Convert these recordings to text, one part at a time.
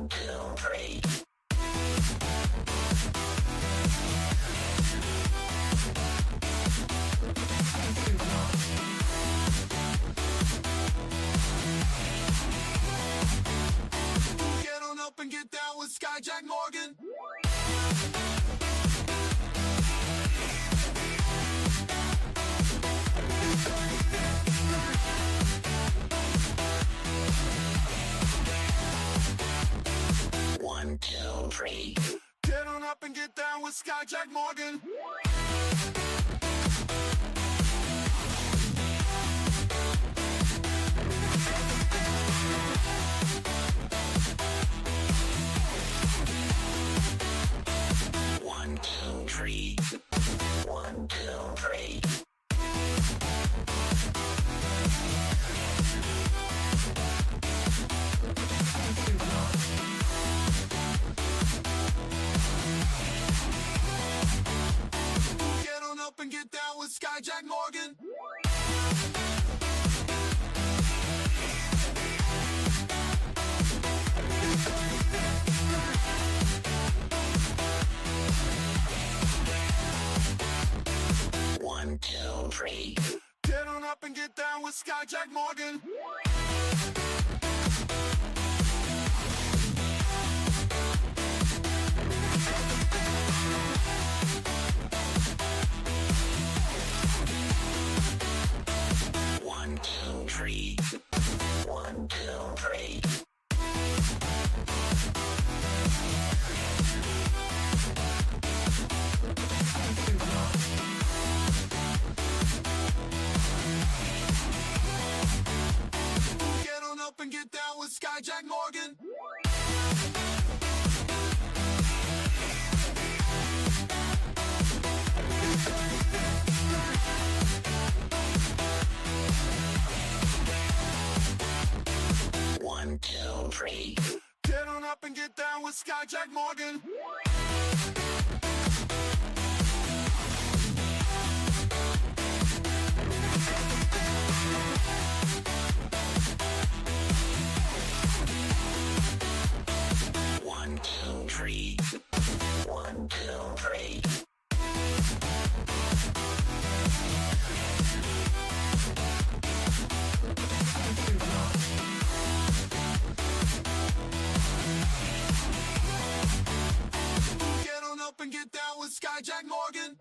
two, three. Get on up and get down with Skyjack Morgan. One, two, three. Get on up and get down with Skyjack Morgan. One, two, three. One, two, three. Get on up and get down with Skyjack Morgan. One, two, three. Get on up and get down with Skyjack Morgan. One, two, three. One, two, three. Get on up and get down with Skyjack Morgan. One, two, three. Get on up and get down with Skyjack Morgan. One, two, three. One, two, three. Get on up and get down with Skyjack Morgan.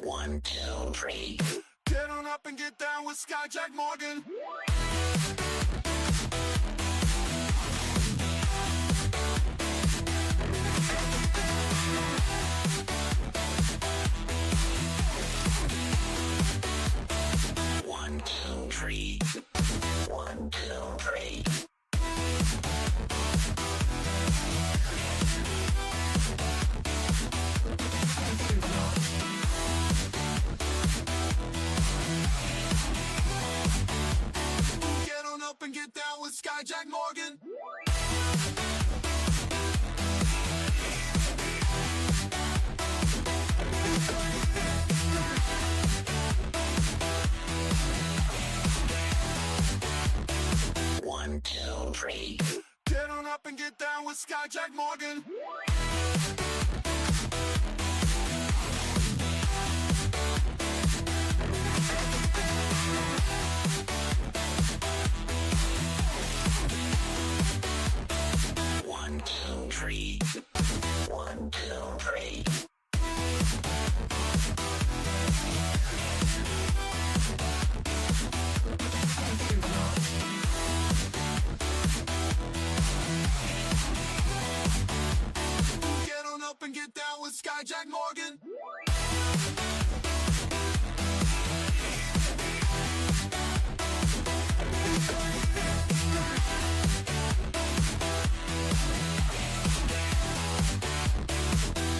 One, two, three. Get on up and get down with Skyjack Morgan. One, two, three. One, two, three. Get on up and get down with Skyjack Morgan. One, two, three. Get on up and get down with Skyjack Morgan. One, two, three. One, two, three. Get on up and get down with Skyjack Morgan.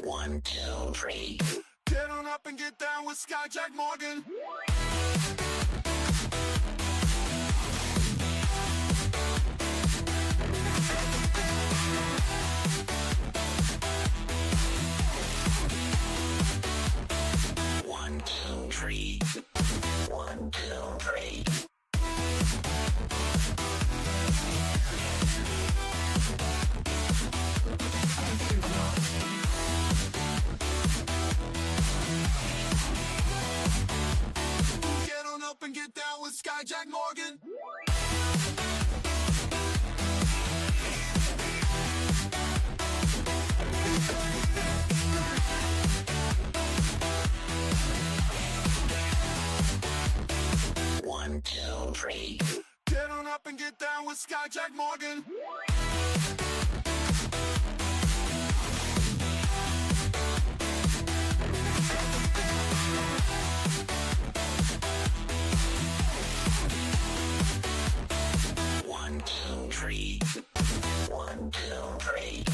One, two, three. Get on up and get down with Skyjack Morgan. 1, 2, 3. Get on up and get down with Skyjack Morgan. One, two, three. Get on up and get down with Skyjack Morgan. One, two, three. 1, 2, 3.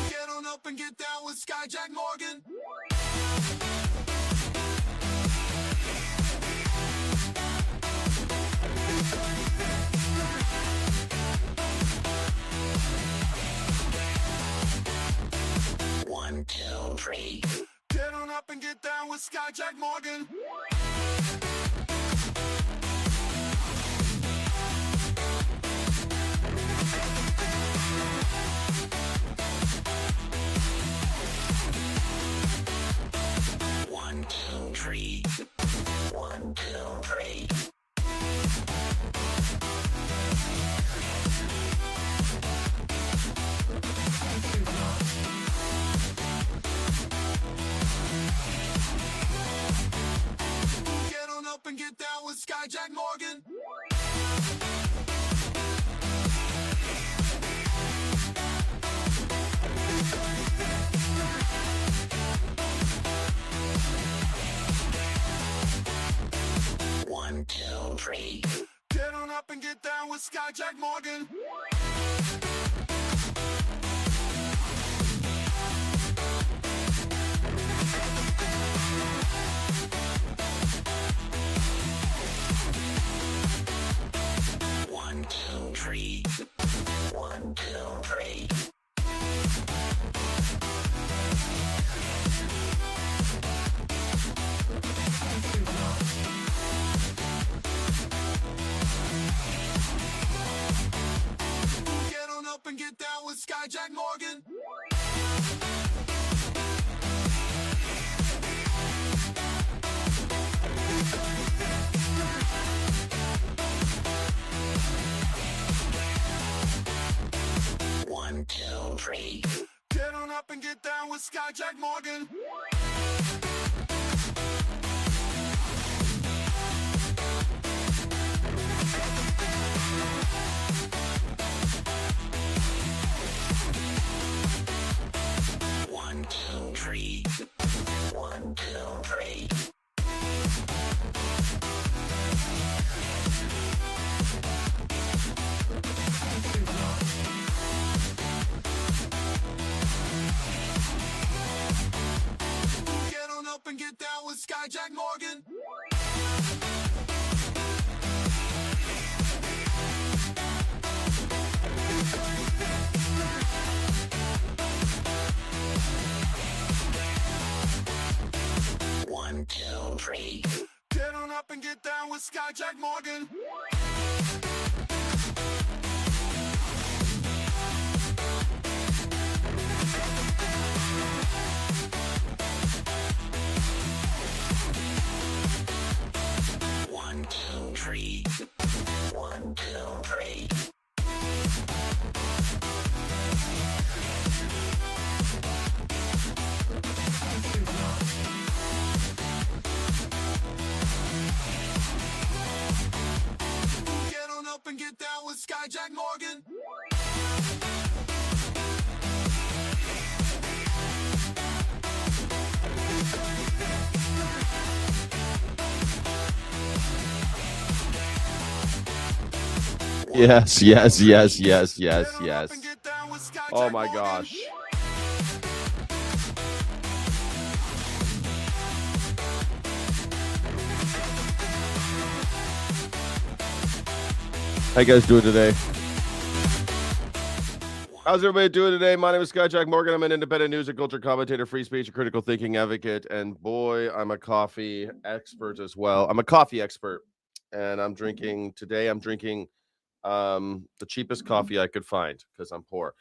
Get on up and get down with Skyjack Morgan. One, two, three. Get on up and get down with Skyjack Morgan. One, two, three. 1, 2, 3. Get on up and get down with Skyjack Morgan. One, two, three. Get on up and get down with Skyjack Morgan. One, two, three. 1, 2, 3. Get on up and get down with Skyjack Morgan. One, two, three. Get on up and get down with Skyjack Morgan. One, two, three. 1, 2, 3. Get on up and get down with Skyjack Morgan. One, two, three. Get on up and get down with Skyjack Morgan. One, two, three. 1, 2, 3. Get on up and get down with Skyjack Morgan. Yes, yes, yes, yes, yes, Get on up yes. and get down with Skyjack Oh my Morgan. gosh. How you guys doing today? How's everybody doing today? My name is Jack Morgan. I'm an independent news and culture commentator, free speech, and critical thinking advocate. And boy, I'm a coffee expert as well. I'm a coffee expert. And I'm drinking the cheapest coffee I could find because I'm poor.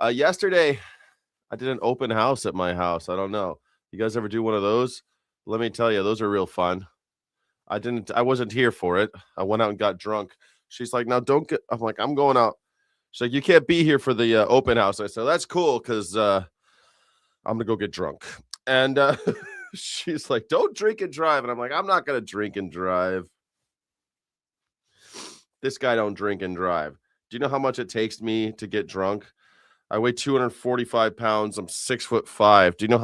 Yesterday, I did an open house at my house. I don't know. You guys ever do one of those? Let me tell you, those are real fun. I wasn't here for it. I went out and got drunk. She's like, now don't get, I'm like, I'm going out. She's like, you can't be here for the open house. I said, that's cool because I'm going to go get drunk. And she's like, don't drink and drive. And I'm like, I'm not going to drink and drive. This guy don't drink and drive. Do you know how much it takes me to get drunk? I weigh 245 pounds. I'm 6'5". Do you know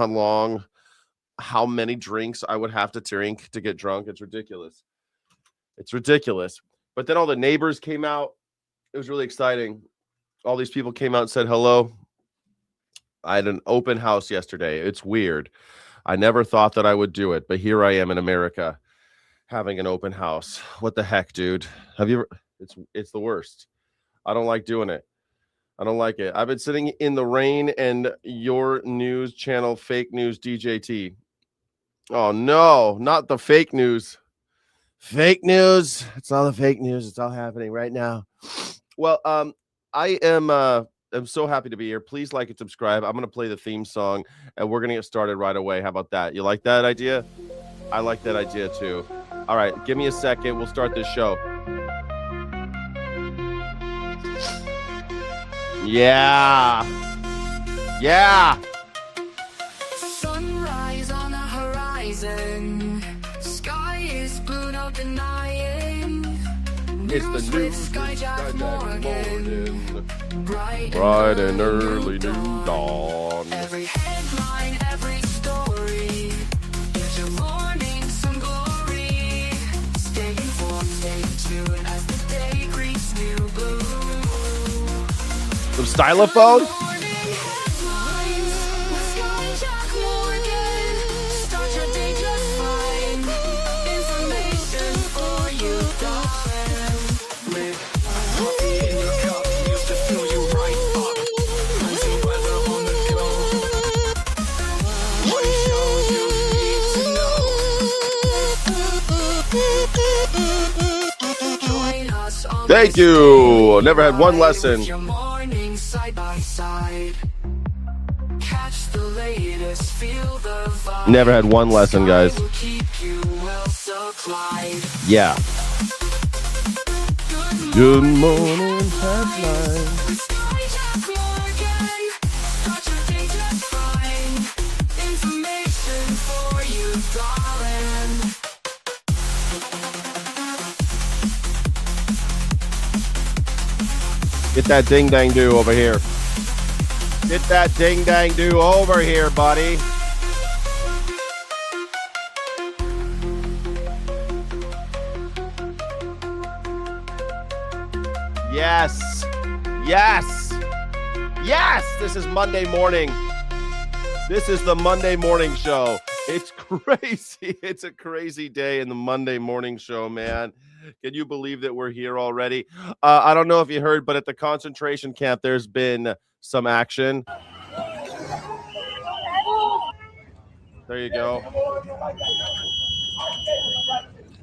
how many drinks I would have to drink to get drunk? It's ridiculous. It's ridiculous. But then all the neighbors came out. It was really exciting. All these people came out and said hello. I had an open house yesterday. It's weird. I never thought that I would do it, but here I am in America having an open house. What the heck, dude? Have you ever? It's the worst. I don't like doing it. I don't like it. I've been sitting in the rain and your news channel, fake news DJT. Oh no, not the fake news. Fake news. It's all the fake news. It's all happening right now. Well, I am so happy to be here. Please like and subscribe. I'm going to play the theme song and we're going to get started right away. How about that? You like that idea? I like that idea too. All right, give me a second. We'll start this show. Yeah. Yeah. Sunrise on the horizon. Sky is blue, no denying. It's the news Sky Jack Morgan. Bright and early new dawn. Every headline, every story. Gives your morning some glory. Stay informed, stay tuned as the day greets new blue. Some stylophone? Thank you. Never had one lesson. Never had one lesson, guys. Yeah. Good morning, headline. Get that ding-dang-do over here. Get that ding-dang-do over here, buddy. Yes. Yes. Yes. This is Monday morning. This is the Monday morning show. It's crazy. It's a crazy day in the Monday morning show, man. Can you believe that we're here already? I don't know if you heard, but at the concentration camp, there's been some action. There you go.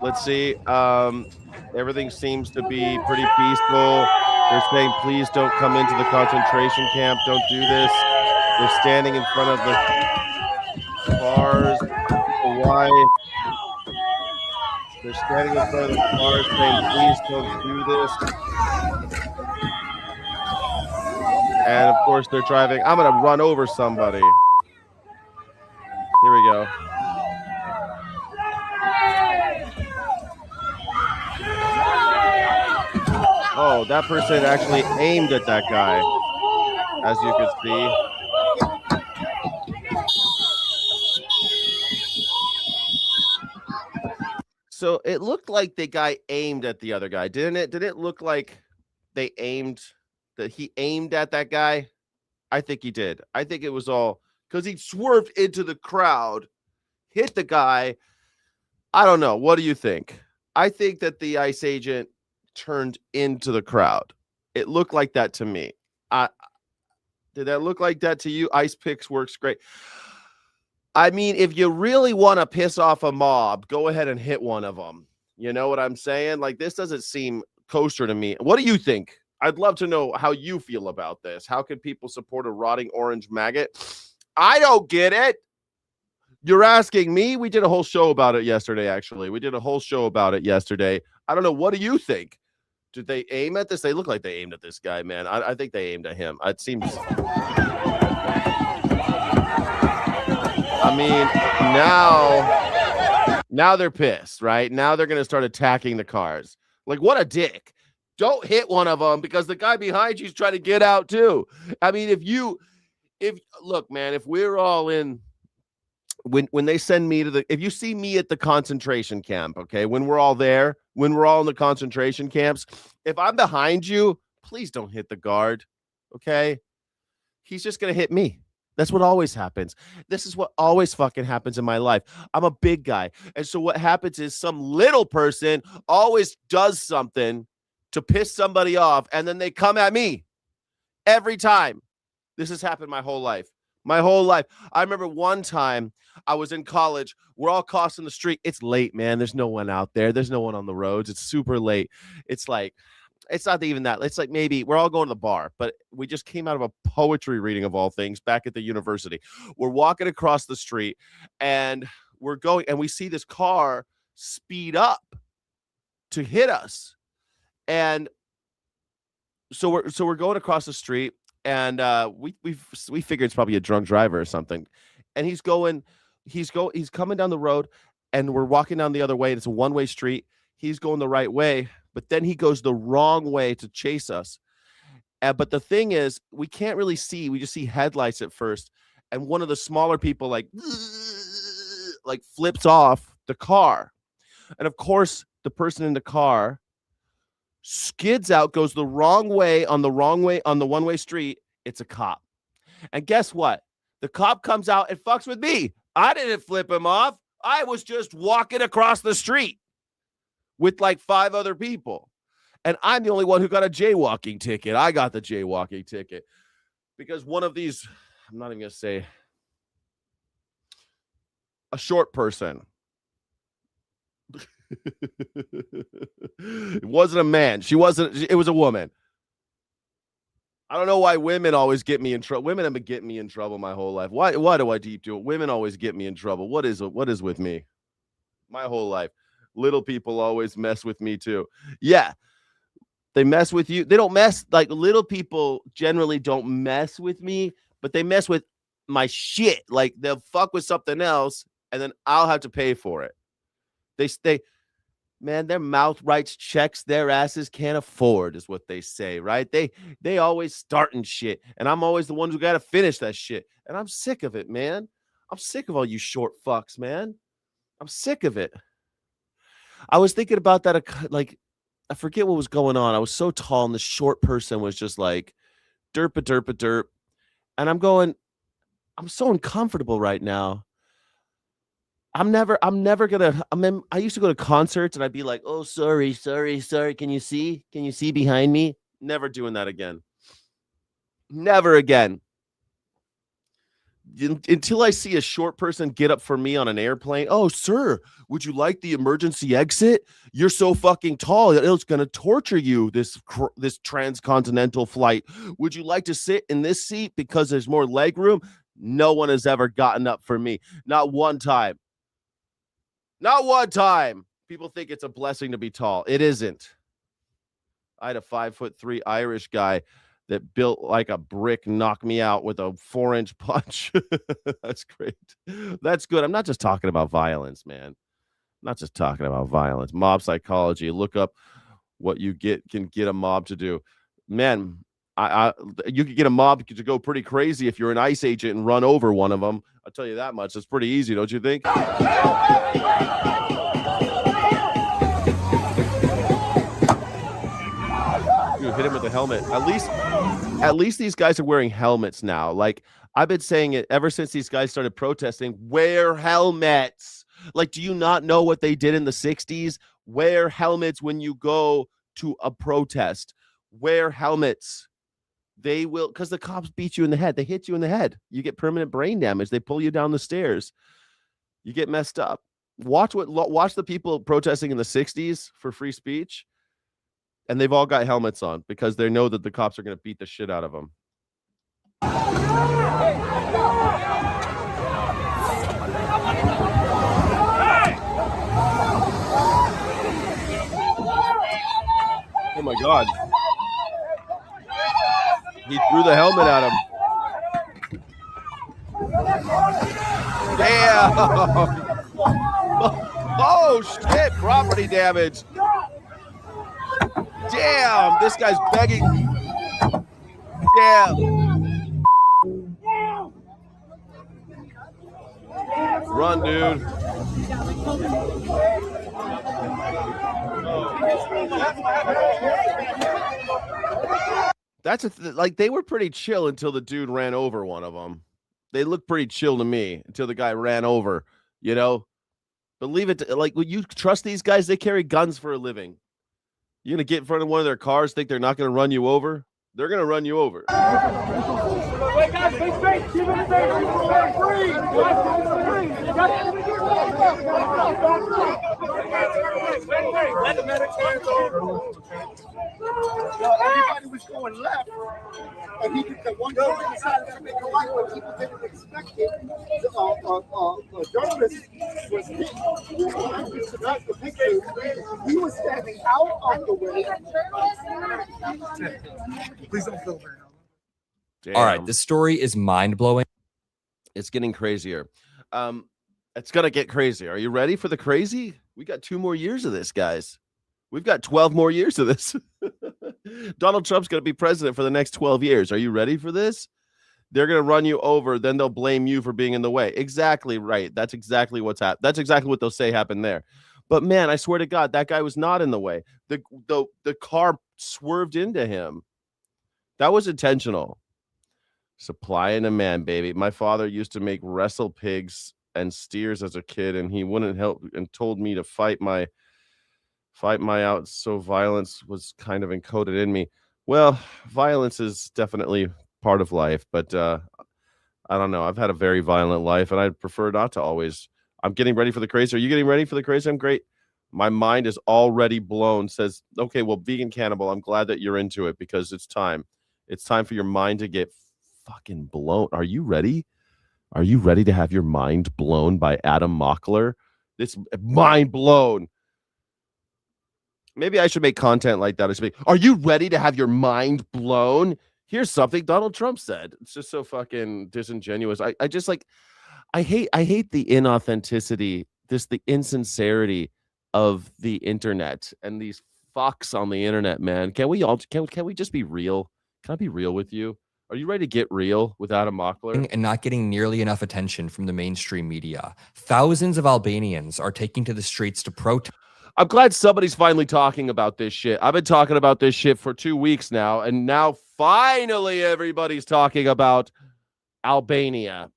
Let's see. Everything seems to be pretty peaceful. They're saying, please don't come into the concentration camp. Don't do this. They're standing in front of the cars. Why? They're standing in front of the cars saying, please don't do this. And of course, they're driving. I'm going to run over somebody. Here we go. Oh, that person actually aimed at that guy, as you could see. So it looked like the guy aimed at the other guy, didn't it? Did it look like that he aimed at that guy? I think he did. I think it was all because he swerved into the crowd, hit the guy. I don't know. What do you think? I think that the ICE agent turned into the crowd. It looked like that to me. Did that look like that to you? Ice Picks works great. I mean, if you really want to piss off a mob, go ahead and hit one of them. You know what I'm saying? Like, this doesn't seem kosher to me. What do you think? I'd love to know how you feel about this. How can people support a rotting orange maggot? I don't get it. You're asking me? We did a whole show about it yesterday, actually. We did a whole show about it yesterday. I don't know. What do you think? Did they aim at this? They look like they aimed at this guy, man. I think they aimed at him. It seems... I mean, now they're pissed, right? Now they're going to start attacking the cars. Like, what a dick. Don't hit one of them because the guy behind you is trying to get out too. I mean, look, man, if we're all in, when they send me to if you see me at the concentration camp, okay, when we're all there, when we're all in the concentration camps, if I'm behind you, please don't hit the guard, okay? He's just going to hit me. That's what always happens. This is what always fucking happens in my life. I'm a big guy. And so what happens is some little person always does something to piss somebody off, and then they come at me every time. This has happened my whole life. My whole life. I remember one time I was in college. We're all crossing the street. It's late, man. There's no one out there. There's no one on the roads. It's super late. It's like, it's not even that. It's like maybe we're all going to the bar, but we just came out of a poetry reading of all things back at the university. We're walking across the street and we're going, and we see this car speed up to hit us. And so we're going across the street, and we figured it's probably a drunk driver or something. And he's coming down the road, and we're walking down the other way. And it's a one-way street. He's going the right way, but then he goes the wrong way to chase us. But the thing is, we can't really see. We just see headlights at first. And one of the smaller people like flips off the car. And of course, the person in the car skids out, goes the wrong way on the one-way street. It's a cop. And guess what? The cop comes out and fucks with me. I didn't flip him off. I was just walking across the street with like 5 other people. And I'm the only one who got a jaywalking ticket. I got the jaywalking ticket because one of these, I'm not even going to say, a short person. It wasn't a man. It was a woman. I don't know why women always get me in trouble. Women have been getting me in trouble my whole life. Why do I deep do it? Women always get me in trouble. What is with me? My whole life. Little people always mess with me too. Yeah. They mess with you. They don't mess, like, little people generally don't mess with me, but they mess with my shit. Like, they'll fuck with something else and then I'll have to pay for it. Man, their mouth writes checks their asses can't afford is what they say, right? They always starting shit, and I'm always the one who got to finish that shit. And I'm sick of it, man. I'm sick of all you short fucks, man. I'm sick of it. I was thinking about that, like, I forget what was going on. I was so tall, and the short person was just like, derp. And I'm so uncomfortable right now. I used to go to concerts and I'd be like, oh, sorry. Can you see behind me? Never doing that again. Never again. Until I see a short person get up for me on an airplane. Oh, sir, would you like the emergency exit? You're so fucking tall. It's going to torture you, this transcontinental flight. Would you like to sit in this seat because there's more leg room? No one has ever gotten up for me. Not one time. Not one time. People think it's a blessing to be tall. It isn't. I had a 5'3" Irish guy that built like a brick knock me out with a 4-inch punch. That's great. That's good. I'm not just talking about violence, man. I'm not just talking about violence. Mob psychology. Look up what you can get a mob to do. Man, you could get a mob to go pretty crazy if you're an ICE agent and run over one of them. I'll tell you that much. It's pretty easy, don't you think? Dude, hit him with a helmet. At least these guys are wearing helmets now. Like, I've been saying it ever since these guys started protesting. Wear helmets. Like, do you not know what they did in the 60s? Wear helmets when you go to a protest, wear helmets. They will, because the cops beat you in the head. They hit you in the head. You get permanent brain damage. They pull you down the stairs. You get messed up. Watch the people protesting in the 60s for free speech, and they've all got helmets on because they know that the cops are going to beat the shit out of them. Oh my God. He threw the helmet at him. Damn. Oh, shit. Property damage. Damn. This guy's begging. Damn. Run, dude. That's like they were pretty chill until the dude ran over one of them. They looked pretty chill to me until the guy ran over, you know. But leave it like, would you trust these guys? They carry guns for a living. You're gonna get in front of one of their cars, think they're not gonna run you over? They're gonna run you over. Wait, guys, stay straight. Keep it straight. Free. Let the medics over. Everybody was going left, and he did the one guy decided to make a right, but people didn't expect it. The journalist was hit. He was standing out of the way. Please don't film her. Damn. All right, this story is mind-blowing. It's getting crazier. It's gonna get crazier. Are you ready for the crazy? We got 2 more years of this, guys. We've got 12 more years of this. Donald Trump's gonna be president for the next 12 years. Are you ready for this? They're gonna run you over, then they'll blame you for being in the way. Exactly right. That's exactly what's happened. That's exactly what they'll say happened there. But man, I swear to God, that guy was not in the way. The car swerved into him. That was intentional. Supply and demand, baby. My father used to make wrestle pigs and steers as a kid, and he wouldn't help and told me to fight my out. So violence was kind of encoded in me. Well, violence is definitely part of life, but I don't know. I've had a very violent life, and I'd prefer not to always. I'm getting ready for the crazy. Are you getting ready for the crazy? I'm great. My mind is already blown. Says, okay, well, vegan cannibal, I'm glad that you're into it because it's time. It's time for your mind to get fucking blown. Are you ready? Are you ready to have your mind blown by Adam Mockler? This mind blown. Maybe I should make content like that. I should be, are you ready to have your mind blown? Here's something Donald Trump said. It's just so fucking disingenuous. I just like, I hate the inauthenticity, the insincerity of the internet and these fucks on the internet, man. Can we just be real? Can I be real with you? Are you ready to get real with Adam Mockler? And not getting nearly enough attention from the mainstream media. Thousands of Albanians are taking to the streets to protest. I'm glad somebody's finally talking about this shit. I've been talking about this shit for 2 weeks now, and now finally everybody's talking about Albania.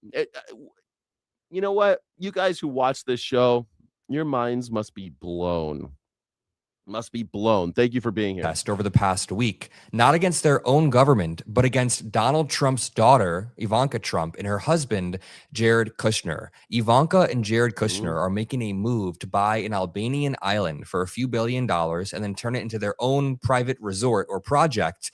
You know what? You guys who watch this show, your minds must be blown. Must be blown. Thank you for being here. Over the past week, not against their own government, but against Donald Trump's daughter, Ivanka Trump, and her husband, Jared Kushner. Ivanka and Jared Kushner are making a move to buy an Albanian island for a few $1 billion and then turn it into their own private resort or project.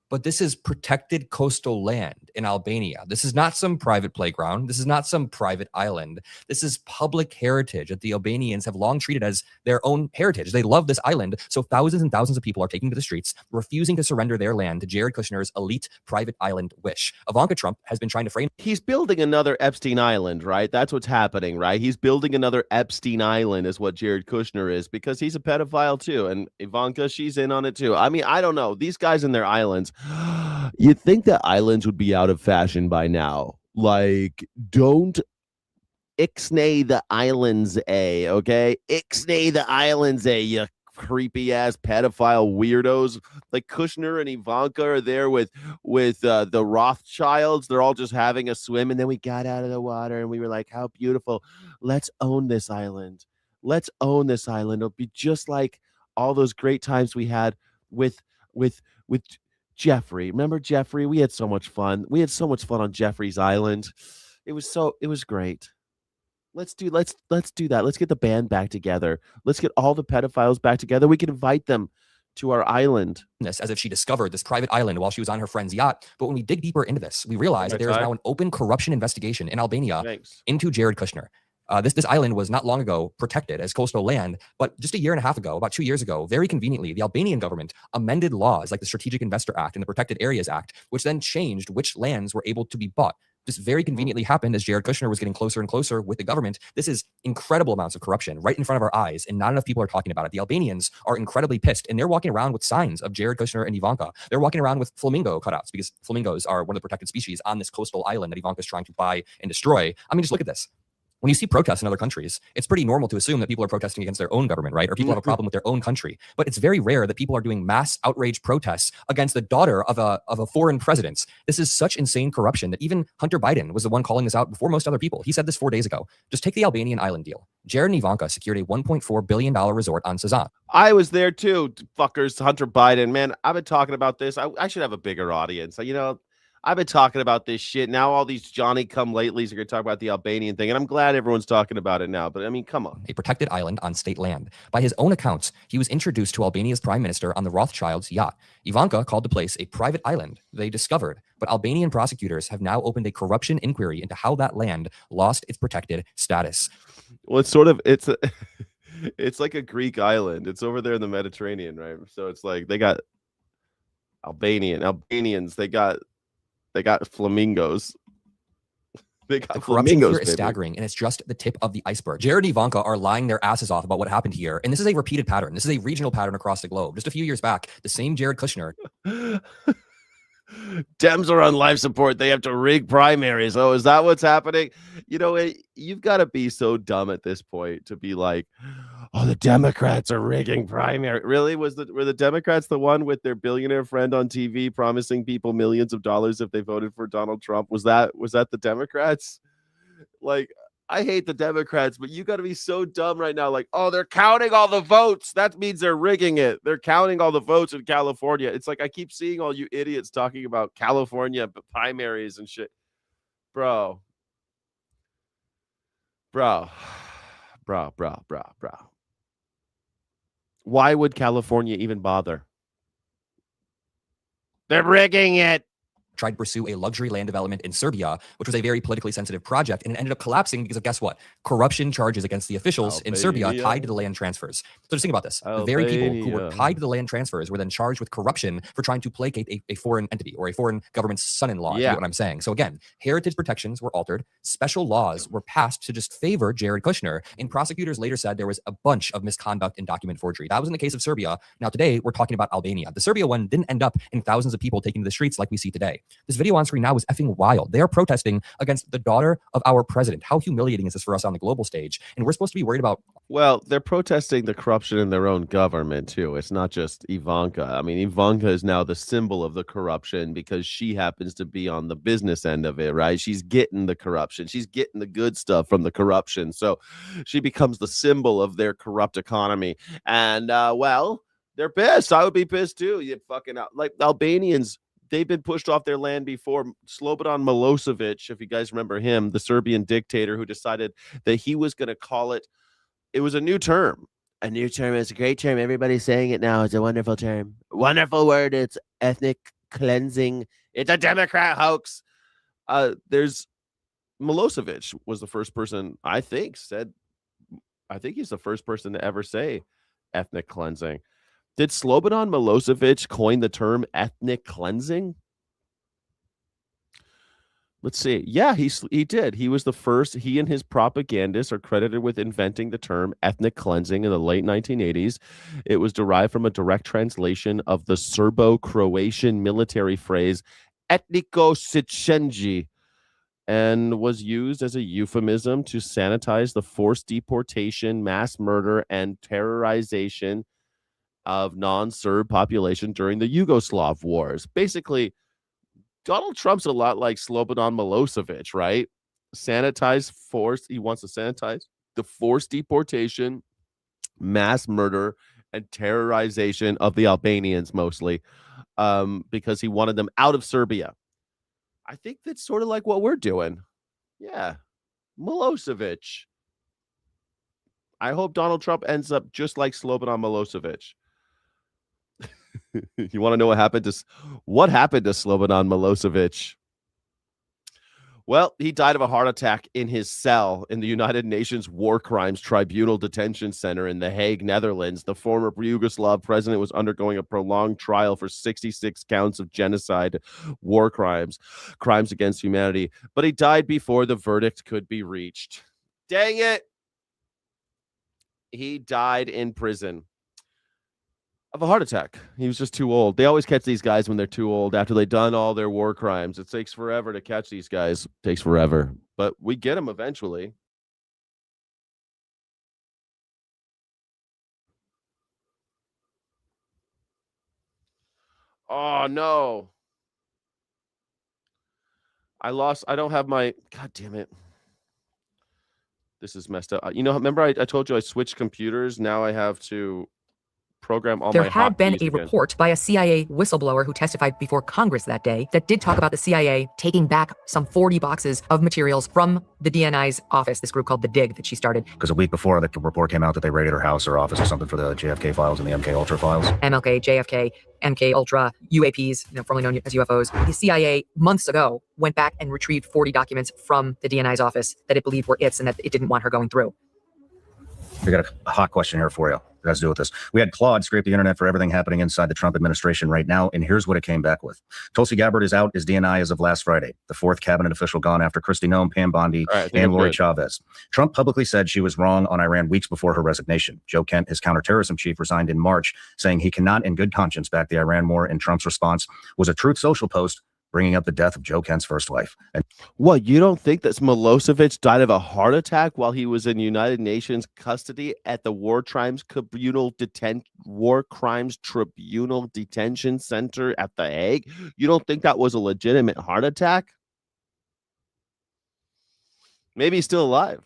But this is protected coastal land in Albania. This is not some private playground. This is not some private island. This is public heritage that the Albanians have long treated as their own heritage. They love this island. So thousands and thousands of people are taking to the streets, refusing to surrender their land to Jared Kushner's elite private island wish. Ivanka Trump has been trying to frame. He's building another Epstein Island, right? That's what's happening, right? He's building another Epstein Island is what Jared Kushner is, because he's a pedophile too. And Ivanka, she's in on it too. I mean, I don't know. These guys in their islands, you'd think that islands would be out of fashion by now. Like, don't ixnay the islands, okay? Ixnay the islands, you creepy ass pedophile weirdos. Like Kushner and Ivanka are there with the Rothschilds. They're all just having a swim, and then we got out of the water and we were like, how beautiful. Let's own this island. Let's own this island. It'll be just like all those great times we had with with Jeffrey. Remember Jeffrey? We had so much fun. We had so much fun on Jeffrey's Island. It was great. Let's do that. Let's get the band back together. Let's get all the pedophiles back together. We can invite them to our island. As if she discovered this private island while she was on her friend's yacht. But when we dig deeper into this, we realize that there is now an open corruption investigation in Albania into Jared Kushner. This island was not long ago protected as coastal land, but just a year and a half ago, about 2 years ago, very conveniently, the Albanian government amended laws like the Strategic Investor Act and the Protected Areas Act, which then changed which lands were able to be bought. This very conveniently happened as Jared Kushner was getting closer and closer with the government. This is incredible amounts of corruption right in front of our eyes, and not enough people are talking about it. The Albanians are incredibly pissed, and they're walking around with signs of Jared Kushner and Ivanka. They're walking around with flamingo cutouts because flamingos are one of the protected species on this coastal island that Ivanka is trying to buy and destroy. I mean, just look at this. When you see protests in other countries, it's pretty normal to assume that people are protesting against their own government, right? Or people have a problem with their own country. But it's very rare that people are doing mass outrage protests against the daughter of a foreign president. This is such insane corruption that even Hunter Biden was the one calling this out before most other people. He said this 4 days ago. Just take the Albanian island deal. Jared and Ivanka secured a $1.4 billion resort on Sazan. I was there too, fuckers. Hunter Biden, man. I've been talking about this. I should have a bigger audience. You know, I've been talking about this shit. Now all these Johnny-come-latelys are going to talk about the Albanian thing, and I'm glad everyone's talking about it now. But, I mean, come on. A protected island on state land. By his own accounts, he was introduced to Albania's prime minister on the Rothschilds' yacht. Ivanka called the place a private island they discovered, but Albanian prosecutors have now opened a corruption inquiry into how that land lost its protected status. Well, it's like a Greek island. It's over there in the Mediterranean, right? So it's like they got Albanians. They got flamingos. They got the corruption flamingos, here is staggering, and it's just the tip of the iceberg. Jared and Ivanka are lying their asses off about what happened here, and this is a repeated pattern. This is a regional pattern across the globe. Just a few years back, the same Jared Kushner. Dems are on life support. They have to rig primaries. Oh, is that what's happening? You know, you've got to be so dumb at this point to be like, oh, the Democrats are rigging primary. Really? Were the Democrats the one with their billionaire friend on TV promising people millions of dollars if they voted for Donald Trump? Was that the Democrats? Like, I hate the Democrats, but you got to be so dumb right now. Like, oh, they're counting all the votes. That means they're rigging it. They're counting all the votes in California. It's like I keep seeing all you idiots talking about California primaries and shit. Bro. Why would California even bother? They're rigging it. Tried to pursue a luxury land development in Serbia, which was a very politically sensitive project, and it ended up collapsing because of, guess what? Corruption charges against the officials in Serbia tied to the land transfers. So just think about this. The very people who were tied to the land transfers were then charged with corruption for trying to placate a foreign entity or a foreign government's son-in-law. You get what I'm saying? So again, heritage protections were altered. Special laws were passed to just favor Jared Kushner, and prosecutors later said there was a bunch of misconduct and document forgery. That was in the case of Serbia. Now today, we're talking about Albania. The Serbia one didn't end up in thousands of people taking to the streets like we see today. This video on screen now is effing wild. They are protesting against the daughter of our president. How humiliating is this for us on the global stage? And we're supposed to be worried about... Well, they're protesting the corruption in their own government, too. It's not just Ivanka. I mean, Ivanka is now the symbol of the corruption because she happens to be on the business end of it, right? She's getting the corruption. She's getting the good stuff from the corruption. So she becomes the symbol of their corrupt economy. And, well, they're pissed. I would be pissed, too. You fucking... Like, Albanians... They've been pushed off their land before. Slobodan Milosevic, if you guys remember him, the Serbian dictator who decided that he was going to call it was a new term. A new term is a great term. Everybody's saying it now. It's a wonderful term. Wonderful word. It's ethnic cleansing. It's a Democrat hoax. There's Milosevic was the first person, I think he's the first person to ever say ethnic cleansing. Did Slobodan Milosevic coin the term ethnic cleansing? Let's see. Yeah, he did. He was the first. He and his propagandists are credited with inventing the term ethnic cleansing in the late 1980s. It was derived from a direct translation of the Serbo-Croatian military phrase etniko čišćenje, and was used as a euphemism to sanitize the forced deportation, mass murder, and terrorization of non-Serb population during the Yugoslav wars. Basically, Donald Trump's a lot like Slobodan Milosevic, right? He wants to sanitize the forced deportation, mass murder, and terrorization of the Albanians mostly, because he wanted them out of Serbia. I think that's sort of like what we're doing. Yeah. Milosevic. I hope Donald Trump ends up just like Slobodan Milosevic. You want to know what happened to Slobodan Milosevic? Well, he died of a heart attack in his cell in the United Nations War Crimes Tribunal Detention Center in The Hague, Netherlands. The former Yugoslav president was undergoing a prolonged trial for 66 counts of genocide, war crimes, crimes against humanity, but he died before the verdict could be reached. Dang it. He died in prison of a heart attack. He was just too old. They always catch these guys when they're too old after they've done all their war crimes. It takes forever to catch these guys. It takes forever, but we get them eventually. Oh, no. I don't have my, God damn it. This is messed up. Remember I told you I switched computers? Now I have to program all There my had been hotkeys a again. report by a CIA whistleblower who testified before Congress that day that did talk about the CIA taking back some 40 boxes of materials from the DNI's office, this group called the DIG that she started. Because a week before, the report came out that they raided her house or office or something for the JFK files and the MK Ultra files. MLK, JFK, MK Ultra, UAPs, formerly known as UFOs. The CIA months ago went back and retrieved 40 documents from the DNI's office that it believed were its and that it didn't want her going through. We got a hot question here for you. It has to do with this. We had Claude scrape the internet for everything happening inside the Trump administration right now, and here's what it came back with. Tulsi Gabbard is out as DNI as of last Friday, the fourth cabinet official gone after Kristi Noem, Pam Bondi, and Lori Chavez. Trump publicly said she was wrong on Iran weeks before her resignation. Joe Kent, his counterterrorism chief, resigned in March, saying he cannot in good conscience back the Iran war, and Trump's response was a Truth Social post bringing up the death of Joe Kent's first wife. And what, you don't think that Milosevic died of a heart attack while he was in United Nations custody at the War Crimes Tribunal Detention Center at The Hague? You don't think that was a legitimate heart attack? Maybe he's still alive.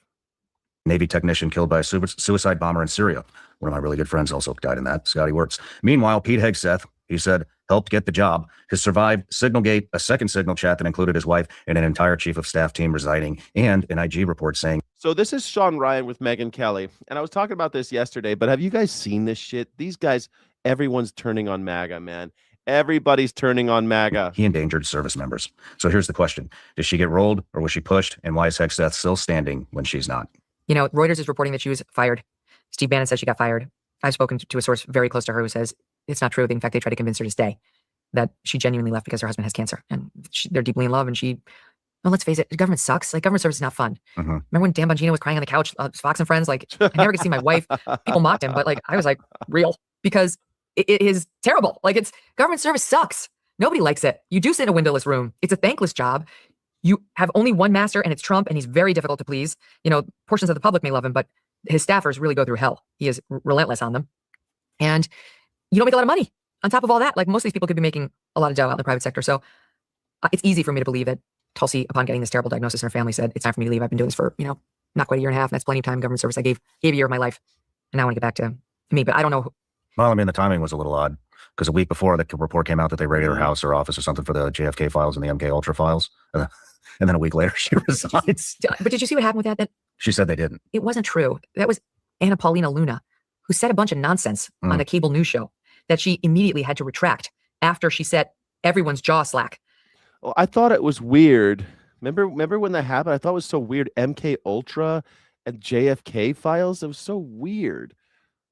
Navy technician killed by a suicide bomber in Syria. One of my really good friends also died in that. Scotty Works. Meanwhile, Pete Hegseth, he said, helped get the job, has survived Signalgate, a second Signal chat that included his wife and an entire chief of staff team resigning, and an IG report saying. So this is Sean Ryan with Megyn Kelly. And I was talking about this yesterday, but have you guys seen this shit? These guys, everyone's turning on MAGA, man. Everybody's turning on MAGA. He endangered service members. So here's the question. Did she get rolled or was she pushed? And why is Hegseth still standing when she's not? Reuters is reporting that she was fired. Steve Bannon says she got fired. I've spoken to a source very close to her who says it's not true. In fact, they tried to convince her to stay, that she genuinely left because her husband has cancer and they're deeply in love. And let's face it, the government sucks. Like, government service is not fun. Mm-hmm. Remember when Dan Bongino was crying on the couch, Fox and Friends? Like, I never get to see my wife. People mocked him, but I was like, real, because it is terrible. Like, government service sucks. Nobody likes it. You do sit in a windowless room. It's a thankless job. You have only one master, and it's Trump, and he's very difficult to please. Portions of the public may love him, but his staffers really go through hell. He is relentless on them. And you don't make a lot of money on top of all that. Like, most of these people could be making a lot of dough out in the private sector. So it's easy for me to believe that Tulsi, upon getting this terrible diagnosis in her family, said, it's time for me to leave. I've been doing this for, not quite a year and a half. And that's plenty of time in government service. I gave a year of my life, and now I want to get back to me. But I don't know. Well, I mean, the timing was a little odd because a week before the report came out that they raided her house or office or something for the JFK files and the MK Ultra files. And then a week later, she resigns. But did you see what happened with that? She said they didn't. It wasn't true. That was Anna Paulina Luna, who said a bunch of nonsense on a cable news show that she immediately had to retract after she set everyone's jaw slack. Well, I thought it was weird. Remember when that happened? I thought it was so weird. MK Ultra and JFK files. It was so weird.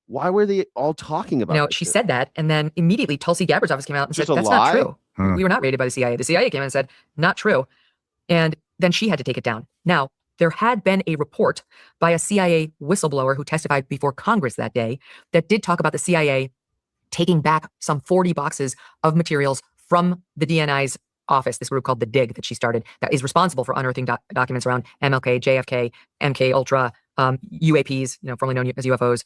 Why were they all talking about it? She said that, and then immediately Tulsi Gabbard's office came out and said, that's lie? not true. We were not raided by the CIA. The CIA came in and said, not true. And then she had to take it down. Now, there had been a report by a CIA whistleblower who testified before Congress that day that did talk about the CIA taking back some 40 boxes of materials from the DNI's office, this group called the DIG that she started, that is responsible for unearthing documents around MLK, JFK, MK Ultra, UAPs, formerly known as UFOs,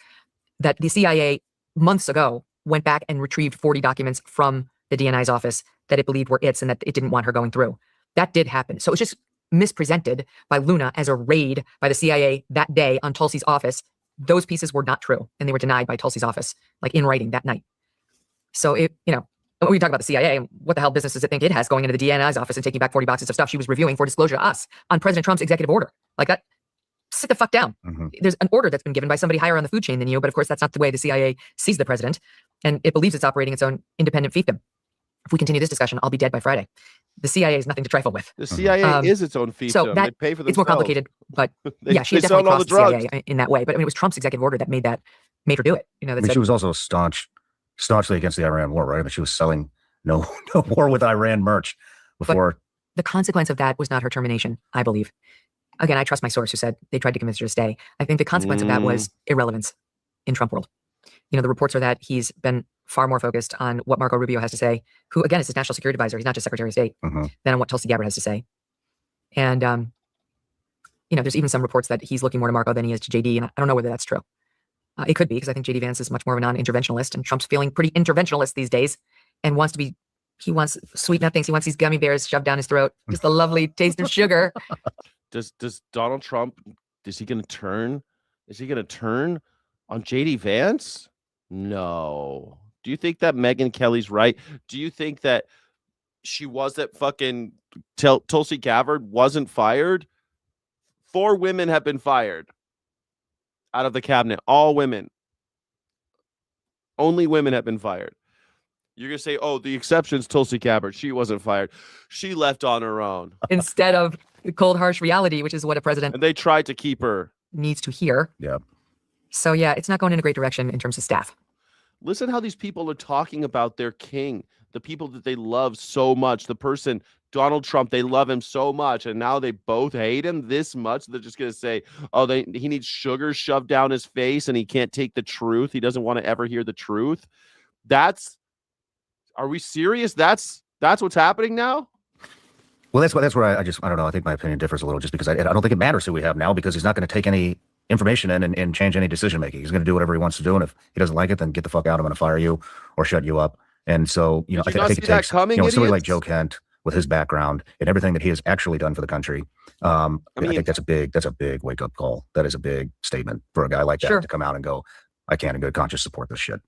that the CIA months ago went back and retrieved 40 documents from the DNI's office that it believed were its and that it didn't want her going through. That did happen. So it's just mispresented by Luna as a raid by the CIA that day on Tulsi's office those pieces were not true, and they were denied by Tulsi's office, like in writing that night. So we talk about the CIA, and what the hell business does it think it has going into the DNI's office and taking back 40 boxes of stuff she was reviewing for disclosure to us on President Trump's executive order? Like that, sit the fuck down. There's an order that's been given by somebody higher on the food chain than you, but of course that's not the way the CIA sees the president, and it believes it's operating its own independent fiefdom. If we continue this discussion, I'll be dead by Friday. The CIA is nothing to trifle with. The CIA is its own fiefdom. So they pay for themselves. It's more complicated, but yeah, she they definitely sell all crossed the the drugs. CIA in that way. But I mean, it was Trump's executive order that made her do it. That I mean, said, she was also staunchly against the Iran war, right? I mean, she was selling no war with Iran merch before. The consequence of that was not her termination, I believe. Again, I trust my source who said they tried to convince her to stay. I think the consequence of that was irrelevance in Trump world. The reports are that he's been far more focused on what Marco Rubio has to say, who again is his national security advisor. He's not just Secretary of State, than on what Tulsi Gabbard has to say. And there's even some reports that he's looking more to Marco than he is to JD, and I don't know whether that's true. It could be, because I think JD Vance is much more of a non-interventionalist, and Trump's feeling pretty interventionalist these days, and he wants sweet nothings. He wants these gummy bears shoved down his throat, just a lovely taste of sugar. Does Donald Trump, is he going to turn? Is he going to turn on JD Vance? No. Do you think that Megyn Kelly's right? Do you think that fucking Tulsi Gabbard wasn't fired? 4 women have been fired out of the cabinet. All women. Only women have been fired. You're going to say, oh, the exception's Tulsi Gabbard. She wasn't fired. She left on her own. Instead of the cold, harsh reality, which is what a president and they tried to keep her. Needs to hear. Yeah. So yeah, it's not going in a great direction in terms of staff. Listen how these people are talking about their king, the people that they love so much, the person, Donald Trump, they love him so much, and now they both hate him this much. They're just going to say, oh, he needs sugar shoved down his face and he can't take the truth. He doesn't want to ever hear the truth. Are we serious? That's what's happening now? Well, that's where I don't know. I think my opinion differs a little, just because I don't think it matters who we have now, because he's not going to take any information in and change any decision making. He's going to do whatever he wants to do, and if he doesn't like it, then get the fuck out. I'm going to fire you or shut you up. And so, I think it takes somebody like Joe Kent with his background and everything that he has actually done for the country. I think that's a big wake up call. That is a big statement for a guy like that to come out and go, I can't in good conscience support this shit.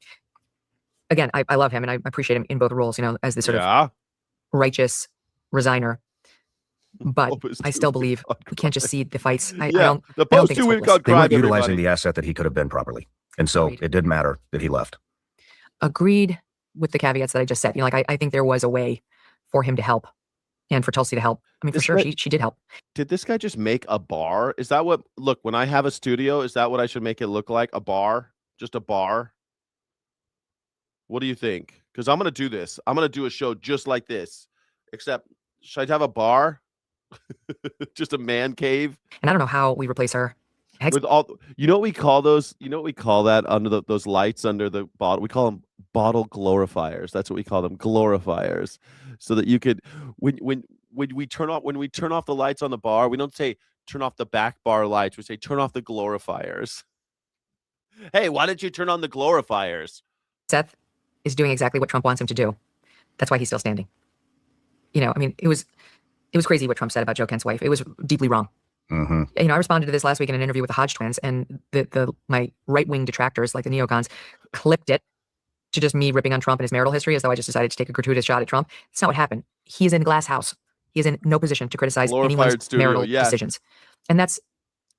Again, I love him, and I appreciate him in both roles, as this sort of righteous resigner. But I still believe we can't just see the fights. The post 2 week on they crime, weren't utilizing the asset that he could have been properly. And so it didn't matter that he left. Agreed with the caveats that I just said. I think there was a way for him to help and for Tulsi to help. I mean, for sure, she did help. Did this guy just make a bar? Is that when I have a studio, is that what I should make it look like? A bar? Just a bar? What do you think? Because I'm going to do this. I'm going to do a show just like this, except should I have a bar? Just a man cave? And I don't know how we replace her. With all, what we call those? What we call that under those lights under the bottle? We call them bottle glorifiers. That's what we call them, glorifiers. So that you could, when we turn off the lights on the bar, we don't say turn off the back bar lights. We say turn off the glorifiers. Hey, why didn't you turn on the glorifiers? Seth is doing exactly what Trump wants him to do. That's why he's still standing. It was crazy what Trump said about Joe Kent's wife. It was deeply wrong. I responded to this last week in an interview with the Hodge twins, and my right-wing detractors, like the neocons, clipped it to just me ripping on Trump and his marital history, as though I just decided to take a gratuitous shot at Trump. That's not what happened. He is in glass house. He is in no position to criticize anyone's marital decisions. And that's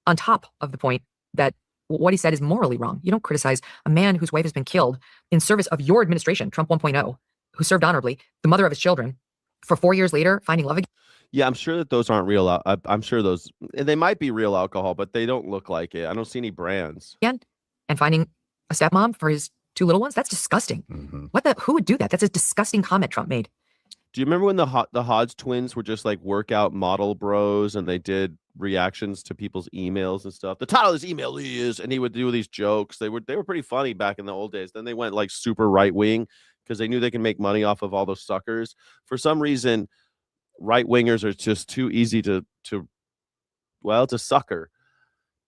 on top of the point that what he said is morally wrong. You don't criticize a man whose wife has been killed in service of your administration, Trump 1.0, who served honorably, the mother of his children, for 4 years later, finding love again. Yeah, I'm sure that those aren't real. I'm sure they might be real alcohol, but they don't look like it. I don't see any brands. And finding a stepmom for his 2 little ones. That's disgusting. Who would do that? That's a disgusting comment Trump made. Do you remember when the Hodge twins were just like workout model bros, and they did reactions to people's emails and stuff? The title of his email is, and he would do these jokes. They were pretty funny back in the old days. Then they went like super right wing because they knew they can make money off of all those suckers. For some reason, right wingers are just too easy to sucker,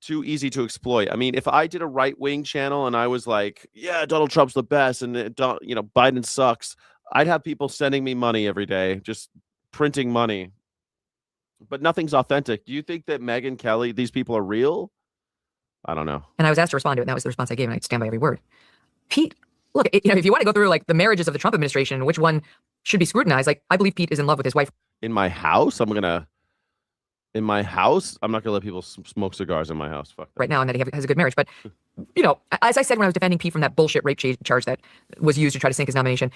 too easy to exploit. I mean, if I did a right wing channel and I was like, yeah, Donald Trump's the best, and Biden sucks, I'd have people sending me money every day, just printing money. But nothing's authentic. Do you think that Megyn Kelly, these people are real? I don't know. And I was asked to respond to it, and that was the response I gave, and I stand by every word. Pete, look, if you want to go through like the marriages of the Trump administration, which one should be scrutinized, like I believe Pete is in love with his wife. In my house, I'm not gonna let people smoke cigars in my house. Fuck that. Right now, and that he has a good marriage. But, as I said when I was defending Pete from that bullshit rape charge that was used to try to sink his nomination,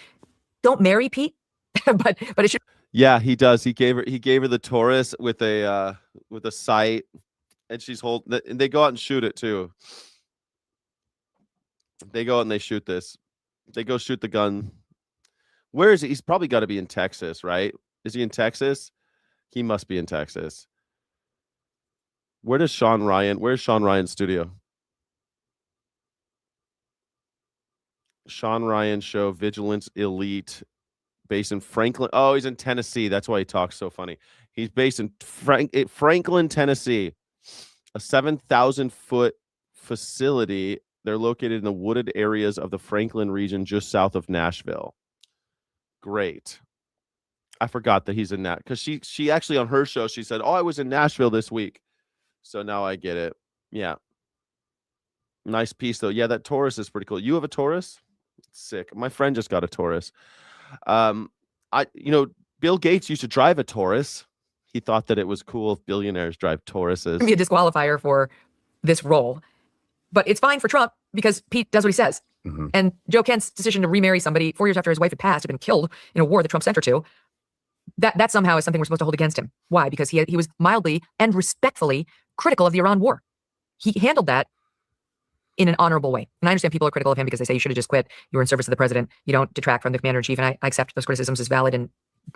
don't marry Pete, but it should. Yeah, he does. He gave her the Taurus with a sight, and she's holding. And they go out and shoot it too. They go out and they shoot this. They go shoot the gun. Where is he? He's probably got to be in Texas, right? Is he in Texas? He must be in Texas. Where's Sean Ryan's studio? Sean Ryan show, Vigilance Elite, based in Franklin. Oh, he's in Tennessee. That's why he talks so funny. He's based in Franklin, Tennessee, a 7,000-foot facility. They're located in the wooded areas of the Franklin region, just south of Nashville. Great. I forgot that he's in that because she actually on her show, she said, "Oh, I was in Nashville this week." So now I get it. Yeah. Nice piece though. Yeah, that Taurus is pretty cool. You have a Taurus? Sick. My friend just got a Taurus. Bill Gates used to drive a Taurus. He thought that it was cool if billionaires drive Tauruses. Be a disqualifier for this role. But it's fine for Trump because Pete does what he says. Mm-hmm. And Joe Kent's decision to remarry somebody 4 years after his wife had passed, had been killed in a war that Trump sent her to, that somehow is something we're supposed to hold against him. Why? Because he was mildly and respectfully critical of the Iran war. He handled that in an honorable way. And I understand people are critical of him because they say you should have just quit. You were in service of the president. You don't detract from the commander-in-chief. And I accept those criticisms as valid and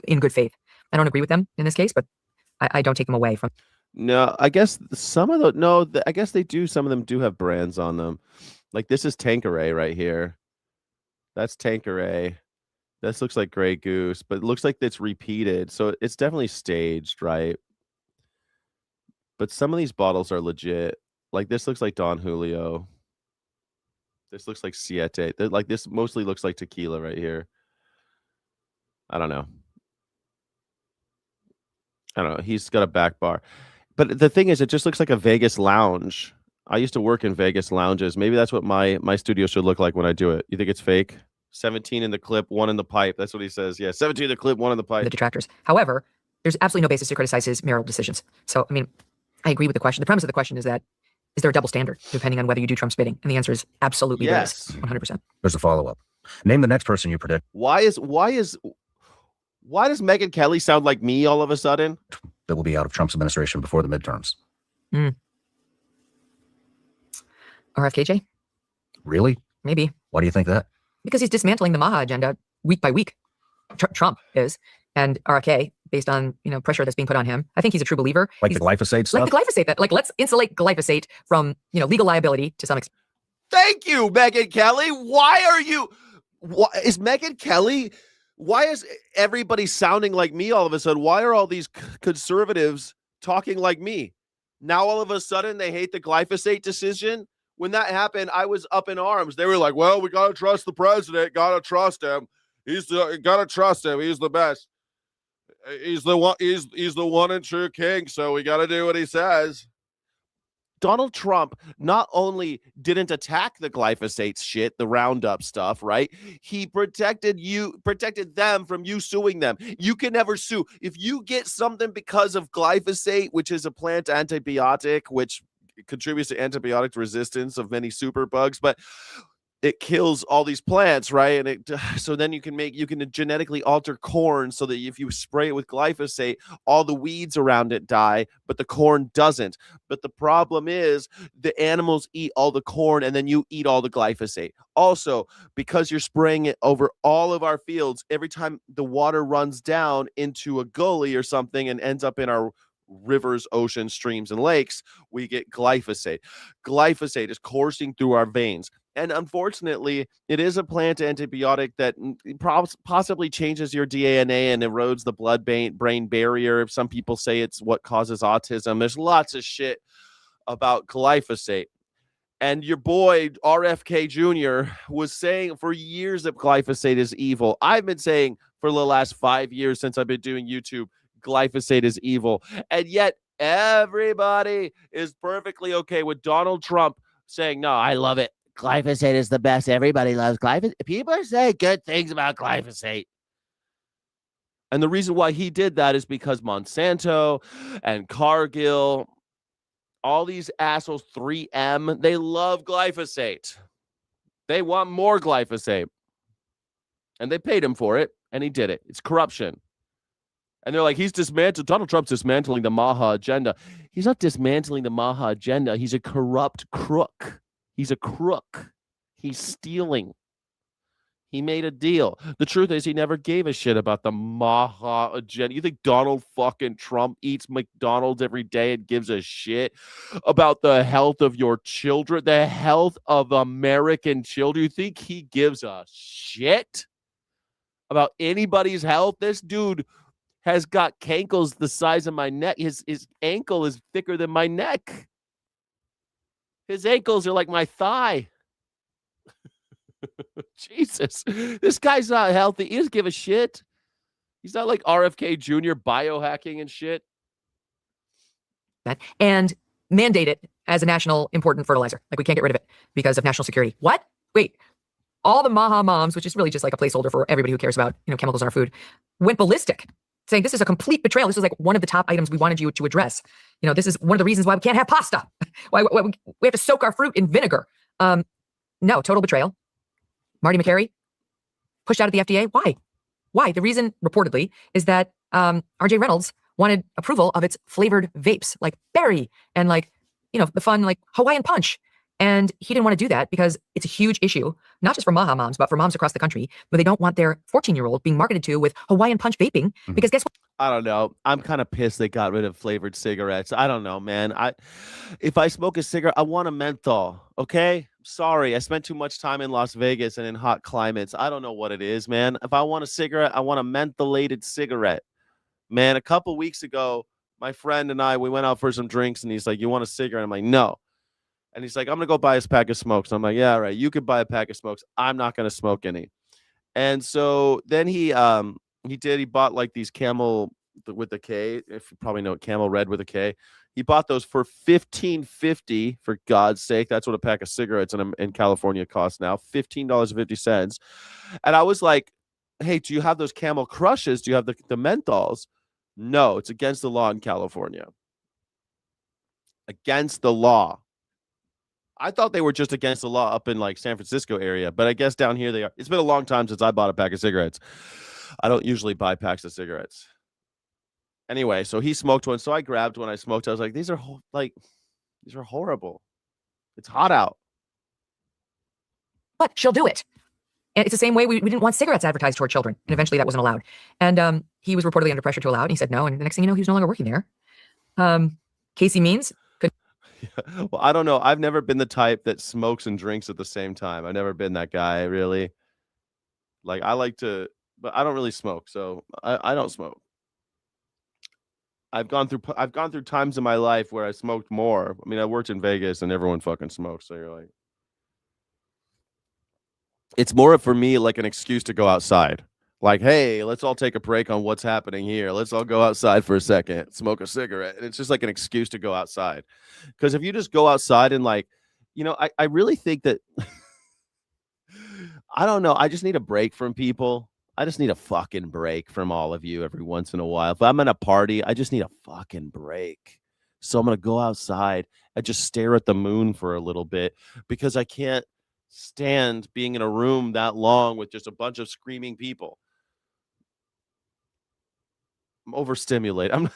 in good faith. I don't agree with them in this case, but I don't take them away from. No, I guess I guess they do. Some of them do have brands on them. Like this is Tanqueray right here. That's Tanqueray. This looks like Grey Goose, but it looks like it's repeated. So it's definitely staged, right? But some of these bottles are legit. Like this looks like Don Julio. This looks like Siete. Like this mostly looks like tequila right here. I don't know. He's got a back bar. But the thing is, it just looks like a Vegas lounge. I used to work in Vegas lounges. Maybe that's what my studio should look like when I do it. You think it's fake? 17 in the clip, 1 in the pipe. That's what he says. Yeah, 17 in the clip, 1 in the pipe. The detractors. However, there's absolutely no basis to criticize his marital decisions. So, I mean, I agree with the question. The premise of the question is that, is there a double standard depending on whether you do Trump's bidding? And the answer is absolutely yes. There is, 100%. There's a follow-up. Name the next person you predict. Why does Megyn Kelly sound like me all of a sudden? That will be out of Trump's administration before the midterms. RFKJ? Really? Maybe. Why do you think that? Because he's dismantling the Maha agenda week by week. Trump is. And RFK, based on pressure that's being put on him, I think he's a true believer. Like the glyphosate stuff? Like the glyphosate. Let's insulate glyphosate from legal liability to some extent. Thank you, Megyn Kelly. Why is Megyn Kelly? Why is everybody sounding like me all of a sudden? Why are all these conservatives talking like me? Now all of a sudden they hate the glyphosate decision? When that happened, I was up in arms. They were like, well, we got to trust the president. Got to trust him. Got to trust him. He's the best. He's the one and true king. So we got to do what he says. Donald Trump not only didn't attack the glyphosate shit, the Roundup stuff, right? He protected them from you suing them. You can never sue. If you get something because of glyphosate, which is a plant antibiotic, which contributes to antibiotic resistance of many superbugs, but it kills all these plants, right? And so then you can genetically alter corn so that if you spray it with glyphosate, all the weeds around it die, but the corn doesn't. But the problem is the animals eat all the corn and then you eat all the glyphosate. Also, because you're spraying it over all of our fields, every time the water runs down into a gully or something and ends up in our rivers, oceans, streams, and lakes, we get glyphosate. Glyphosate is coursing through our veins. And unfortunately, it is a plant antibiotic that possibly changes your DNA and erodes the blood-brain barrier. Some people say it's what causes autism. There's lots of shit about glyphosate. And your boy, RFK Jr., was saying for years that glyphosate is evil. I've been saying for the last 5 years since I've been doing YouTube, glyphosate is evil. And yet Everybody is perfectly okay with Donald Trump saying, no, I love it. Glyphosate is the best. Everybody loves glyphosate. People say good things about glyphosate. And the reason why he did that is because Monsanto and Cargill, all these assholes, 3M, they love glyphosate. They want more glyphosate. And they paid him for it, and he did it. It's corruption. And they're like, Donald Trump's dismantling the Maha agenda. He's not dismantling the Maha agenda. He's a corrupt crook. He's a crook. He's stealing. He made a deal. The truth is he never gave a shit about the Maha agenda. You think Donald fucking Trump eats McDonald's every day and gives a shit about the health of your children, the health of American children? You think he gives a shit about anybody's health? This dude has got cankles the size of my neck. His ankle is thicker than my neck. His ankles are like my thigh. Jesus, this guy's not healthy. He doesn't give a shit. He's not like RFK Jr. biohacking and shit. And mandate it as a national important fertilizer. Like we can't get rid of it because of national security. What? Wait. All the Maha moms, which is really just like a placeholder for everybody who cares about chemicals in our food, went ballistic, saying this is a complete betrayal. This is like one of the top items we wanted you to address. This is one of the reasons why we can't have pasta. why we have to soak our fruit in vinegar. No, total betrayal. Marty McCary pushed out of the FDA. Why? The reason reportedly is that RJ Reynolds wanted approval of its flavored vapes like berry and like, the fun like Hawaiian punch. And he didn't want to do that because it's a huge issue, not just for Maha moms, but for moms across the country, where they don't want their 14-year-old being marketed to with Hawaiian punch vaping. Because guess what? I don't know. I'm kind of pissed they got rid of flavored cigarettes. I don't know, man. If I smoke a cigarette, I want a menthol. Okay? Sorry. I spent too much time in Las Vegas and in hot climates. I don't know what it is, man. If I want a cigarette, I want a mentholated cigarette. Man, a couple weeks ago, my friend and I, we went out for some drinks and he's like, you want a cigarette? I'm like, no. And he's like, I'm going to go buy his pack of smokes. I'm like, yeah, all right. You could buy a pack of smokes. I'm not going to smoke any. And so then he bought like these Camel with a K, if you probably know it, Camel Red with a K. He bought those for $15.50, for God's sake. That's what a pack of cigarettes in California costs now, $15.50. And I was like, hey, do you have those Camel Crushes? Do you have the menthols? No, it's against the law in California. Against the law. I thought they were just against the law up in like San Francisco area, but I guess down here they are. It's been a long time since I bought a pack of cigarettes. I don't usually buy packs of cigarettes. Anyway, so he smoked one. So I grabbed one. I smoked. I was like, these are horrible. It's hot out. But she'll do it. And it's the same way we didn't want cigarettes advertised to our children. And eventually that wasn't allowed. And he was reportedly under pressure to allow it. And he said no. And the next thing you know, he was no longer working there. Casey Means. Well, I don't know. I've never been the type that smokes and drinks at the same time. I've never been that guy, really. Like, I like to, but I don't really smoke. So I don't smoke. I've gone through times in my life where I smoked more. I mean, I worked in Vegas and everyone fucking smokes. So you're like, it's more for me like an excuse to go outside. Like, hey, let's all take a break on what's happening here. Let's all go outside for a second, smoke a cigarette. And it's just like an excuse to go outside. Because if you just go outside and like, I really think that, I don't know. I just need a break from people. I just need a fucking break from all of you every once in a while. If I'm at a party, I just need a fucking break. So I'm going to go outside and just stare at the moon for a little bit because I can't stand being in a room that long with just a bunch of screaming people. I'm overstimulated.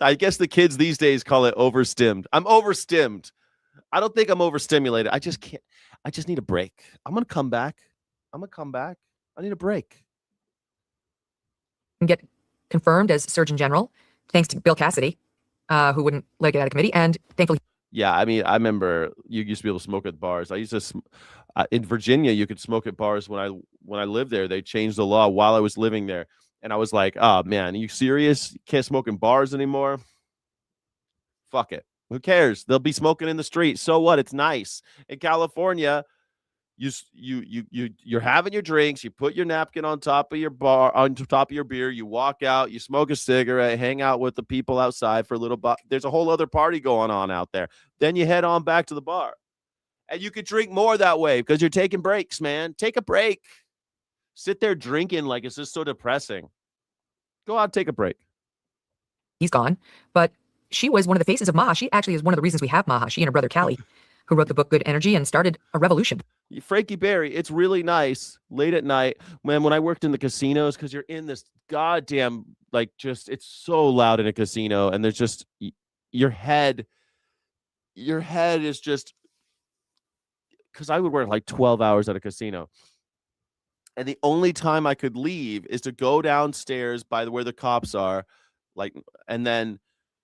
I guess the kids these days call it overstimmed. I'm overstimmed. I don't think I'm overstimulated. I just can't. I just need a break. I'm going to come back. I need a break. And get confirmed as Surgeon General, thanks to Bill Cassidy, who wouldn't let it out of committee. And thankfully. Yeah, I mean, I remember you used to be able to smoke at bars. I used to, in Virginia, you could smoke at bars when I lived there. They changed the law while I was living there. And I was like, oh, man, are you serious? You can't smoke in bars anymore? Fuck it. Who cares? They'll be smoking in the street. So what? It's nice. In California, You're having your drinks. You put your napkin on top of your bar, on top of your beer. You walk out. You smoke a cigarette. Hang out with the people outside for a little bit. There's a whole other party going on out there. Then you head on back to the bar, and you could drink more that way because you're taking breaks, man. Take a break. Sit there drinking like it's just so depressing. Go out, take a break. He's gone, but she was one of the faces of Maha. She actually is one of the reasons we have Maha. She and her brother Callie, who wrote the book Good Energy and started a revolution. Frankie Berry, it's really nice late at night when I worked in the casinos, because you're in this goddamn, like, just, it's so loud in a casino, and there's just your head is just, because I would work like 12 hours at a casino, and the only time I could leave is to go downstairs by where the cops are, like, and then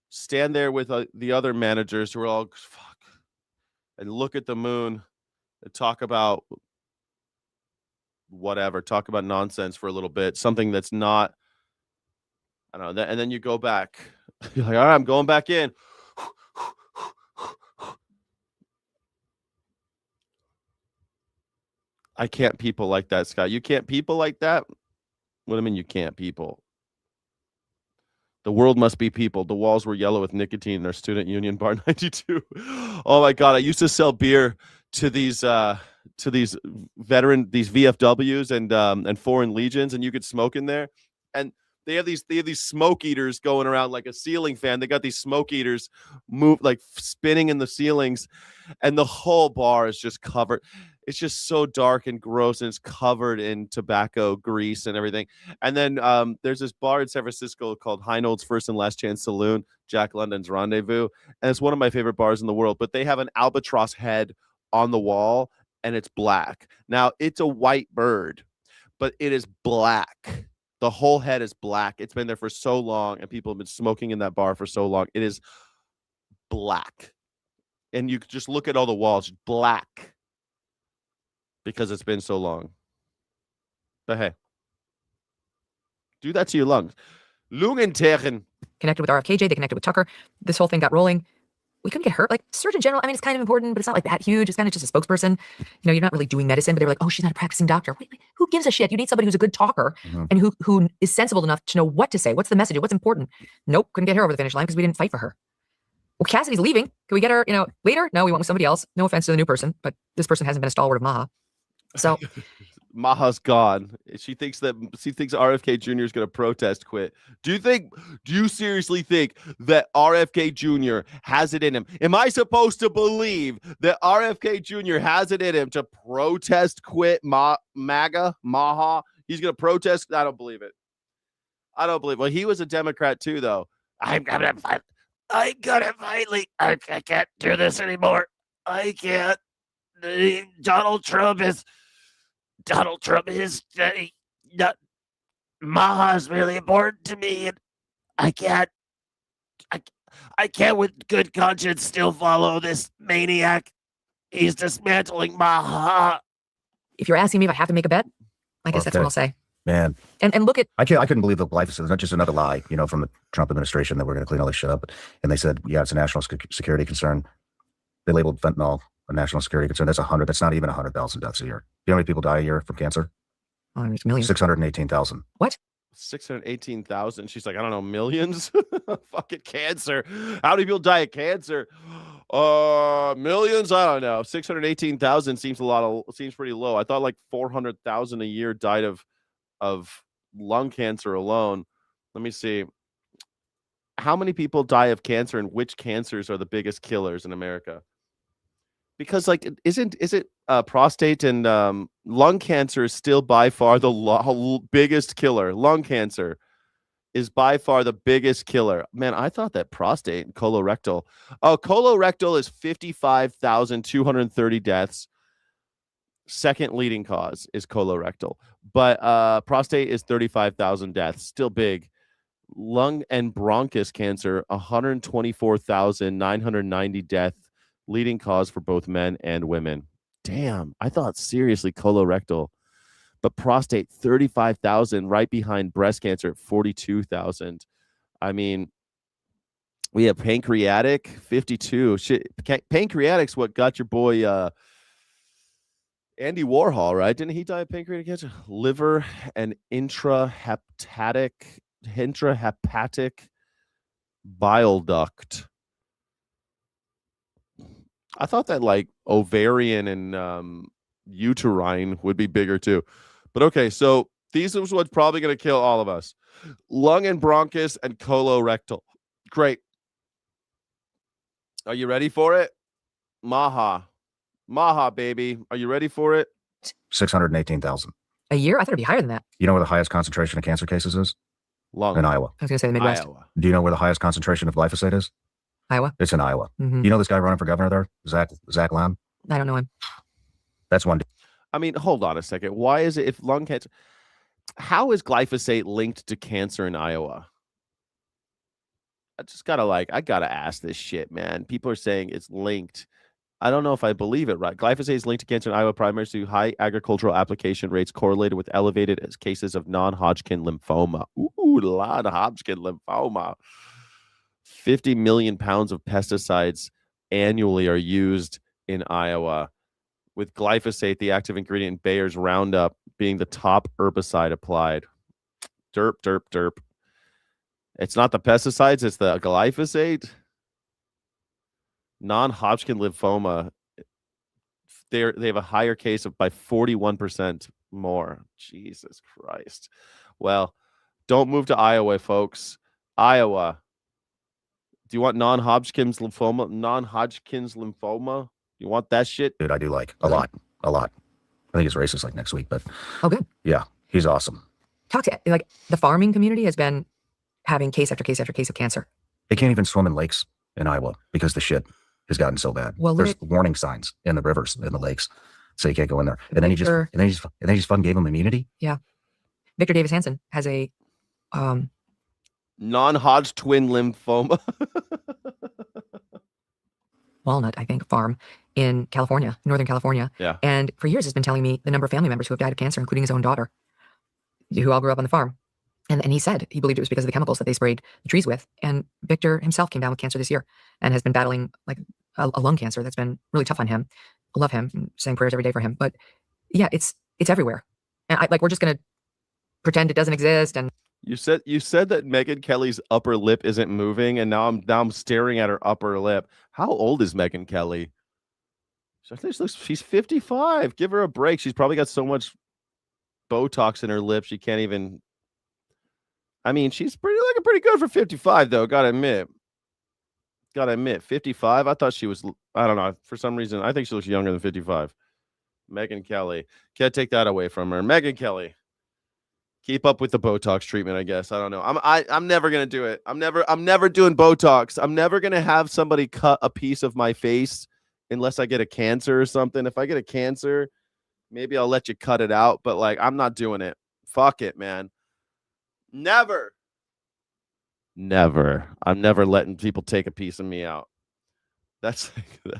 stand there with the other managers who are all fuck, and look at the moon and talk about whatever, talk about nonsense for a little bit, something that's not, I don't know, and then you go back. You're like, all right, I'm going back in. I can't people like that, Scott. You can't people like that? What do I mean you can't people? The world must be people. The walls were yellow with nicotine in our student union bar 92. Oh my God. I used to sell beer to these VFWs and Foreign Legions, and you could smoke in there. And they have these smoke eaters going around like a ceiling fan. They got these smoke eaters like spinning in the ceilings, and the whole bar is just covered. It's just so dark and gross, and it's covered in tobacco grease and everything. And then there's this bar in San Francisco called Heinold's First and Last Chance Saloon, Jack London's Rendezvous, and it's one of my favorite bars in the world. But they have an albatross head on the wall, and it's black. Now, it's a white bird, but it is black. The whole head is black. It's been there for so long, and people have been smoking in that bar for so long. It is black. And you just look at all the walls, black, because it's been so long. But hey, do that to your lungs. Lungenteren. Connected with RFKJ, they connected with Tucker. This whole thing got rolling. We couldn't get hurt. Like, Surgeon General, I mean, it's kind of important, but it's not like that huge. It's kind of just a spokesperson. You know, you're not really doing medicine, but they were like, oh, she's not a practicing doctor. Wait, who gives a shit? You need somebody who's a good talker and who is sensible enough to know what to say. What's the message? What's important? Nope, couldn't get her over the finish line because we didn't fight for her. Well, Cassidy's leaving. Can we get her, later? No, we went with somebody else. No offense to the new person, but this person hasn't been a stalwart of Maha. So Maha's gone. She thinks RFK Jr. is going to protest quit. Do you seriously think that RFK Jr. has it in him? Am I supposed to believe that RFK Jr. has it in him to protest quit MAGA, Maha? He's going to protest? I don't believe it. Well, he was a Democrat too, though. I'm gonna finally, I can't do this anymore. I can't. Donald Trump is Maha's really important to me, and I can't with good conscience still follow this maniac. He's dismantling Maha. if you're asking me if I have to make a bet, I guess that's what I'll say. Man. And look at, I couldn't believe the life. It's not just another lie, from the Trump administration that we're going to clean all this shit up. And they said, yeah, it's a national security concern. They labeled fentanyl a national security concern. That's not even 100,000 deaths a year. You know how many people die a year from cancer? there's millions. 618,000. What? 618,000. She's like, I don't know, millions. Fucking cancer. How many people die of cancer? Millions. I don't know. 618,000 seems pretty low. I thought like 400,000 a year died of lung cancer alone. Let me see. How many people die of cancer, and which cancers are the biggest killers in America? Because isn't prostate and lung cancer is still by far the biggest killer. Lung cancer is by far the biggest killer. Man, I thought that prostate and colorectal. Oh, colorectal is 55,230 deaths. Second leading cause is colorectal, but prostate is 35,000 deaths. Still big. Lung and bronchus cancer, 124,990 deaths. Leading cause for both men and women. Damn, I thought seriously colorectal, but prostate 35,000, right behind breast cancer at 42,000. I mean, we have pancreatic 52. Shit, pancreatic's what got your boy Andy Warhol, right? Didn't he die of pancreatic cancer? Liver and intrahepatic bile duct. I thought that like ovarian and uterine would be bigger too. But okay, so these is what's probably going to kill all of us. Lung and bronchus and colorectal. Great. Are you ready for it? Maha, baby. Are you ready for it? 618,000. A year? I thought it'd be higher than that. You know where the highest concentration of cancer cases is? Lung. In Iowa. I was going to say the Midwest. Iowa. Do you know where the highest concentration of glyphosate is? Iowa. It's in Iowa. Mhm. You know this guy running for governor there? Zach Lamb? I don't know him. That's one. I mean, hold on a second. Why is it if lung cancer? How is glyphosate linked to cancer in Iowa? I gotta ask this shit, man. People are saying it's linked. I don't know if I believe it, right? Glyphosate is linked to cancer in Iowa primarily to high agricultural application rates correlated with elevated cases of non-Hodgkin lymphoma. Ooh, non-Hodgkin lymphoma. 50 million pounds of pesticides annually are used in Iowa, with glyphosate, the active ingredient in Bayer's Roundup, being the top herbicide applied. Derp, derp, derp. It's not the pesticides, it's the glyphosate. Non-Hodgkin lymphoma, they have a higher case of by 41% more. Jesus Christ. Well, don't move to Iowa, folks. Iowa. Do you want non-Hodgkin's lymphoma? Non-Hodgkin's lymphoma? You want that shit? Dude, I do like a lot. I think he's racist like next week, but Oh, good. yeah, he's awesome. Talk to like the farming community has been having case after case after case of cancer. They can't even swim in lakes in Iowa because the shit has gotten so bad. Well, there's warning signs in the rivers, in the lakes, so you can't go in there. And then he just fucking gave him immunity. Yeah. Victor Davis Hansen has a non-Hodgkin lymphoma. walnut, I think, farm in California, Northern California. Yeah. And for years has been telling me the number of family members who have died of cancer, including his own daughter, who all grew up on the farm. And he said he believed it was because of the chemicals that they sprayed the trees with. And Victor himself came down with cancer this year and has been battling like a lung cancer that's been really tough on him. I love him, saying prayers every day for him. But yeah, it's everywhere. And we're just gonna pretend it doesn't exist. And You said that Megyn Kelly's upper lip isn't moving, and now I'm staring at her upper lip. How old is Megyn Kelly? She's 55. Give her a break. She's probably got so much Botox in her lip she can't even. I mean, she's looking pretty good for 55, though. Gotta admit, 55. I thought she was. I don't know. For some reason, I think she looks younger than 55. Megyn Kelly. Can't take that away from her. Megyn Kelly. Keep up with the Botox treatment, I guess. I don't know. I'm never gonna do it. I'm never doing Botox. I'm never gonna have somebody cut a piece of my face unless I get a cancer or something. If I get a cancer, maybe I'll let you cut it out. But like, I'm not doing it. Fuck it, man. Never. I'm never letting people take a piece of me out. That's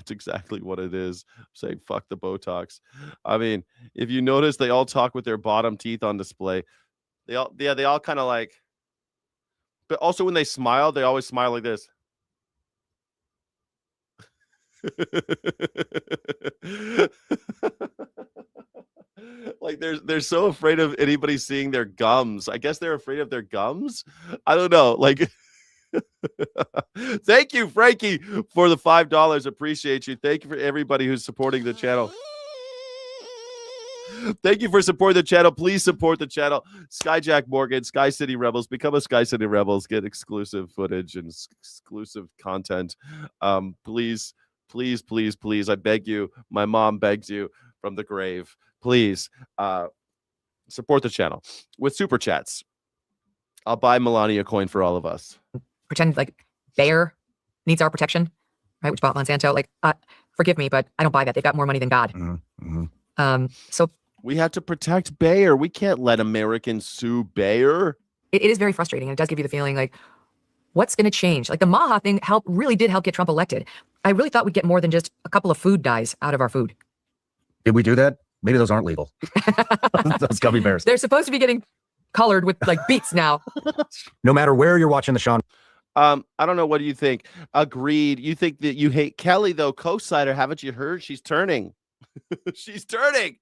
exactly what it is. I'm saying fuck the Botox. I mean, if you notice, they all talk with their bottom teeth on display. They all kind of like, but also when they smile, they always smile like this. Like they're so afraid of anybody seeing their gums. I guess they're afraid of their gums. I don't know. Like, thank you, Frankie, for the $5. Appreciate you. Thank you for everybody who's supporting the channel. Thank you for supporting the channel. Please support the channel. Skyjack Morgan, Sky City Rebels. Become a Sky City Rebels. Get exclusive footage and exclusive content. Please. I beg you. My mom begs you from the grave. Please support the channel with super chats. I'll buy Melania coin for all of us. pretend like Bayer needs our protection, right? Which bought Monsanto. Like, forgive me, but I don't buy that. They've got more money than God. Mm-hmm. So we have to protect Bayer. We can't let Americans sue Bayer. it is very frustrating. And it does give you the feeling like, what's going to change? Like the Maha thing really did help get Trump elected. I really thought we'd get more than just a couple of food dyes out of our food. Did we do that? Maybe those aren't legal. Those gummy bears. They're supposed to be getting colored with like beets now. No matter where you're watching the Sean. I don't know. What do you think? Agreed. You think that you hate Kelly, though? Co-sider, haven't you heard? She's turning. She's turning.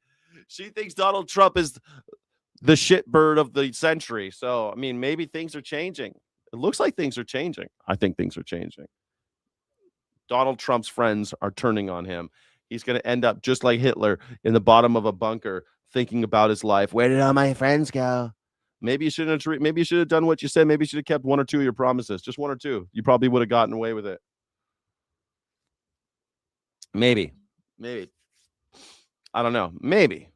She thinks Donald Trump is the shitbird of the century. So, I mean, maybe things are changing. It looks like things are changing. I think things are changing. Donald Trump's friends are turning on him. He's going to end up just like Hitler in the bottom of a bunker thinking about his life. Where did all my friends go? Maybe you shouldn't have. Maybe you should have done what you said. Maybe you should have kept one or two of your promises. Just one or two. You probably would have gotten away with it. Maybe. I don't know. Maybe.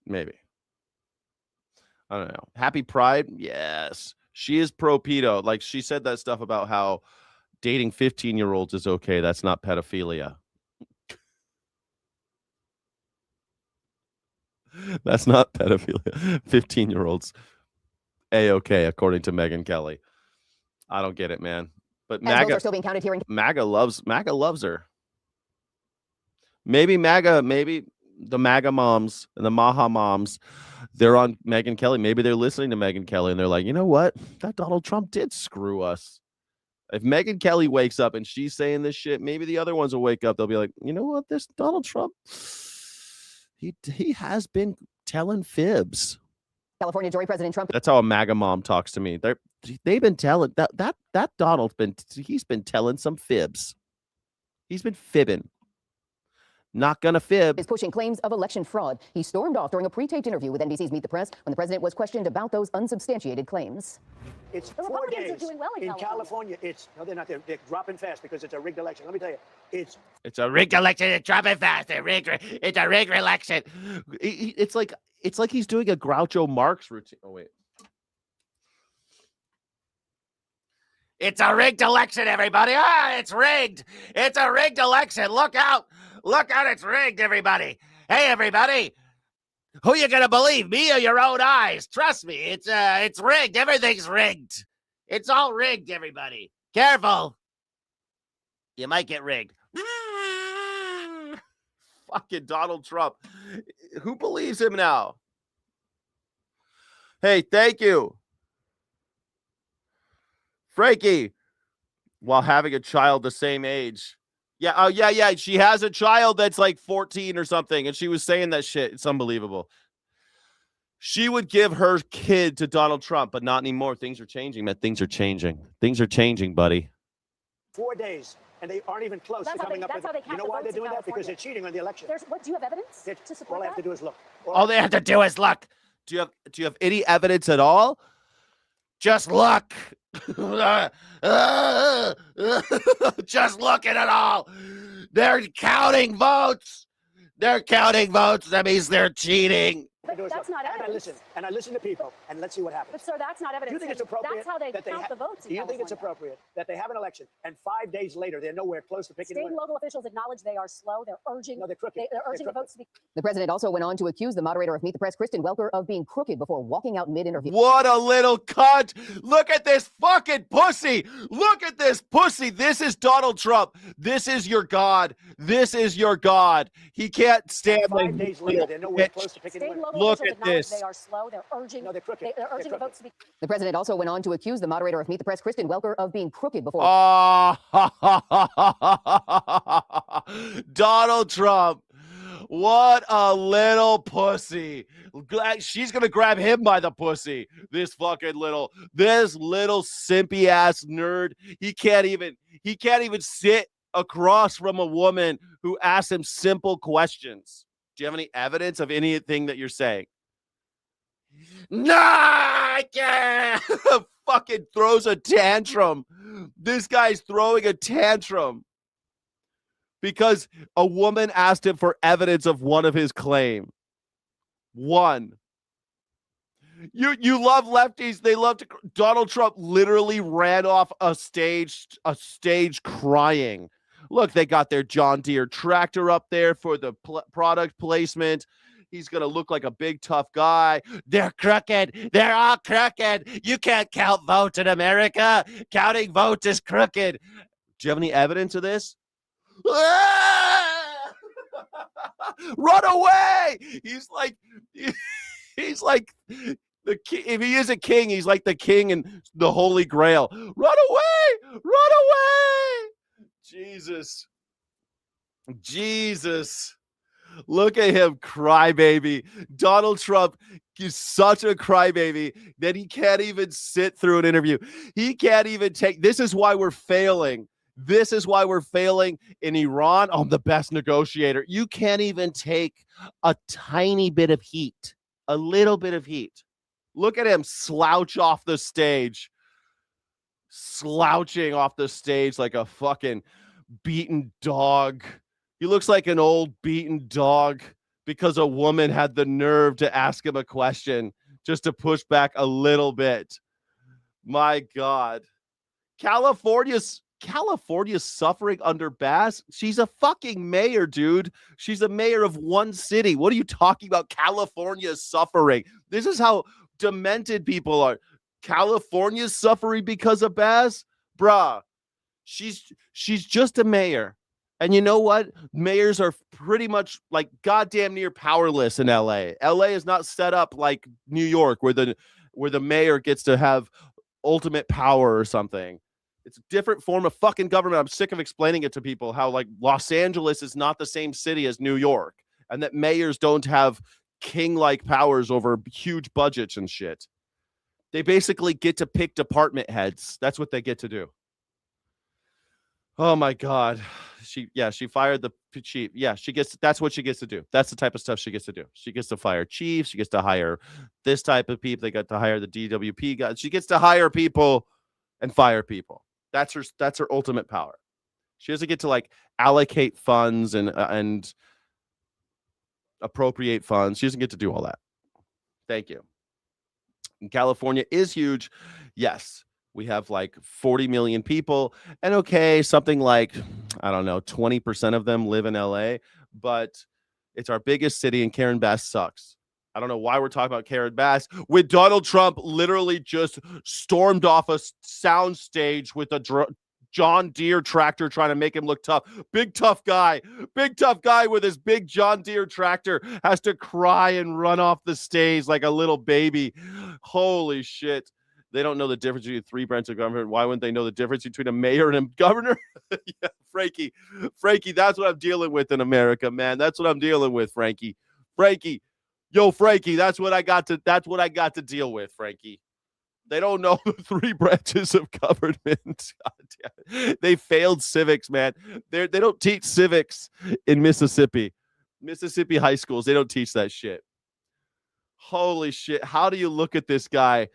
I don't know. Happy Pride? Yes. She is pro pedo. Like, she said that stuff about how dating 15-year-olds is okay. That's not pedophilia. That's not pedophilia. 15-year-olds A-okay, according to Megyn Kelly. I don't get it, man. But MAGA are still being counted here in MAGA loves her. Maybe the MAGA moms and the Maha moms, they're on Megyn Kelly. Maybe they're listening to Megyn Kelly and they're like, you know what? That Donald Trump did screw us. If Megyn Kelly wakes up and she's saying this shit, maybe the other ones will wake up. They'll be like, you know what? This Donald Trump, he has been telling fibs. California jury President Trump. That's how a MAGA mom talks to me. They've been telling that Donald's been telling some fibs. He's been fibbing. Not gonna fib. Is pushing claims of election fraud. He stormed off during a pre-taped interview with NBC's Meet the Press when the president was questioned about those unsubstantiated claims. It's The 4 Republicans are days. doing well in California. No, they're not. They're dropping fast because it's a rigged election. Let me tell you, it's It's a rigged election. It's dropping fast. It's a rigged election. It's like he's doing a Groucho Marx routine. Oh wait. It's a rigged election, everybody. It's rigged. It's a rigged election. Look out. It's rigged, everybody. Hey, everybody. Who you going to believe, me or your own eyes? Trust me, it's rigged. Everything's rigged. It's all rigged, everybody. Careful. You might get rigged. Fucking Donald Trump. Who believes him now? Hey, thank you. Frankie, while having a child the same age. Yeah, oh, yeah. She has a child that's like 14 or something, and she was saying that shit. It's unbelievable. She would give her kid to Donald Trump, but not anymore. Things are changing, man. Things are changing, buddy. 4 days, and they aren't even close to coming up with it. You know why they're doing that? Because they're cheating on the election. What, do you have evidence to support All they have to do is look. All they have to do is look. Do you have any evidence at all? Just look. Just look at it all. They're counting votes. That means they're cheating. But that's not evidence. And I listen to people, and let's see what happens. But sir, that's not evidence. Do you think it's appropriate? That's how they that count the votes in Do you think it's California. appropriate that they have an election and 5 days later they're nowhere close to picking State a and winner? local officials acknowledge they are slow. They're urging. No, they're crooked. They're urging the crooked. votes to be. The president also went on to accuse the moderator of Meet the Press, Kristen Welker, of being crooked before walking out mid-interview. What a little cunt. Look at this fucking pussy. Look at this pussy. This is Donald Trump. This is your God. He can't stand 5 days later they're nowhere close to picking a State and winner. local Look officials at acknowledge this. they are slow. They're urging. No, they're crooked. They're urging They're the votes to be. The president also went on to accuse the moderator of Meet the Press, Kristen Welker, of being crooked before. Donald Trump. What a little pussy. She's going to grab him by the pussy. This little simpy ass nerd. He can't even sit across from a woman who asks him simple questions. Do you have any evidence of anything that you're saying? No, I can't. Fucking throws a tantrum. This guy's throwing a tantrum because a woman asked him for evidence of one of his claim. One. You love lefties. They love to. Donald Trump literally ran off a stage crying. Look, they got their John Deere tractor up there for the product placement. He's going to look like a big, tough guy. They're crooked. They're all crooked. You can't count votes in America. Counting votes is crooked. Do you have any evidence of this? Run away! He's like the king. If he is a king, he's like the king in the Holy Grail. Run away! Run away! Jesus. Look at him, crybaby. Donald Trump is such a crybaby that he can't even sit through an interview. He can't even take. This is why we're failing. This is why we're failing in Iran. I'm the best negotiator. You can't even take a tiny bit of heat, a little bit of heat. Look at him slouch off the stage, slouching off the stage like a fucking beaten dog. He looks like an old beaten dog because a woman had the nerve to ask him a question just to push back a little bit. My God. California's suffering under Bass. She's a fucking mayor, dude. She's a mayor of one city. What are you talking about? California's suffering. This is how demented people are. California's suffering because of Bass? Bruh. She's just a mayor. And you know what? Mayors are pretty much like goddamn near powerless in LA. LA is not set up like New York where the mayor gets to have ultimate power or something. It's a different form of fucking government. I'm sick of explaining it to people how like Los Angeles is not the same city as New York and that mayors don't have king-like powers over huge budgets and shit. They basically get to pick department heads. That's what they get to do. Oh my God. She fired the chief. Yeah, that's what she gets to do. That's the type of stuff she gets to do. She gets to fire chiefs. She gets to hire this type of people. They got to hire the DWP guys. She gets to hire people and fire people. That's her ultimate power. She doesn't get to like allocate funds and appropriate funds. She doesn't get to do all that. Thank you. And California is huge. Yes. We have like 40 million people. And okay, something like, I don't know, 20% of them live in LA, but it's our biggest city and Karen Bass sucks. I don't know why we're talking about Karen Bass when Donald Trump literally just stormed off a sound stage with a John Deere tractor trying to make him look tough. Big tough guy with his big John Deere tractor has to cry and run off the stage like a little baby. Holy shit. They don't know the difference between three branches of government. Why wouldn't they know the difference between a mayor and a governor? Yeah, Frankie, that's what I'm dealing with in America, man. That's what I'm dealing with, Frankie. Yo, Frankie, that's what I got to deal with, Frankie. They don't know the three branches of government. They failed civics, man. They don't teach civics in Mississippi high schools. They don't teach that shit. Holy shit. How do you look at this guy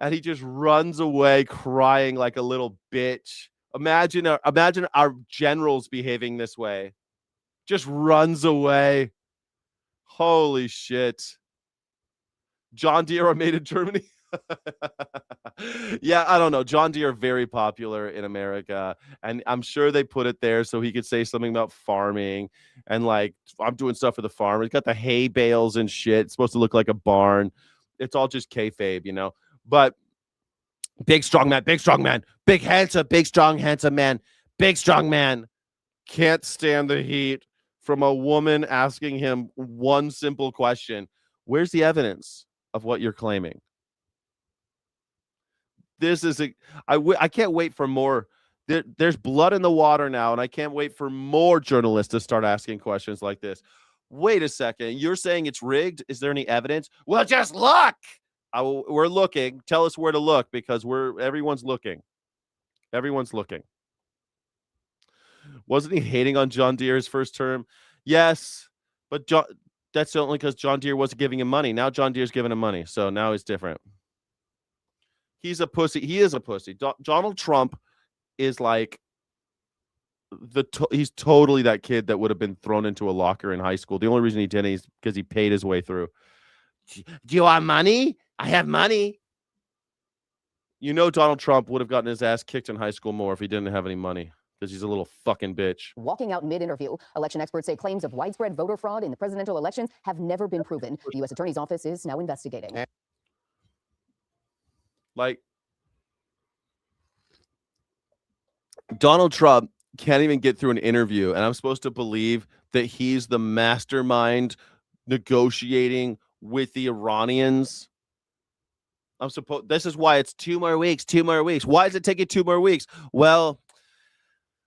and he just runs away crying like a little bitch? Imagine our generals behaving this way. Just runs away. Holy shit. John Deere are made in Germany. Yeah, I don't know. John Deere are very popular in America, and I'm sure they put it there so he could say something about farming and like, I'm doing stuff for the farm. He's got the hay bales and shit. It's supposed to look like a barn. It's all just kayfabe, you know. But big strong man, big handsome, big strong handsome man, big strong man can't stand the heat from a woman asking him one simple question. Where's the evidence of what you're claiming? This is I can't wait for more. There's blood in the water now, and I can't wait for more journalists to start asking questions like this. Wait a second. You're saying it's rigged? Is there any evidence? Well, just look. We're looking. Tell us where to look because everyone's looking. Everyone's looking. Wasn't he hating on John Deere his first term? Yes, but that's only because John Deere wasn't giving him money. Now John Deere's giving him money, so now it's different. He's a pussy. He is a pussy. Donald Trump is like he's totally that kid that would have been thrown into a locker in high school. The only reason he didn't is because he paid his way through. Do you want money? I have money. You know, Donald Trump would have gotten his ass kicked in high school more if he didn't have any money because he's a little fucking bitch. Walking out mid-interview, election experts say claims of widespread voter fraud in the presidential elections have never been proven. The U.S. Attorney's Office is now investigating. Like, Donald Trump can't even get through an interview, and I'm supposed to believe that he's the mastermind negotiating with the Iranians. This is why it's 2 more weeks. Why does it take you 2 more weeks? Well,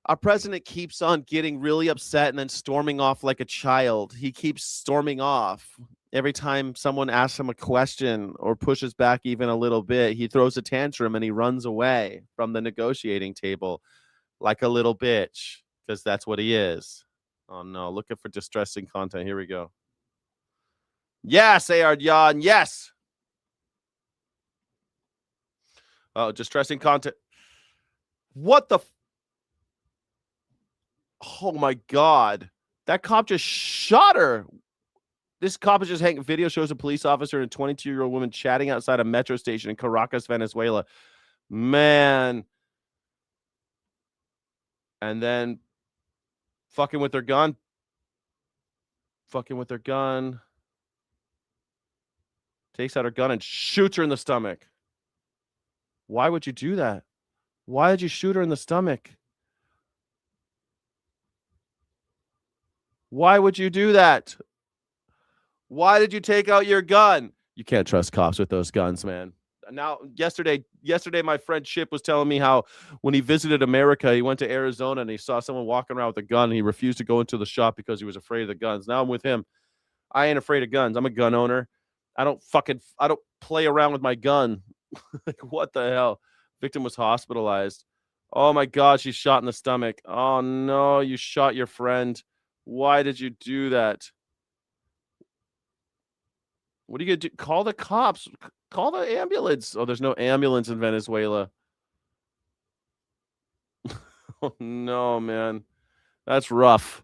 Our president keeps on getting really upset and then storming off like a child. He keeps storming off. Every time someone asks him a question or pushes back even a little bit, he throws a tantrum and he runs away from the negotiating table like a little bitch, because that's what he is. Oh, no. Looking for distressing content. Here we go. Yes, Ayard Yan. Yes. Oh, distressing content. What the... Oh, my God. That cop just shot her. This cop is just hanging. Video shows a police officer and a 22-year-old woman chatting outside a metro station in Caracas, Venezuela. Man. And then fucking with their gun. Fucking with their gun. Takes out her gun and shoots her in the stomach. Why would you do that? Why did you shoot her in the stomach? Why would you do that? Why did you take out your gun? You can't trust cops with those guns, man. Now, yesterday, my friend Chip was telling me how when he visited America, he went to Arizona and he saw someone walking around with a gun and he refused to go into the shop because he was afraid of the guns. Now I'm with him. I ain't afraid of guns. I'm a gun owner. I don't play around with my gun. Like, what the hell? Victim was hospitalized. Oh my God, she's shot in the stomach. Oh no, you shot your friend. Why did you do that? What are you going to do? Call the cops. Call the ambulance. Oh, there's no ambulance in Venezuela. Oh, no, man. That's rough.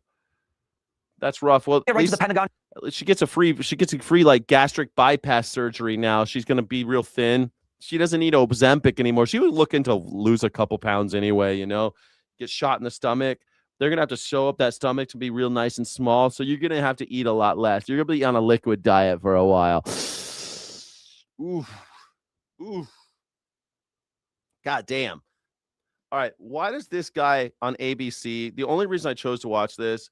That's rough. Well, Right to the Pentagon. She gets a free like gastric bypass surgery now. She's going to be real thin. She doesn't need Ozempic anymore. She was looking to lose a couple pounds anyway, you know. Get shot in the stomach. They're going to have to sew up that stomach to be real nice and small. So you're going to have to eat a lot less. You're going to be on a liquid diet for a while. Oof. Oof. God damn. All right. Why does this guy on ABC, the only reason I chose to watch this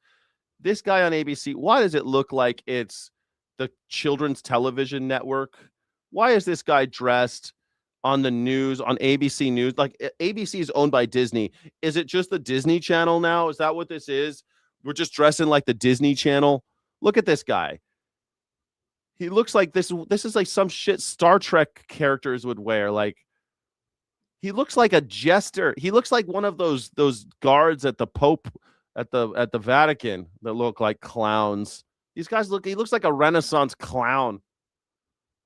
guy on ABC, why does it look like it's the children's television network? Why is this guy dressed on the news, on ABC News? Like, ABC is owned by Disney. Is it just the Disney Channel now? Is that what this is? We're just dressing like the Disney Channel. Look at this guy. He looks like this is like some shit Star Trek characters would wear. Like, he looks like a jester. He looks like one of those guards at the Pope at the Vatican that look like clowns. He looks like a Renaissance clown.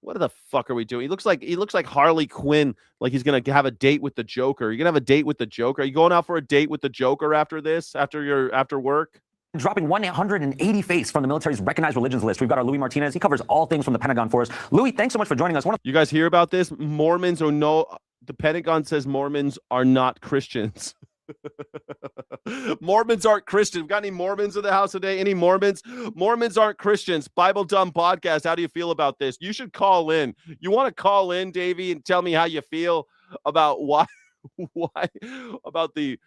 What the fuck are we doing? He looks like Harley Quinn, like he's gonna have a date with the Joker. You're gonna have a date with the Joker. Are you going out for a date with the Joker after this? After work? Dropping 180 faiths from the military's recognized religions list. We've got our Louis Martinez. He covers all things from the Pentagon for us. Louis, thanks so much for joining us. You guys hear about this? Mormons are no. The Pentagon says Mormons are not Christians. Mormons aren't Christians. Got any Mormons in the house today? Any Mormons? Mormons aren't Christians. Bible Dumb Podcast. How do you feel about this? You should call in. You want to call in, Davey, and tell me how you feel about why about the.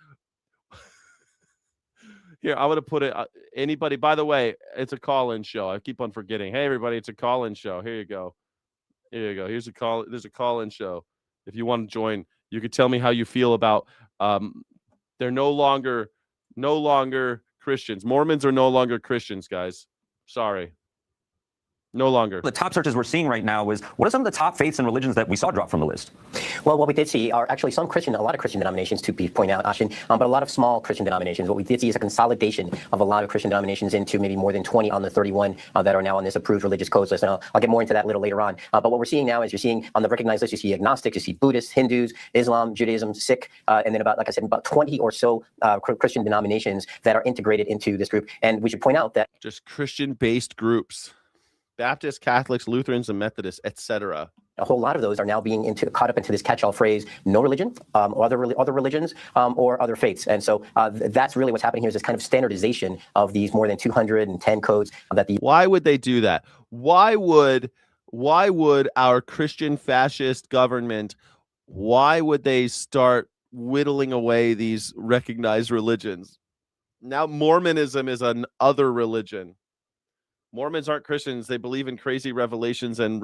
Here, I'm going to put it. Anybody, by the way, it's a call-in show. I keep on forgetting. Hey, everybody, it's a call-in show. Here you go. Here's a call. There's a call-in show. If you want to join, you could tell me how you feel about they're no longer Christians. Mormons are no longer Christians, guys. Sorry. No longer. The top searches we're seeing right now is, what are some of the top faiths and religions that we saw drop from the list? Well, what we did see are actually a lot of Christian denominations, to point out, Ashin, but a lot of small Christian denominations. What we did see is a consolidation of a lot of Christian denominations into maybe more than 20 on the 31 that are now on this approved religious codes list. And I'll get more into that a little later on. But what we're seeing now is you're seeing on the recognized list, you see agnostics, you see Buddhists, Hindus, Islam, Judaism, Sikh, and then about 20 or so Christian denominations that are integrated into this group. And we should point out that just Christian-based groups. Baptists, Catholics, Lutherans, and Methodists, etc. a whole lot of those are now being caught up into this catch-all phrase, no religion, or other religions, or other faiths. And so that's really what's happening here, is this kind of standardization of these more than 210 codes that the. Why would they do that? Why would our Christian fascist government, why would they start whittling away these recognized religions? Now Mormonism is an other religion. Mormons aren't Christians. They believe in crazy revelations and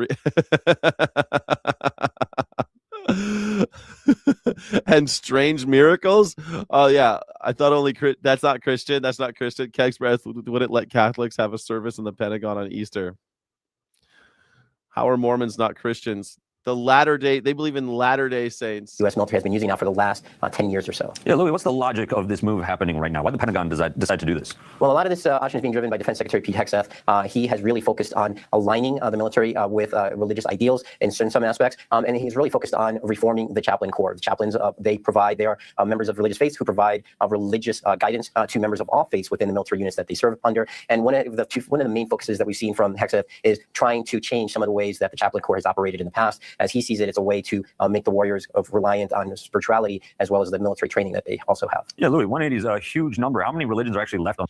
and strange miracles. Oh yeah, I thought only that's not Christian. That's not Christian. Kegs Breath wouldn't let Catholics have a service in the Pentagon on Easter. How are Mormons not Christians? They believe in Latter-day Saints. U.S. military has been using now for the last 10 years or so. Yeah, Louis, what's the logic of this move happening right now? Why did the Pentagon decide to do this? Well, a lot of this action is being driven by Defense Secretary Pete Hegseth. He has really focused on aligning the military with religious ideals in some aspects, and he's really focused on reforming the chaplain corps. The chaplains, they are members of religious faiths who provide religious guidance to members of all faiths within the military units that they serve under. And one of the main focuses that we've seen from Hegseth is trying to change some of the ways that the chaplain corps has operated in the past. As he sees it, it's a way to make the warriors reliant on spirituality as well as the military training that they also have. Yeah, Louis, 180 is a huge number. How many religions are actually left on?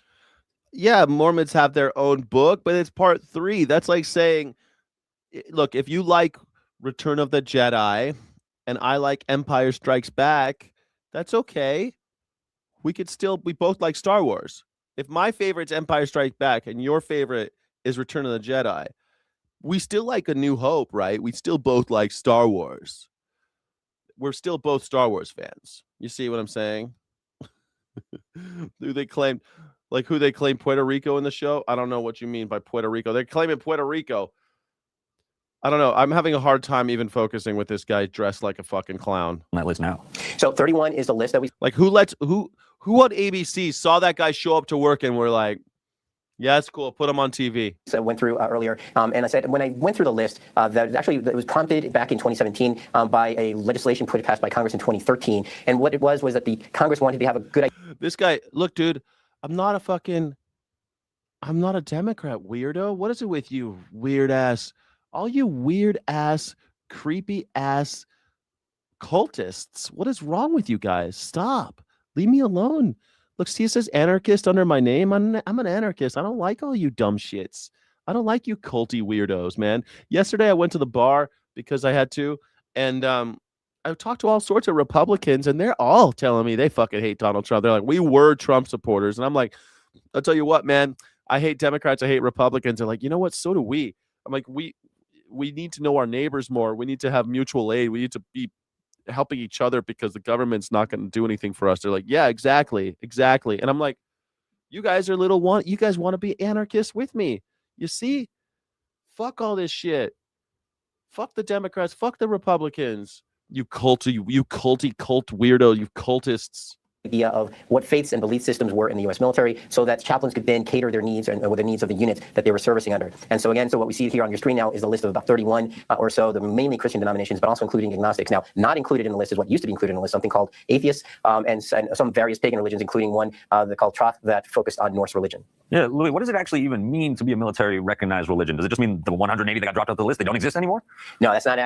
Yeah, Mormons have their own book, but it's part 3. That's like saying, look, if you like Return of the Jedi and I like Empire Strikes Back, that's okay. We both like Star Wars. If my favorite's Empire Strikes Back and your favorite is Return of the Jedi, we still like A New Hope, right? We still both like Star Wars. We're still both Star Wars fans. You see what I'm saying? Who they claim Puerto Rico in the show? I don't know what you mean by Puerto Rico. They're claiming Puerto Rico. I don't know. I'm having a hard time even focusing with this guy dressed like a fucking clown. On that list now. So 31 is the list that we like. Who on ABC saw that guy show up to work and we're like, yeah, it's cool. Put him on TV. So went through earlier, and I said when I went through the list, that was prompted back in 2017 by a legislation passed by Congress in 2013. And what it was that the Congress wanted to have a good idea. This guy, look, dude, I'm not a Democrat, weirdo. What is it with you, weird ass? All you weird ass, creepy ass cultists. What is wrong with you guys? Stop. Leave me alone. Look, see, it says anarchist under my name. I'm an anarchist. I don't like all you dumb shits. I don't like you culty weirdos, man. Yesterday, I went to the bar because I had to, and I talked to all sorts of Republicans, and they're all telling me they fucking hate Donald Trump. They're like, we were Trump supporters. And I'm like, I'll tell you what, man. I hate Democrats. I hate Republicans. They're like, you know what? So do we. I'm like, we need to know our neighbors more. We need to have mutual aid. We need to be helping each other because the government's not going to do anything for us. They're like, yeah, exactly. And I'm like, you guys are you guys want to be anarchists with me. You see, fuck all this shit. Fuck the Democrats. Fuck the Republicans. You cult weirdo, you cultists. Idea of what faiths and belief systems were in the U.S. military so that chaplains could then cater their needs or the needs of the units that they were servicing under. And so again, what we see here on your screen now is a list of about 31 or so, the mainly Christian denominations, but also including agnostics. Now, not included in the list is what used to be included in the list, something called atheists and some various pagan religions, including one called Troth that focused on Norse religion. Yeah, Louis, what does it actually even mean to be a military recognized religion? Does it just mean the 180 that got dropped off the list, they don't exist anymore? No, that's not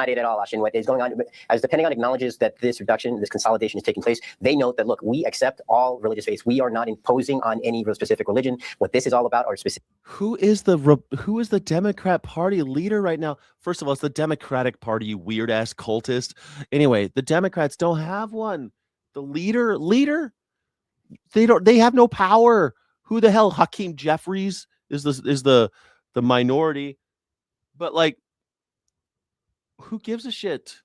it at all, Ashin. What is going on, as the Pentagon acknowledges that this consolidation is taking place, they note that, look, we accept all religious faiths. We are not imposing on any specific religion. What this is all about are specific. Who is the Democrat Party leader right now? First of all, it's the Democratic Party, you weird ass cultist. Anyway, the Democrats don't have one. The leader, they have no power. Who the hell? Hakeem Jeffries is the minority, but like, who gives a shit?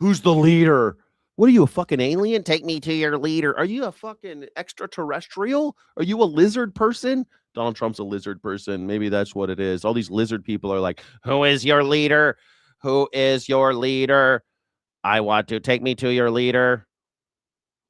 Who's the leader? What are you, a fucking alien? Take me to your leader. Are you a fucking extraterrestrial? Are you a lizard person? Donald Trump's a lizard person. Maybe that's what it is. All these lizard people are like, who is your leader? Who is your leader? I want to take me to your leader.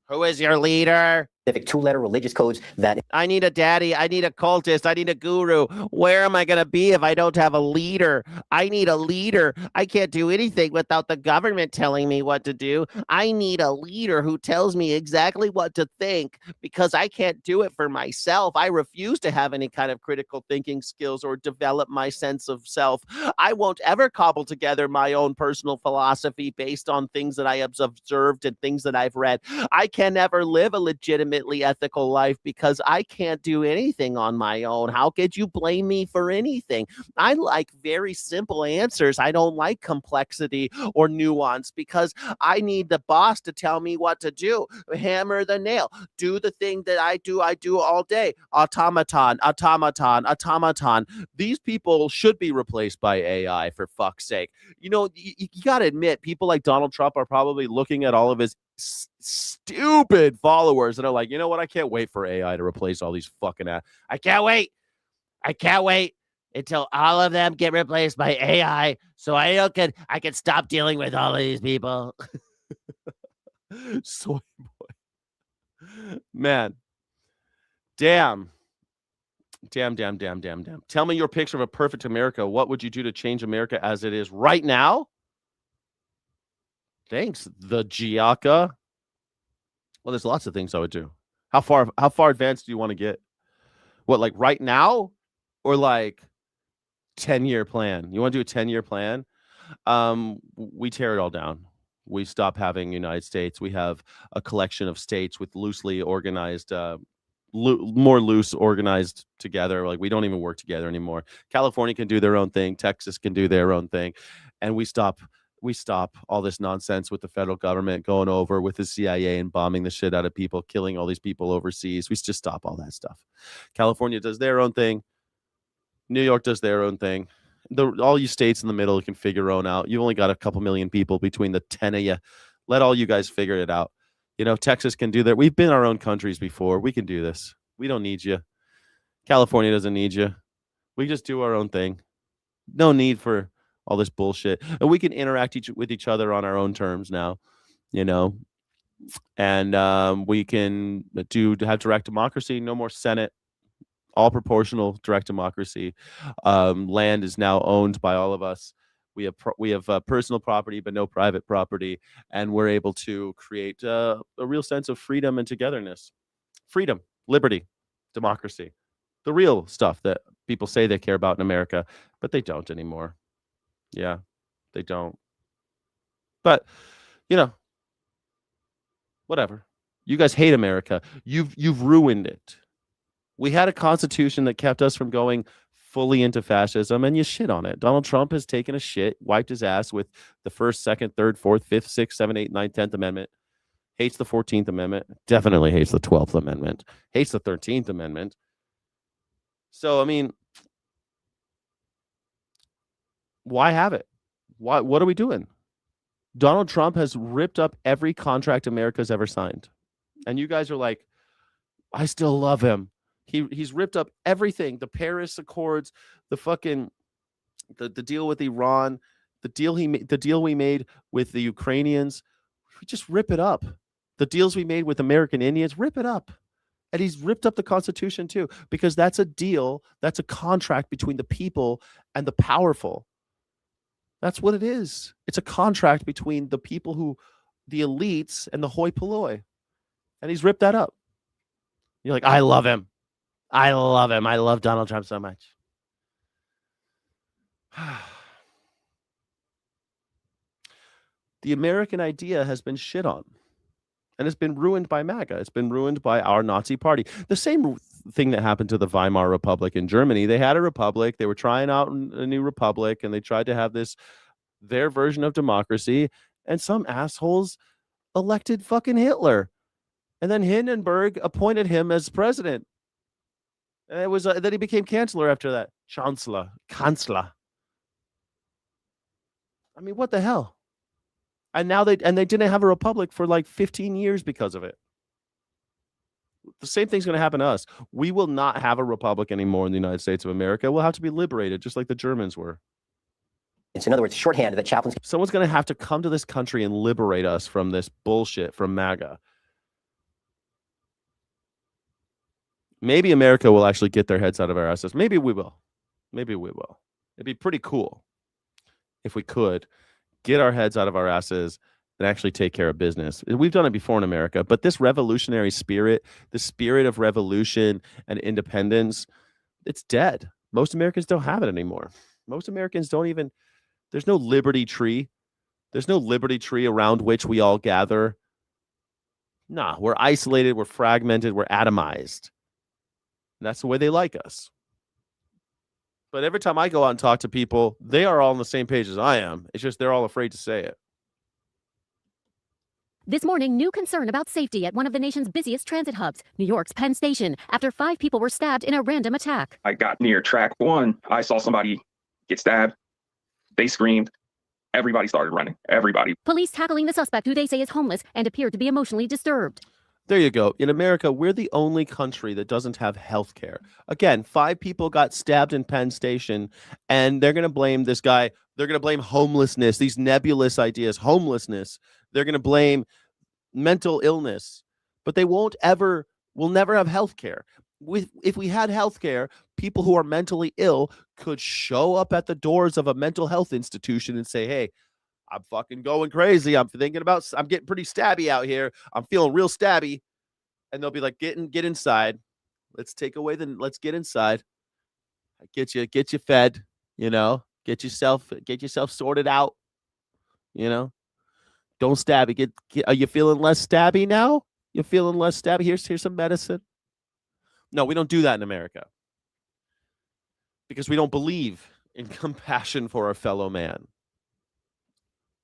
Who is your leader? Specific two-letter religious codes that I need a daddy, I need a cultist, I need a guru. Where am I going to be if I don't have a leader? I need a leader. I can't do anything without the government telling me what to do. I need a leader who tells me exactly what to think because I can't do it for myself. I refuse to have any kind of critical thinking skills or develop my sense of self. I won't ever cobble together my own personal philosophy based on things that I have observed and things that I've read. I can never live a legitimate legitimately ethical life because I can't do anything on my own. How could you blame me for anything? I like very simple answers. I don't like complexity or nuance because I need the boss to tell me what to do. Hammer the nail. Do the thing that I do all day. Automaton, automaton, automaton. These people should be replaced by AI, for fuck's sake. You know, you got to admit, people like Donald Trump are probably looking at all of his stupid followers and are like, you know what? I can't wait for AI to replace all these fucking I can't wait. I can't wait until all of them get replaced by AI so I can stop dealing with all of these people. Soy boy. Man. Damn. Tell me your picture of a perfect America. What would you do to change America as it is right now? Thanks, the Giaca. Well, there's lots of things I would do. How far advanced do you want to get? What, like right now? Or like 10-year plan? You want to do a 10-year plan? We tear it all down. We stop having United States. We have a collection of states with loosely organized, more loose organized together. Like we don't even work together anymore. California can do their own thing. Texas can do their own thing. And we stop all this nonsense with the federal government going over with the CIA and bombing the shit out of people, killing all these people overseas. We just stop all that stuff. California does their own thing. New York does their own thing. All you states in the middle can figure your own out. You only got a couple million people between the 10 of you. Let all you guys figure it out. You know, Texas can do that. We've been our own countries before. We can do this. We don't need you. California doesn't need you. We just do our own thing. No need for all this bullshit. And we can interact with each other on our own terms now, you know. And we can have direct democracy. No more Senate. All proportional direct democracy. Land is now owned by all of us. We have personal property, but no private property, and we're able to create a real sense of freedom and togetherness. Freedom, liberty, democracy, the real stuff that people say they care about in America, but they don't anymore. Yeah, they don't. But you know, whatever. You guys hate America. You've ruined it. We had a constitution that kept us from going fully into fascism, and you shit on it. Donald Trump has taken a shit, wiped his ass with the 1st, 2nd, 3rd, 4th, 5th, 6th, 7th, 8th, 9th, 10th Amendment. Hates the 14th Amendment. Definitely hates the 12th Amendment. Hates the 13th Amendment. So, I mean, why have it? What are we doing? Donald Trump has ripped up every contract America's ever signed. And you guys are like, I still love him. He's ripped up everything. The Paris Accords, the fucking the deal with Iran, the deal we made with the Ukrainians. We just rip it up. The deals we made with American Indians, rip it up. And he's ripped up the Constitution too, because that's a deal, that's a contract between the people and the powerful. That's what it is. It's a contract between the people the elites and the hoi polloi. And he's ripped that up. You're like, I love him. I love him. I love Donald Trump so much. The American idea has been shit on. And it's been ruined by MAGA. It's been ruined by our Nazi party. The same thing that happened to the Weimar Republic in Germany. They had a republic. They were trying out a new republic, and they tried to have their version of democracy. And some assholes elected fucking Hitler. And then Hindenburg appointed him as president. And it was then he became chancellor after that. Kanzler. I mean, what the hell? And now they didn't have a republic for like 15 years because of it. The same thing's going to happen to us. We will not have a republic anymore in the United States of America. We'll have to be liberated, just like the Germans were. It's, in other words, shorthand that chaplains. Someone's going to have to come to this country and liberate us from this bullshit from MAGA. Maybe America will actually get their heads out of our asses. Maybe we will. It'd be pretty cool if we could get our heads out of our asses and actually take care of business. We've done it before in America, but this revolutionary spirit, the spirit of revolution and independence, it's dead. Most Americans don't have it anymore. Most Americans don't even, there's no liberty tree. There's no liberty tree around which we all gather. Nah, we're isolated, we're fragmented, we're atomized. And that's the way they like us. But every time I go out and talk to people, they are all on the same page as I am. It's just they're all afraid to say it. This morning, new concern about safety at one of the nation's busiest transit hubs, New York's Penn Station, after 5 people were stabbed in a random attack. I got near track 1. I saw somebody get stabbed. They screamed. Everybody started running. Everybody. Police tackling the suspect, who they say is homeless and appeared to be emotionally disturbed. There you go. In America, we're the only country that doesn't have health care. Again, 5 people got stabbed in Penn Station, and they're going to blame this guy. They're going to blame homelessness, these nebulous ideas, homelessness. They're going to blame mental illness, but they will never have health care. If we had health care, people who are mentally ill could show up at the doors of a mental health institution and say, hey, I'm fucking going crazy. I'm getting pretty stabby out here. I'm feeling real stabby. And they'll be like, get inside. Let's get inside. Get you fed, get yourself sorted out, Don't stabby. Are you feeling less stabby now? You're feeling less stabby. Here's some medicine. No, we don't do that in America. Because we don't believe in compassion for our fellow man.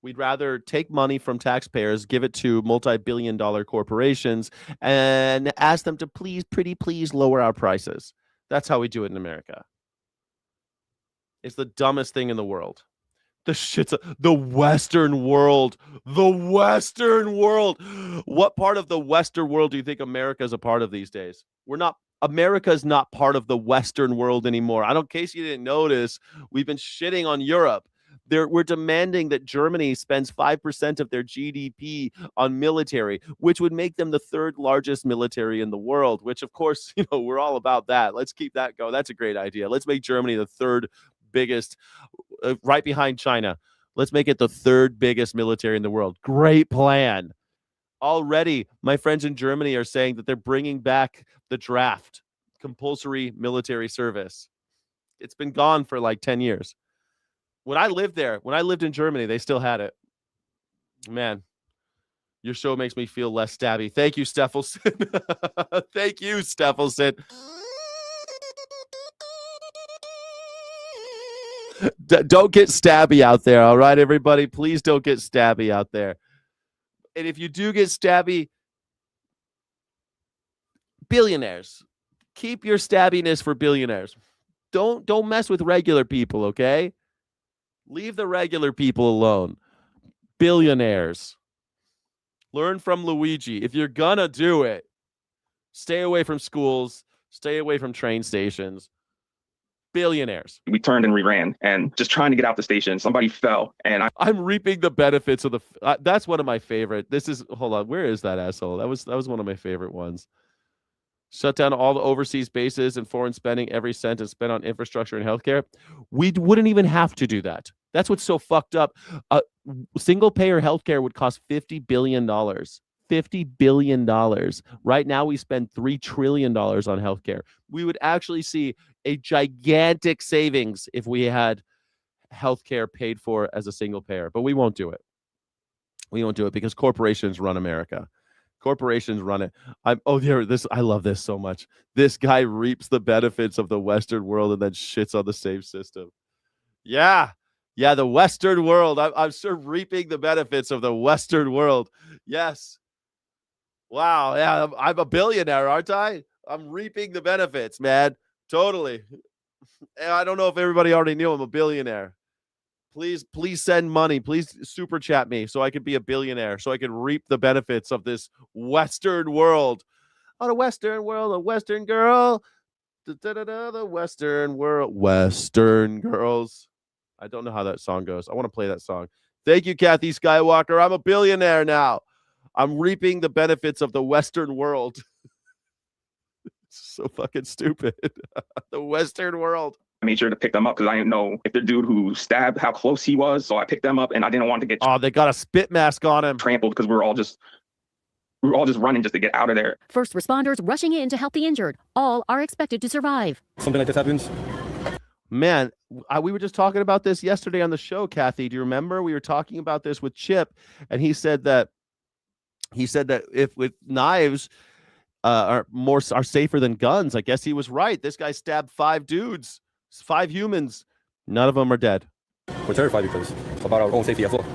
We'd rather take money from taxpayers, give it to multi-billion-dollar corporations, and ask them to please lower our prices. That's how we do it in America. It's the dumbest thing in the world. The Western world. The Western world. What part of the Western world do you think America is a part of these days? America is not part of the Western world anymore. In case you didn't notice, we've been shitting on Europe. We're demanding that Germany spends 5% of their GDP on military, which would make them the 3rd largest military in the world, which, of course, we're all about that. Let's keep that going. That's a great idea. Let's make Germany the 3rd biggest, right behind China. Let's make it the 3rd biggest military in the world. Great plan. Already, my friends in Germany are saying that they're bringing back the draft, compulsory military service. It's been gone for like 10 years. When I lived in Germany, they still had it. Man, your show makes me feel less stabby. Thank you, Steffelson. Thank you, Steffelson. Don't get stabby out there, all right, everybody? Please don't get stabby out there. And if you do get stabby, billionaires, keep your stabbiness for billionaires. Don't mess with regular people, okay? Leave the regular people alone. Billionaires. Learn from Luigi. If you're gonna do it, stay away from schools, stay away from train stations. Billionaires. We turned and we ran, and just trying to get out the station, somebody fell, and I'm reaping the benefits of that's one of my favorite. Hold on, where is that asshole? That was one of my favorite ones. Shut down all the overseas bases and foreign spending. Every cent is spent on infrastructure and healthcare. We wouldn't even have to do that. That's what's so fucked up. Single payer healthcare would cost $50 billion. $50 billion. Right now, we spend $3 trillion on healthcare. We would actually see a gigantic savings if we had healthcare paid for as a single payer, but we won't do it. We won't do it because corporations run America. Corporations run it. I love this so much. This guy reaps the benefits of the Western world and then shits on the same system. Yeah, the Western world. I'm sure reaping the benefits of the Western world. Yes. Wow. Yeah, I'm a billionaire, aren't I? I'm reaping the benefits, man. Totally. I don't know if everybody already knew I'm a billionaire. Please send money. Please super chat me so I can be a billionaire, so I can reap the benefits of this Western world. Oh, the Western world, a Western girl. The Western world. Western girls. I don't know how that song goes. I want to play that song. Thank you, Kathy Skywalker. I'm a billionaire now. I'm reaping the benefits of the Western world. So fucking stupid. The Western world. I made sure to pick them up because I didn't know if the dude who stabbed, how close he was. So I picked them up, and I didn't want to get they got a spit mask on him. Trampled because we were all just running just to get out of there. First responders rushing in to help the injured. All are expected to survive. Something like this happens. Man, we were just talking about this yesterday on the show, Kathy. Do you remember? We were talking about this with Chip, and he said that He said that if with knives are safer than guns. I guess he was right. This guy stabbed 5 dudes, 5 humans. None of them are dead. We're terrified because about our own safety as well.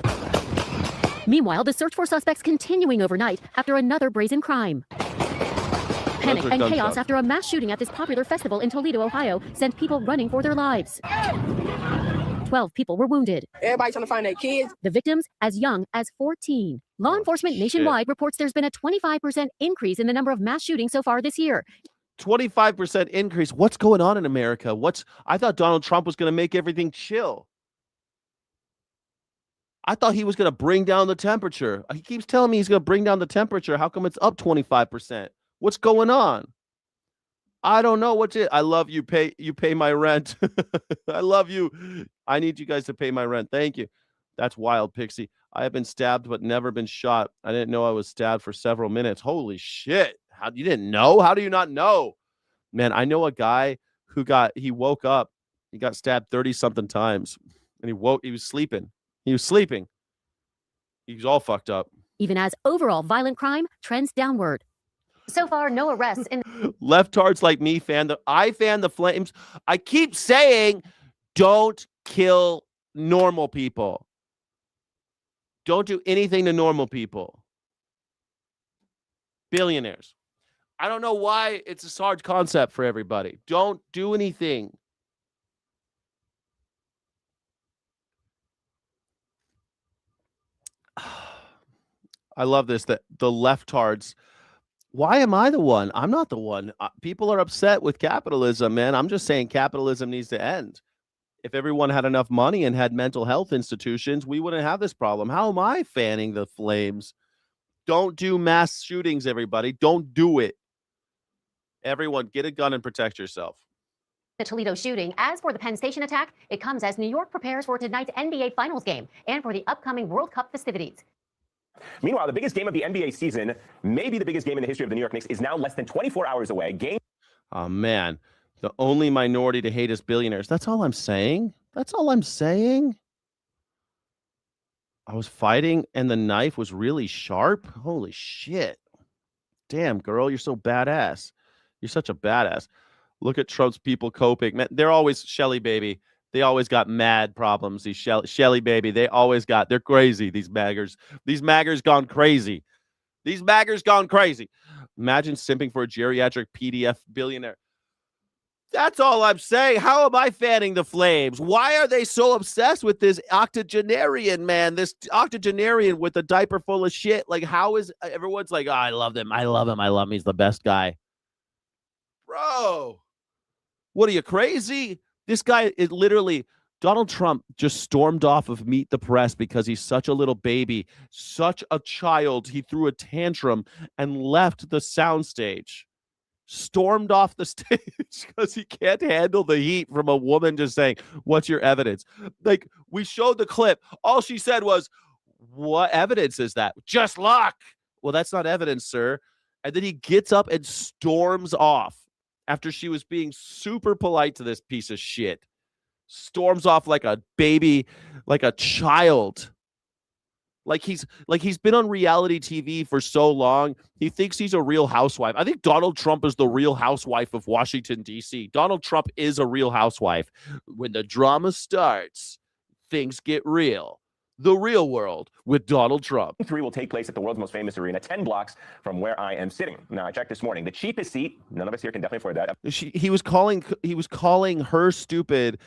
Meanwhile, the search for suspects continuing overnight after another brazen crime. Panic and chaos after a mass shooting at this popular festival in Toledo, Ohio, sent people running for their lives. 12 people were wounded. Everybody trying to find their kids. The victims as young as 14. Law enforcement nationwide reports there's been a 25% increase in the number of mass shootings so far this year. 25% increase. What's going on in America? I thought Donald Trump was going to make everything chill. I thought he was going to bring down the temperature. He keeps telling me he's going to bring down the temperature. How come it's up 25%? What's going on? I don't know what's it. I love you. You pay my rent. I love you. I need you guys to pay my rent. Thank you. That's wild, Pixie. I have been stabbed but never been shot. I didn't know I was stabbed for several minutes. Holy shit. You didn't know? How do you not know? Man, I know a guy who he woke up. He got stabbed 30-something times. And he was sleeping. He was sleeping. He was all fucked up. Even as overall violent crime trends downward. So far, no arrests in leftards like me I fan the flames. I keep saying, don't kill normal people. Don't do anything to normal people. Billionaires. I don't know why it's a hard concept for everybody. Don't do anything. I love this, that the leftards. Why am I the one? I'm not the one. People are upset with capitalism, man. I'm just saying capitalism needs to end. If everyone had enough money and had mental health institutions, we wouldn't have this problem. How am I fanning the flames? Don't do mass shootings, everybody. Don't do it. Everyone, get a gun and protect yourself. The Toledo shooting. As for the Penn Station attack, it comes as New York prepares for tonight's NBA Finals game and for the upcoming World Cup festivities. Meanwhile, the biggest game of the NBA season, maybe the biggest game in the history of the New York Knicks, is now less than 24 hours away. Oh, man. The only minority to hate is billionaires. That's all I'm saying. That's all I'm saying. I was fighting and the knife was really sharp. Holy shit. Damn, girl, you're so badass. You're such a badass. Look at Trump's people coping. Man, they're always Shelly baby. They always got mad problems. These Shelly baby, they're crazy. These maggers. These maggers gone crazy. These maggers gone crazy. Imagine simping for a geriatric PDF billionaire. That's all I'm saying. How am I fanning the flames? Why are they so obsessed with this octogenarian, man? This octogenarian with a diaper full of shit. Like, how is everyone's like, oh, I love him. I love him. I love him. He's the best guy. Bro, what are you, crazy? This guy is literally, Donald Trump just stormed off of Meet the Press because he's such a little baby, such a child. He threw a tantrum and left the soundstage. Stormed off the stage because he can't handle the heat from a woman just saying, what's your evidence? Like, we showed the clip. All she said was, what evidence is that? Just luck. Well, that's not evidence, sir. And then he gets up and storms off after she was being super polite to this piece of shit. Storms off like a baby, like a child. Like he's been on reality TV for so long. He thinks he's a real housewife. I think Donald Trump is the real housewife of Washington, D.C. Donald Trump is a real housewife. When the drama starts, things get real. The Real World with Donald Trump. 3 will take place at the world's most famous arena, 10 blocks from where I am sitting. Now, I checked this morning. The cheapest seat, none of us here can definitely afford that. He was calling her stupid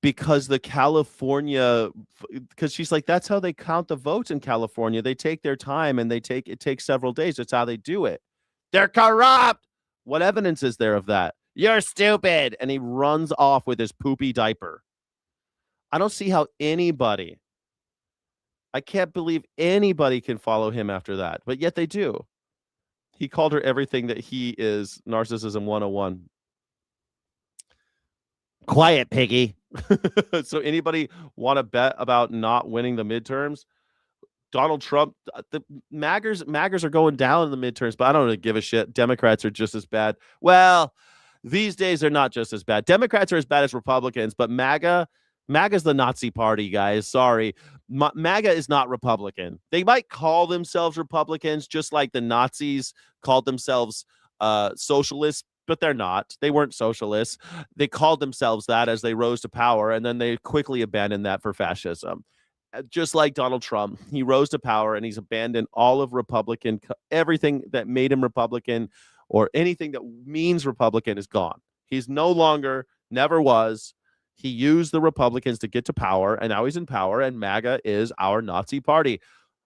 because because she's like, that's how they count the votes in California. They take their time and it takes several days. That's how they do it. They're corrupt. What evidence is there of that? You're stupid. And he runs off with his poopy diaper. I don't see how I can't believe anybody can follow him after that, but yet they do. He called her everything that he is. Narcissism 101. Quiet, piggy. So anybody want to bet about not winning the midterms? Donald Trump, the MAGers are going down in the midterms, but I don't really give a shit. Democrats are just as bad. Well, these days they're not just as bad. Democrats are as bad as Republicans, but MAGA, MAGA's the Nazi party, guys. Sorry. MAGA is not Republican. They might call themselves Republicans just like the Nazis called themselves socialists, but they're not. They weren't socialists. They called themselves that as they rose to power, and then they quickly abandoned that for fascism. Just like Donald Trump, he rose to power and he's abandoned all of Republican, everything that made him Republican or anything that means Republican is gone. He's no longer, never was. He used the Republicans to get to power, and now he's in power, and MAGA is our Nazi party.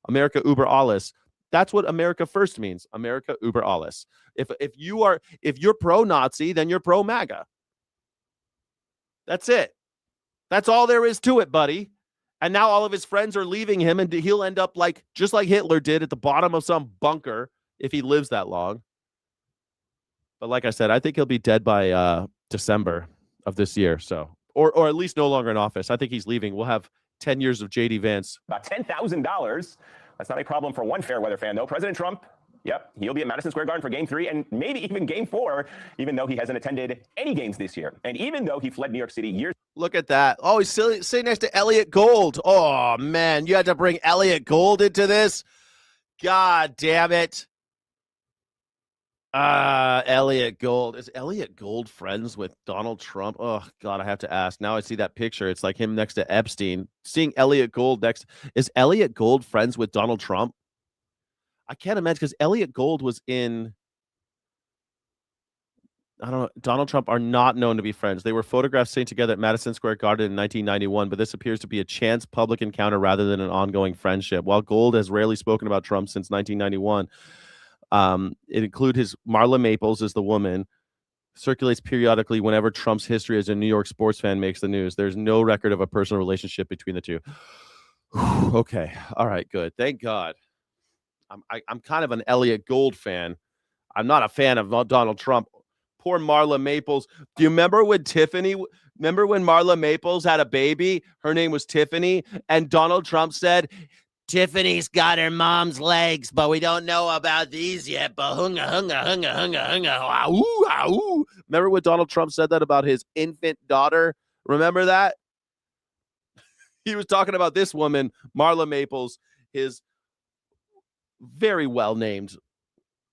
America über alles. That's what America first means. America über alles. If you're pro-Nazi, then you're pro-MAGA. That's it. That's all there is to it, buddy. And now all of his friends are leaving him, and he'll end up just like Hitler did at the bottom of some bunker if he lives that long. But like I said, I think he'll be dead by December of this year. So, or at least no longer in office. I think he's leaving. We'll have 10 years of J.D. Vance. About $10,000. That's not a problem for one fair weather fan, though. President Trump, yep, he'll be at Madison Square Garden for Game 3 and maybe even Game 4, even though he hasn't attended any games this year. And even though he fled New York City years. Look at that. Oh, he's sitting next to Elliot Gould. Oh, man, you had to bring Elliot Gould into this? God damn it. Elliot Gould. Is Elliot Gould friends with Donald Trump? Oh, God, I have to ask. Now I see that picture. It's like him next to Epstein. Seeing Elliot Gould next. Is Elliot Gould friends with Donald Trump? I can't imagine, because Elliot Gould was in, I don't know, Donald Trump are not known to be friends. They were photographed sitting together at Madison Square Garden in 1991, but this appears to be a chance public encounter rather than an ongoing friendship. While Gould has rarely spoken about Trump since 1991, it includes his Marla Maples as the woman, circulates periodically whenever Trump's history as a New York sports fan makes the news. There's no record of a personal relationship between the two. Okay. All right, good. Thank God. I'm kind of an Elliot Gould fan. I'm not a fan of Donald Trump. Poor Marla Maples. Do you remember when Marla Maples had a baby? Her name was Tiffany, and Donald Trump said, Tiffany's got her mom's legs, but we don't know about these yet. But hunga, hunga, hunga, hunga, hunga. Ah-ooh, ah-ooh. Remember when Donald Trump said that about his infant daughter? Remember that? He was talking about this woman, Marla Maples, his very well-named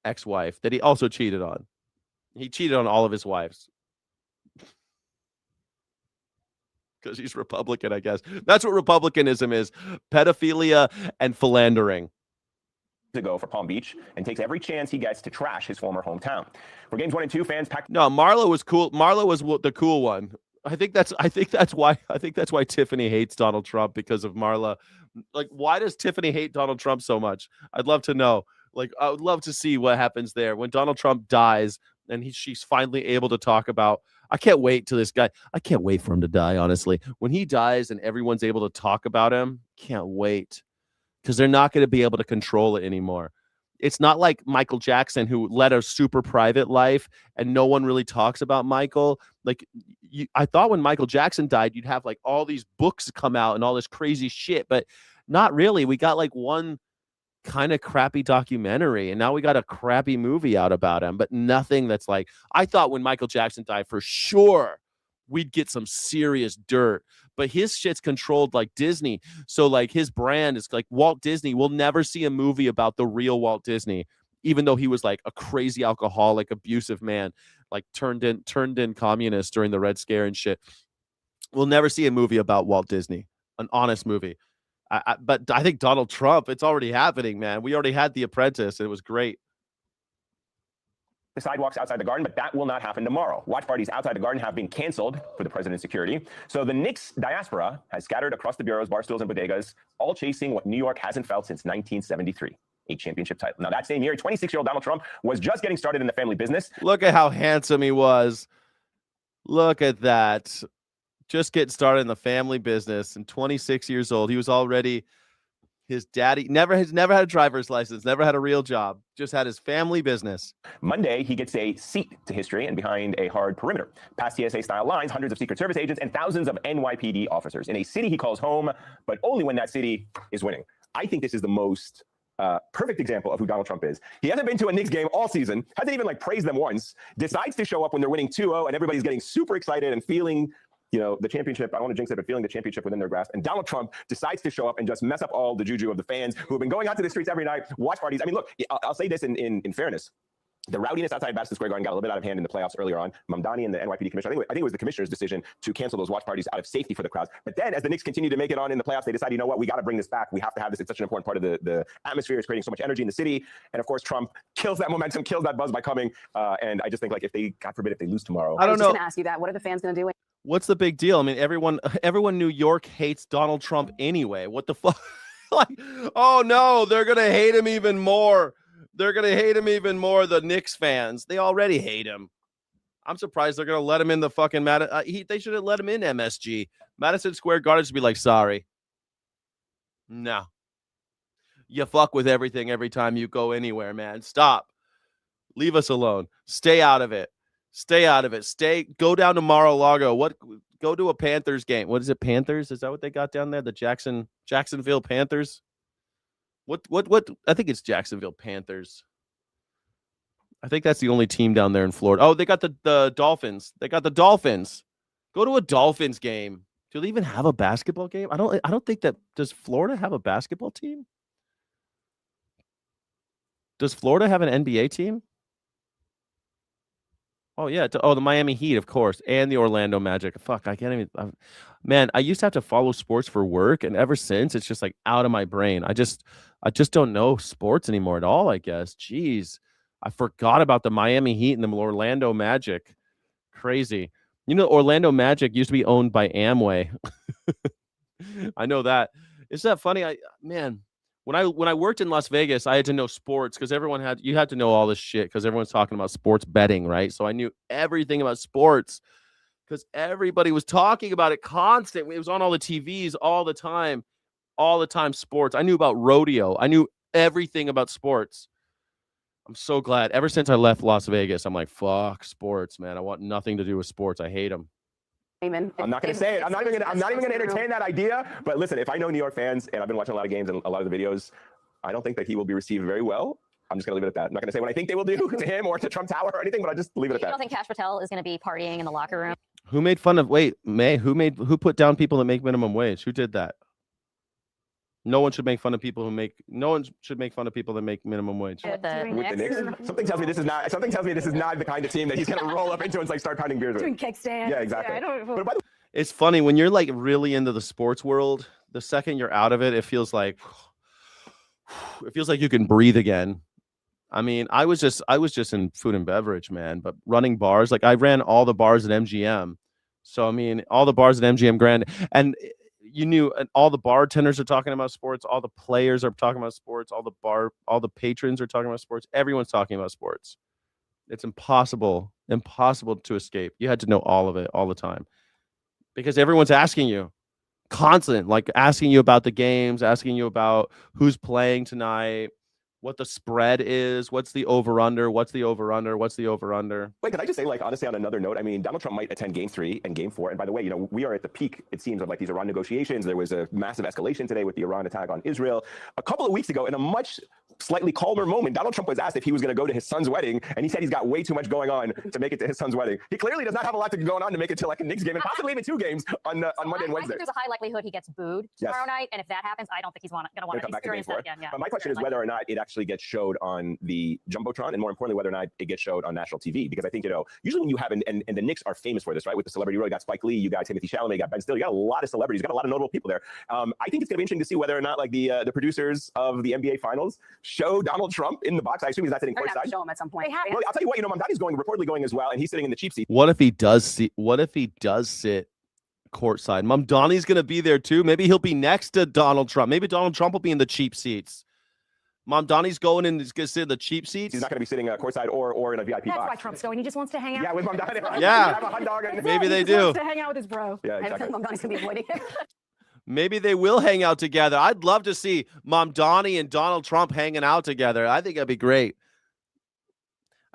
ex-wife that he also cheated on. He cheated on all of his wives. Because he's Republican, I guess. That's what Republicanism is. Pedophilia and philandering. To go for Palm Beach and takes every chance he gets to trash his former hometown. For games 1 and 2, fans packed. No, Marla was cool. Marla was the cool one. I think that's why Tiffany hates Donald Trump, because of Marla. Like, why does Tiffany hate Donald Trump so much? I'd love to know. Like, I would love to see what happens there when Donald Trump dies and she's finally able to talk about. I can't wait till this guy. I can't wait for him to die, honestly. When he dies and everyone's able to talk about him, can't wait, because they're not going to be able to control it anymore. It's not like Michael Jackson, who led a super private life and no one really talks about Michael. Like, I thought when Michael Jackson died, you'd have like all these books come out and all this crazy shit, but not really. We got like one kind of crappy documentary, and now we got a crappy movie out about him, but nothing that's like, I thought when Michael Jackson died, for sure we'd get some serious dirt, but his shit's controlled like Disney. So like his brand is like Walt Disney. We'll never see a movie about the real Walt Disney, even though he was like a crazy alcoholic, abusive man, like turned in communist during the Red Scare and shit. We'll never see a movie about Walt Disney, an honest movie. But I think Donald Trump, it's already happening, man. We already had The Apprentice. And it was great. The sidewalks outside the garden, but that will not happen tomorrow. Watch parties outside the garden have been canceled for the president's security. So the Knicks diaspora has scattered across the bureaus, bar stools, and bodegas, all chasing what New York hasn't felt since 1973, a championship title. Now, that same year, 26-year-old Donald Trump was just getting started in the family business. Look at how handsome he was. Look at that. Just getting started in the family business, and 26 years old. He was already, his daddy has never had a driver's license, never had a real job, just had his family business. Monday, he gets a seat to history and behind a hard perimeter. Past TSA-style lines, hundreds of Secret Service agents, and thousands of NYPD officers in a city he calls home, but only when that city is winning. I think this is the most perfect example of who Donald Trump is. He hasn't been to a Knicks game all season, hasn't even like praised them once, decides to show up when they're winning 2-0, and everybody's getting super excited and feeling the championship, I don't want to jinx it, but feeling the championship within their grasp. And Donald Trump decides to show up and just mess up all the juju of the fans who have been going out to the streets every night, watch parties. I mean, look, I'll say this in fairness. The rowdiness outside Madison Square Garden got a little bit out of hand in the playoffs earlier on. Mamdani and the NYPD commissioner, I think it was the commissioner's decision to cancel those watch parties out of safety for the crowds. But then as the Knicks continue to make it on in the playoffs, they decide, you know what, we got to bring this back. We have to have this. It's such an important part of the atmosphere. It's creating so much energy in the city. And of course, Trump kills that momentum, kills that buzz by coming. And I just think, like, if they, God forbid, if they lose tomorrow. I was just going to ask you that. What are the fans going to do? What's the big deal? I mean, everyone in New York hates Donald Trump anyway. What the fuck? Like, oh no, they're going to hate him even more. They're going to hate him even more, the Knicks fans. They already hate him. I'm surprised they're going to let him in the fucking they should have let him in MSG. Madison Square Garden should be like, sorry. No. You fuck with everything every time you go anywhere, man. Stop. Leave us alone. Stay out of it. Stay out of it. Go down to Mar-a-Lago. Go to a Panthers game. What is it, Panthers? Is that what they got down there? The Jacksonville Panthers? What? I think it's Jacksonville Panthers. I think that's the only team down there in Florida. Oh, they got the Dolphins. They got the Dolphins. Go to a Dolphins game. Do they even have a basketball game? I don't think that. Does Florida have a basketball team? Does Florida have an NBA team? Oh, yeah. The Miami Heat, of course, and the Orlando Magic. Fuck, I can't even. Man, I used to have to follow sports for work, and ever since, it's just like out of my brain. I just don't know sports anymore at all, I guess. Jeez. I forgot about the Miami Heat and the Orlando Magic. Crazy. Orlando Magic used to be owned by Amway. I know that. Isn't that funny? When I worked in Las Vegas, I had to know sports because you had to know all this shit because everyone's talking about sports betting, right? So I knew everything about sports because everybody was talking about it constantly. It was on all the TVs all the time sports. I knew about rodeo. I knew everything about sports. I'm so glad. Ever since I left Las Vegas, I'm like, fuck sports, man. I want nothing to do with sports. I hate them. Amen. I'm not going to say it. I'm not even going to entertain that idea. But listen, if I know New York fans, and I've been watching a lot of games and a lot of the videos, I don't think that he will be received very well. I'm just going to leave it at that. I'm not going to say what I think they will do to him or to Trump Tower or anything, but I'll just leave it at that. You don't think Cash Patel is going to be partying in the locker room? Who made fun of? Who put down people that make minimum wage? Who did that? No one should make fun of people that make minimum wage. With the Knicks? Something tells me this is not the kind of team that he's going to roll up into and start pounding beers with. Doing kickstands. Yeah, exactly. Yeah, It's funny when you're like really into the sports world. The second you're out of it, it feels like you can breathe again. I mean, I was just in food and beverage, man. But running bars, like I ran all the bars at MGM. So I mean, all the bars at MGM Grand, and you knew, and all the bartenders are talking about sports, all the players are talking about sports, all the patrons are talking about sports. Everyone's talking about sports. It's impossible to escape. You had to know all of it all the time because everyone's asking you constant, like asking you about the games, asking you about who's playing tonight, what the spread is, what's the over-under. Wait, can I just say, like, honestly, on another note, I mean, Donald Trump might attend Game 3 and Game 4. And by the way, we are at the peak, it seems, of like these Iran negotiations. There was a massive escalation today with the Iran attack on Israel. A couple of weeks ago, in a much slightly calmer moment, Donald Trump was asked if he was going to go to his son's wedding, and he said he's got way too much going on to make it to his son's wedding. He clearly does not have a lot going on to make it to like a Knicks game and possibly even 2 games on Monday and Wednesday. I think there's a high likelihood he gets booed tomorrow night, and if that happens, I don't think he's going to want to experience that again. Yeah. But my question is whether or not it actually gets showed on the Jumbotron, and more importantly, whether or not it gets showed on national TV. Because I think, usually when you have, and the Knicks are famous for this, right? With the celebrity row, you got Spike Lee, you got Timothy Chalamet, you got Ben Stiller, you got a lot of celebrities, you got a lot of notable people there. I think it's going to be interesting to see whether or not like the producers of the NBA Finals show Donald Trump in the box. I assume he's not sitting courtside. Show him at some point. Well, I'll tell you what, Mamdani's reportedly going as well, and he's sitting in the cheap seat. What if he does sit courtside? Mamdani's going to be there too. Maybe he'll be next to Donald Trump. Maybe Donald Trump will be in the cheap seats. Mamdani's going in, he's going to sit in the cheap seats. He's not going to be sitting courtside or in a VIP box. That's why Trump's going. He just wants to hang out. Yeah, with Mamdani. Yeah. Have a hot dog and Maybe they He do. wants to hang out with his bro. Yeah, exactly. I think Mamdani's going to be avoiding him. Maybe they will hang out together. I'd love to see Mamdani and Donald Trump hanging out together. I think that'd be great.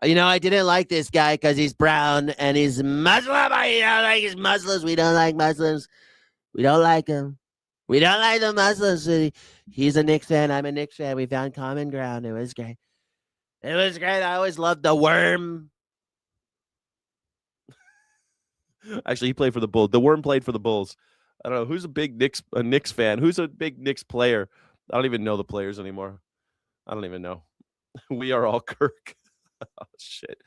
I didn't like this guy because he's brown and he's Muslim. I don't like his Muslims. We don't like Muslims. We don't like him. We don't like the Muslims. He's a Knicks fan. I'm a Knicks fan. We found common ground. It was great. I always loved the worm. Actually, he played for the Bulls. The Worm played for the Bulls. I don't know who's a big Knicks fan. Who's a big Knicks player? I don't even know the players anymore. I don't even know. We are all Kirk. Oh, shit.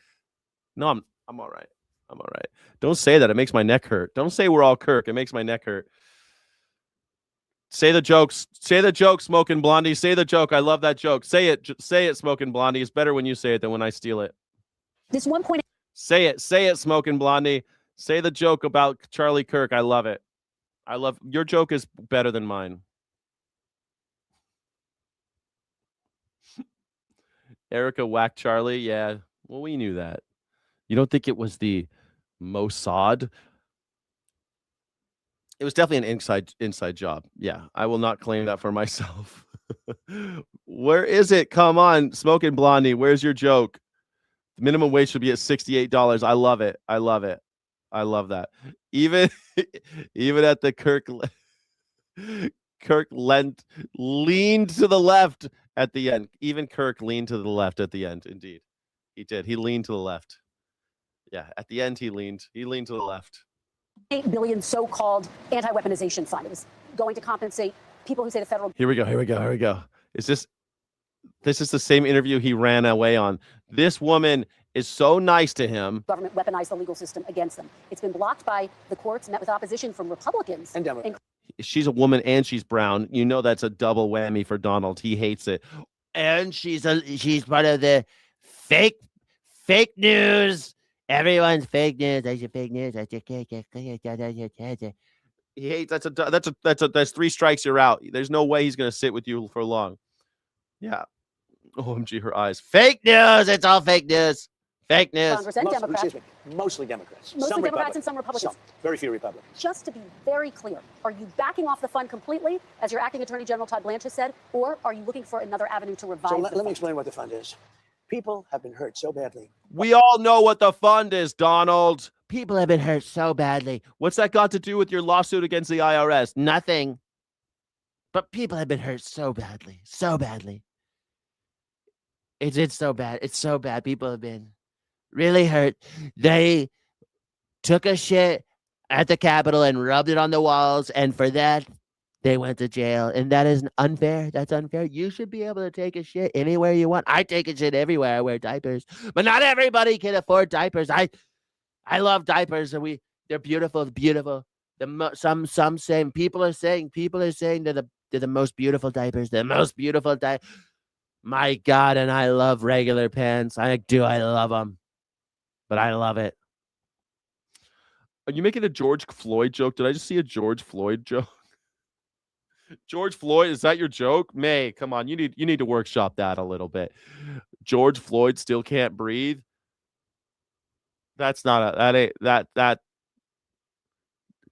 No, I'm all right. I'm all right. Don't say that. It makes my neck hurt. Don't say we're all Kirk. It makes my neck hurt. Say the jokes. Say the joke, Smoking Blondie. Say the joke. I love that joke. Say it. Say it, Smoking Blondie. It's better when you say it than when I steal it. This 1.8 Say it. Say it, Smoking Blondie. Say the joke about Charlie Kirk. I love it. I love your joke is better than mine. Erica whacked Charlie. Yeah. Well, we knew that. You don't think it was the Mossad? It was definitely an inside job. Yeah. I will not claim that for myself. Where is it? Come on, Smoking Blondie. Where's your joke? The minimum wage should be at $68. I love it. I love it. I love that. Even at the Kirk leaned to the left at the end. Even Kirk leaned to the left at the end. Indeed, he did. He leaned to the left. Yeah, at the end he leaned to the left. $8 billion so-called anti-weaponization fund. It was going to compensate people who say the federal Here we go. Is this is the same interview he ran away on? This woman is so nice to him. government weaponized the legal system against them. It's been blocked by the courts, met with opposition from Republicans and Democrats. She's a woman and she's brown. You know that's a double whammy for Donald. He hates it. And she's part of the fake news. Everyone's fake news. That's your fake news. He hates that's 3 strikes, you're out. There's no way he's gonna sit with you for long. Yeah. OMG, her eyes. Fake news. It's all fake news. Fake news. Congress and Democrats. Mostly Democrats. Mostly Some Democrats and some Republicans. Very few Republicans. Just to be very clear, are you backing off the fund completely, as your acting Attorney General Todd Blanche has said, or are you looking for another avenue to revive So the let fund? me explain what the fund is. People have been hurt so badly. We all know what the fund is, Donald. People have been hurt so badly. What's that got to do with your lawsuit against the IRS? Nothing. But people have been hurt so badly. So badly. It's so bad. It's so bad. People have been really hurt. They took a shit at the Capitol and rubbed it on the walls, and for that, they went to jail. And that is unfair. That's unfair. You should be able to take a shit anywhere you want. I take a shit everywhere. I wear diapers, but not everybody can afford diapers. I love diapers, and they're beautiful. Beautiful. Some say people are saying they're the most beautiful diapers. The most beautiful diapers. My God, and I love regular pants. I love them. But I love it. Are you making a George Floyd joke? Did I just see a George Floyd joke? George Floyd, is that your joke? May, come on. You need to workshop that a little bit. George Floyd still can't breathe. That's not that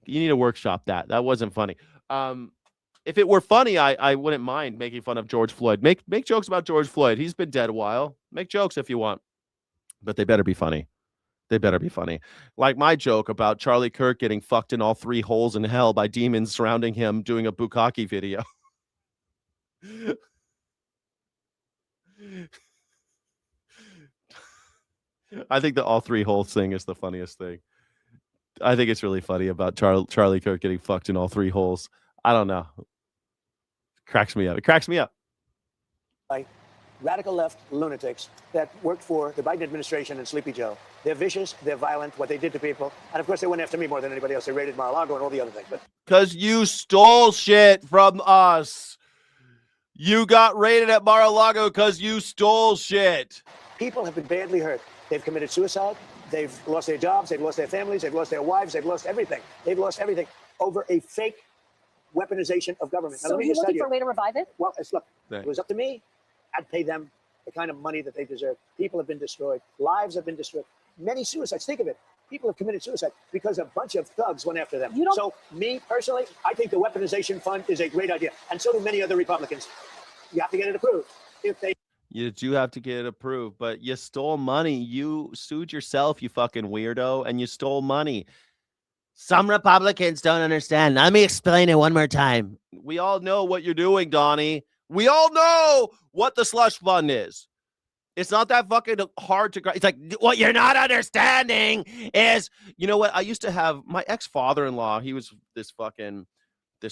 you need to workshop that. That wasn't funny. If it were funny, I wouldn't mind making fun of George Floyd. Make jokes about George Floyd. He's been dead a while. Make jokes if you want. But they better be funny. They better be funny. Like my joke about Charlie Kirk getting fucked in all 3 holes in hell by demons surrounding him doing a bukkake video. I think the all 3 holes thing is the funniest thing. I think it's really funny about Charlie Kirk getting fucked in all 3 holes. I don't know. Cracks me up. It cracks me up. By radical left lunatics that worked for the Biden administration and Sleepy Joe. They're vicious, they're violent, what they did to people. And of course, they went after me more than anybody else. They raided Mar-a-Lago and all the other things. But because you stole shit from us. You got raided at Mar-a-Lago because you stole shit. people have been badly hurt. They've committed suicide. They've lost their jobs. They've lost their families. They've lost their wives. They've lost everything. They've lost everything over a fake weaponization of government. Now, So let me you're just tell looking you. for a way to revive it? Well, look, Right. it was up to me. I'd pay them the kind of money that they deserve. People have been destroyed. Lives have been destroyed. Many suicides. Think of it. People have committed suicide because a bunch of thugs went after them. So me personally, I think the weaponization fund is a great idea. And so do many other Republicans. You have to get it approved. If they You do have to get it approved, but you stole money. You sued yourself, you fucking weirdo, and you stole money. Some Republicans don't understand. Let me explain it one more time. We all know what you're doing, Donnie. We all know what the slush fund is. It's not that fucking hard to. It's like, what you're not understanding is, you know what? I used to have my ex-father-in-law. He was this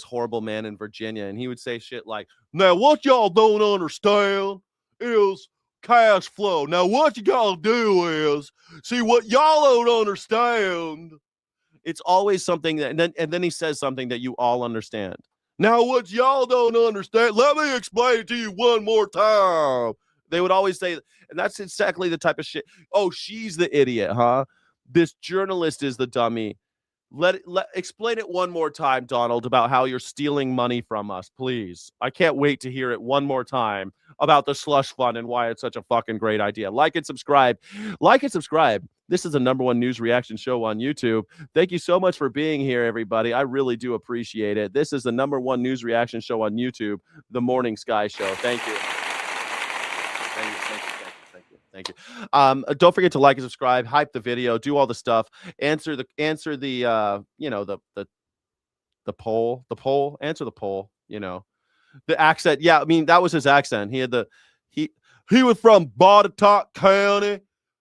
horrible man in Virginia, and he would say shit like, "Now what y'all don't understand is cash flow. Now what you gotta do is see what y'all don't understand." It's always something that, and then he says something that you all understand. Now what y'all don't understand, let me explain it to you one more time. They would always say, and that's exactly the type of shit. Oh, she's the idiot, huh? This journalist is the dummy. Explain it one more time, Donald, about how you're stealing money from us, please. I can't wait to hear it one more time about the slush fund and why it's such a fucking great idea. Like and subscribe. Like and subscribe. This is the #1 news reaction show on YouTube. Thank you so much for being here, everybody. I really do appreciate it. This is the #1 news reaction show on YouTube, The Morning Sky Show. Thank you. Thank you. Don't forget to like and subscribe, hype the video, do all the stuff, answer the poll, answer the poll, the accent. Yeah, I mean, that was his accent. He was from Botetourt County.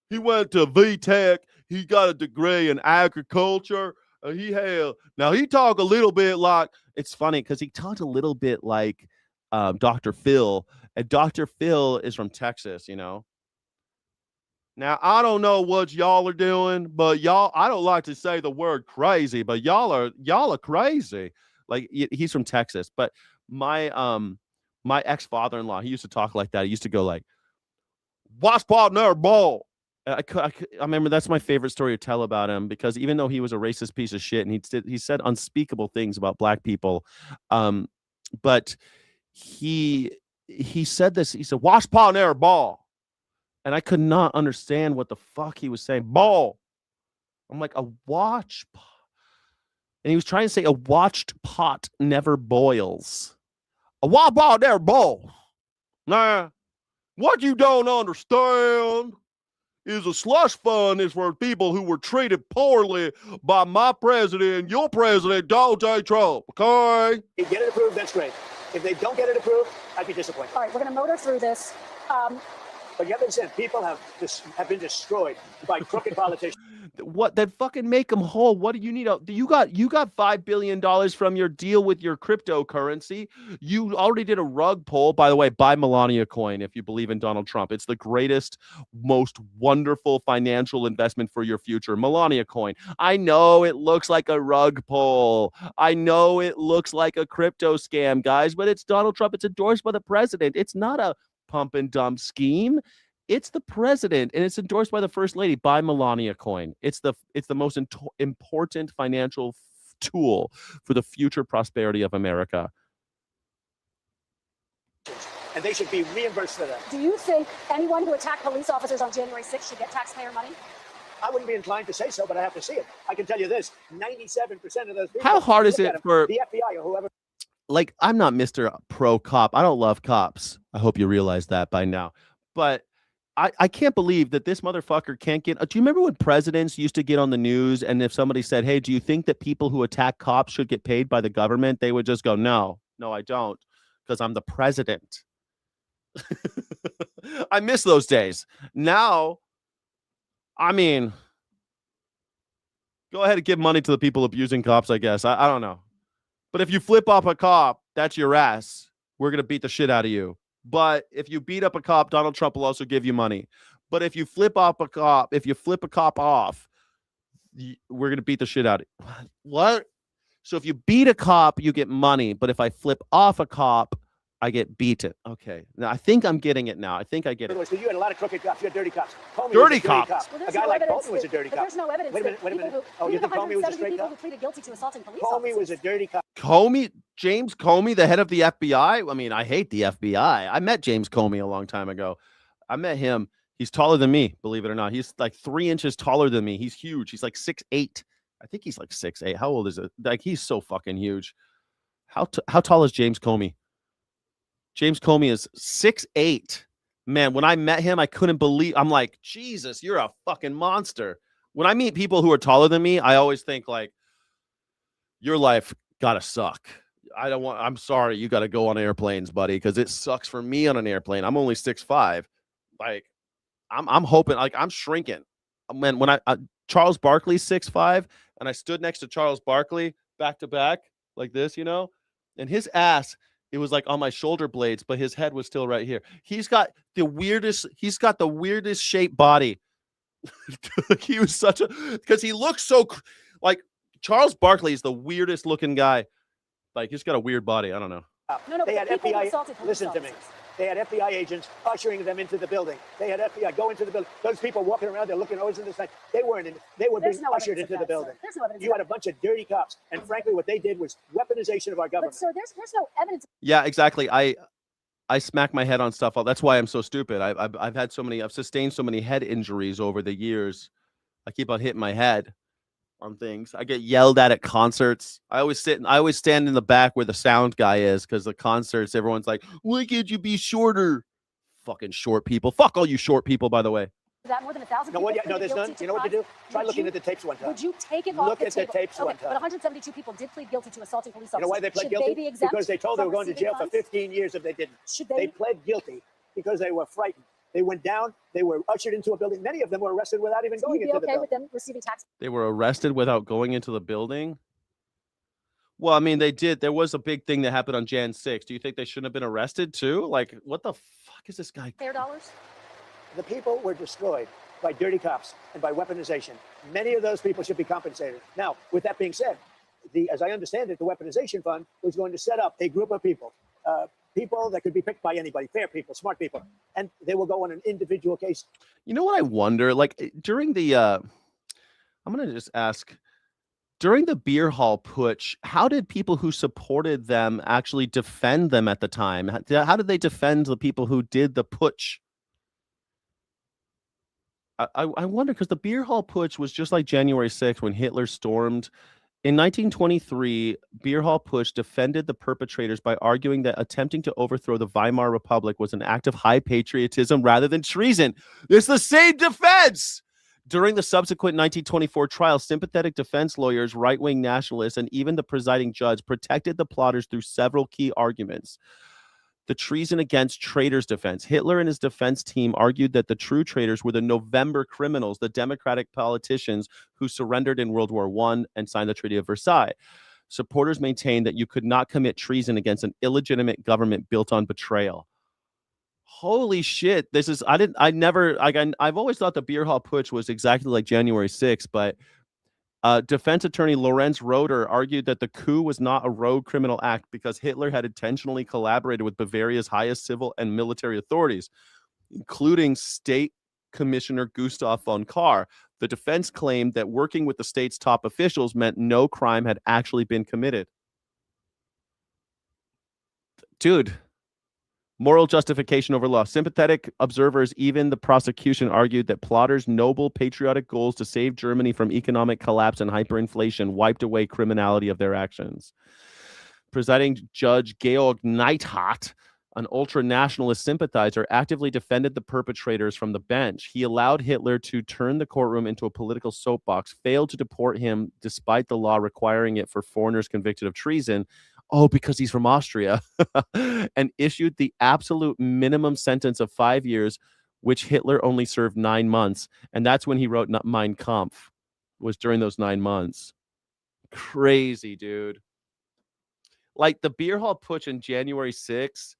He went to VTech. He got a degree in agriculture. He talked a little bit like, it's funny because he talked a little bit like Dr. Phil, and Dr. Phil is from Texas, Now, I don't know what y'all are doing, but I don't like to say the word crazy, but y'all are crazy. Like, he's from Texas, but my ex-father-in-law, he used to talk like that. He used to go like, "Watch partner ball." I remember that's my favorite story to tell about him, because even though he was a racist piece of shit and he said unspeakable things about black people, but he said this. He said, "Watch partner ball." And I could not understand what the fuck he was saying. Ball. I'm like, a watch pot. And he was trying to say a watched pot never boils. A watch pot never boils. Nah, what you don't understand is a slush fund is for people who were treated poorly by my president, your president, Donald J. Trump. Okay? If they get it approved, that's great. If they don't get it approved, I'd be disappointed. All right, we're going to motor through this. But you have to understand, people have been destroyed by crooked politicians. What? Then fucking make them whole. What do you need? You got $5 billion from your deal with your cryptocurrency. You already did a rug pull, by the way. Buy Melania coin if you believe in Donald Trump. It's the greatest, most wonderful financial investment for your future. Melania coin. I know it looks like a rug pull. I know it looks like a crypto scam, guys, but it's Donald Trump. It's endorsed by the president. It's not a pump and dump scheme. It's the president, and it's endorsed by the first lady. Buy Melania coin. It's the most important financial tool for the future prosperity of America. And they should be reimbursed for that. Do you think anyone who attacked police officers on January 6th should get taxpayer money? I wouldn't be inclined to say so, but I have to see it. I can tell you this, 97% of those people. How hard is it for the FBI or whoever? Like, I'm not Mr. Pro Cop. I don't love cops. I hope you realize that by now. But I can't believe that this motherfucker can't get. Do you remember when presidents used to get on the news, and if somebody said, "Hey, do you think that people who attack cops should get paid by the government?" They would just go, No, I don't, because I'm the president. I miss those days. Now, I mean, go ahead and give money to the people abusing cops, I guess. I don't know. But if you flip off a cop, that's your ass. We're going to beat the shit out of you. But if you beat up a cop, Donald Trump will also give you money. But if you flip off a cop, if you flip a cop off, we're going to beat the shit out of you. What? So if you beat a cop, you get money. But if I flip off a cop, I get beaten. Okay. Now, I think I'm getting it now. I think I get it. So you had a lot of crooked cops. You had dirty cops. Dirty cops. Well, A guy like Comey was a dirty cop. There's no evidence. Wait a minute. Oh, you think Comey was a straight people cop? who pleaded guilty to assaulting police Comey officers. was a dirty cop. James Comey, the head of the FBI. I mean, I hate the FBI. I met James Comey a long time ago. I met him. He's taller than me, believe it or not. He's like 3 inches taller than me. He's huge. He's like 6'8". I think he's like 6'8". How old is it? Like, he's so fucking huge. How tall is James Comey? James Comey is 6'8". Man, when I met him, I couldn't believe. I'm like, Jesus, you're a fucking monster. When I meet people who are taller than me, I always think like, your life gotta suck. I'm sorry, you gotta go on airplanes, buddy, because it sucks for me on an airplane. I'm only 6'5". Like, I'm hoping, like, I'm shrinking. When I Charles Barkley's 6'5", and I stood next to Charles Barkley back to back like this, you know, and his ass, it was like on my shoulder blades, but his head was still right here. He's got the weirdest shaped body. He was because he looks so like Charles Barkley is the weirdest looking guy. Like, he's got a weird body. I don't know. No, They had the people who FBI. assaulted police Listen to me. officers. They had FBI agents ushering them into the building. They had FBI go into the building. Those people walking around, they're looking always in the side. They weren't in. They were There's being no ushered evidence into of the that, building. sir. There's no evidence You of had a bunch of dirty cops, and frankly, what they did was weaponization of our But government. sir, there's no evidence. Yeah, exactly. I smack my head on stuff. That's why I'm so stupid. I've sustained so many head injuries over the years. I keep on hitting my head on things. I get yelled at concerts. I always stand in the back where the sound guy is, because the concerts, everyone's like, why can't you be shorter? Fucking short people. Fuck all you short people, by the way. That more than 1,000 No, people. no, there's none. You know what to do? Try looking at the tapes one time. Would you take it off Look the at the table? tapes Okay, one time. but 172 people did plead guilty to assaulting police You officers. know why they pled Should guilty? they be exempt Because they told they were from going to receiving jail for funds? 15 years if they didn't. Should They pled guilty because they were frightened. They went down. They were ushered into a building. Many of them were arrested without even going You'd be into the okay building. with them receiving tax? They were arrested without going into the building? Well, I mean, they did. There was a big thing that happened on Jan 6. Do you think they shouldn't have been arrested too? Like, what the fuck is this guy? Fair dollars? The people were destroyed by dirty cops and by weaponization. Many of those people should be compensated. Now, with that being said, as I understand it, the weaponization fund was going to set up a group of people, people that could be picked by anybody, fair people, smart people, and they will go on an individual case. You know what I wonder? Like, during the, I'm going to just ask, during the beer hall putsch, how did people who supported them actually defend them at the time? How did they defend the people who did the putsch? I wonder, because the beer hall putsch was just like January 6th when Hitler stormed. In 1923, beer hall putsch defended the perpetrators by arguing that attempting to overthrow the Weimar Republic was an act of high patriotism rather than treason. It's the same defense! During the subsequent 1924 trial, sympathetic defense lawyers, right-wing nationalists, and even the presiding judge protected the plotters through several key arguments. The treason against traitors defense. Hitler and his defense team argued that the true traitors were the November criminals, the Democratic politicians who surrendered in World War I and signed the Treaty of Versailles. Supporters maintained that you could not commit treason against an illegitimate government built on betrayal. Holy shit. I've always thought the beer hall putsch was exactly like January 6th, but defense attorney Lorenz Roeder argued that the coup was not a rogue criminal act because Hitler had intentionally collaborated with Bavaria's highest civil and military authorities, including State Commissioner Gustav von Kahr. The defense claimed that working with the state's top officials meant no crime had actually been committed. Dude. Moral justification over law. Sympathetic observers, even the prosecution, argued that plotters' noble patriotic goals to save Germany from economic collapse and hyperinflation wiped away criminality of their actions. Presiding Judge Georg Neithardt, an ultra-nationalist sympathizer, actively defended the perpetrators from the bench. He allowed Hitler to turn the courtroom into a political soapbox, failed to deport him despite the law requiring it for foreigners convicted of treason, because he's from Austria, and issued the absolute minimum sentence of 5 years, which Hitler only served 9 months. And that's when he wrote Mein Kampf, was during those 9 months. Crazy, dude. Like the beer hall putsch in January 6th,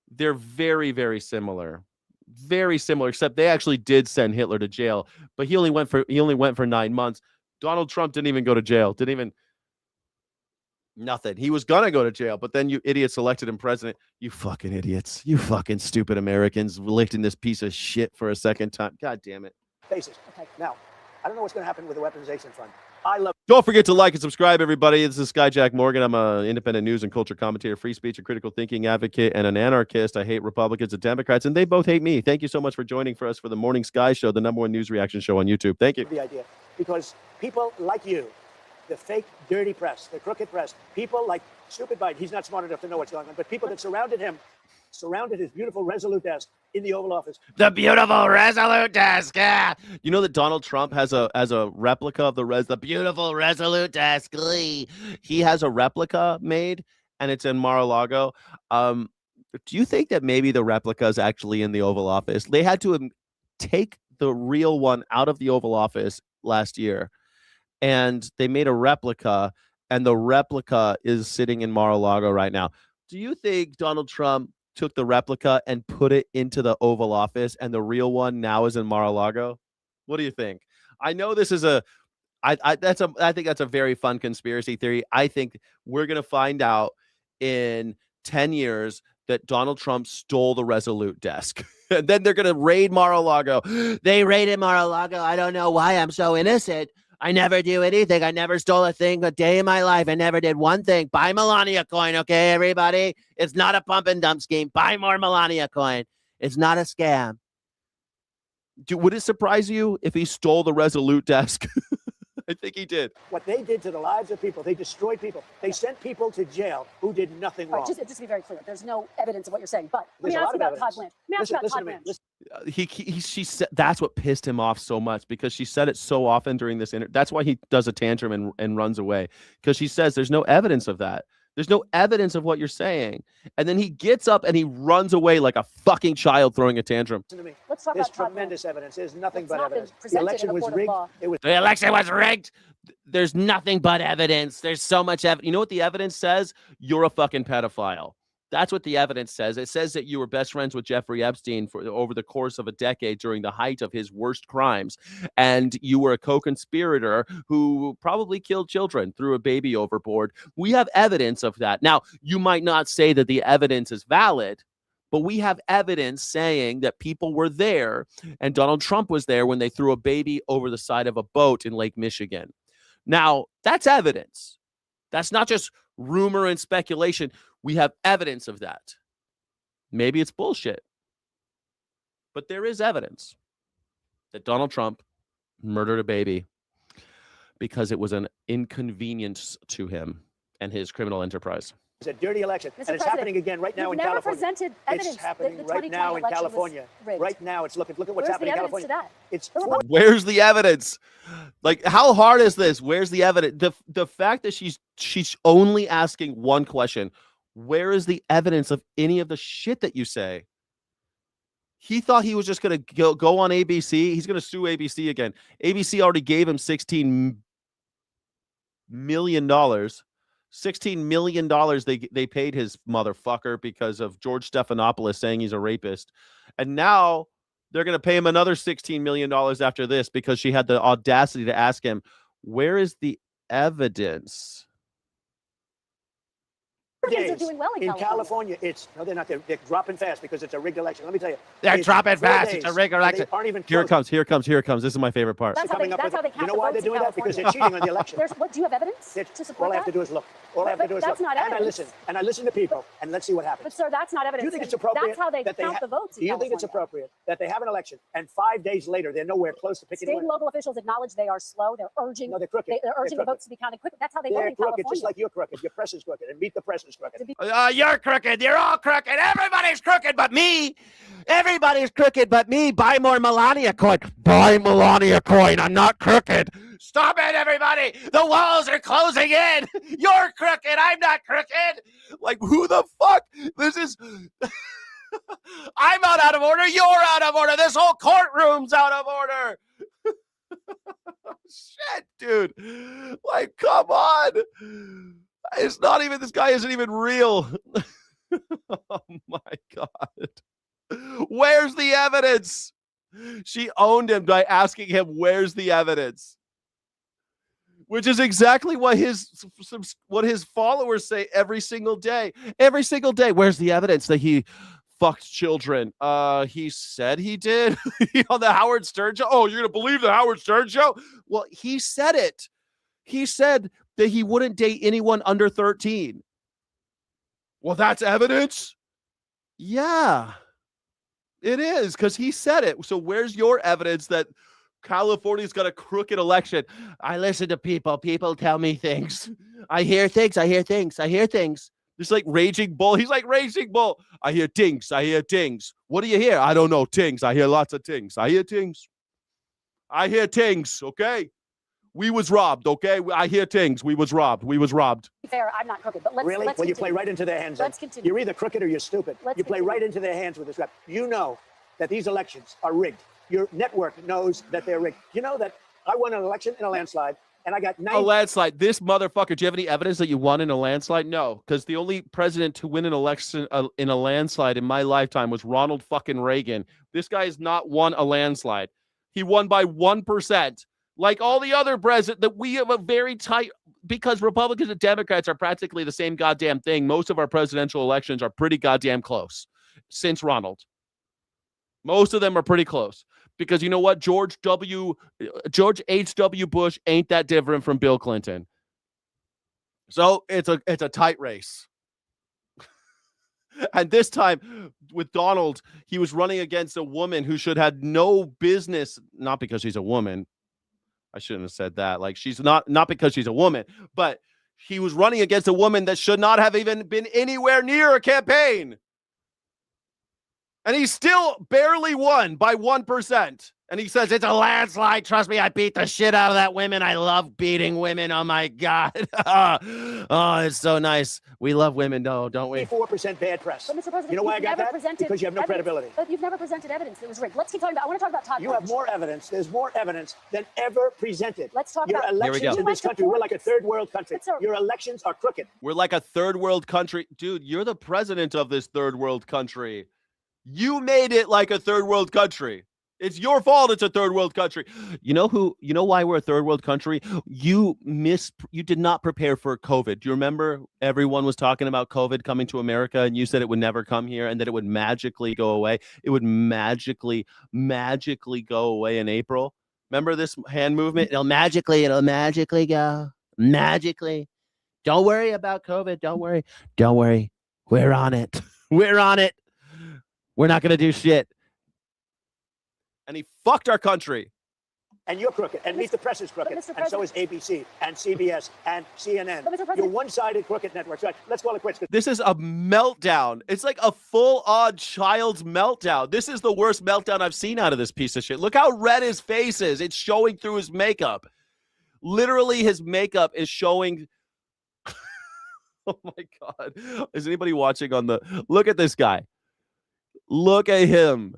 they're very, very similar. Very similar, except they actually did send Hitler to jail, but he only went for 9 months. Donald Trump didn't even go to jail. Nothing. He was gonna go to jail, but then you idiots elected him president. You fucking idiots. You fucking stupid Americans electing this piece of shit for a second time. God damn it. Basis. Okay. Now, I don't know what's going to happen with the weaponization fund. Don't forget to like and subscribe, everybody. This is Skyjack Morgan. I'm an independent news and culture commentator, free speech and critical thinking advocate, and an anarchist. I hate Republicans and Democrats, and they both hate me. Thank you so much for joining for us for the Morning Sky Show, the #1 news reaction show on YouTube. Thank you. The idea, because people like you, the fake, dirty press, the crooked press, people like stupid Biden, he's not smart enough to know what's going on, but people that surrounded his beautiful Resolute desk in the Oval Office. The beautiful Resolute desk. Yeah. You know that Donald Trump has a replica of the beautiful Resolute desk. He has a replica made, and it's in Mar-a-Lago. Do you think that maybe the replica is actually in the Oval Office? They had to take the real one out of the Oval Office last year, and they made a replica, and the replica is sitting in Mar-a-Lago right now. Do you think Donald Trump took the replica and put it into the Oval Office, and the real one now is in Mar-a-Lago? What do you think? I know this is I think that's a very fun conspiracy theory. I think we're going to find out in 10 years that Donald Trump stole the Resolute desk. And then they're going to raid Mar-a-Lago. They raided Mar-a-Lago. I don't know why. I'm so innocent. I never do anything. I never stole a thing a day in my life. I never did one thing. Buy Melania coin, okay, everybody? It's not a pump and dump scheme. Buy more Melania coin. It's not a scam. Would it surprise you if he stole the Resolute desk? I think he did. What they did to the lives of people, they destroyed people. They sent people to jail who did nothing wrong. Just to be very clear, there's no evidence of what you're saying. But There's let me a ask lot you of about Todd evidence. Blanche. Let me ask you about Listen Todd to me. Blanche. She said that's what pissed him off so much, because she said it so often during this interview. That's why he does a tantrum and runs away, because she says there's no evidence of that. There's no evidence of what you're saying. And then he gets up and he runs away like a fucking child throwing a tantrum. Listen to me. Let's talk There's about Todd tremendous evidence. There's nothing It's but not been evidence. The presented in election a was court of rigged. law. It was. The election was rigged. There's nothing but evidence. There's so much evidence. You know what the evidence says? You're a fucking pedophile. That's what the evidence says. It says that you were best friends with Jeffrey Epstein for over the course of a decade during the height of his worst crimes. And you were a co-conspirator who probably killed children, threw a baby overboard. We have evidence of that. Now, you might not say that the evidence is valid, but we have evidence saying that people were there, and Donald Trump was there when they threw a baby over the side of a boat in Lake Michigan. Now, that's evidence. That's not just rumor and speculation. We have evidence of that. Maybe it's bullshit, but there is evidence that Donald Trump murdered a baby because it was an inconvenience to him and his criminal enterprise. It's a dirty election, Mr. and it's President, happening again right now you've in never California. presented evidence It's that happening the right 2020 now in election was California. rigged. Right now, it's look at what's Where's happening the in evidence California. to that? It's The report- Where's the evidence? Like, how hard is this? Where's the evidence? The fact that she's only asking one question. Where is the evidence of any of the shit that you say? He thought he was just going to go on ABC. He's going to sue ABC again. ABC already gave him $16 million. $16 million they paid his motherfucker because of George Stephanopoulos saying he's a rapist. And now they're going to pay him another $16 million after this because she had the audacity to ask him, where is the evidence? Republicans are doing well in California. It's no, they're not. They're dropping fast because it's a rigged election. Let me tell you, They're it's dropping 4 fast. days, It's a rigged and they election. aren't even Here it close. comes. Here it comes. This is my favorite part. That's how they count You know the why votes they're in doing that? Because they're California. cheating on the election. Do you have evidence to support All I have that? to do is look. All I have to do is that's look. not And I evidence. listen. And I listen to people. And let's see what happens. But sir, that's not evidence. Do you think it's appropriate? That's how they that count the votes in Do you think it's California. appropriate that they have an election and 5 days later they're nowhere close to picking State a and winner? local officials acknowledge they are slow. They're urging. No, they're crooked. They're urging the crooked. votes to be counted quickly. That's how they vote They're in crooked, California. just like you're crooked. Your press is crooked, and Meet the Press is crooked. You're crooked. You're all crooked. Everybody's crooked but me. Everybody's crooked but me. Buy more Melania coin. Buy Melania coin. I'm not crooked. Stop it, everybody. The walls are closing in. You're crooked. I'm not crooked. Like, who the fuck? This is... I'm out of order. You're out of order. This whole courtroom's out of order. Shit, dude. Like, come on. It's not even... This guy isn't even real. Oh, my God. Where's the evidence? She owned him by asking him, where's the evidence? Which is exactly what his followers say every single day. Every single day. Where's the evidence that he fucked children? He said he did on the Howard Stern show. Oh, you're going to believe the Howard Stern show? Well, he said it. He said that he wouldn't date anyone under 13. Well, that's evidence? Yeah, it is, because he said it. So where's your evidence that California's got a crooked election? I listen to people. People tell me things. I hear things. I hear things. I hear things. Just like Raging Bull. He's like Raging Bull. I hear tings. I hear tings. What do you hear? I don't know. Tings. I hear lots of tings. I hear tings. I hear tings. Okay. We was robbed. Okay. I hear tings. We was robbed. We was robbed. Fair, I'm not crooked, but let's Really? let's Well, you continue. play right into their hands. Let's then. continue. You're either crooked or you're stupid. Let's You play continue. right into their hands with this rap. You know that these elections are rigged. your network knows that they're rigged. You know that I won an election in a landslide, and I got A landslide. This motherfucker. Do you have any evidence that you won in a landslide? No, because the only president to win an election in a landslide in my lifetime was Ronald fucking Reagan. This guy has not won a landslide. He won by 1%. Like all the other presidents, that we have a very tight, because Republicans and Democrats are practically the same goddamn thing. Most of our presidential elections are pretty goddamn close since Ronald. Most of them are pretty close. Because you know what? George H.W. Bush ain't that different from Bill Clinton. So it's a tight race. And this time with Donald, he was running against a woman who should have no business, not because she's a woman. I shouldn't have said that. Like, she's not because she's a woman, but he was running against a woman that should not have even been anywhere near a campaign. And he still barely won by 1%. And he says, it's a landslide. Trust me, I beat the shit out of that women. I love beating women. Oh, my God. Oh, it's so nice. We love women, though, don't we? 4% bad press. But, Mr. President, you know why I got that? Presented Because you have no evidence. credibility. But you've never presented evidence that was rigged. Let's keep talking about, I want to talk about Todd You have more evidence. There's more evidence than ever presented. Let's talk Your about elections in this country, we're like a third world country. Your elections are crooked. We're like a third world country. Dude, you're the president of this third world country. You made it like a third world country. It's your fault it's a third world country. You know why we're a third world country? You did not prepare for COVID. Do you remember everyone was talking about COVID coming to America and you said it would never come here and that it would magically go away? It would magically go away in April. Remember this hand movement? It'll magically go. Magically. Don't worry about COVID. Don't worry. We're on it. We're on it. We're not going to do shit. And he fucked our country. And you're crooked. And Meet the Press is crooked. And so is ABC and CBS and CNN. You're one-sided crooked networks. Right. Let's call it quits. This is a meltdown. It's like a full-on child's meltdown. This is the worst meltdown I've seen out of this piece of shit. Look how red his face is. It's showing through his makeup. Literally, his makeup is showing. Oh, my God. Is anybody watching on the... Look at this guy. Look at him.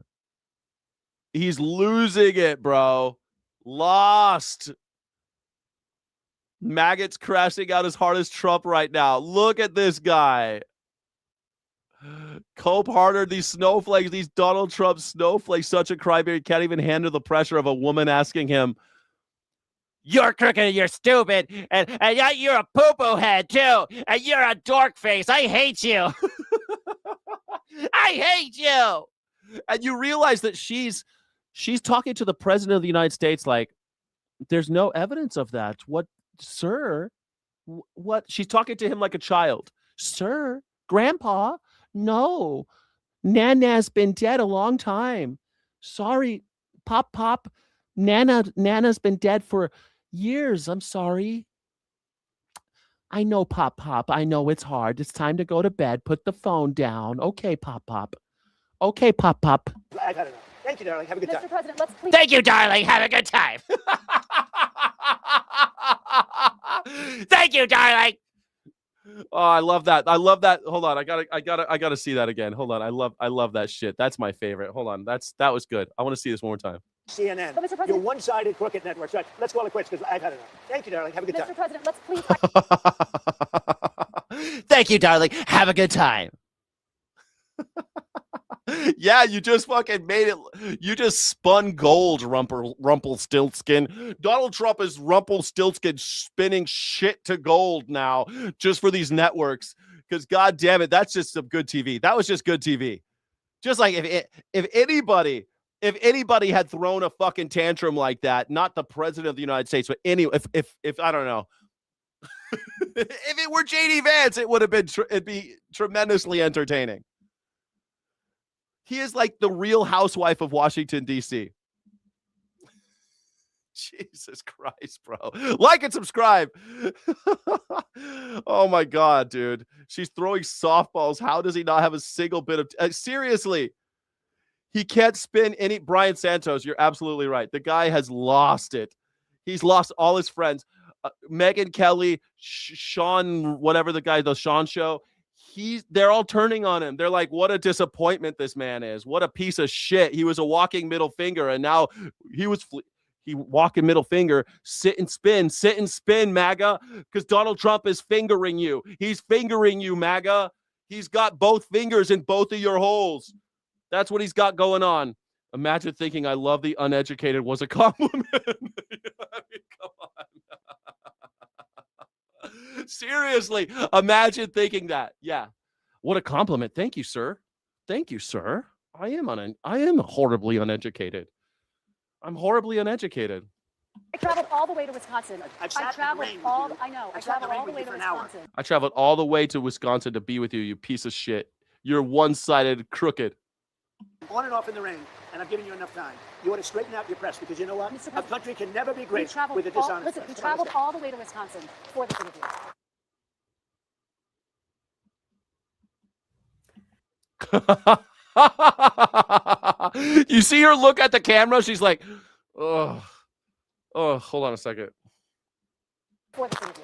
He's losing it, bro. Lost. Maggots crashing out as hard as Trump right now. Look at this guy. Cope harder. These snowflakes, these Donald Trump snowflakes, such a crybaby, can't even handle the pressure of a woman asking him, you're crooked and you're stupid, and you're a poo-poo head, too, and you're a dork face. I hate you. I hate you. And you realize that she's talking to the president of the United States like, there's no evidence of that. What, sir? What? She's talking to him like a child. Sir, grandpa, no. Nana's been dead a long time. Sorry, Pop. Nana's been dead for years. I'm sorry. I know, Pop. I know it's hard. It's time to go to bed. Put the phone down. Okay, Pop. Okay, Pop. I gotta know. Thank you, darling. Have a good time. Mr. President, let's please. Thank you, darling. Have a good time. Thank you, darling. Oh, I love that. Hold on. I gotta see that again. Hold on. I love that shit. That's my favorite. Hold on. That was good. I want to see this one more time. CNN. But Mr. President, You're one-sided crooked networks. Right. Let's call it quits because I gotta know. Thank you, darling. Have a good time. Mr. President, let's please. Thank you, darling. Have a good time. Yeah, you just fucking made it. You just spun gold, Rumpelstiltskin. Donald Trump is Rumpelstiltskin spinning shit to gold now just for these networks. Because, God damn it, that's just some good TV. That was just good TV. Just like if anybody had thrown a fucking tantrum like that, not the president of the United States, but if I don't know, if it were JD Vance, it'd be tremendously entertaining. He is like the Real Housewife of Washington, D.C. Jesus Christ, bro. Like and subscribe. Oh, my God, dude. She's throwing softballs. How does he not have a single bit of... seriously. He can't spin any... Brian Santos, you're absolutely right. The guy has lost it. He's lost all his friends. Megyn Kelly, Sean, whatever the guy, the Sean show. they're all turning on him. They're like, what a disappointment this man is. What a piece of shit. He was a walking middle finger, and now he walking middle finger. Sit and spin, MAGA, because Donald Trump is fingering you. He's fingering you, MAGA. He's got both fingers in both of your holes. That's what he's got going on. Imagine thinking I love the uneducated was a compliment. I mean, come on. Seriously, imagine thinking that. Yeah. What a compliment. Thank you, sir. Thank you, sir. I am horribly uneducated. I'm horribly uneducated. I traveled all the way to Wisconsin. I traveled all the way to Wisconsin. I traveled all the way to Wisconsin to be with you, you piece of shit. You're one-sided crooked. On and off in the rain, and I've given you enough time. You ought to straighten out your press, because you know what? A country can never be great with a dishonest press. We traveled all the way to Wisconsin for this interview. You see her look at the camera? She's like, oh, hold on a second. For this interview.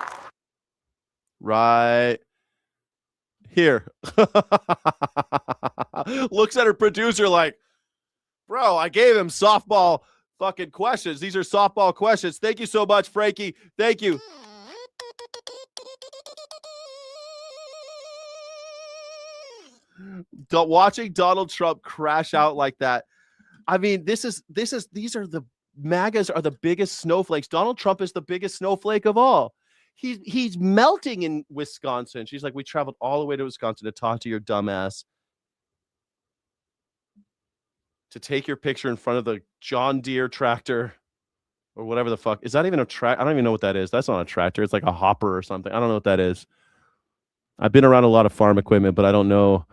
Right here. Looks at her producer like, bro, I gave him softball fucking questions. These are softball questions. Thank you so much, Frankie. Thank you. Watching Donald Trump crash out like that. I mean, these are the MAGAs are the biggest snowflakes. Donald Trump is the biggest snowflake of all. He's melting in Wisconsin. She's like, we traveled all the way to Wisconsin to talk to your dumbass, to take your picture in front of the John Deere tractor or whatever the fuck. Is that even a tractor? I don't even know what that is. That's not a tractor. It's like a hopper or something. I don't know what that is. I've been around a lot of farm equipment, but I don't know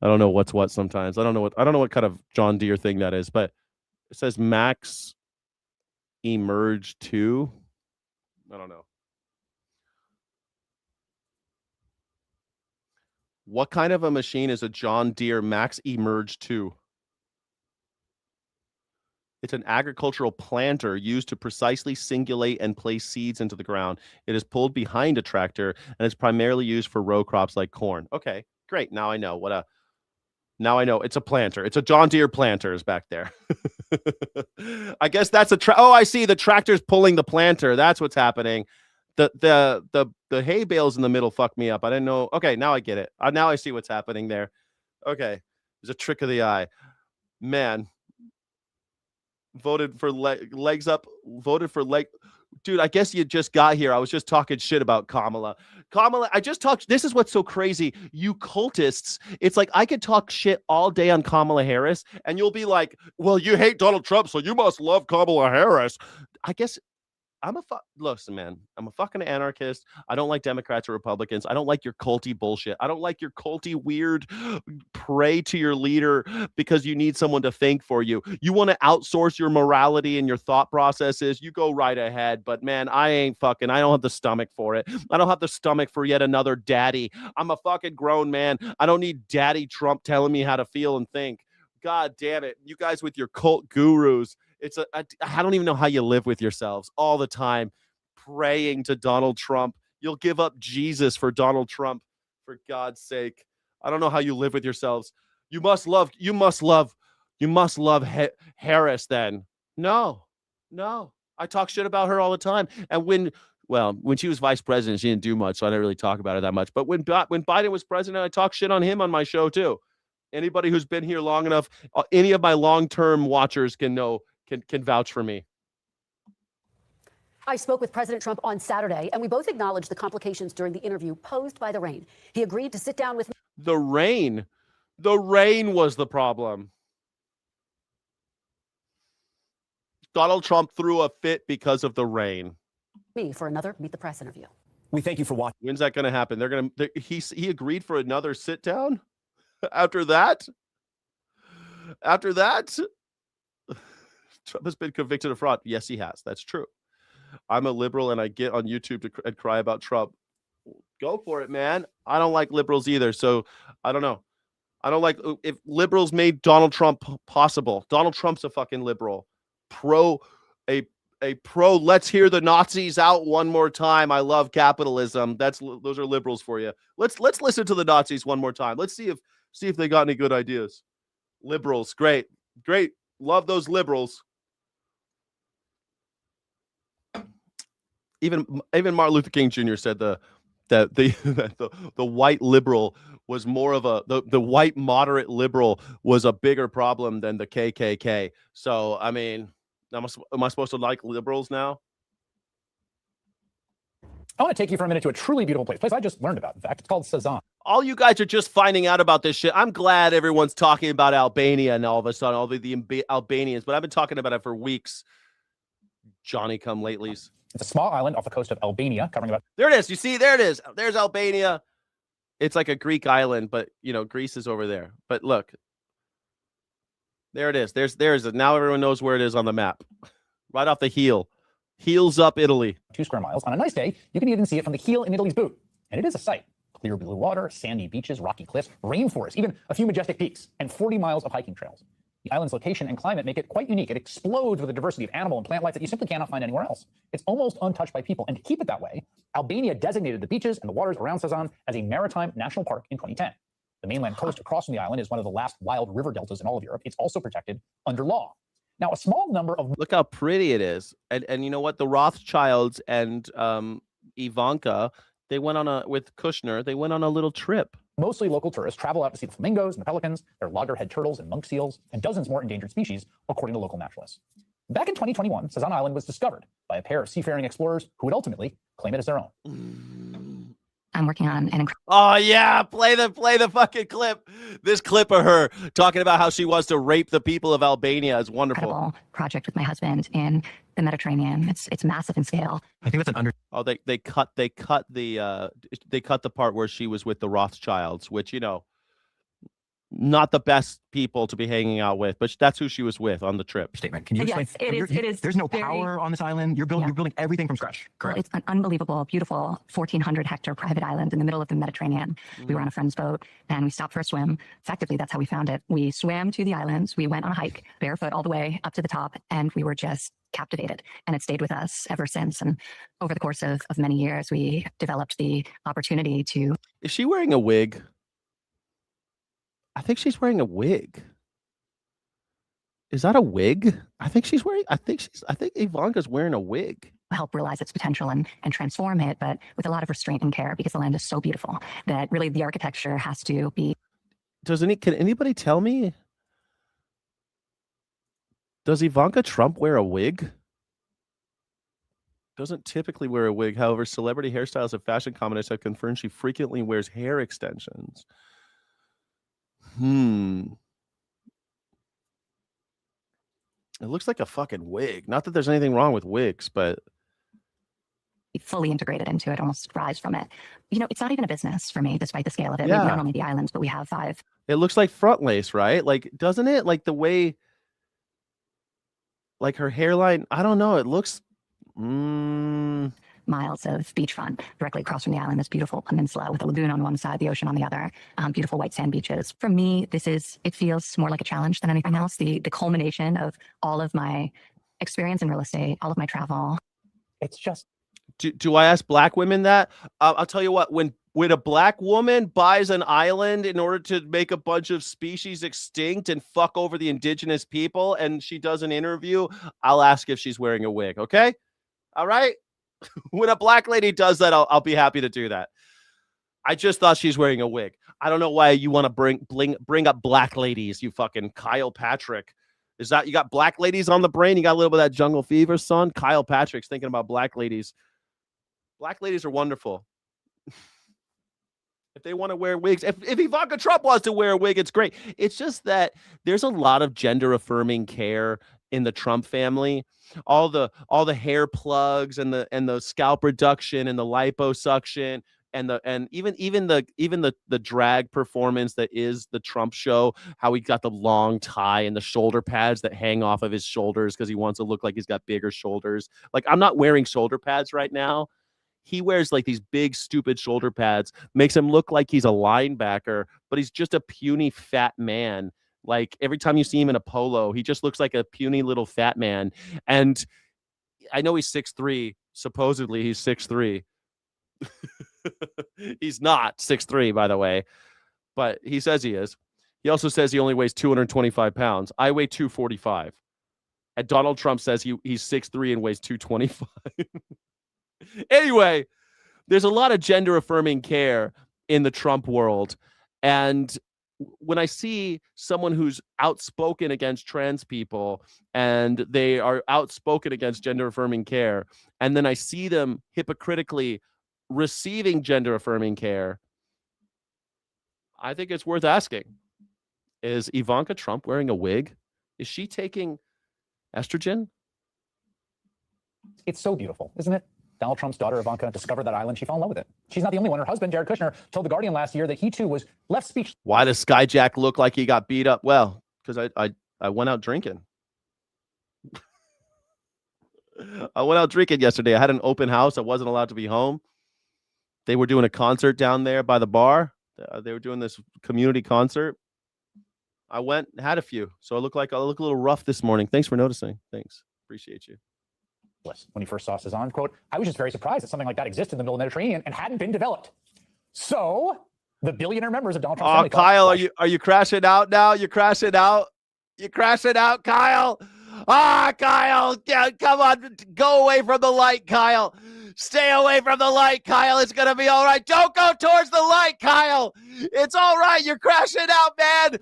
what's what sometimes. I don't know what kind of John Deere thing that is, but it says Max Emerge 2. I don't know. What kind of a machine is a John Deere Max Emerge 2? It's an agricultural planter used to precisely singulate and place seeds into the ground. It is pulled behind a tractor and is primarily used for row crops like corn. Okay, great. Now I know Now I know it's a planter. It's a John Deere planter is back there. I guess that's oh, I see. The tractor's pulling the planter. That's what's happening. The hay bales in the middle fucked me up. I didn't know. Okay, now I get it. Now I see what's happening there. Okay, there's a trick of the eye. Man, voted for legs up. Voted for leg. Dude, I guess you just got here. I was just talking shit about Kamala. I just talked. This is what's so crazy. You cultists. It's like I could talk shit all day on Kamala Harris, and you'll be like, well, you hate Donald Trump, so you must love Kamala Harris. I guess listen, man, I'm a fucking anarchist. I don't like Democrats or Republicans. I don't like your culty bullshit. I don't like your culty weird pray to your leader because you need someone to think for you. You want to outsource your morality and your thought processes. You go right ahead. But man, I don't have the stomach for it. I don't have the stomach for yet another daddy. I'm a fucking grown man. I don't need Daddy Trump telling me how to feel and think. God damn it. You guys with your cult gurus. I don't even know how you live with yourselves all the time praying to Donald Trump. You'll give up Jesus for Donald Trump, for God's sake. I don't know how you live with yourselves. You must love Harris then. No. I talk shit about her all the time. And when she was vice president, she didn't do much, so I didn't really talk about her that much. But when Biden was president, I talked shit on him on my show too. Anybody who's been here long enough, any of my long-term watchers can vouch for me. I spoke with President Trump on Saturday, and we both acknowledged the complications during the interview posed by the rain. He agreed to sit down with me. The rain was the problem. Donald Trump threw a fit because of the rain. For another Meet the Press interview. We thank you for watching. When's that going to happen? He agreed for another sit down after that. Trump has been convicted of fraud. Yes, he has. That's true. I'm a liberal and I get on YouTube and cry about Trump. Go for it, man. I don't like liberals either. So I don't know. I don't like if liberals made Donald Trump possible. Donald Trump's a fucking liberal. a pro let's hear the Nazis out one more time. I love capitalism. Those are liberals for you. Let's listen to the Nazis one more time. Let's see if they got any good ideas. Liberals, great. Love those liberals. Even Martin Luther King Jr. said that the white liberal was more of the white moderate liberal was a bigger problem than the KKK. So I mean, am I supposed to like liberals now? I want to take you for a minute to a truly beautiful place I just learned about. In fact, it's called Sazan. All you guys are just finding out about this shit. I'm glad everyone's talking about Albania and all of a sudden, all the Albanians, but I've been talking about it for weeks. Johnny come latelys. It's a small island off the coast of Albania, covering about. There it is. You see, there it is. There's Albania. It's like a Greek island, but Greece is over there. But look, there it is. There's it. Now everyone knows where it is on the map. Right off the heel. Heels up Italy. 2 square miles. On a nice day, you can even see it from the heel in Italy's boot. And it is a sight. Clear blue water, sandy beaches, rocky cliffs, rainforest, even a few majestic peaks, and 40 miles of hiking trails. The island's location and climate make it quite unique. It explodes with a diversity of animal and plant life that you simply cannot find anywhere else. It's almost untouched by people. And to keep it that way, Albania designated the beaches and the waters around Sazan as a maritime national park in 2010. The mainland coast across from the island is one of the last wild river deltas in all of Europe. It's also protected under law. Now, a small number of... Look how pretty it is. And you know what? The Rothschilds and Ivanka, they went with Kushner, they went on a little trip. Mostly local tourists travel out to see the flamingos and the pelicans, their loggerhead turtles and monk seals, and dozens more endangered species, according to local naturalists. Back in 2021, Sazan Island was discovered by a pair of seafaring explorers who would ultimately claim it as their own. I'm working on an Oh yeah, play the fucking clip. This clip of her talking about how she wants to rape the people of Albania is wonderful. incredible project with my husband in the Mediterranean. It's massive in scale. I think that's an under. Oh, they cut the part where she was with the Rothschilds, which not the best people to be hanging out with, but that's who she was with on the trip. Statement. Can you explain? Yes, it is. There's no very- power on this island. You're building everything from scratch. Well, Correct. it's an unbelievable, beautiful 1,400 hectare private island in the middle of the Mediterranean. We were on a friend's boat and we stopped for a swim. Effectively, that's how we found it. We swam to the islands. We went on a hike barefoot all the way up to the top, and we were just captivated. And it stayed with us ever since. And over the course of many years, we developed the opportunity to. Is she wearing a wig? I think she's wearing a wig. Is that a wig? I think Ivanka's wearing a wig. Help realize its potential and transform it, but with a lot of restraint and care, because the land is so beautiful that really the architecture has to be. Can anybody tell me? Does Ivanka Trump wear a wig? Doesn't typically wear a wig. However, celebrity hairstylists and fashion commenters have confirmed she frequently wears hair extensions. It looks like a fucking wig. Not that there's anything wrong with wigs, but fully integrated into it, almost rise from it. It's not even a business for me, despite the scale of it. Yeah. Not only the islands, but we have 5. it looks like front lace, right? Like, doesn't it? Like the way, like her hairline, I don't know. It looks miles of beachfront directly across from the island, this beautiful peninsula with a lagoon on one side, the ocean on the other, beautiful white sand beaches. For me, it feels more like a challenge than anything else. The culmination of all of my experience in real estate, all of my travel. It's just. Do I ask black women that? I'll tell you what, when a black woman buys an island in order to make a bunch of species extinct and fuck over the indigenous people, and she does an interview, I'll ask if she's wearing a wig. Okay. All right. When a black lady does that, I'll be happy to do that. I just thought she's wearing a wig. I don't know why you want to bring up black ladies, you fucking Kyle Patrick. Is that you got black ladies on the brain? You got a little bit of that jungle fever, son? Kyle Patrick's thinking about black ladies. Black ladies are wonderful. If they want to wear wigs, if Ivanka Trump wants to wear a wig, it's great. It's just that there's a lot of gender affirming care in the Trump family. All the hair plugs and the scalp reduction and the liposuction and even the drag performance that is the Trump show, how he got the long tie and the shoulder pads that hang off of his shoulders because he wants to look like he's got bigger shoulders. Like, I'm not wearing shoulder pads right now. He wears like these big stupid shoulder pads, makes him look like he's a linebacker, but he's just a puny fat man. Like, every time you see him in a polo, he just looks like a puny little fat man. And I know he's 6'3". Supposedly he's 6'3". He's not 6'3", by the way, but he says he is. He also says he only weighs 225 pounds. I weigh 245. And Donald Trump says he's 6'3" and weighs 225. Anyway, there's a lot of gender affirming care in the Trump world. And when I see someone who's outspoken against trans people and they are outspoken against gender affirming care, and then I see them hypocritically receiving gender affirming care, I think it's worth asking. Is Ivanka Trump wearing a wig? Is she taking estrogen? It's so beautiful, isn't it? Donald Trump's daughter, Ivanka, discovered that island. She fell in love with it. She's not the only one. Her husband, Jared Kushner, told The Guardian last year that he too was left speechless. Why does Skyjack look like he got beat up? Well, because I went out drinking. I went out drinking yesterday. I had an open house. I wasn't allowed to be home. They were doing a concert down there by the bar. They were doing this community concert. I went and had a few. So I look a little rough this morning. Thanks for noticing. Thanks. Appreciate you. When he first saw Cezanne, quote, I was just very surprised that something like that existed in the middle of the Mediterranean and hadn't been developed. So the billionaire members of Donald Trump's family. Kyle, are you crashing out now? You're crashing out. You're crashing out, Kyle. Kyle, come on, go away from the light, Kyle. Stay away from the light, Kyle. It's gonna be all right. Don't go towards the light, Kyle. It's all right. You're crashing out, man.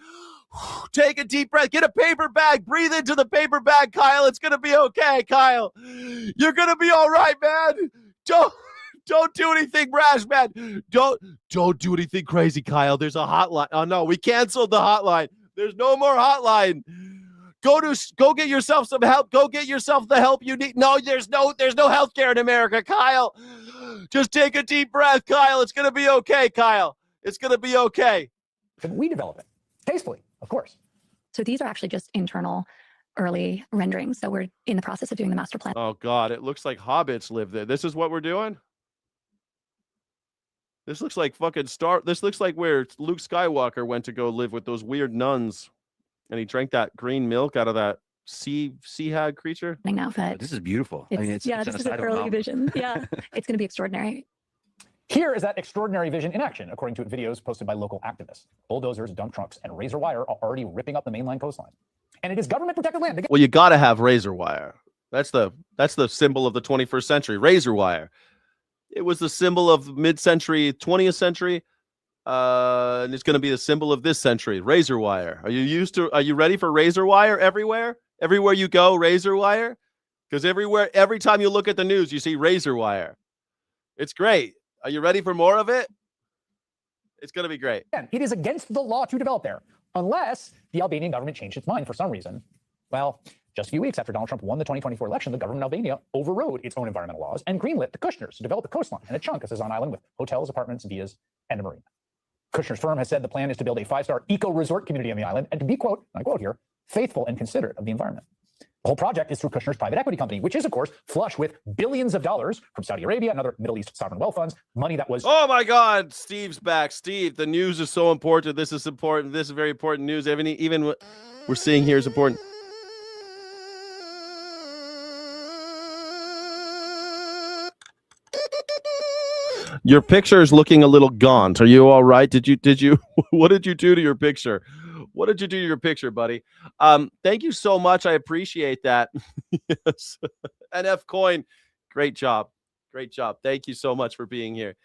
Take a deep breath. Get a paper bag. Breathe into the paper bag, Kyle. It's going to be okay, Kyle. You're going to be all right, man. Don't do anything rash, man. Don't do anything crazy, Kyle. There's a hotline. Oh, no, we canceled the hotline. There's no more hotline. Go get yourself some help. Go get yourself the help you need. No, there's no health care in America, Kyle. Just take a deep breath, Kyle. It's going to be okay, Kyle. It's going to be okay. Can we develop it? Tastefully. Of course. So these are actually just internal early renderings. So we're in the process of doing the master plan. Oh, God. It looks like hobbits live there. This is what we're doing? This looks like This looks like where Luke Skywalker went to go live with those weird nuns. And he drank that green milk out of that sea hag creature. Now that this is beautiful. this is an early vision. Yeah, it's going to be extraordinary. Here is that extraordinary vision in action, according to videos posted by local activists. Bulldozers, dump trucks, and razor wire are already ripping up the mainline coastline. And it is government-protected land. Well, you got to have razor wire. That's the symbol of the 21st century, razor wire. It was the symbol of mid-century, 20th century, and it's going to be the symbol of this century, razor wire. Are you ready for razor wire everywhere? Everywhere you go, razor wire? Because every time you look at the news, you see razor wire. It's great. Are you ready for more of it? It's going to be great. It is against the law to develop there, unless the Albanian government changed its mind for some reason. Well, just a few weeks after Donald Trump won the 2024 election, the government of Albania overrode its own environmental laws and greenlit the Kushners to develop the coastline and a chunk of Cezanne Island with hotels, apartments, villas, and a marina. Kushner's firm has said the plan is to build a 5-star eco-resort community on the island and to be, quote, I quote here, faithful and considerate of the environment. The whole project is through Kushner's private equity company, which is, of course, flush with billions of dollars from Saudi Arabia and other Middle East sovereign wealth funds, money that was... Oh, my God. Steve's back. Steve, the news is so important. This is important. This is very important news. Even what we're seeing here is important. Your picture is looking a little gaunt. Are you all right? Did you, what did you do to your picture? What did you do to your picture, buddy? Thank you so much. I appreciate that. Yes. NF Coin, great job. Great job. Thank you so much for being here.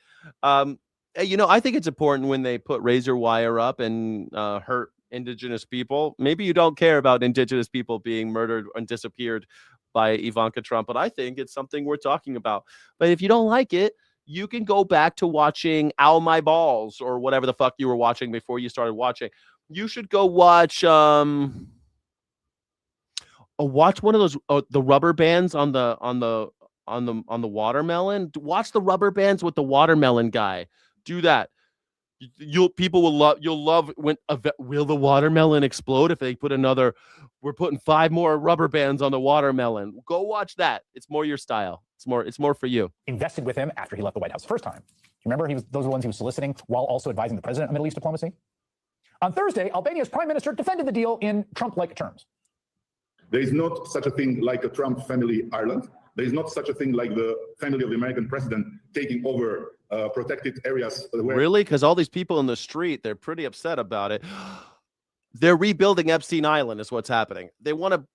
I think it's important when they put razor wire up and hurt indigenous people. Maybe you don't care about indigenous people being murdered and disappeared by Ivanka Trump, but I think it's something we're talking about. But if you don't like it, you can go back to watching Ow My Balls or whatever the fuck you were watching before you started watching. You should go watch watch one of those the rubber bands on the watermelon. Watch the rubber bands with the watermelon guy. Do that. You'll love when will the watermelon explode if they put we're putting 5 more rubber bands on the watermelon. Go watch that. It's more your style. It's more for you. Invested with him after he left the White House the first time. Remember, those were the ones he was soliciting while also advising the president of Middle East diplomacy. On Thursday, Albania's prime minister defended the deal in Trump-like terms. There is not such a thing like a Trump family island. There is not such a thing like the family of the American president taking over protected areas. Really? Because all these people in the street, they're pretty upset about it. They're rebuilding Epstein Island is what's happening. They want to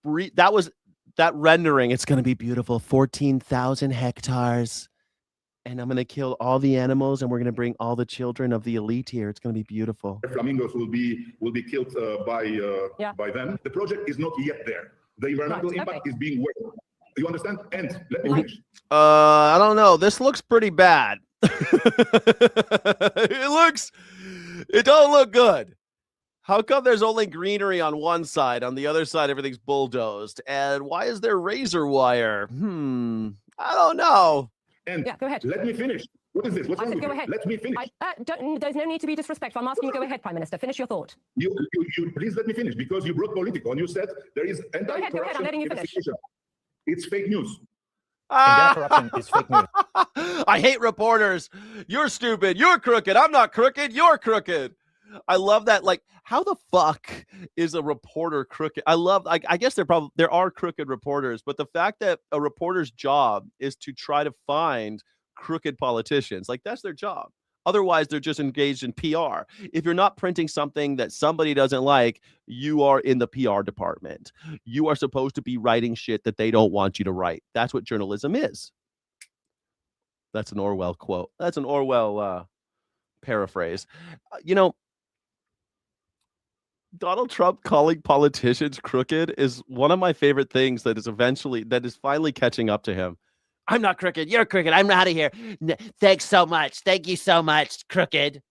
that rendering. It's going to be beautiful. 14,000 hectares. And I'm going to kill all the animals, and we're going to bring all the children of the elite here. It's going to be beautiful. Flamingos will be killed by them. The project is not yet there. The environmental impact is being worked. You understand? And let me finish. I don't know. This looks pretty bad. It don't look good. How come there's only greenery on one side? On the other side, everything's bulldozed. And why is there razor wire? I don't know. And go ahead. Let me finish. What is this? What's wrong with Go you? ahead. Let me finish. There's no need to be disrespectful. I'm asking you to go ahead, Prime Minister. Finish your thought. You please let me finish, because you brought political and you said there is anti-corruption Go ahead. I'm letting you finish. investigation. It's fake news. Corruption is fake news. I hate reporters. You're stupid. You're crooked. I'm not crooked. You're crooked. I love that. Like, how the fuck is a reporter crooked? I guess there are crooked reporters, but the fact that a reporter's job is to try to find crooked politicians, like, that's their job. Otherwise, they're just engaged in PR. If you're not printing something that somebody doesn't like, you are in the PR department. You are supposed to be writing shit that they don't want you to write. That's what journalism is. That's an Orwell quote. That's an Orwell paraphrase. Donald Trump calling politicians crooked is one of my favorite things that is finally catching up to him. I'm not crooked. You're crooked. I'm out of here. Thanks so much. Thank you so much, crooked.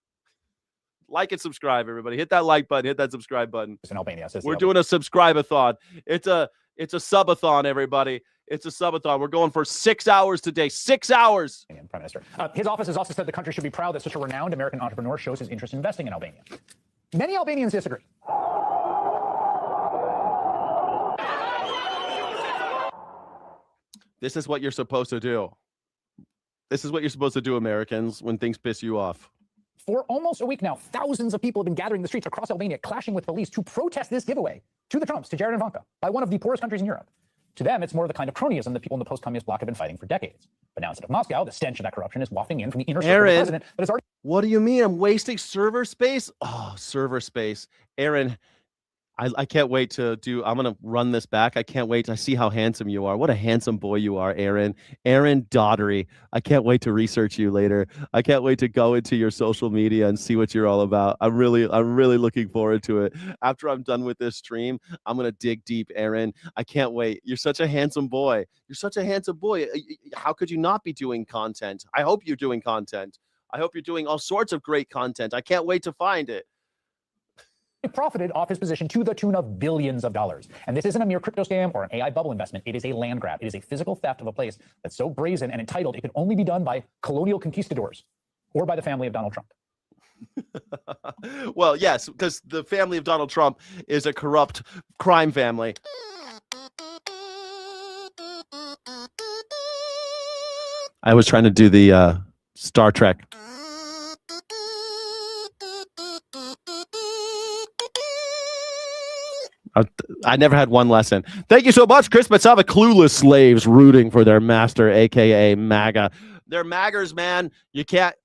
Like and subscribe, everybody. Hit that like button. Hit that subscribe button. In Albania, we're doing a subscribe-a-thon. It's a subathon, everybody. It's a subathon. We're going for 6 hours today. 6 hours. Prime Minister. His office has also said the country should be proud that such a renowned American entrepreneur shows his interest in investing in Albania. Many Albanians disagree. This is what you're supposed to do. This is what you're supposed to do, Americans, when things piss you off. For almost a week now, thousands of people have been gathering in the streets across Albania, clashing with police to protest this giveaway to the Trumps, to Jared and Ivanka, by one of the poorest countries in Europe. To them, it's more of the kind of cronyism that people in the post-communist bloc have been fighting for decades. But now, instead of Moscow, the stench of that corruption is wafting in from the inner circle of the president that is already... What do you mean? I'm wasting server space? Oh, server space. Aaron, I can't wait to I'm going to run this back. I can't wait. I see how handsome you are. What a handsome boy you are, Aaron. Aaron Daughtery. I can't wait to research you later. I can't wait to go into your social media and see what you're all about. I'm really looking forward to it. After I'm done with this stream, I'm going to dig deep, Aaron. I can't wait. You're such a handsome boy. You're such a handsome boy. How could you not be doing content? I hope you're doing content. I hope you're doing all sorts of great content. I can't wait to find it. profited off his position to the tune of billions of dollars. And this isn't a mere crypto scam or an AI bubble investment. It is a land grab. It is a physical theft of a place that's so brazen and entitled it can only be done by colonial conquistadors or by the family of Donald Trump. Well, yes, because the family of Donald Trump is a corrupt crime family. I was trying to do the Star Trek. I never had one lesson. Thank you so much, Chris Matsava. Clueless slaves rooting for their master, a.k.a. MAGA. They're MAGAs, man. You can't.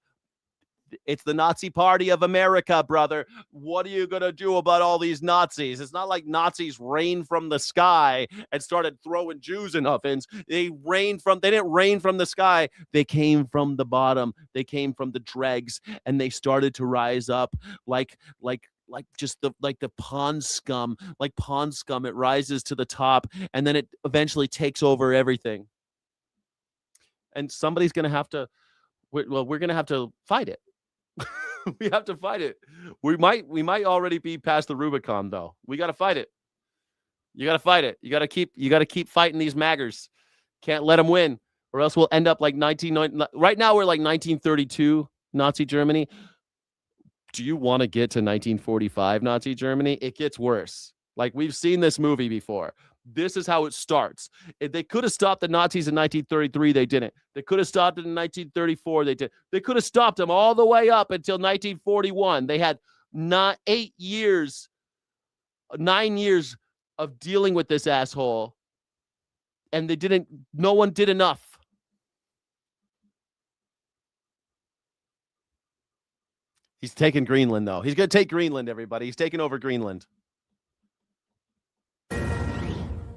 It's the Nazi Party of America, brother. What are you going to do about all these Nazis? It's not like Nazis rained from the sky and started throwing Jews in ovens. They didn't rain from the sky. They came from the bottom. They came from the dregs, and they started to rise up like the pond scum. Like pond scum, it rises to the top, and then it eventually takes over everything. And somebody's going to have to, we're going to have to fight it. We have to fight it. We might already be past the Rubicon, though. We got to fight it. You got to fight it. You got to keep fighting these maggers. Can't let them win, or else we'll end up like 1990. Right now we're like 1932 Nazi Germany. Do you want to get to 1945 Nazi Germany? It gets worse. Like, we've seen this movie before. This is how it starts. If they could have stopped the Nazis in 1933, they didn't. They could have stopped it in 1934, they did. They could have stopped them all the way up until 1941. They had 9 years of dealing with this asshole. and no one did enough. He's taking Greenland, though. He's going to take Greenland, everybody. He's taking over Greenland.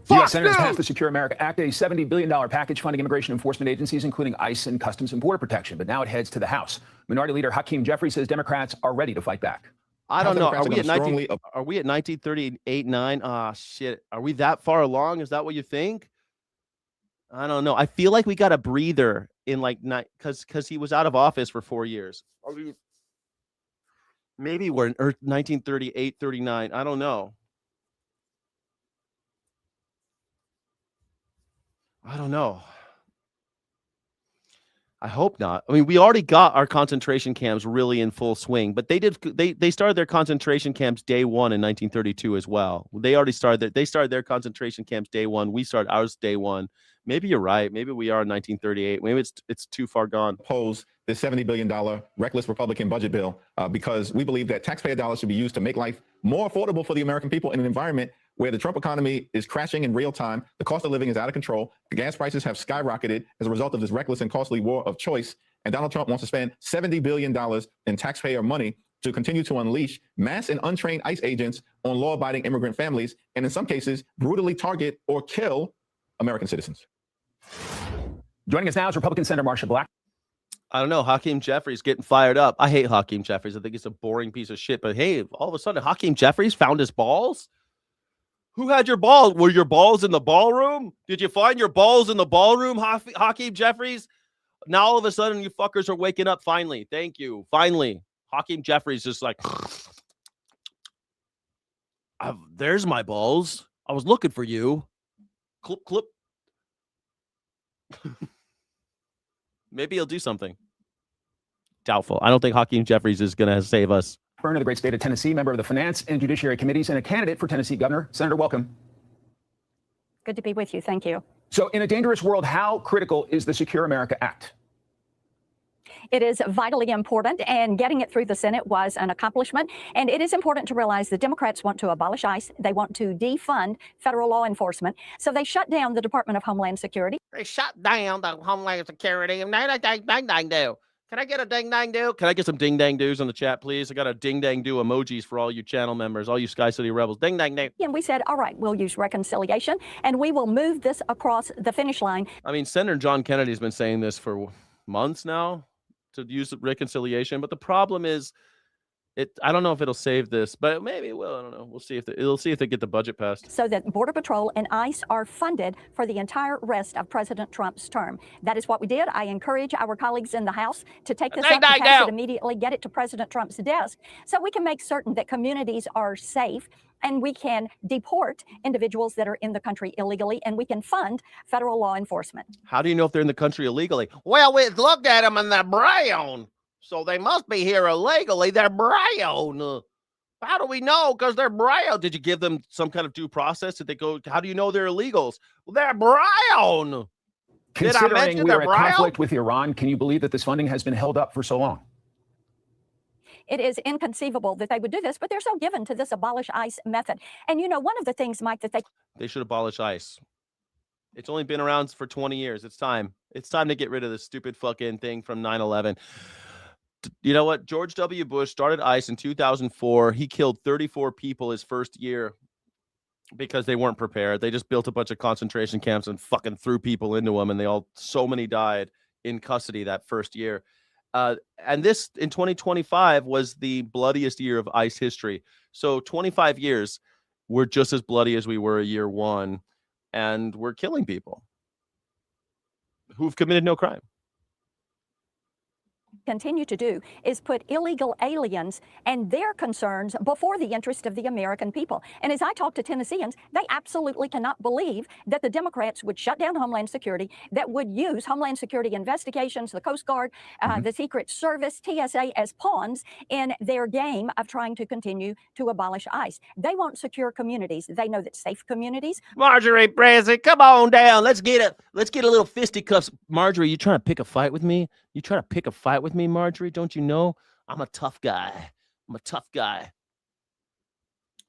The U.S. Senate has passed the Secure America Act, a $70 billion package funding immigration enforcement agencies, including ICE and Customs and Border Protection. But now it heads to the House. Minority Leader Hakeem Jeffries says Democrats are ready to fight back. I don't know. Are we at 1938, 9? Ah, shit. Are we that far along? Is that what you think? I don't know. I feel like we got a breather in because he was out of office for 4 years. Maybe we're in 1938, 39. I don't know. I hope not. I mean, we already got our concentration camps really in full swing, but they started their concentration camps day one in 1932 as well. They started their concentration camps day one. We started ours day one. Maybe you're right. Maybe we are in 1938. Maybe it's too far gone. Oppose this $70 billion reckless Republican budget bill because we believe that taxpayer dollars should be used to make life more affordable for the American people in an environment where the Trump economy is crashing in real time, the cost of living is out of control, the gas prices have skyrocketed as a result of this reckless and costly war of choice, and Donald Trump wants to spend $70 billion in taxpayer money to continue to unleash mass and untrained ICE agents on law-abiding immigrant families, and in some cases, brutally target or kill American citizens. Joining us now is Republican Senator Marsha Black. I don't know. Hakeem Jeffries getting fired up. I hate Hakeem Jeffries. I think he's a boring piece of shit. But hey, all of a sudden, Hakeem Jeffries found his balls. Who had your balls? Were your balls in the ballroom? Did you find your balls in the ballroom, Hakeem Jeffries? Now all of a sudden, you fuckers are waking up. Finally, thank you. Finally, Hakeem Jeffries just like, there's my balls. I was looking for you. Clip, clip. Maybe he'll do something. Doubtful. I don't think Hakeem Jeffries is going to save us. Of the great state of Tennessee, member of the Finance and Judiciary Committees, and a candidate for Tennessee governor. Senator, welcome. Good to be with you. Thank you. So, in a dangerous world, how critical is the Secure America Act? It is vitally important, and getting it through the Senate was an accomplishment. And it is important to realize the Democrats want to abolish ICE. They want to defund federal law enforcement. So they shut down the Department of Homeland Security. They shut down the Homeland Security, and they dang do. Can I get a ding dang do? Can I get some ding dang doos on the chat, please? I got a ding dang do emojis for all you channel members, all you Sky City Rebels. Ding dang do. And we said, all right, we'll use reconciliation, and we will move this across the finish line. I mean, Senator John Kennedy's been saying this for months now to use reconciliation, but the problem is, I don't know if it'll save this, but maybe it will. I don't know. We'll see if they get the budget passed. So that Border Patrol and ICE are funded for the entire rest of President Trump's term. That is what we did. I encourage our colleagues in the House to take this up, to pass it immediately, get it to President Trump's desk, so we can make certain that communities are safe and we can deport individuals that are in the country illegally, and we can fund federal law enforcement. How do you know if they're in the country illegally? Well, we looked at them and they're brown. So they must be here illegally. They're brown. How do we know? Because they're brown. Did you give them some kind of due process? Did they go? How do you know they're illegals? Well, they're brown. Considering we are at conflict with Iran, can you believe that this funding has been held up for so long? It is inconceivable that they would do this, but they're so given to this abolish ICE method. And you know, one of the things, Mike, that they should abolish ICE. It's only been around for 20 years. It's time. It's time to get rid of this stupid fucking thing from 9/11. You know what? George W. Bush started ICE in 2004. He killed 34 people his first year because they weren't prepared. They just built a bunch of concentration camps and fucking threw people into them, and so many died in custody that first year. And this in 2025 was the bloodiest year of ICE history. So 25 years, we're just as bloody as we were year one, and we're killing people who've committed no crime. continue to do is put illegal aliens and their concerns before the interest of the American people. And as I talk to Tennesseans, they absolutely cannot believe that the Democrats would shut down Homeland Security, that would use Homeland Security investigations, the Coast Guard, the Secret Service, TSA as pawns in their game of trying to continue to abolish ICE. They want secure communities. They know that safe communities. Marjorie Brazil, come on down. Let's get a little fisticuffs. Marjorie, you trying to pick a fight with me? You trying to pick a fight with me, Marjorie? Don't you know I'm a tough guy? I'm a tough guy.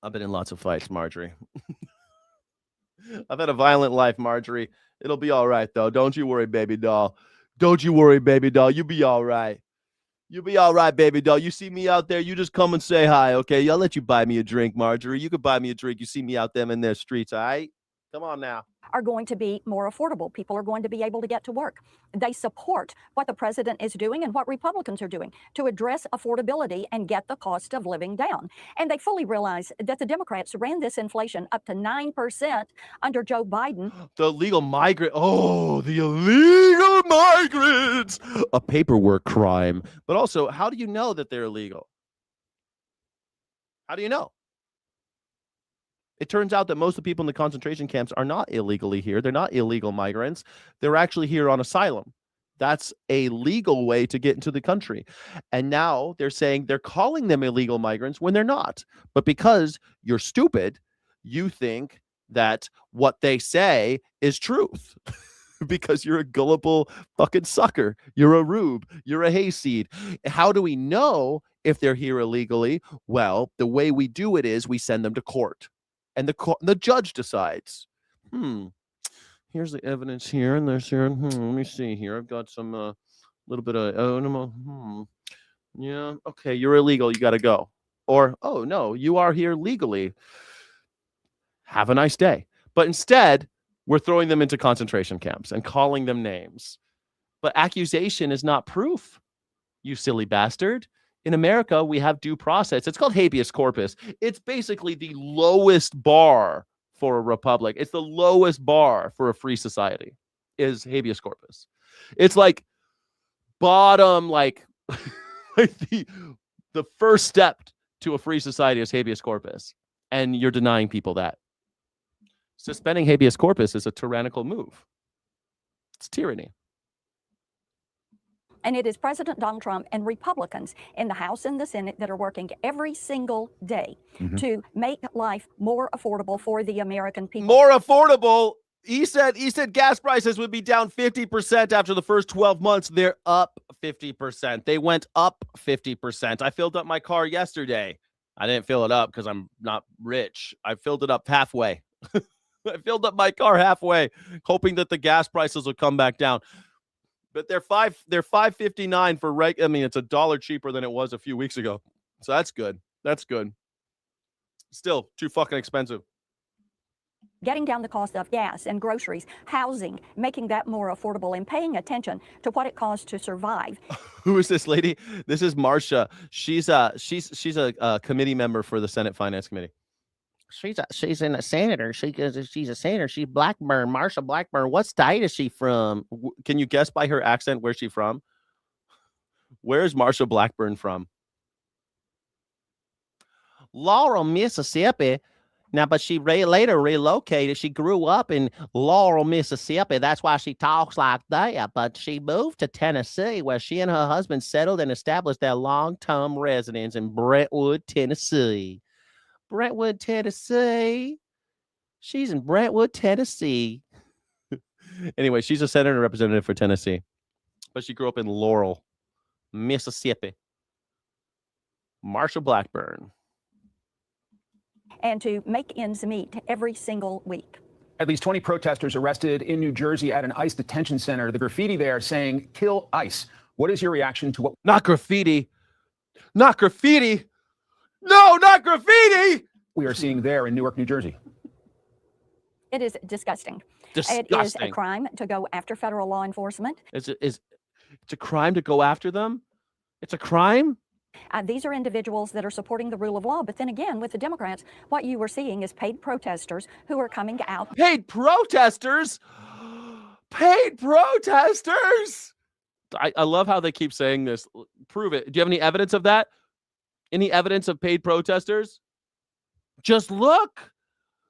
I've been in lots of fights, Marjorie. I've had a violent life, Marjorie. It'll be all right, though. Don't you worry, baby doll. Don't you worry, baby doll. You'll be all right. You'll be all right, baby doll. You see me out there, you just come and say hi, okay? I'll let you buy me a drink, Marjorie. You could buy me a drink. You see me out there in their streets, all right? Come on now. Are going to be more affordable. People are going to be able to get to work. They support what the president is doing and what Republicans are doing to address affordability and get the cost of living down. And they fully realize that the Democrats ran this inflation up to 9% under Joe Biden. The illegal migrant. Oh, the illegal migrants. A paperwork crime. But also, how do you know that they're illegal? How do you know? It turns out that most of the people in the concentration camps are not illegally here. They're not illegal migrants. They're actually here on asylum. That's a legal way to get into the country. And now they're saying they're calling them illegal migrants when they're not. But because you're stupid, you think that what they say is truth. Because you're a gullible fucking sucker. You're a rube. You're a hayseed. How do we know if they're here illegally? Well, the way we do it is we send them to court. And the judge decides, here's the evidence here and this here. Let me see here. I've got some little bit of, yeah, okay, you're illegal. You got to go. Or, oh, no, you are here legally. Have a nice day. But instead, we're throwing them into concentration camps and calling them names. But accusation is not proof, you silly bastard. In America, we have due process. It's called habeas corpus. It's basically the lowest bar for a republic. It's the lowest bar for a free society is habeas corpus. It's like bottom, like the first step to a free society is habeas corpus. And you're denying people that. Suspending habeas corpus is a tyrannical move. It's tyranny. And it is President Donald Trump and Republicans in the House and the Senate that are working every single day to make life more affordable for the American people. More affordable? He said gas prices would be down 50% after the first 12 months. They're up 50%. They went up 50%. I filled up my car yesterday. I didn't fill it up because I'm not rich. I filled it up halfway. I filled up my car halfway, hoping that the gas prices would come back down. But they're $5.59 for I mean, it's $1 cheaper than it was a few weeks ago. So that's good. That's good. Still too fucking expensive. Getting down the cost of gas and groceries, housing, making that more affordable, and paying attention to what it costs to survive. Who is this lady? This is Marcia. She's a committee member for the Senate Finance Committee. She's a senator. She's a senator. She's Blackburn, Marsha Blackburn. What state is she from? Can you guess by her accent where she's from? Where is Marsha Blackburn from? Laurel, Mississippi. Now, but she later relocated. She grew up in Laurel, Mississippi. That's why she talks like that. But she moved to Tennessee, where she and her husband settled and established their long-term residence in Brentwood, Tennessee. Brentwood, Tennessee. She's in Brentwood, Tennessee. Anyway, she's a senator representative for Tennessee, but she grew up in Laurel, Mississippi. Marsha Blackburn. And to make ends meet every single week. At least 20 protesters arrested in New Jersey at an ICE detention center. The graffiti there saying, "Kill ICE." What is your reaction to what? Not graffiti. Not graffiti. No, not graffiti. We are seeing there in Newark, New Jersey. It is disgusting. Disgusting. It is a crime to go after federal law enforcement. It's a crime to go after them? It's a crime? These are individuals that are supporting the rule of law. But then again, with the Democrats, what you were seeing is paid protesters who are coming out. Paid protesters? Paid protesters? I love how they keep saying this. Prove it. Do you have any evidence of that? Any evidence of paid protesters? Just look.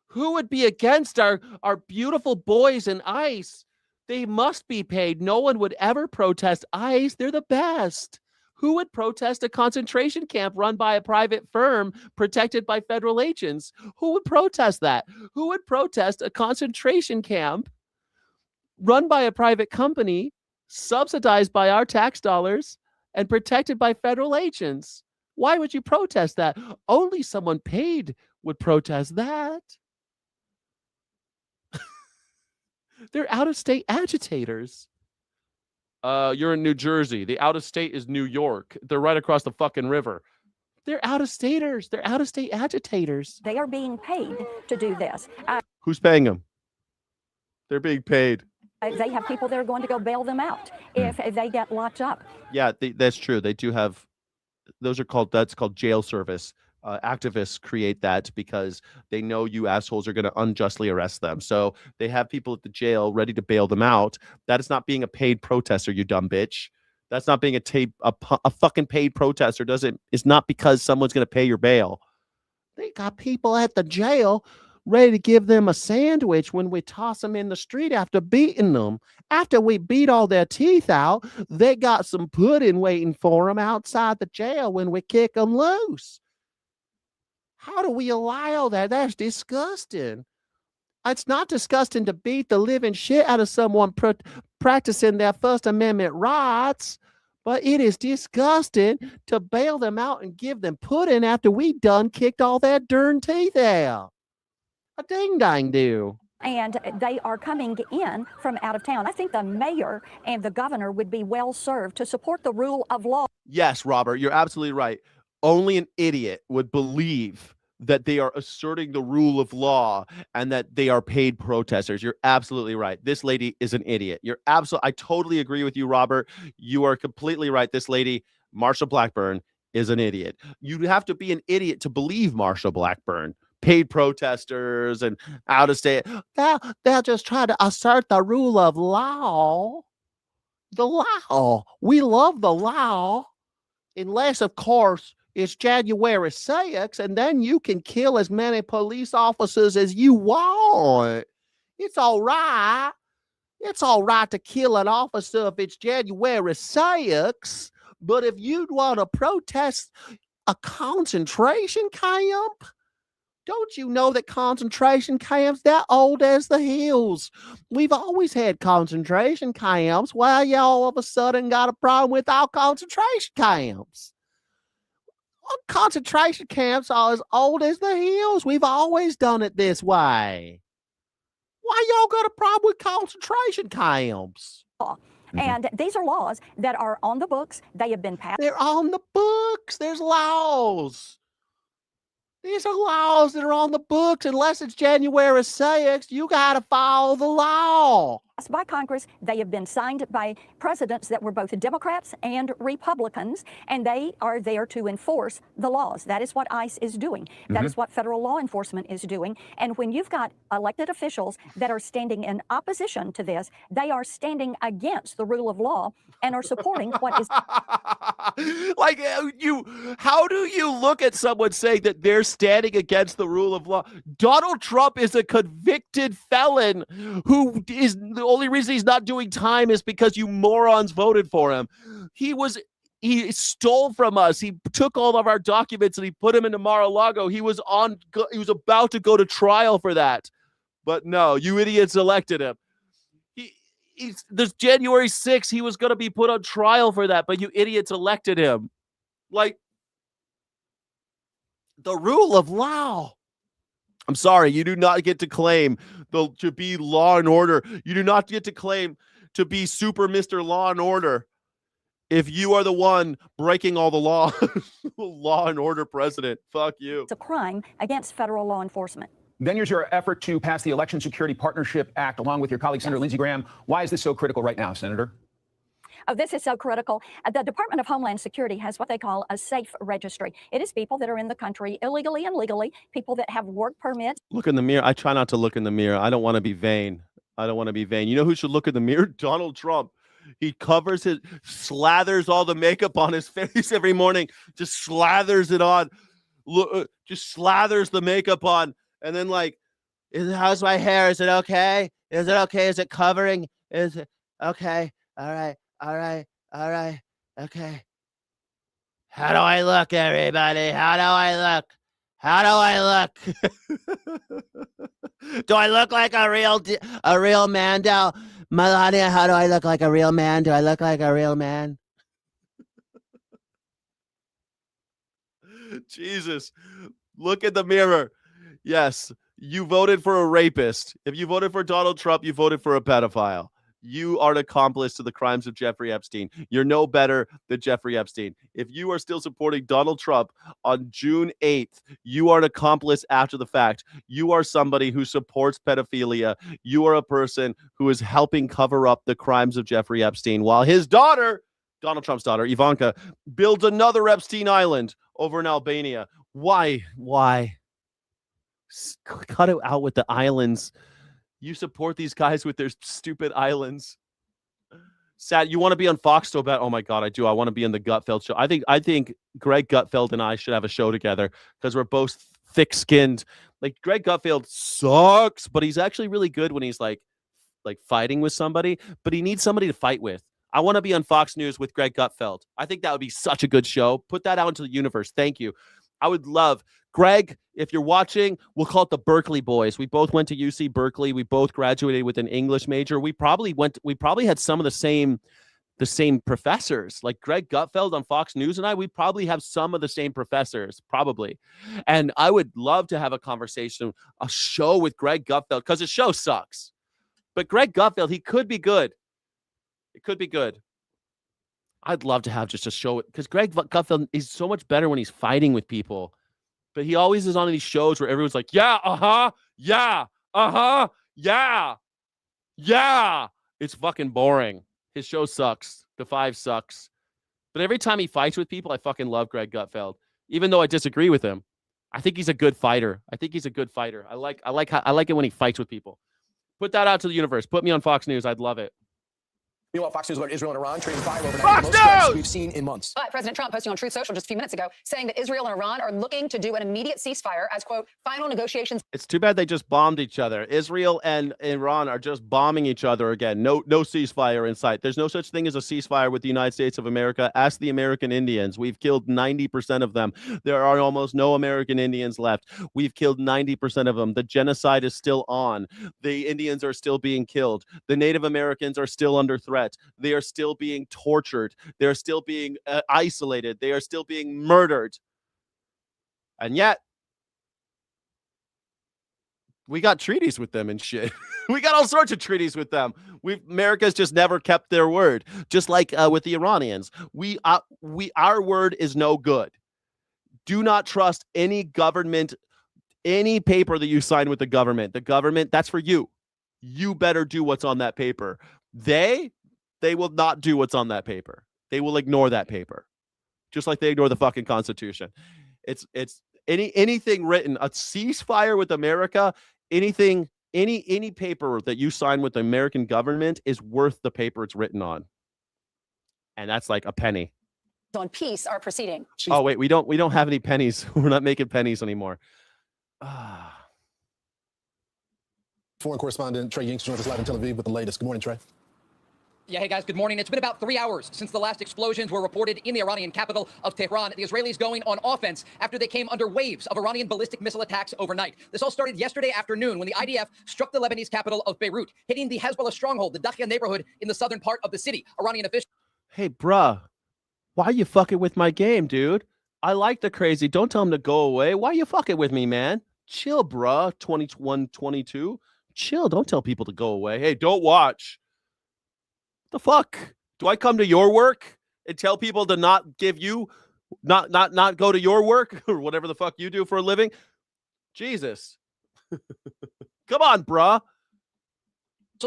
Who would be against our beautiful boys in ICE? They must be paid. No one would ever protest ICE. They're the best. Who would protest a concentration camp run by a private firm protected by federal agents? Who would protest that? Who would protest a concentration camp run by a private company, subsidized by our tax dollars, and protected by federal agents? Why would you protest that? Only someone paid would protest that. They're out-of-state agitators. You're in New Jersey. The out-of-state is New York. They're right across the fucking river. They're out-of-staters. They're out-of-state agitators. They are being paid to do this. Who's paying them? They're being paid. They have people that are going to go bail them out if they get locked up. Yeah, that's true. They do have. That's called jail service. Activists create that because they know you assholes are going to unjustly arrest them. So they have people at the jail ready to bail them out. That is not being a paid protester, you dumb bitch. That's not being a fucking paid protester. It's not because someone's going to pay your bail. They got people at the jail ready to give them a sandwich when we toss them in the street after beating them. After we beat all their teeth out, they got some pudding waiting for them outside the jail when we kick them loose. How do we allow that? That's disgusting. It's not disgusting to beat the living shit out of someone practicing their First Amendment rights, but it is disgusting to bail them out and give them pudding after we done kicked all their darn teeth out. A ding-dang-do. And they are coming in from out of town. I think the mayor and the governor would be well served to support the rule of law. Yes, Robert, you're absolutely right. Only an idiot would believe that they are asserting the rule of law and that they are paid protesters. You're absolutely right. This lady is an idiot. I totally agree with you, Robert. You are completely right. This lady, Marsha Blackburn, is an idiot. You have to be an idiot to believe Marsha Blackburn. Paid protesters and out of state. They'll just try to assert the rule of law. The law. We love the law. Unless, of course, it's January 6th, and then you can kill as many police officers as you want. It's all right. It's all right to kill an officer if it's January 6th, but if you'd want to protest a concentration camp, don't you know that concentration camps, they're old as the hills. We've always had concentration camps. Why y'all all of a sudden got a problem with our concentration camps? Concentration camps are as old as the hills. We've always done it this way. Why y'all got a problem with concentration camps? And these are laws that are on the books. They have been passed. They're on the books. There's laws. These are laws that are on the books. Unless it's January 6th, you got to follow the law. By Congress, they have been signed by presidents that were both Democrats and Republicans, and they are there to enforce the laws. That is what ICE is doing. That is what federal law enforcement is doing. And when you've got elected officials that are standing in opposition to this, they are standing against the rule of law and are supporting what is. Like, how do you look at someone saying that they're standing against the rule of law? Donald Trump is a convicted felon who is the only reason he's not doing time is because you morons voted for him. He stole from us. He took all of our documents and he put them into Mar-a-Lago. He was about to go to trial for that. But no, you idiots elected him. This January 6th, he was going to be put on trial for that, but you idiots elected him. Like, the rule of law. I'm sorry, you do not get to claim to be law and order. You do not get to claim to be super Mr. Law and Order if you are the one breaking all the law. Law and order president. Fuck you. It's a crime against federal law enforcement. Then there's your effort to pass the Election Security Partnership Act along with your colleague, Senator Lindsey Graham. Why is this so critical right now, Senator? Oh, this is so critical. The Department of Homeland Security has what they call a safe registry. It is people that are in the country illegally and legally, people that have work permits. Look in the mirror. I try not to look in the mirror. I don't want to be vain. You know who should look in the mirror? Donald Trump. He slathers all the makeup on his face every morning, just slathers it on, just slathers the makeup on. And then how's my hair? Is it okay? Is it okay? Is it covering? Is it okay? All right. Okay. How do I look, everybody? How do I look? Do I look like a real man, Melania? How do I look like a real man? Do I look like a real man? Jesus, look in the mirror. Yes, You voted for a rapist. If you voted for Donald Trump, you voted for a pedophile. You are an accomplice to the crimes of Jeffrey Epstein. You're no better than Jeffrey Epstein. If you are still supporting Donald Trump on June 8th, you are an accomplice after the fact. You are somebody who supports pedophilia. You are a person who is helping cover up the crimes of Jeffrey Epstein while his daughter, Donald Trump's daughter, Ivanka, builds another Epstein Island over in Albania. Why? Cut it out with the islands. You support these guys with their stupid islands. Sad. You want to be on Fox so bad? Oh my God, I do. I want to be in the Gutfeld show. I think Greg Gutfeld and I should have a show together because we're both thick-skinned. Like Greg Gutfeld sucks, but he's actually really good when he's like fighting with somebody, but he needs somebody to fight with. I want to be on Fox News with Greg Gutfeld. I think that would be such a good show. Put that out into the universe. Thank you. I would love Greg, if you're watching, we'll call it the Berkeley boys. We both went to UC Berkeley. We both graduated with an English major. We probably had some of the same professors. Like Greg Gutfeld on Fox News and we probably have some of the same professors, probably. And I would love to have a conversation, a show with Greg Gutfeld, because his show sucks. But Greg Gutfeld, he could be good. It could be good. I'd love to have just a show because Greg Gutfeld is so much better when he's fighting with people. But he always is on these shows where everyone's like, yeah, yeah, yeah. It's fucking boring. His show sucks. The Five sucks. But every time he fights with people, I fucking love Greg Gutfeld. Even though I disagree with him. I think he's a good fighter. I like it when he fights with people. Put that out to the universe. Put me on Fox News. I'd love it. Meanwhile, Fox News about Israel and Iran trading fire overnight. Fox The most strikes News! we've seen in months. But President Trump posting on Truth Social just a few minutes ago saying that Israel and Iran are looking to do an immediate ceasefire as, quote, final negotiations. It's too bad they just bombed each other. Israel and Iran are just bombing each other again. No ceasefire in sight. There's no such thing as a ceasefire with the United States of America. Ask the American Indians. We've killed 90% of them. There are almost no American Indians left. We've killed 90% of them. The genocide is still on. The Indians are still being killed. The Native Americans are still under threat. They are still being tortured. They're still being isolated. They are still being murdered. And yet, we got treaties with them and shit. We got all sorts of treaties with them. America's just never kept their word. Just like with the Iranians. Our word is no good. Do not trust any government, any paper that you sign with the government. The government, that's for you. You better do what's on that paper. They will not do what's on that paper. They will ignore that paper. Just like they ignore the fucking Constitution. It's anything written, a ceasefire with America, anything, any paper that you sign with the American government is worth the paper it's written on. And that's like a penny. On peace are proceeding. Oh, wait, we don't have any pennies. We're not making pennies anymore. Foreign correspondent Trey Yingst joins us live in Tel Aviv with the latest. Good morning, Trey. Yeah, hey guys, good morning. It's been about 3 hours since the last explosions were reported in the Iranian capital of Tehran. The Israelis going on offense after they came under waves of Iranian ballistic missile attacks overnight. This all started yesterday afternoon when the IDF struck the Lebanese capital of Beirut, hitting the Hezbollah stronghold, the Dakhia neighborhood in the southern part of the city. Iranian officials. Hey, bruh, why are you fucking with my game, dude? I like the crazy. Don't tell him to go away. Why are you fucking with me, man? Chill, bruh. 21, 22. Chill. Don't tell people to go away. Hey, don't watch. The fuck? Do I come to your work and tell people to not give you, not go to your work or whatever the fuck you do for a living? Jesus. Come on, bruh.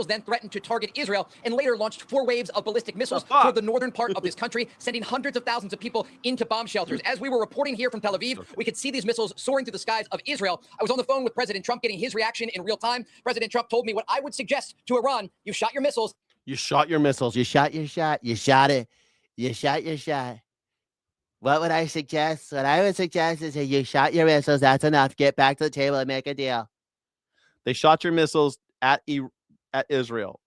Then threatened to target Israel and later launched 4 waves of ballistic missiles toward the northern part of this country, sending hundreds of thousands of people into bomb shelters. As we were reporting here from Tel Aviv, we could see these missiles soaring through the skies of Israel. I was on the phone with President Trump getting his reaction in real time. President Trump told me what I would suggest to Iran. You shot your missiles. You shot your missiles. You shot your shot. You shot it. You shot your shot. What would I suggest? What I would suggest is that you shot your missiles. That's enough. Get back to the table and make a deal. They shot your missiles at Israel.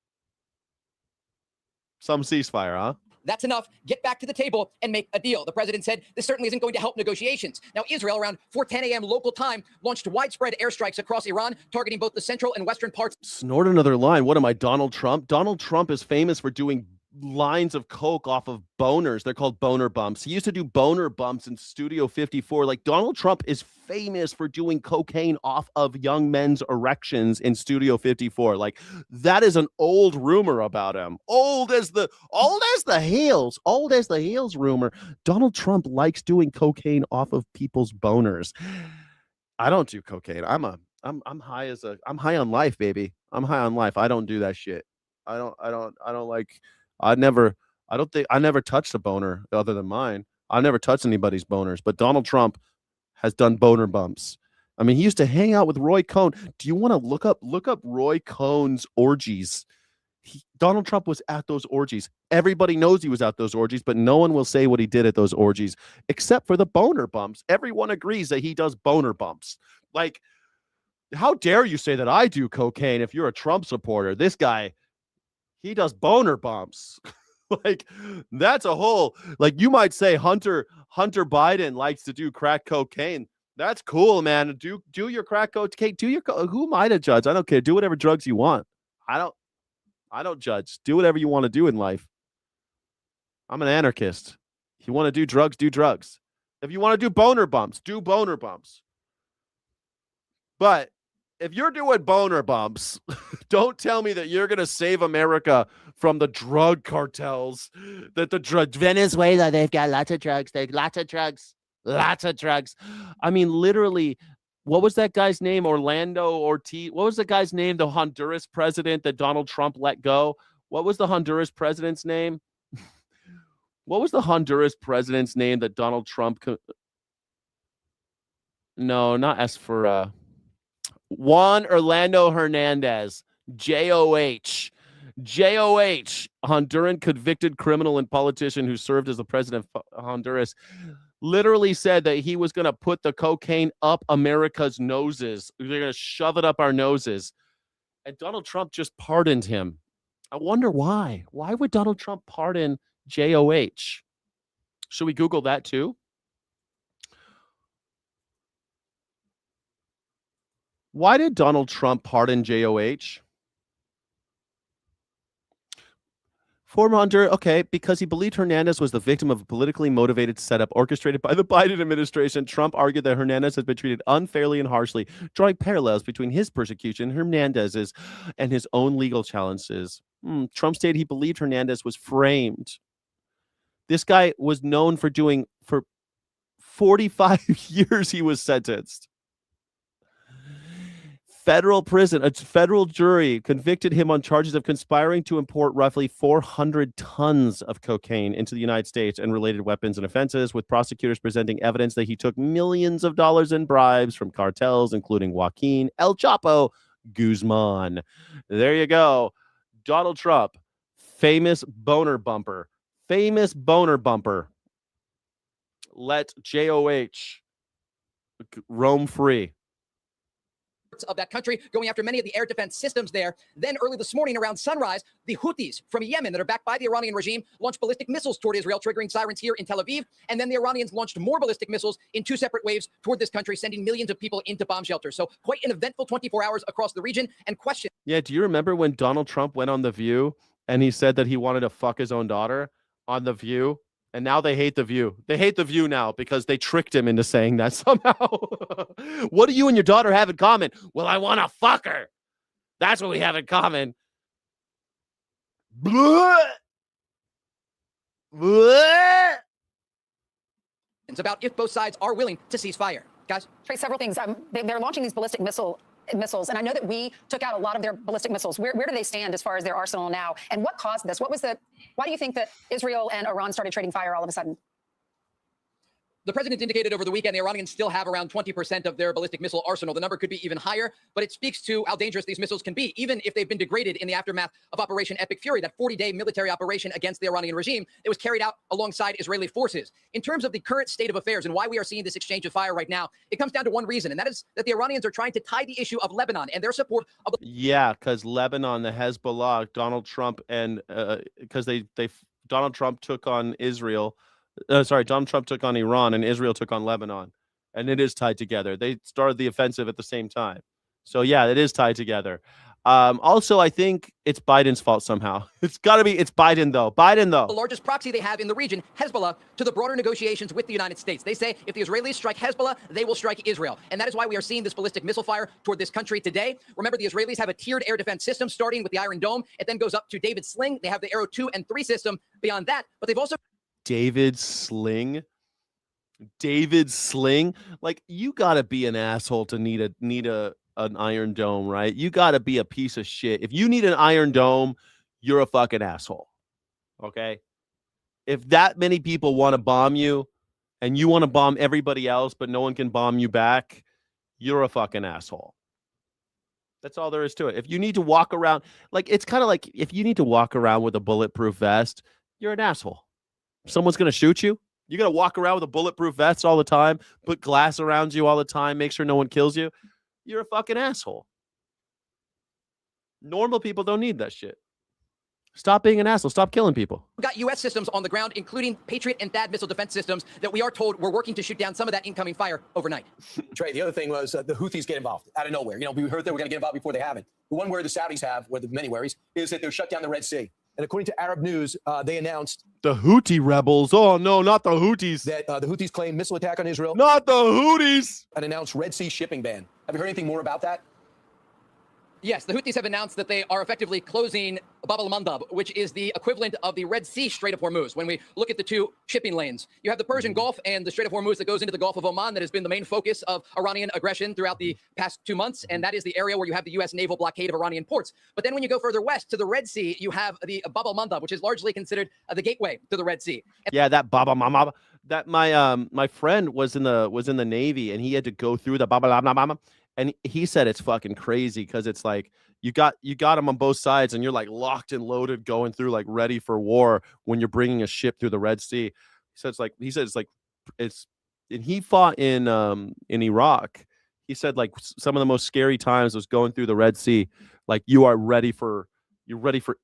Some ceasefire, huh? That's enough. Get back to the table and make a deal. The president said this certainly isn't going to help negotiations. Now, Israel, around 4:10 a.m. local time, launched widespread airstrikes across Iran, targeting both the central and western parts. Snort another line. What am I, Donald Trump? Donald Trump is famous for doing lines of coke off of boners. They're called boner bumps. He used to do boner bumps in Studio 54. Like, Donald Trump is famous for doing cocaine off of young men's erections in Studio 54. Like, that is an old rumor about him. Old as the heels rumor. Donald Trump likes doing cocaine off of people's boners. I don't do cocaine. I'm high on life, baby. I'm high on life. I don't do that shit. I never touched a boner other than mine. I never touched anybody's boners, but Donald Trump has done boner bumps. I mean, he used to hang out with Roy Cohn. Do you want to look up Roy Cohn's orgies? Donald Trump was at those orgies. Everybody knows he was at those orgies, but no one will say what he did at those orgies, except for the boner bumps. Everyone agrees that he does boner bumps. Like, how dare you say that I do cocaine if you're a Trump supporter? This guy, he does boner bumps. Like, that's a whole, like, you might say Hunter Biden likes to do crack cocaine. That's cool, man. Do your crack cocaine. Who am I to judge? I don't care. Do whatever drugs you want. I don't judge. Do whatever you want to do in life. I'm an anarchist. If you want to do drugs, do drugs. If you want to do boner bumps, do boner bumps. But if you're doing boner bumps, don't tell me that you're going to save America from the drug cartels. Venezuela, they've got lots of drugs. Lots of drugs. I mean, literally, what was that guy's name? Orlando Ortiz. What was the guy's name? The Honduras president that Donald Trump let go. What was the Honduras president's name? What was the Honduras president's name that Donald Trump? No, not S for Juan Orlando Hernandez. JOH. Honduran convicted criminal and politician who served as the president of Honduras. Literally said that he was going to put the cocaine up America's noses. They're going to shove it up our noses. And Donald Trump just pardoned him. I wonder why. Why would Donald Trump pardon JOH? Should we Google that too? Why did Donald Trump pardon JOH? Former Hunter, okay, because he believed Hernandez was the victim of a politically motivated setup orchestrated by the Biden administration. Trump argued that Hernandez has been treated unfairly and harshly, drawing parallels between his persecution, Hernandez's, and his own legal challenges. Trump stated he believed Hernandez was framed. This guy was known for 45 years he was sentenced. Federal prison, a federal jury convicted him on charges of conspiring to import roughly 400 tons of cocaine into the United States and related weapons and offenses, with prosecutors presenting evidence that he took millions of dollars in bribes from cartels, including Joaquin El Chapo Guzman. There you go. Donald Trump, famous boner bumper. Let JOH roam free. Of that country, going after many of the air defense systems there. Then early this morning around sunrise, the Houthis from Yemen that are backed by the Iranian regime launched ballistic missiles toward Israel, triggering sirens here in Tel Aviv. And then the Iranians launched more ballistic missiles in 2 separate waves toward this country, sending millions of people into bomb shelters. So quite an eventful 24 hours across the region. And question. Yeah, do you remember when Donald Trump went on The View and he said that he wanted to fuck his own daughter on The View? And now they hate The View. They hate The View now because they tricked him into saying that somehow. What do you and your daughter have in common? Well, I want to fuck her. That's what we have in common. Blah. Blah. It's about if both sides are willing to cease fire. Guys? Trey, several things. They're launching these ballistic missiles, and I know that we took out a lot of their ballistic missiles. Where do they stand as far as their arsenal now? And what caused this? Why do you think that Israel and Iran started trading fire all of a sudden? The president indicated over the weekend the Iranians still have around 20% of their ballistic missile arsenal. The number could be even higher, but it speaks to how dangerous these missiles can be, even if they've been degraded in the aftermath of Operation Epic Fury, that 40-day military operation against the Iranian regime that was carried out alongside Israeli forces. In terms of the current state of affairs and why we are seeing this exchange of fire right now, it comes down to one reason, and that is that the Iranians are trying to tie the issue of Lebanon and their support of... Yeah, because Lebanon, the Hezbollah, Donald Trump, and because Donald Trump took on Israel. Donald Trump took on Iran and Israel took on Lebanon, and it is tied together. They started the offensive at the same time. So yeah, it is tied together. Also, I think it's Biden's fault somehow. It's got to be. It's Biden, though. The largest proxy they have in the region, Hezbollah, to the broader negotiations with the United States. They say if the Israelis strike Hezbollah, they will strike Israel. And that is why we are seeing this ballistic missile fire toward this country today. Remember, the Israelis have a tiered air defense system starting with the Iron Dome. It then goes up to David Sling. They have the Arrow 2 and 3 system beyond that. But they've also... David Sling. Like, you got to be an asshole to need an Iron Dome, right? You got to be a piece of shit. If you need an Iron Dome, you're a fucking asshole. Okay? If that many people want to bomb you and you want to bomb everybody else, but no one can bomb you back, you're a fucking asshole. That's all there is to it. If you need to walk around, like, it's kind of like if you need to walk around with a bulletproof vest, you're an asshole. Someone's going to shoot you. You're going to walk around with a bulletproof vest all the time, put glass around you all the time, make sure no one kills you. You're a fucking asshole. Normal people don't need that shit. Stop being an asshole. Stop killing people. We've got U.S. systems on the ground, including Patriot and THAAD missile defense systems that we are told we're working to shoot down some of that incoming fire overnight. Trey, the other thing was the Houthis get involved out of nowhere. You know, we heard they were going to get involved before they haven't. The one worry the Saudis have, where the many worries, is that they're shut down the Red Sea. And according to Arab News, they announced... The Houthi rebels. Oh, no, not the Houthis. That the Houthis claim missile attack on Israel. Not the Houthis. An announced Red Sea shipping ban. Have you heard anything more about that? Yes, the Houthis have announced that they are effectively closing Bab al-Mandab, which is the equivalent of the Red Sea Strait of Hormuz. When we look at the two shipping lanes, you have the Persian Gulf and the Strait of Hormuz that goes into the Gulf of Oman that has been the main focus of Iranian aggression throughout the past 2 months, and that is the area where you have the U.S. naval blockade of Iranian ports. But then when you go further west to the Red Sea, you have the Bab al-Mandab, which is largely considered the gateway to the Red Sea. Yeah, that Baba Mama. That my friend was in the Navy, and he had to go through the Baba Mama, and he said it's fucking crazy because it's like you got them on both sides, and you're like locked and loaded, going through like ready for war when you're bringing a ship through the Red Sea. He said it's like and he fought in Iraq. He said like some of the most scary times was going through the Red Sea. Like you're ready for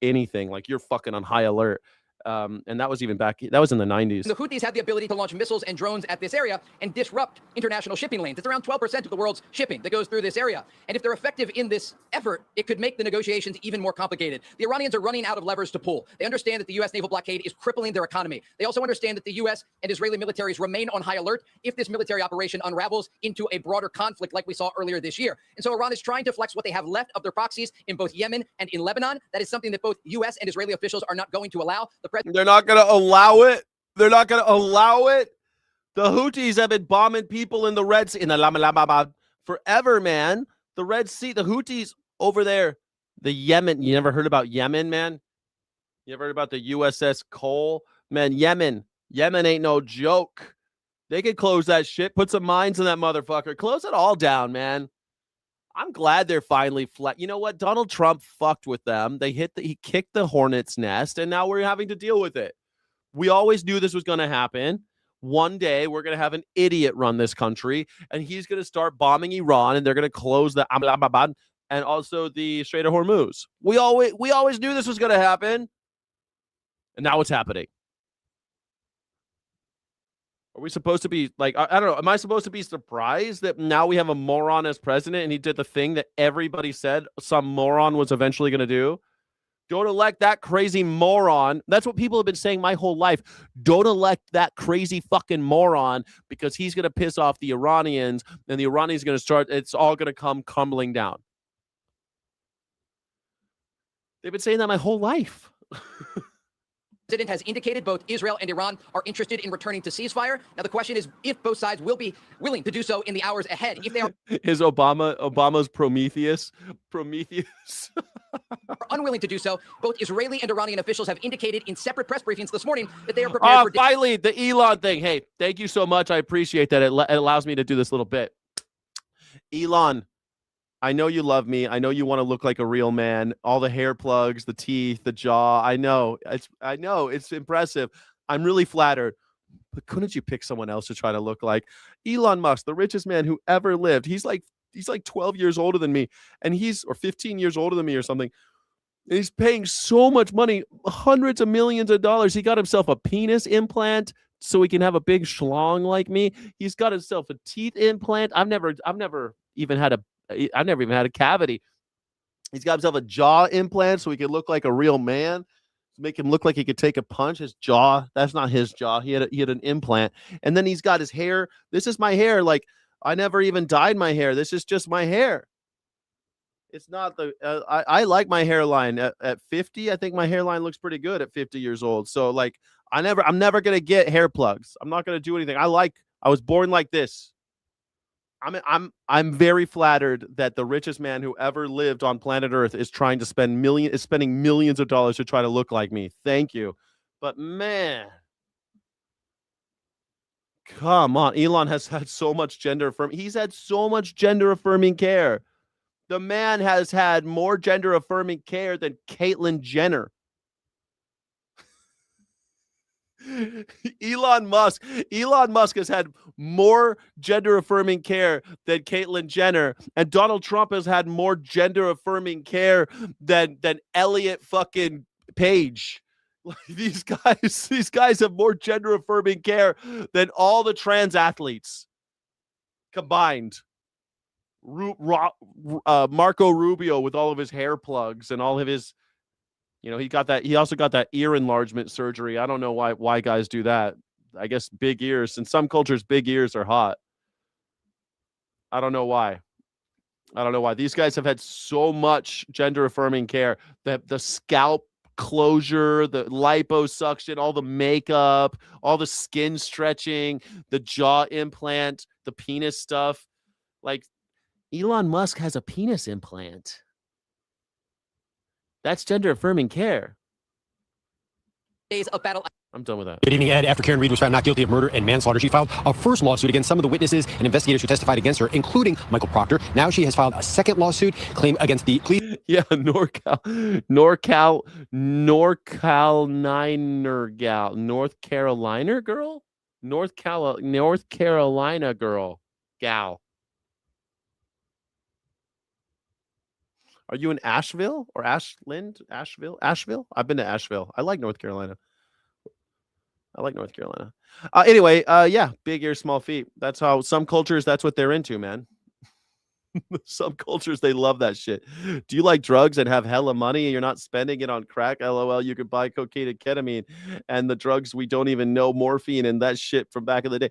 anything. Like you're fucking on high alert. And that was even that was in the 90s. The Houthis have the ability to launch missiles and drones at this area and disrupt international shipping lanes. It's around 12% of the world's shipping that goes through this area. And if they're effective in this effort, it could make the negotiations even more complicated. The Iranians are running out of levers to pull. They understand that the U.S. naval blockade is crippling their economy. They also understand that the U.S. and Israeli militaries remain on high alert if this military operation unravels into a broader conflict like we saw earlier this year. And so Iran is trying to flex what they have left of their proxies in both Yemen and in Lebanon. That is something that both U.S. and Israeli officials are not going to allow. They're not going to allow it. They're not going to allow it. The Houthis have been bombing people in the Red Sea, in the Lama forever, man. The Red Sea, the Houthis over there, the Yemen. You never heard about Yemen, man? You ever heard about the USS Cole? Man, Yemen ain't no joke. They could close that shit, put some mines in that motherfucker, close it all down, man. I'm glad they're finally flat. You know what? Donald Trump fucked with them. He kicked the hornet's nest, and now we're having to deal with it. We always knew this was going to happen. One day we're going to have an idiot run this country, and he's going to start bombing Iran, and they're going to close the and also the Strait of Hormuz. We always knew this was going to happen, and now it's happening. Are we supposed to be like, I don't know. Am I supposed to be surprised that now we have a moron as president and he did the thing that everybody said some moron was eventually going to do? Don't elect that crazy moron. That's what people have been saying my whole life. Don't elect that crazy fucking moron because he's going to piss off the Iranians and the Iranians going to start. It's all going to come crumbling down. They've been saying that my whole life. President has indicated both Israel and Iran are interested in returning to ceasefire. Now, the question is if both sides will be willing to do so in the hours ahead. If they are Obama's Prometheus. are unwilling to do so, both Israeli and Iranian officials have indicated in separate press briefings this morning that they are prepared for... Finally, the Elon thing. Hey, thank you so much. I appreciate that. It allows me to do this little bit. Elon, I know you love me. I know you want to look like a real man. All the hair plugs, the teeth, the jaw. I know it's impressive. I'm really flattered. But couldn't you pick someone else to try to look like Elon Musk, the richest man who ever lived? He's like 12 years older than me, and or 15 years older than me or something. And he's paying so much money, hundreds of millions of dollars. He got himself a penis implant so he can have a big schlong like me. He's got himself a teeth implant. I've never even had a cavity. He's got himself a jaw implant so he could look like a real man. Make him look like he could take a punch. His jaw, that's not his jaw. He had an implant. And then he's got his hair. This is my hair. Like, I never even dyed my hair. This is just my hair. It's not the I like my hairline at 50. I think my hairline looks pretty good at 50 years old. So like I'm never gonna get hair plugs. I'm not gonna do anything. I was born like this. I'm very flattered that the richest man who ever lived on planet Earth is spending millions of dollars to try to look like me. Thank you. But man, come on. Elon has had so much gender affirming. He's had so much gender affirming care. The man has had more gender affirming care than Caitlyn Jenner. Elon Musk has had more gender affirming care than Caitlyn Jenner, and Donald Trump has had more gender affirming care than Elliot fucking Page. Like, these guys have more gender affirming care than all the trans athletes combined. Marco Rubio with all of his hair plugs and all of his, he also got that ear enlargement surgery. I don't know why guys do that. I guess big ears. In some cultures, big ears are hot. I don't know why. These guys have had so much gender affirming care. The scalp closure, the liposuction, all the makeup, all the skin stretching, the jaw implant, the penis stuff. Like, Elon Musk has a penis implant. That's gender affirming care. Days of battle. I'm done with that. Good evening, Ed. After Karen Reed was found not guilty of murder and manslaughter, she filed a first lawsuit against some of the witnesses and investigators who testified against her, including Michael Proctor. Now she has filed a second lawsuit claim against the North Carolina girl. Gal. Are you in Asheville or Ashland? Asheville? I've been to Asheville. I like North Carolina. Anyway, big ears, small feet. That's how some cultures, that's what they're into, man. Some cultures, they love that shit. Do you like drugs and have hella money and you're not spending it on crack? LOL, you could buy cocaine and ketamine and the drugs we don't even know, morphine and that shit from back in the day.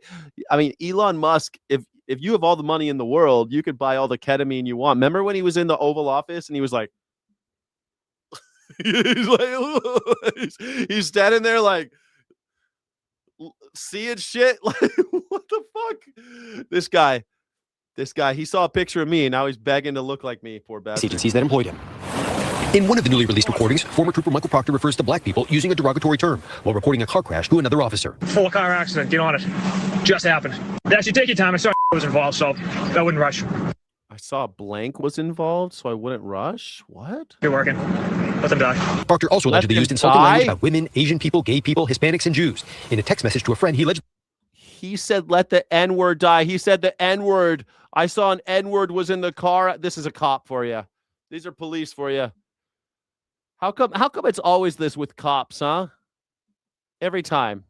I mean, Elon Musk, if you have all the money in the world, you could buy all the ketamine you want. Remember when he was in the Oval Office and he was like, he's standing there like seeing shit. Like, what the fuck? This guy, he saw a picture of me and now he's begging to look like me, poor bastard. agencies that employed him. In one of the newly released recordings, former trooper Michael Proctor refers to black people using a derogatory term while reporting a car crash to another officer. Full car accident, get on it. Just happened. Actually, take your time. I saw was involved, so I wouldn't rush. I saw blank was involved, so I wouldn't rush? What? You're working. Let them die. Proctor also allegedly used insulting language about women, Asian people, gay people, Hispanics, and Jews. In a text message to a friend, he said, let the N-word die. He said the N-word. I saw an N-word was in the car. This is a cop for you. These are police for you. How come it's always this with cops, huh? Every time.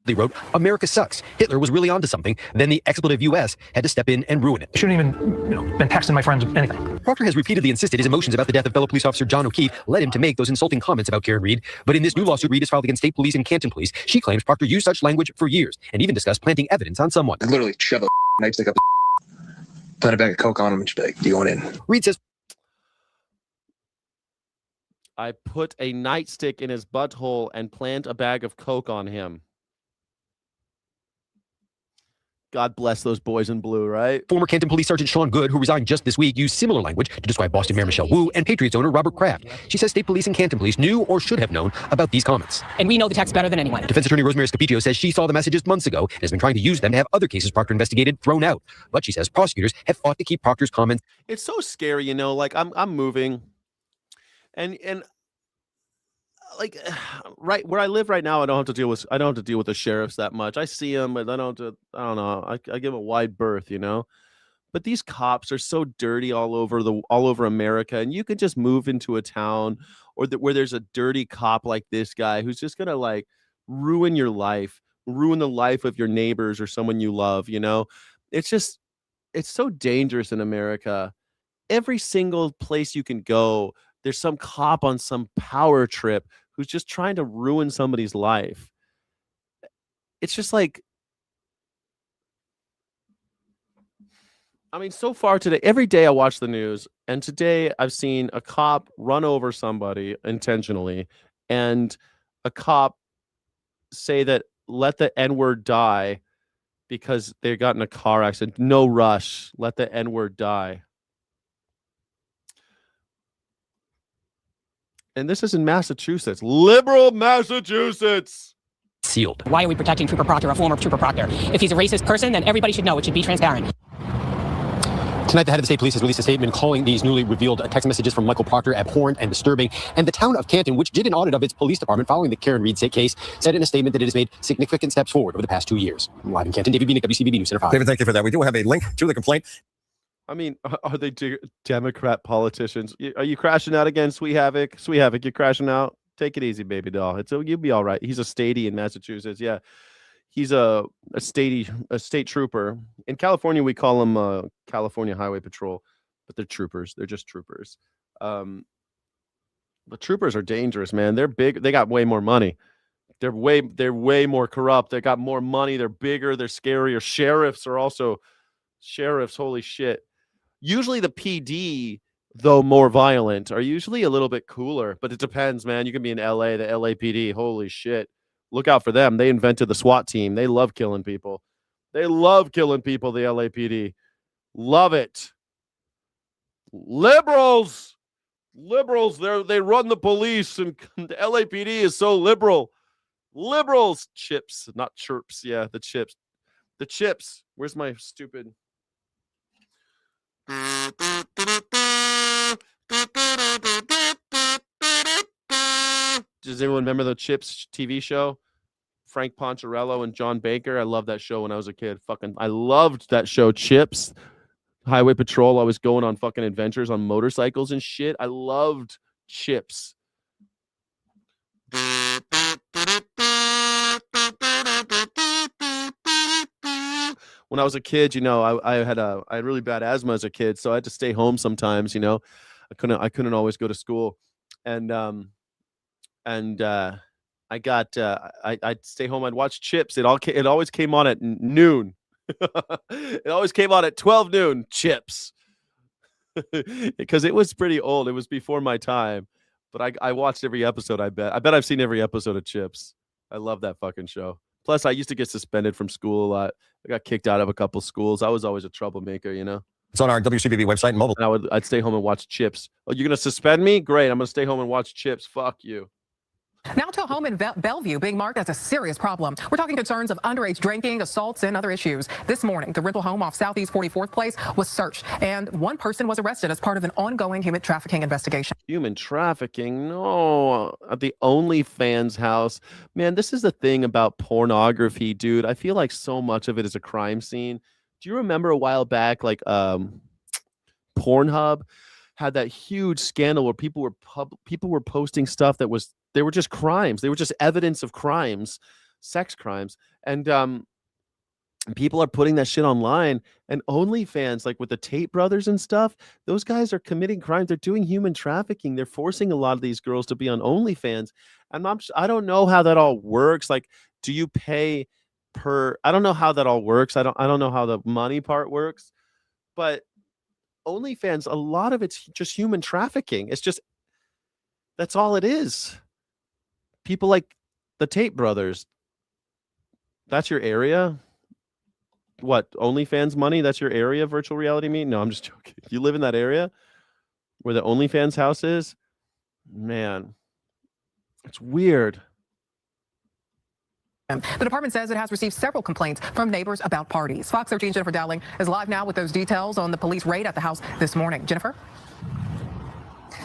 They wrote, America sucks. Hitler was really onto something. Then the expletive U.S. had to step in and ruin it. Shouldn't even, been texting my friends anything. Proctor has repeatedly insisted his emotions about the death of fellow police officer John O'Keefe led him to make those insulting comments about Karen Reed. But in this new lawsuit Reed has filed against state police and Canton police, she claims Proctor used such language for years and even discussed planting evidence on someone. I'd literally shove a nightstick up, put a bag of coke on him and just be like, you going in? Reed says, I put a nightstick in his butthole and plant a bag of coke on him. God bless those boys in blue, right? Former Canton Police Sergeant Sean Good, who resigned just this week, used similar language to describe Boston Mayor Michelle Wu and Patriots owner Robert Kraft. She says state police and Canton police knew or should have known about these comments. And we know the text better than anyone. Defense attorney Rosemary Scapicchio says she saw the messages months ago and has been trying to use them to have other cases Proctor investigated thrown out. But she says prosecutors have fought to keep Proctor's comments. It's so scary, like I'm moving and like right where I live right now, I don't have to deal with the sheriffs that much. I see them, but I don't know. I give them a wide berth, But these cops are so dirty all over America, and you could just move into a town where there's a dirty cop like this guy who's just gonna like ruin your life, ruin the life of your neighbors or someone you love. It's so dangerous in America. every single place you can go, there's some cop on some power trip who's just trying to ruin somebody's life. It's just like, I mean, so far today, every day I watch the news, and today I've seen a cop run over somebody intentionally, and a cop say that let the N-word die because they got in a car accident. No rush. Let the N-word die. And this is in Massachusetts. Liberal Massachusetts. Sealed. Why are we protecting Trooper Proctor, a former Trooper Proctor? If he's a racist person, then everybody should know. It should be transparent. Tonight, the head of the state police has released a statement calling these newly revealed text messages from Michael Proctor abhorrent and disturbing. And the town of Canton, which did an audit of its police department following the Karen Reed case, said in a statement that it has made significant steps forward over the past 2 years. Live in Canton, David Bieniek, WCBB News Center 5. David, thank you for that. We do have a link to the complaint. I mean, are they Democrat politicians? Are you crashing out again, Sweet Havoc? Sweet Havoc, you're crashing out? Take it easy, baby doll. You'll be all right. He's a statey in Massachusetts. Yeah. He's a state trooper. In California, we call him California Highway Patrol, but they're troopers. They're just troopers. But troopers are dangerous, man. They're big. They got way more money. They're way more corrupt. They got more money. They're bigger. They're scarier. Sheriffs are also sheriffs. Holy shit. Usually the PD, though more violent, are usually a little bit cooler, but it depends, man. You can be in LA, the LAPD. Holy shit. Look out for them. They invented the SWAT team. They love killing people. They love killing people, the LAPD. Love it. Liberals, they run the police, and the LAPD is so liberal. Liberals, chips, not chirps. Yeah, the chips. Where's my stupid? Does anyone remember the Chips TV show? Frank Poncherello and John Baker. I loved that show when I was a kid. I loved that show, Chips. Highway Patrol. I was going on fucking adventures on motorcycles and shit. I loved Chips. When I was a kid, I had really bad asthma as a kid, so I had to stay home sometimes. I couldn't always go to school, and I'd stay home. I'd watch Chips. It always came on at noon. It always came on at 12 noon. Chips, because it was pretty old. It was before my time, but I watched every episode. I bet I've seen every episode of Chips. I love that fucking show. Plus, I used to get suspended from school a lot. I got kicked out of a couple schools. I was always a troublemaker, It's on our WCBB website and mobile. And I'd stay home and watch Chips. Oh, you're gonna suspend me? Great. I'm gonna stay home and watch Chips. Fuck you. Now to a home in Bellevue being marked as a serious problem. We're talking concerns of underage drinking, assaults, and other issues. This morning, the rental home off Southeast 44th Place was searched, and one person was arrested as part of an ongoing human trafficking investigation. Human trafficking? No. At the OnlyFans house. Man, this is the thing about pornography, dude. I feel like so much of it is a crime scene. Do you remember a while back, like Pornhub had that huge scandal where people were posting stuff that they were just crimes. They were just evidence of crimes, sex crimes. And people are putting that shit online. And OnlyFans, like with the Tate brothers and stuff, those guys are committing crimes. They're doing human trafficking. They're forcing a lot of these girls to be on OnlyFans. And I don't know how that all works. Like, do you pay per? I don't know how that all works. I don't know how the money part works. But OnlyFans, a lot of it's just human trafficking. That's all it is. People like the Tate brothers. That's your area? What, OnlyFans money? That's your area, virtual reality me? No, I'm just joking. You live in that area where the OnlyFans house is? Man, it's weird. The department says it has received several complaints from neighbors about parties. Fox 13's Jennifer Dowling is live now with those details on the police raid at the house this morning. Jennifer?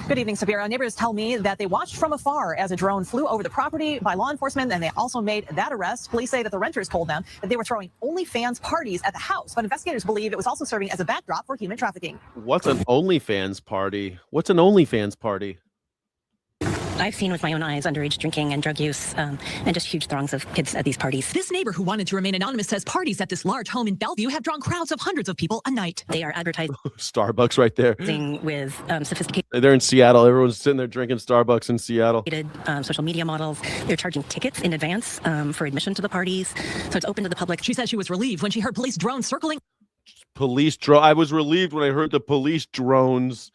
Good evening, Sapira. Neighbors tell me that they watched from afar as a drone flew over the property by law enforcement, and they also made that arrest. Police say that the renters told them that they were throwing OnlyFans parties at the house, but investigators believe it was also serving as a backdrop for human trafficking. What's an OnlyFans party? What's an OnlyFans party? I've seen with my own eyes underage drinking and drug use and just huge throngs of kids at these parties. This neighbor who wanted to remain anonymous says parties at this large home in Bellevue have drawn crowds of hundreds of people a night. They are advertising Starbucks right there. with sophisticated They're in Seattle. Everyone's sitting there drinking Starbucks in Seattle. social media models. They're charging tickets in advance for admission to the parties, so it's open to the public. She says she was relieved when she heard police drones circling. I was relieved when I heard the police drones.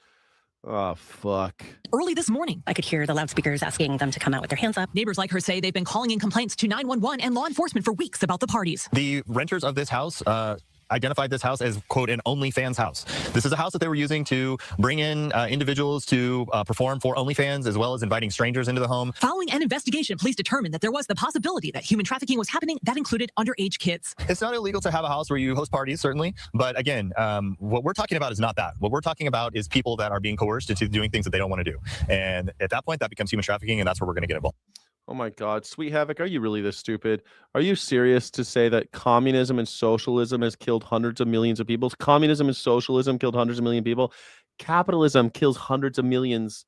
Oh, fuck. Early this morning, I could hear the loudspeakers asking them to come out with their hands up. Neighbors like her say they've been calling in complaints to 911 and law enforcement for weeks about the parties. The renters of this house identified this house as, quote, an OnlyFans house. This is a house that they were using to bring in individuals to perform for OnlyFans, as well as inviting strangers into the home. Following an investigation, police determined that there was the possibility that human trafficking was happening that included underage kids. It's not illegal to have a house where you host parties, certainly. But again, what we're talking about is not that. What we're talking about is people that are being coerced into doing things that they don't want to do. And at that point, that becomes human trafficking, and that's where we're going to get involved. Oh my God, Sweet Havoc, are you really this stupid? Are you serious to say that communism and socialism has killed hundreds of millions of people? Communism and socialism killed hundreds of millions of people. Capitalism kills hundreds of millions.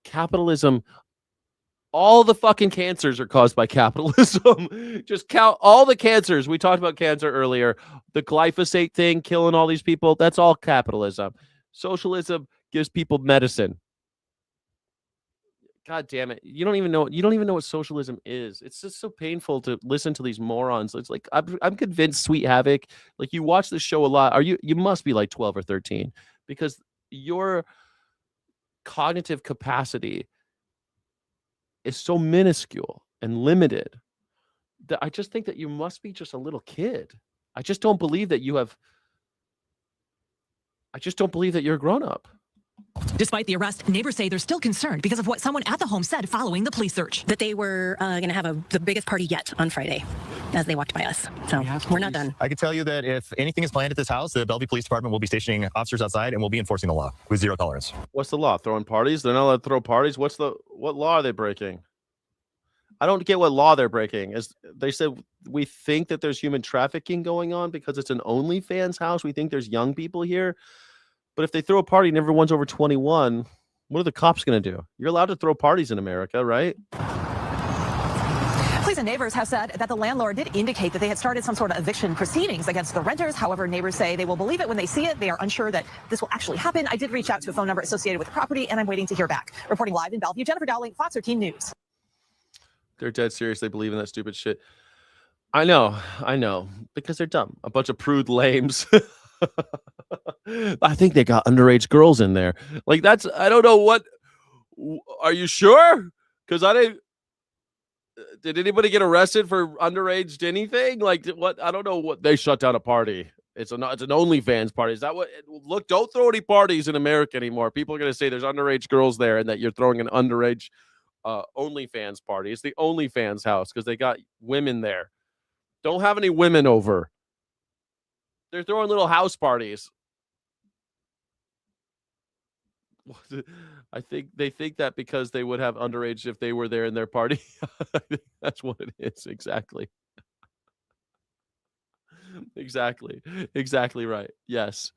Capitalism, all the fucking cancers are caused by capitalism. Just count all the cancers. We talked about cancer earlier. The glyphosate thing killing all these people, that's all capitalism. Socialism gives people medicine. God damn it. You don't even know what socialism is. It's just so painful to listen to these morons. It's like I'm convinced, Sweet Havoc, like you watch this show a lot. You must be like 12 or 13 because your cognitive capacity is so minuscule and limited that I just think that you must be just a little kid. I just don't believe that you're a grown up. Despite the arrest, neighbors say they're still concerned because of what someone at the home said following the police search. That they were going to have the biggest party yet on Friday as they walked by us. So we're not done. I can tell you that if anything is planned at this house, the Bellevue Police Department will be stationing officers outside and will be enforcing the law with zero tolerance. What's the law? Throwing parties? They're not allowed to throw parties? What law are they breaking? I don't get what law they're breaking. As they said, we think that there's human trafficking going on because it's an OnlyFans house. We think there's young people here. But if they throw a party and everyone's over 21, what are the cops going to do? You're allowed to throw parties in America, right? Police and neighbors have said that the landlord did indicate that they had started some sort of eviction proceedings against the renters. However, neighbors say they will believe it when they see it. They are unsure that this will actually happen. I did reach out to a phone number associated with the property, and I'm waiting to hear back. Reporting live in Bellevue, Jennifer Dowling, Fox 13 News. They're dead serious. They believe in that stupid shit. I know. Because they're dumb. A bunch of prude lames. I think they got underage girls in there. Like I don't know what. Are you sure? Because did anybody get arrested for underage anything? Like what? I don't know what they shut down a party. It's an OnlyFans party. Is that what? Look, don't throw any parties in America anymore. People are going to say there's underage girls there and that you're throwing an underage OnlyFans party. It's the OnlyFans house because they got women there. Don't have any women over. They're throwing little house parties. I think they think that because they would have underage if they were there in their party. That's what it is. Exactly. Exactly right. Yes.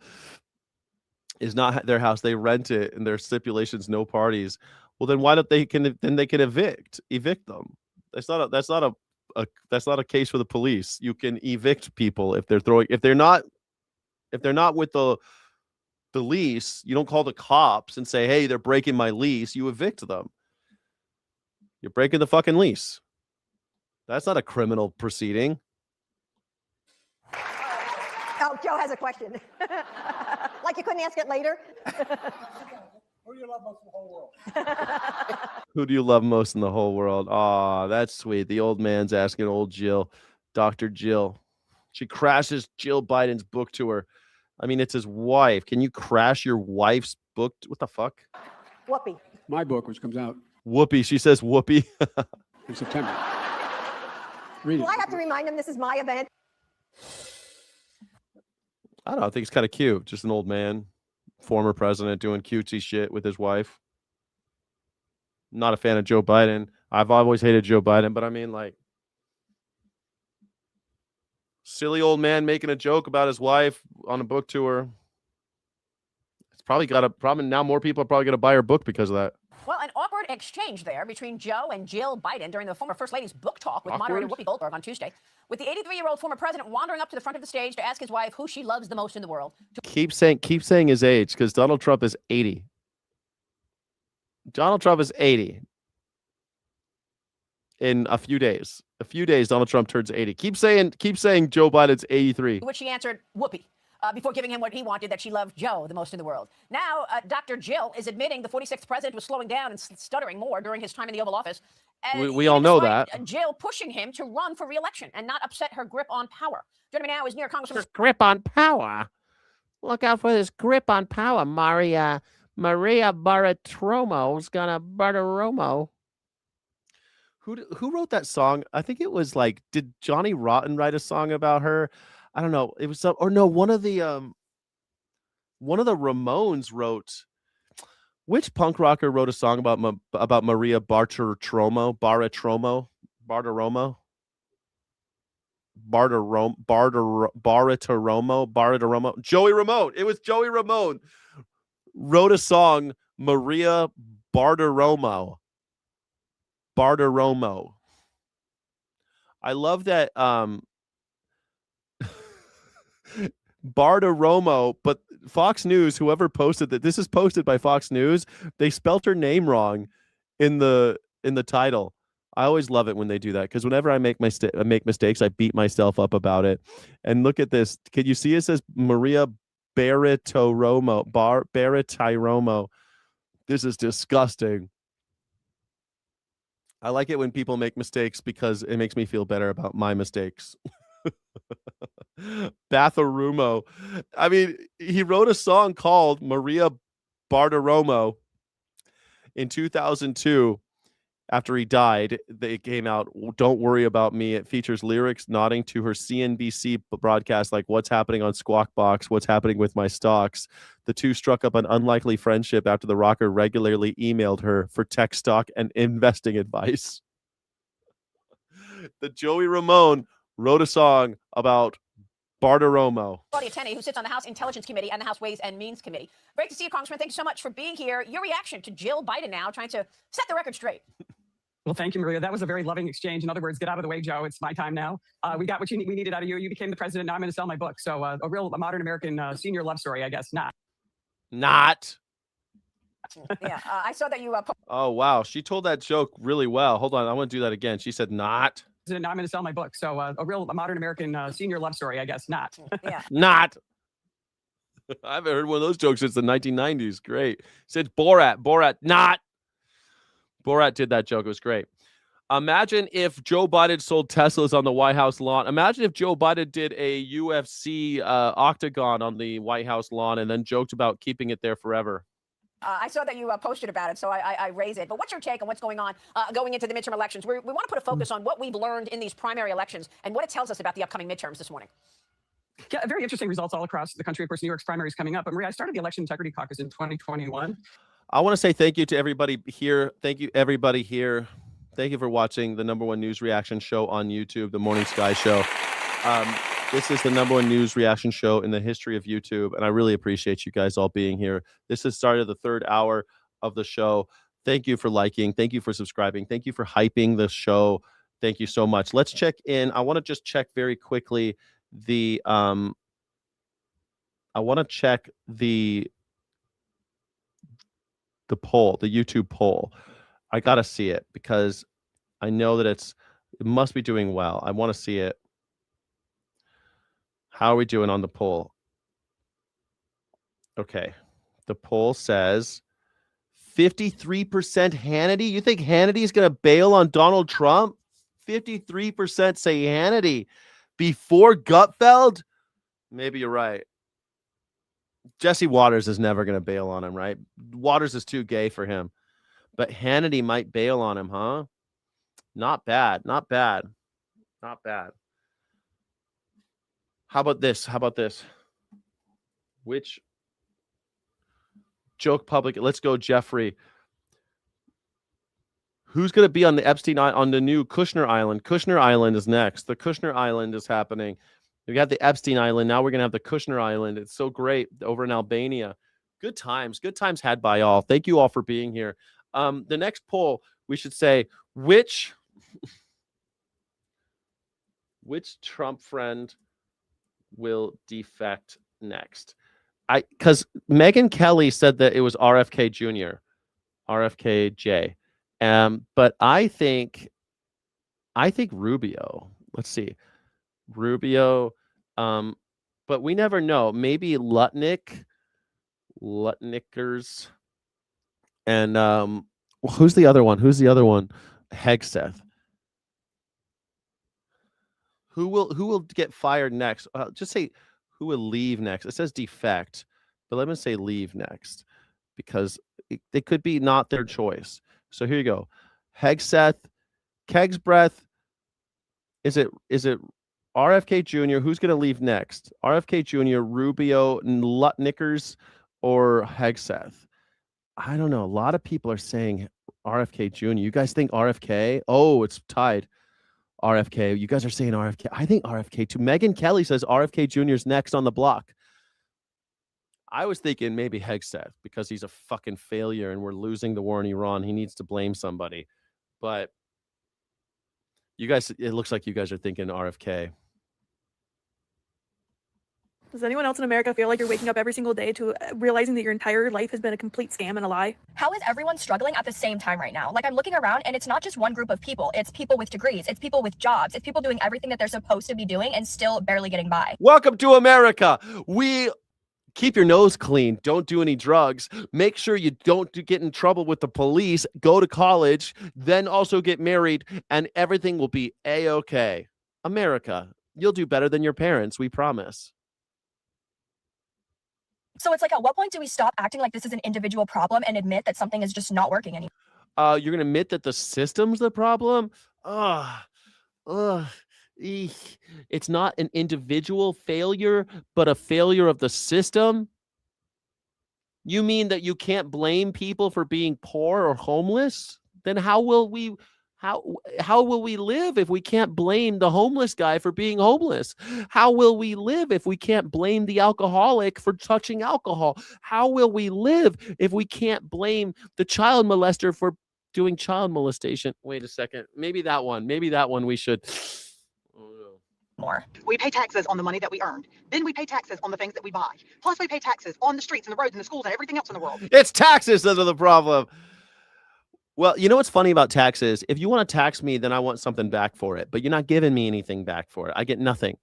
It's not their house. They rent it and their stipulations, no parties. Well, then why don't they can evict them? That's not a case for the police. You can evict people if they're not with the lease. You don't call the cops and say, hey, they're breaking my lease. You evict them. You're breaking the fucking lease. That's not a criminal proceeding. Oh, Joe has a question. Like you couldn't ask it later? Who do you love most in the whole world? Who do you love most in the whole world? Aw, that's sweet. The old man's asking old Jill, Dr. Jill. She crashes Jill Biden's book tour. I mean, it's his wife. Can you crash your wife's book? What the fuck? Whoopi. My book, which comes out Whoopi. She says whoopee. in September. Read Do it. I have to remind them this is my event? I don't know. I think it's kind of cute. Just an old man, former president, doing cutesy shit with his wife. Not a fan of Joe Biden. I've always hated Joe Biden, but I mean, like, silly old man making a joke about his wife on a book tour. It's probably now more people are probably going to buy her book because of that. Well, an awkward exchange there between Joe and Jill Biden during the former First Lady's book talk with moderator Whoopi Goldberg on Tuesday, with the 83-year-old former president wandering up to the front of the stage to ask his wife who she loves the most in the world. Keep saying his age, because Donald Trump is 80. Donald Trump is 80. In a few days. Donald Trump turns 80. Keep saying Joe Biden's 83. Which she answered Whoopi. Before giving him what he wanted, that she loved Joe the most in the world. Now, Dr. Jill is admitting the 46th president was slowing down and stuttering more during his time in the Oval Office. And we all know that. Jill pushing him to run for re-election and not upset her grip on power. Joining me now is New York Congresswoman. Grip on power. Look out for this grip on power. Maria Bartiromo's gonna Bartiromo. Who wrote that song? I think it was like, did Johnny Rotten write a song about her? I don't know. It was one of the Ramones wrote. Which punk rocker wrote a song about Maria Bartiromo? Joey Ramone. It was Joey Ramone wrote a song, Maria Bartiromo. I love that Bartiromo, but Fox News, whoever posted that, this is posted by Fox News, they spelt her name wrong in the title. I always love it when they do that, because whenever I make mistakes, I beat myself up about it. And look at this. Can you see it says Maria Bartiromo? This is disgusting. I like it when people make mistakes because it makes me feel better about my mistakes. Batharumo. I mean, he wrote a song called Maria Bartiromo in 2002. After he died, it came out, Don't Worry About Me. It features lyrics nodding to her CNBC broadcast, like, what's happening on Squawk Box? What's happening with my stocks? The two struck up an unlikely friendship after the rocker regularly emailed her for tech stock and investing advice. The Joey Ramone wrote a song about Bartiromo. Claudia Tenney, who sits on the House Intelligence Committee and the House Ways and Means Committee. Great to see you, Congressman. Thank you so much for being here. Your reaction to Jill Biden now trying to set the record straight. Well, thank you, Maria. That was a very loving exchange. In other words, get out of the way, Joe. It's my time now. We got what we needed out of you. You became the president. Now I'm going to sell my book. So a modern American senior love story, I guess. Not. Yeah, I saw that you. Oh, wow. She told that joke really well. Hold on. I want to do that again. She said not. Now I'm going to sell my book. So a modern American senior love story, I guess. Not. Yeah. Not. I haven't heard one of those jokes since the 1990s. Great. Said Borat. Not. Borat did that joke. It was great. Imagine if Joe Biden sold Teslas on the White House lawn. Imagine if Joe Biden did a UFC octagon on the White House lawn and then joked about keeping it there forever. I saw that you posted about it, so I raise it. But what's your take on what's going on going into the midterm elections? We want to put a focus on what we've learned in these primary elections and what it tells us about the upcoming midterms this morning. Yeah, very interesting results all across the country. Of course, New York's primary is coming up. But Maria, I started the Election Integrity Caucus in 2021. I want to say thank you to everybody here. Thank you, everybody here. Thank you for watching the #1 news reaction show on YouTube, the Morning Sky Show. This is the #1 news reaction show in the history of YouTube, and I really appreciate you guys all being here. This has started the 3rd hour of the show. Thank you for liking. Thank you for subscribing. Thank you for hyping the show. Thank you so much. Let's check in. I want to just check very quickly the poll, the YouTube poll. I got to see it because I know that it must be doing well. I want to see it. How are we doing on the poll? Okay. The poll says 53% Hannity. You think Hannity's going to bail on Donald Trump? 53% say Hannity before Gutfeld? Maybe you're right. Jesse Waters is never going to bail on him, right? Waters is too gay for him. But Hannity might bail on him, huh? Not bad. How about this? Which joke public? Let's go, Jeffrey. Who's going to be on the Epstein on the new Kushner Island? Kushner Island is next. The Kushner Island is happening. We got the Epstein Island. Now we're going to have the Kushner Island. It's so great over in Albania. Good times had by all. Thank you all for being here. The next poll, we should say which Trump friend will defect next. Because Megyn Kelly said that it was RFK Jr., RFKJ. But I think Rubio. Let's see. Rubio. But we never know. Maybe Lutnickers. And who's the other one? Hegseth. Who will get fired next? Just say who will leave next. It says defect, but let me say leave next because they could be not their choice. So here you go. Hegseth, Keg's breath. Is it RFK Jr.? Who's going to leave next? RFK Jr., Rubio, Lutnickers, or Hegseth? I don't know. A lot of people are saying RFK Jr. You guys think RFK? Oh, it's tied. RFK. You guys are saying RFK. I think RFK too. Megyn Kelly says RFK Jr. is next on the block. I was thinking maybe Hegseth because he's a fucking failure and we're losing the war in Iran. He needs to blame somebody. But you guys, it looks like you guys are thinking RFK. Does anyone else in America feel like you're waking up every single day to realizing that your entire life has been a complete scam and a lie? How is everyone struggling at the same time right now? Like, I'm looking around and it's not just one group of people. It's people with degrees. It's people with jobs. It's people doing everything that they're supposed to be doing and still barely getting by. Welcome to America. We keep your nose clean. Don't do any drugs. Make sure you don't get in trouble with the police. Go to college, then also get married, and everything will be A-okay. America, you'll do better than your parents. We promise. So it's like, at what point do we stop acting like this is an individual problem and admit that something is just not working anymore? You're going to admit that the system's the problem? It's not an individual failure, but a failure of the system? You mean that you can't blame people for being poor or homeless? Then how will we live if we can't blame the homeless guy for being homeless? How will we live if we can't blame the alcoholic for touching alcohol? How will we live if we can't blame the child molester for doing child molestation? Wait a second. Maybe that one we should. More. We pay taxes on the money that we earned. Then we pay taxes on the things that we buy. Plus we pay taxes on the streets and the roads and the schools and everything else in the world. It's taxes that are the problem. Well, you know what's funny about taxes? If you want to tax me, then I want something back for it. But you're not giving me anything back for it. I get nothing.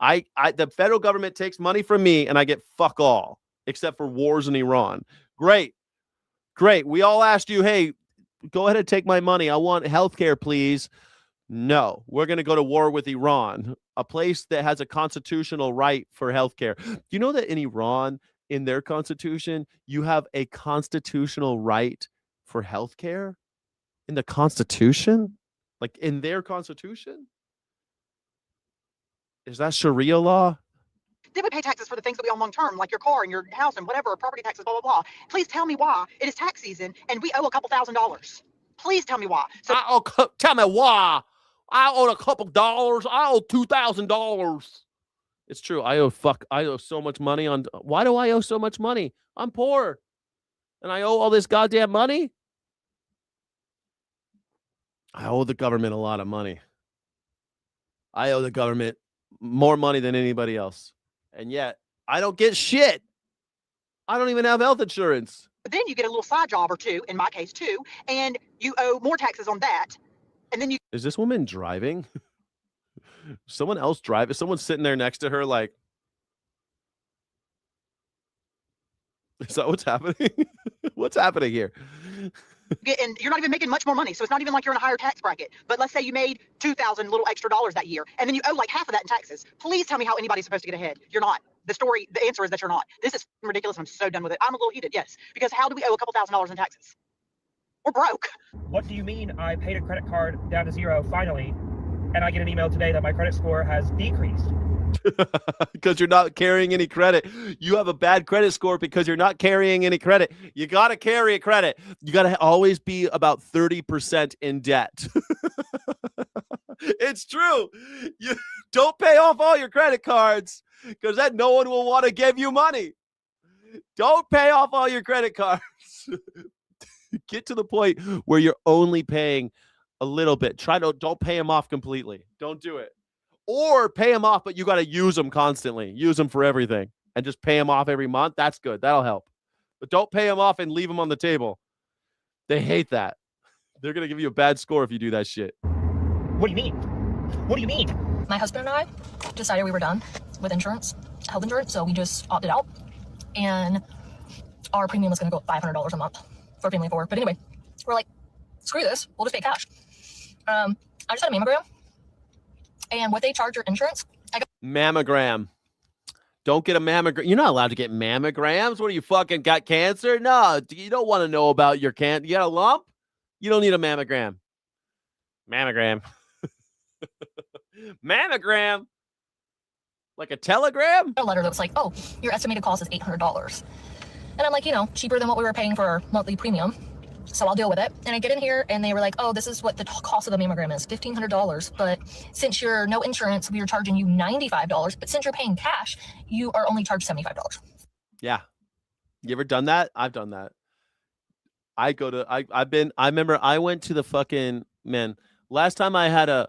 The federal government takes money from me and I get fuck all, except for wars in Iran. Great. We all asked you, hey, go ahead and take my money. I want healthcare, please. No, we're going to go to war with Iran, a place that has a constitutional right for healthcare. Do you know that in Iran, in their constitution, you have a constitutional right for healthcare? In the Constitution? Like in their Constitution? Is that Sharia law? Then we pay taxes for the things that we own long term, like your car and your house and whatever, property taxes, blah, blah, blah. Please tell me why it is tax season and we owe a couple $1,000s. Please tell me why. So tell me why. I owe a couple dollars. I owe $2,000. It's true. I owe so much money on. Why do I owe so much money? I'm poor. And I owe all this goddamn money? I owe the government a lot of money. I owe the government more money than anybody else. And yet, I don't get shit. I don't even have health insurance. But then you get a little side job or two, in my case too, and you owe more taxes on that. And then you... Is this woman driving? Someone else driving? Someone sitting there next to her like... Is that what's happening? What's happening here? And you're not even making much more money, so it's not even like you're in a higher tax bracket. But let's say you made $2,000 little extra dollars that year, and then you owe like half of that in taxes. Please tell me how anybody's supposed to get ahead. You're not. The answer is that you're not. This is ridiculous. I'm so done with it. I'm a little heated, yes. Because how do we owe a couple $1,000s in taxes? We're broke. What do you mean I paid a credit card down to zero finally, and I get an email today that my credit score has decreased? Because you're not carrying any credit. You have a bad credit score because you're not carrying any credit. You got to carry a credit. You got to always be about 30% in debt. It's true. You don't pay off all your credit cards because then no one will want to give you money. Don't pay off all your credit cards. Get to the point where you're only paying a little bit. Don't pay them off completely. Don't do it. Or pay them off, but you got to use them constantly. Use them for everything and just pay them off every month. That's good. That'll help. But don't pay them off and leave them on the table. They hate that. They're going to give you a bad score if you do that shit. What do you mean? What do you mean? My husband and I decided we were done with insurance, health insurance, so we just opted out. And our premium was going to go up $500 a month for family of 4. But anyway, we're like, screw this. We'll just pay cash. I just had a mammogram. And what they charge your insurance, mammogram. Don't get a mammogram. You're not allowed to get mammograms. What, are you fucking got cancer? No, you don't want to know about your cancer. You got a lump? You don't need a mammogram. Mammogram. Mammogram. Like a telegram? A letter that was like, oh, your estimated cost is $800. And I'm like, cheaper than what we were paying for our monthly premium. So I'll deal with it. And I get in here and they were like, oh, this is what the cost of the mammogram is, $1,500. But since you're no insurance, we are charging you $95. But since you're paying cash, you are only charged $75. Yeah. You ever done that? I've done that. I remember I went to the fucking, last time I had an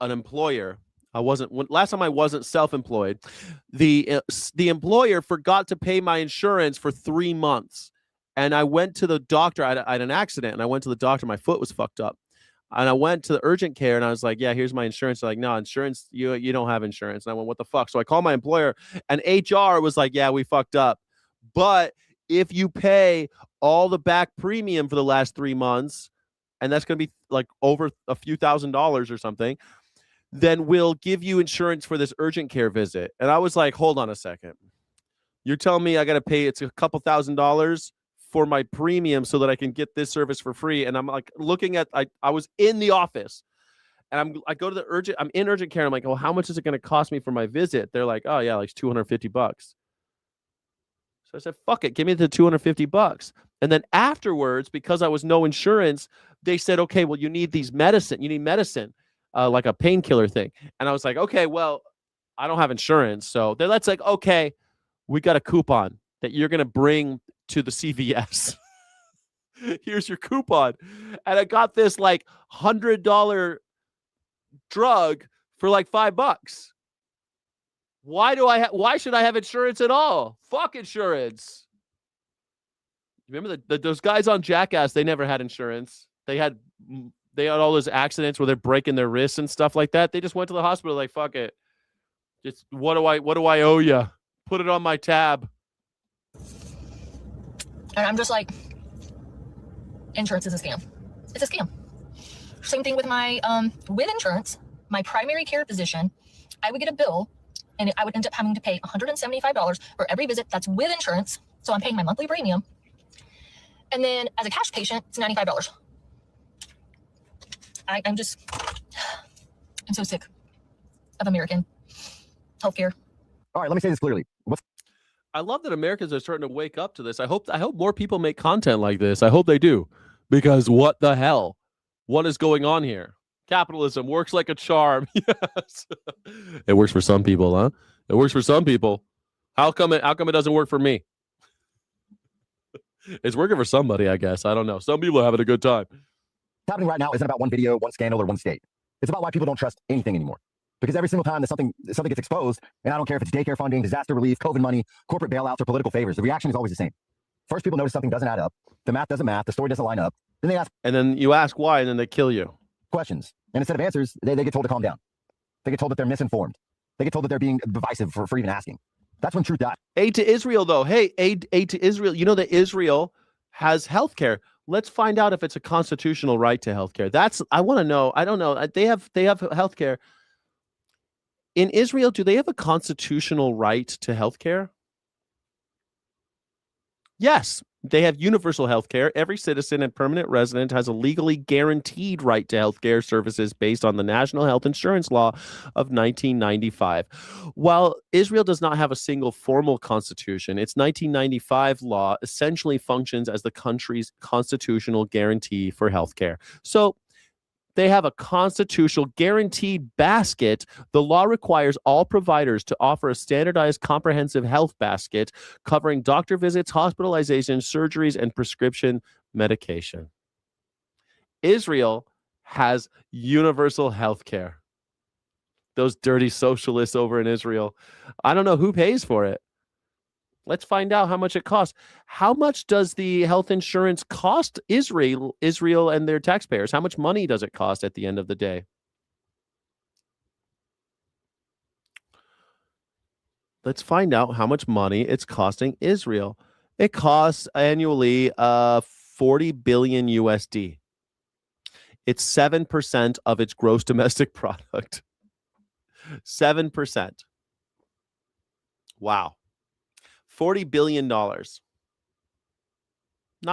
employer, last time I wasn't self-employed, the employer forgot to pay my insurance for 3 months. And I went to the doctor. I had an accident, and I went to the doctor. My foot was fucked up. And I went to the urgent care, and I was like, yeah, here's my insurance. They're like, no, insurance, you don't have insurance. And I went, what the fuck? So I called my employer, and HR was like, yeah, we fucked up. But if you pay all the back premium for the last 3 months, and that's going to be like over a few $1,000s or something, then we'll give you insurance for this urgent care visit. And I was like, hold on a second. You're telling me I got to pay, it's a couple $1,000s for my premium so that I can get this service for free. And I'm like looking at, I was in the office and I go to I'm in urgent care. I'm like, well, how much is it going to cost me for my visit? They're like, oh yeah, like $250. So I said, fuck it, give me the $250. And then afterwards, because I was no insurance, they said, okay, well, you need medicine, like a painkiller thing. And I was like, okay, well, I don't have insurance. So that's like, okay, we got a coupon that you're going to bring to the CVS. Here's your coupon. And I got this like $100 drug for like $5. Why should I have insurance at all? Fuck insurance. Remember those guys on Jackass, they never had insurance. They had all those accidents where they're breaking their wrists and stuff like that. They just went to the hospital like, fuck it. Just what do I owe you? Put it on my tab. And I'm just like, insurance is a scam. It's a scam. Same thing with my, with insurance, my primary care physician, I would get a bill and I would end up having to pay $175 for every visit that's with insurance. So I'm paying my monthly premium. And then as a cash patient, it's $95. I'm so sick of American healthcare. All right, let me say this clearly. I love that Americans are starting to wake up to this. I hope more people make content like this. I hope they do. Because what the hell? What is going on here? Capitalism works like a charm. Yes. It works for some people, huh? It works for some people. How come it doesn't work for me? It's working for somebody, I guess. I don't know. Some people are having a good time. What's happening right now isn't about one video, one scandal, or one state. It's about why people don't trust anything anymore. Because every single time that something gets exposed, and I don't care if it's daycare funding, disaster relief, COVID money, corporate bailouts, or political favors, the reaction is always the same. First, people notice something doesn't add up. The math doesn't match. The story doesn't line up. Then they ask. And then you ask why, and then they kill you. Questions. And instead of answers, they get told to calm down. They get told that they're misinformed. They get told that they're being divisive for even asking. That's when truth dies. Aid to Israel, though. Hey, aid to Israel. You know that Israel has health care. Let's find out if it's a constitutional right to health care. I want to know. I don't know. They have health care. In Israel, do they have a constitutional right to health care? Yes, they have universal health care. Every citizen and permanent resident has a legally guaranteed right to health care services based on the National Health Insurance Law of 1995. While Israel does not have a single formal constitution, its 1995 law essentially functions as the country's constitutional guarantee for health care. So they have a constitutional guaranteed basket. The law requires all providers to offer a standardized comprehensive health basket covering doctor visits, hospitalizations, surgeries, and prescription medication. Israel has universal health care. Those dirty socialists over in Israel. I don't know who pays for it. Let's find out how much it costs. How much does the health insurance cost Israel and their taxpayers? How much money does it cost at the end of the day? Let's find out how much money it's costing Israel. It costs annually 40 billion USD. It's 7% of its gross domestic product. 7%. Wow. $40 billion. Not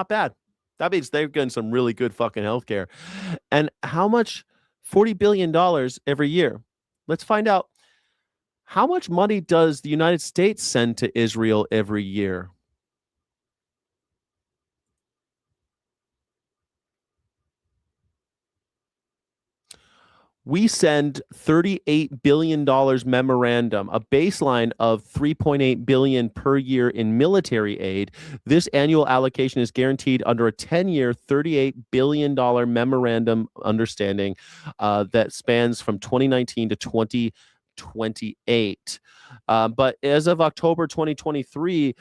bad. That means they're getting some really good fucking healthcare. And how much? $40 billion every year. Let's find out. How much money does the United States send to Israel every year? We send $38 billion memorandum, a baseline of $3.8 billion per year in military aid. This annual allocation is guaranteed under a 10-year, $38 billion memorandum understanding that spans from 2019 to 2028. But as of October 2023,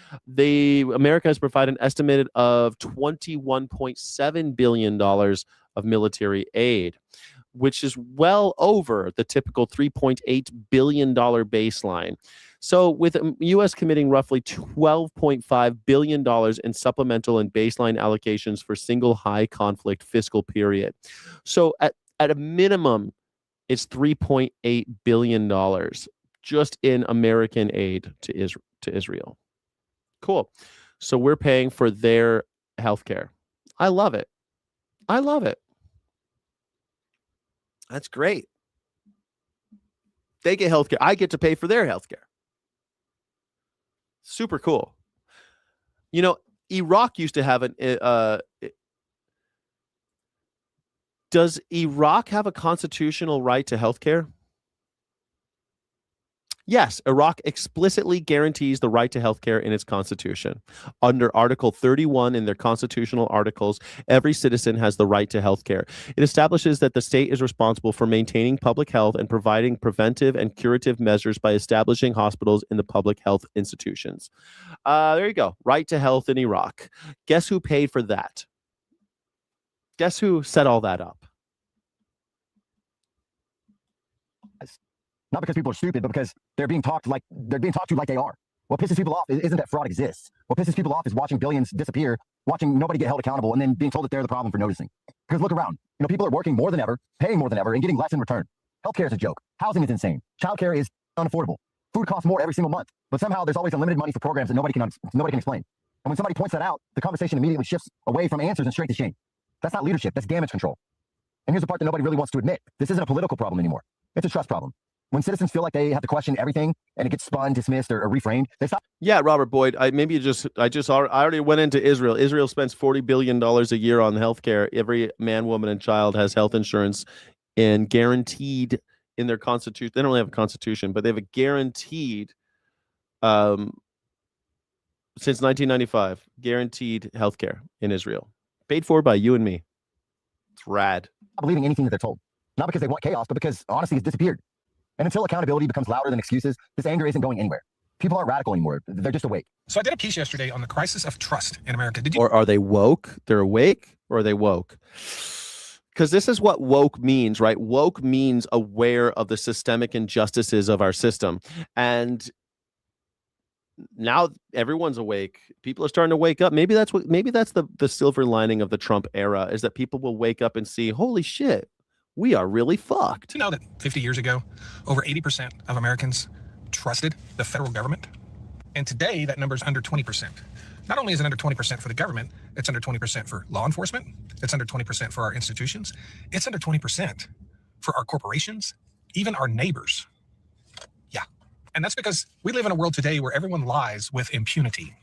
America has provided an estimated of $21.7 billion of military aid, which is well over the typical $3.8 billion baseline. So with the U.S. committing roughly $12.5 billion in supplemental and baseline allocations for single high conflict fiscal period. So at a minimum, it's $3.8 billion just in American aid to Israel. Cool. So we're paying for their healthcare. I love it. I love it. That's great. They get healthcare. I get to pay for their healthcare. Super cool. You know, Iraq used to have does Iraq have a constitutional right to healthcare? Yes, Iraq explicitly guarantees the right to healthcare in its constitution. Under Article 31 in their constitutional articles, every citizen has the right to healthcare. It establishes that the state is responsible for maintaining public health and providing preventive and curative measures by establishing hospitals in the public health institutions. There you go. Right to health in Iraq. Guess who paid for that? Guess who set all that up? Not because people are stupid, but because they're being talked to like they are. What pisses people off isn't that fraud exists. What pisses people off is watching billions disappear, watching nobody get held accountable, and then being told that they're the problem for noticing. Because look around. You know, people are working more than ever, paying more than ever, and getting less in return. Healthcare is a joke. Housing is insane. Childcare is unaffordable. Food costs more every single month. But somehow there's always unlimited money for programs that nobody can explain. And when somebody points that out, the conversation immediately shifts away from answers and straight to shame. That's not leadership. That's damage control. And here's the part that nobody really wants to admit. This isn't a political problem anymore. It's a trust problem. When citizens feel like they have to question everything and it gets spun, dismissed, or reframed, they stop. Yeah, Robert Boyd. I already went into Israel. Israel spends $40 billion a year on healthcare. Every man, woman, and child has health insurance and guaranteed in their constitution. They don't really have a constitution, but they have a guaranteed since 1995, guaranteed healthcare in Israel, paid for by you and me. It's rad. Not believing anything that they're told, not because they want chaos, but because honesty has disappeared. And until accountability becomes louder than excuses, this anger isn't going anywhere. People aren't radical anymore. They're just awake. So I did a piece yesterday on the crisis of trust in America. Or are they woke? They're awake, or are they woke? Because this is what woke means, right? Woke means aware of the systemic injustices of our system. And now everyone's awake. People are starting to wake up. Maybe that's the silver lining of the Trump era, is that people will wake up and see, holy shit, we are really fucked. You know that 50 years ago, over 80% of Americans trusted the federal government. And today, that number is under 20%. Not only is it under 20% for the government, it's under 20% for law enforcement. It's under 20% for our institutions. It's under 20% for our corporations, even our neighbors. Yeah. And that's because we live in a world today where everyone lies with impunity.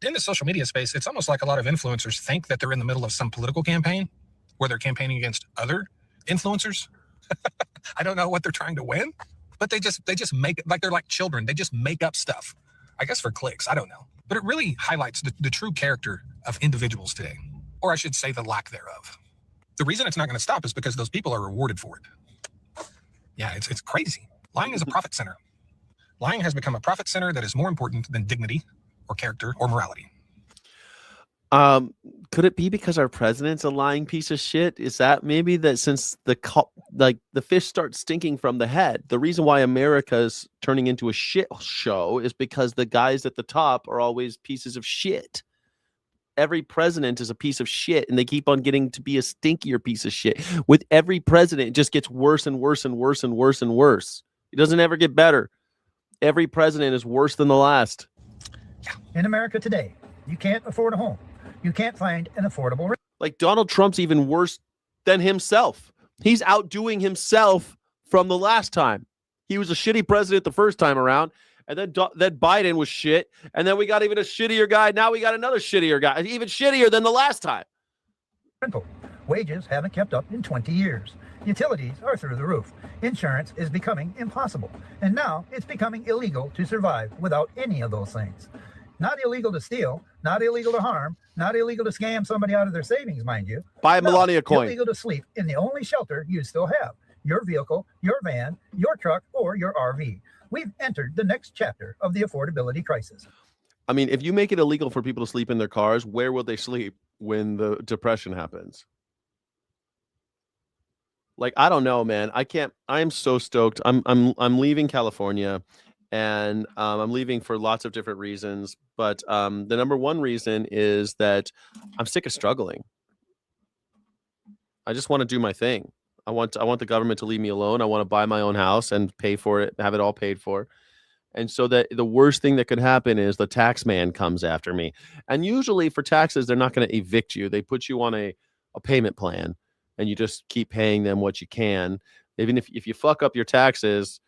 In the social media space, it's almost like a lot of influencers think that they're in the middle of some political campaign where they're campaigning against other influencers. I don't know what they're trying to win, but they just make it like they're like children. They just make up stuff, I guess for clicks. I don't know. But it really highlights the true character of individuals today, or I should say the lack thereof. The reason it's not going to stop is because those people are rewarded for it. Yeah, it's crazy. Lying is a profit center. Lying has become a profit center that is more important than dignity or character or morality. Could it be because our president's a lying piece of shit? Is that maybe that since the fish starts stinking from the head, the reason why America's turning into a shit show is because the guys at the top are always pieces of shit. Every president is a piece of shit, and they keep on getting to be a stinkier piece of shit. With every president, it just gets worse and worse and worse and worse and worse. It doesn't ever get better. Every president is worse than the last. In America today, you can't afford a home. You can't find an affordable. Like Donald Trump's even worse than himself. He's outdoing himself from the last time. He was a shitty president the first time around, and then Biden was shit, and then we got even a shittier guy. Now we got another shittier guy, even shittier than the last time. Rental. Wages haven't kept up in 20 years. Utilities are through the roof. Insurance is becoming impossible. And now it's becoming illegal to survive without any of those things. Not illegal to steal, not illegal to harm, not illegal to scam somebody out of their savings, mind you. Buy a Melania coin. Illegal to sleep in the only shelter you still have. Your vehicle, your van, your truck, or your RV. We've entered the next chapter of the affordability crisis. I mean, if you make it illegal for people to sleep in their cars, where will they sleep when the depression happens? Like, I don't know, man. I'm so stoked. I'm leaving California, and I'm leaving for lots of different reasons. But the number one reason is that I'm sick of struggling. I just want to do my thing. I want the government to leave me alone. I want to buy my own house and pay for it, have it all paid for. And so that the worst thing that could happen is the tax man comes after me. And usually for taxes, they're not going to evict you. They put you on a payment plan, and you just keep paying them what you can. Even if you fuck up your taxes,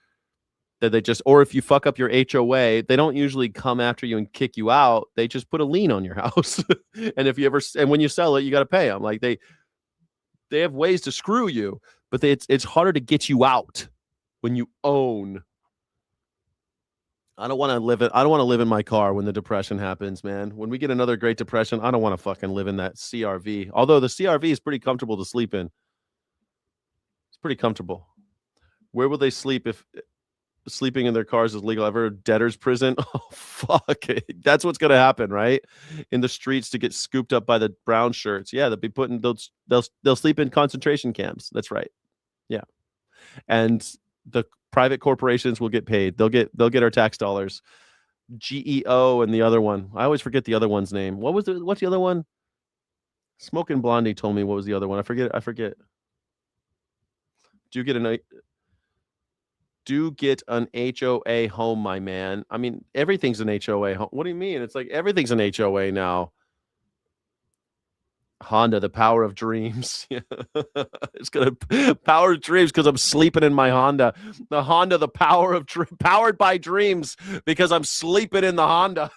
or if you fuck up your HOA, they don't usually come after you and kick you out. They just put a lien on your house. And when you sell it, you got to pay them. Like they have ways to screw you, but it's harder to get you out when you own. I don't want to live in my car when the depression happens, man. When we get another Great Depression, I don't want to fucking live in that CRV. Although the CRV is pretty comfortable to sleep in. It's pretty comfortable. Where will they sleep if sleeping in their cars is legal? Ever debtor's prison? Oh, fuck. That's what's going to happen, right? In the streets to get scooped up by the brown shirts. Yeah, they'll sleep in concentration camps. That's right. Yeah. And the private corporations will get paid. They'll get our tax dollars. GEO and the other one. I always forget the other one's name. What's the other one? Smoking Blondie told me what was the other one. I forget. Do get an HOA home, my man. I mean, everything's an HOA home. What do you mean? It's like everything's an HOA now. Honda, the power of dreams. It's gonna power of dreams because I'm sleeping in my Honda. The Honda, the powered by dreams because I'm sleeping in the Honda.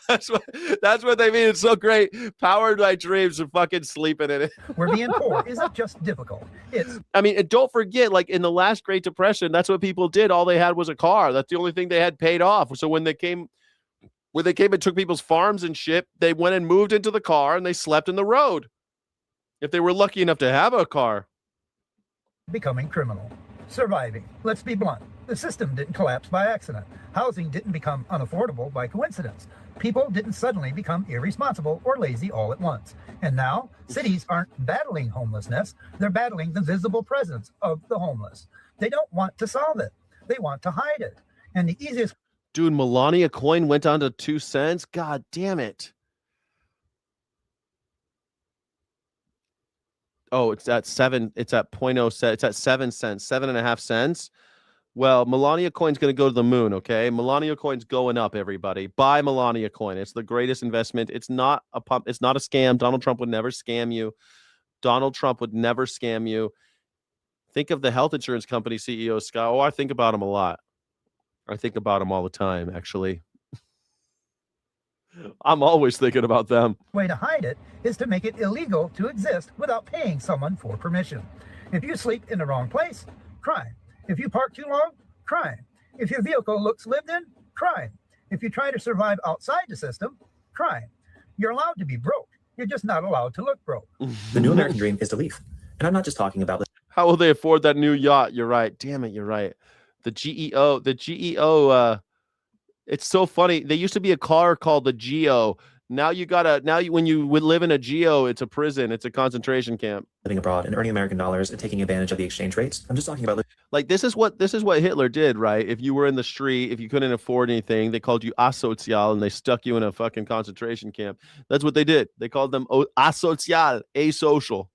That's what they mean. It's so great. Powered by dreams and fucking sleeping in it. Where being poor isn't just difficult. And don't forget, like in the last Great Depression, that's what people did. All they had was a car. That's the only thing they had paid off. So when they came and took people's farms and shit, they went and moved into the car and they slept in the road. If they were lucky enough to have a car. Becoming criminal. Surviving. Let's be blunt. The system didn't collapse by accident. Housing didn't become unaffordable by coincidence. People didn't suddenly become irresponsible or lazy all at once. And now, cities aren't battling homelessness. They're battling the visible presence of the homeless. They don't want to solve it. They want to hide it. And the easiest... Dude, Melania coin went down to 2 cents. God damn it. Oh, it's at 7. It's at 0.0 cents. It's at 7 cents, 7.5 cents. Well, Melania coin's going to go to the moon. Okay. Melania coin's going up, everybody. Buy Melania coin. It's the greatest investment. It's not a pump. It's not a scam. Donald Trump would never scam you. Donald Trump would never scam you. Think of the health insurance company CEO, Scott. Oh, I think about him a lot. I think about them all the time, actually. I'm always thinking about them. Way to hide it is to make it illegal to exist without paying someone for permission. If you sleep in the wrong place, crime. If you park too long, crime. If your vehicle looks lived in, crime. If you try to survive outside the system, crime. You're allowed to be broke. You're just not allowed to look broke. The new American dream is to leave. And I'm not just talking about How will they afford that new yacht? You're right. Damn it, you're right. The GEO, it's so funny. There used to be a car called the Geo. Now when you would live in a Geo, it's a prison. It's a concentration camp. living abroad and earning American dollars and taking advantage of the exchange rates. I'm just talking about like this is what Hitler did, right? If you were in the street, if you couldn't afford anything, they called you asocial and they stuck you in a fucking concentration camp. That's what they did. They called them asocial, asocial.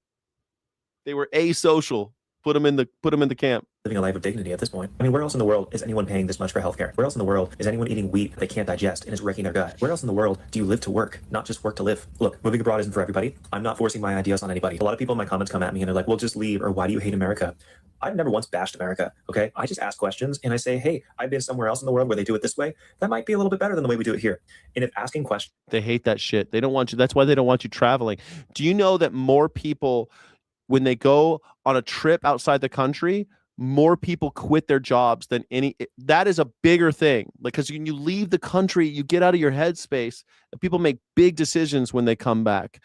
They were asocial. Put them in the camp. living a life of dignity at this point. I mean, where else in the world is anyone paying this much for healthcare? Where else in the world is anyone eating wheat they can't digest and is wrecking their gut? Where else in the world do you live to work, not just work to live? Look, moving abroad isn't for everybody. I'm not forcing my ideas on anybody. A lot of people in my comments come at me and they're like, well, just leave, or why do you hate America? I've never once bashed America, okay? I just ask questions and I say, hey, I've been somewhere else in the world where they do it this way. That might be a little bit better than the way we do it here. And if asking questions... They hate that shit. They don't want you. That's why they don't want you traveling. Do you know that more people, when they go on a trip outside the country, more people quit their jobs than any. That is a bigger thing. Because when you leave the country, you get out of your headspace. And people make big decisions when they come back.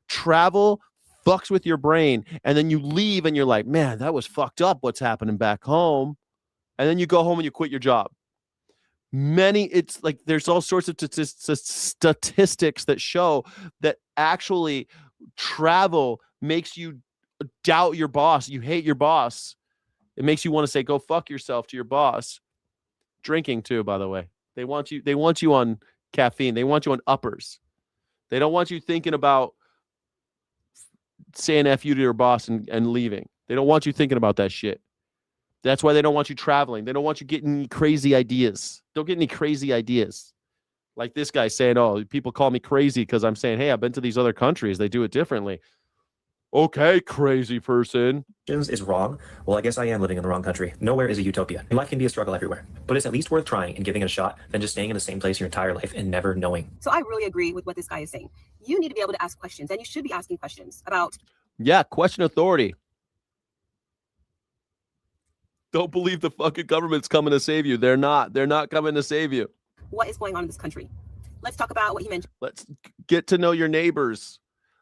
Travel fucks with your brain, and then you leave and you're like, man, that was fucked up what's happening back home. And then you go home and you quit your job. It's like there's all sorts of statistics that show that actually travel makes you doubt your boss. You hate your boss. It makes you want to say, go fuck yourself to your boss. Drinking too, by the way. They want you on caffeine. They want you on uppers. They don't want you thinking about saying F you to your boss and leaving. They don't want you thinking about that shit. That's why they don't want you traveling. They don't want you getting any crazy ideas. Don't get any crazy ideas. Like this guy saying, oh, people call me crazy because I'm saying, hey, I've been to these other countries. They do it differently. Okay, crazy person. Is wrong. Well, I guess I am living in the wrong country. Nowhere is a utopia. And life can be a struggle everywhere. But it's at least worth trying and giving it a shot than just staying in the same place your entire life and never knowing. So I really agree with what this guy is saying. You need to be able to ask questions, and you should be asking questions about... Yeah, question authority. Don't believe the fucking government's coming to save you. They're not. They're not coming to save you. What is going on in this country? Let's talk about what he mentioned. Let's get to know your neighbors.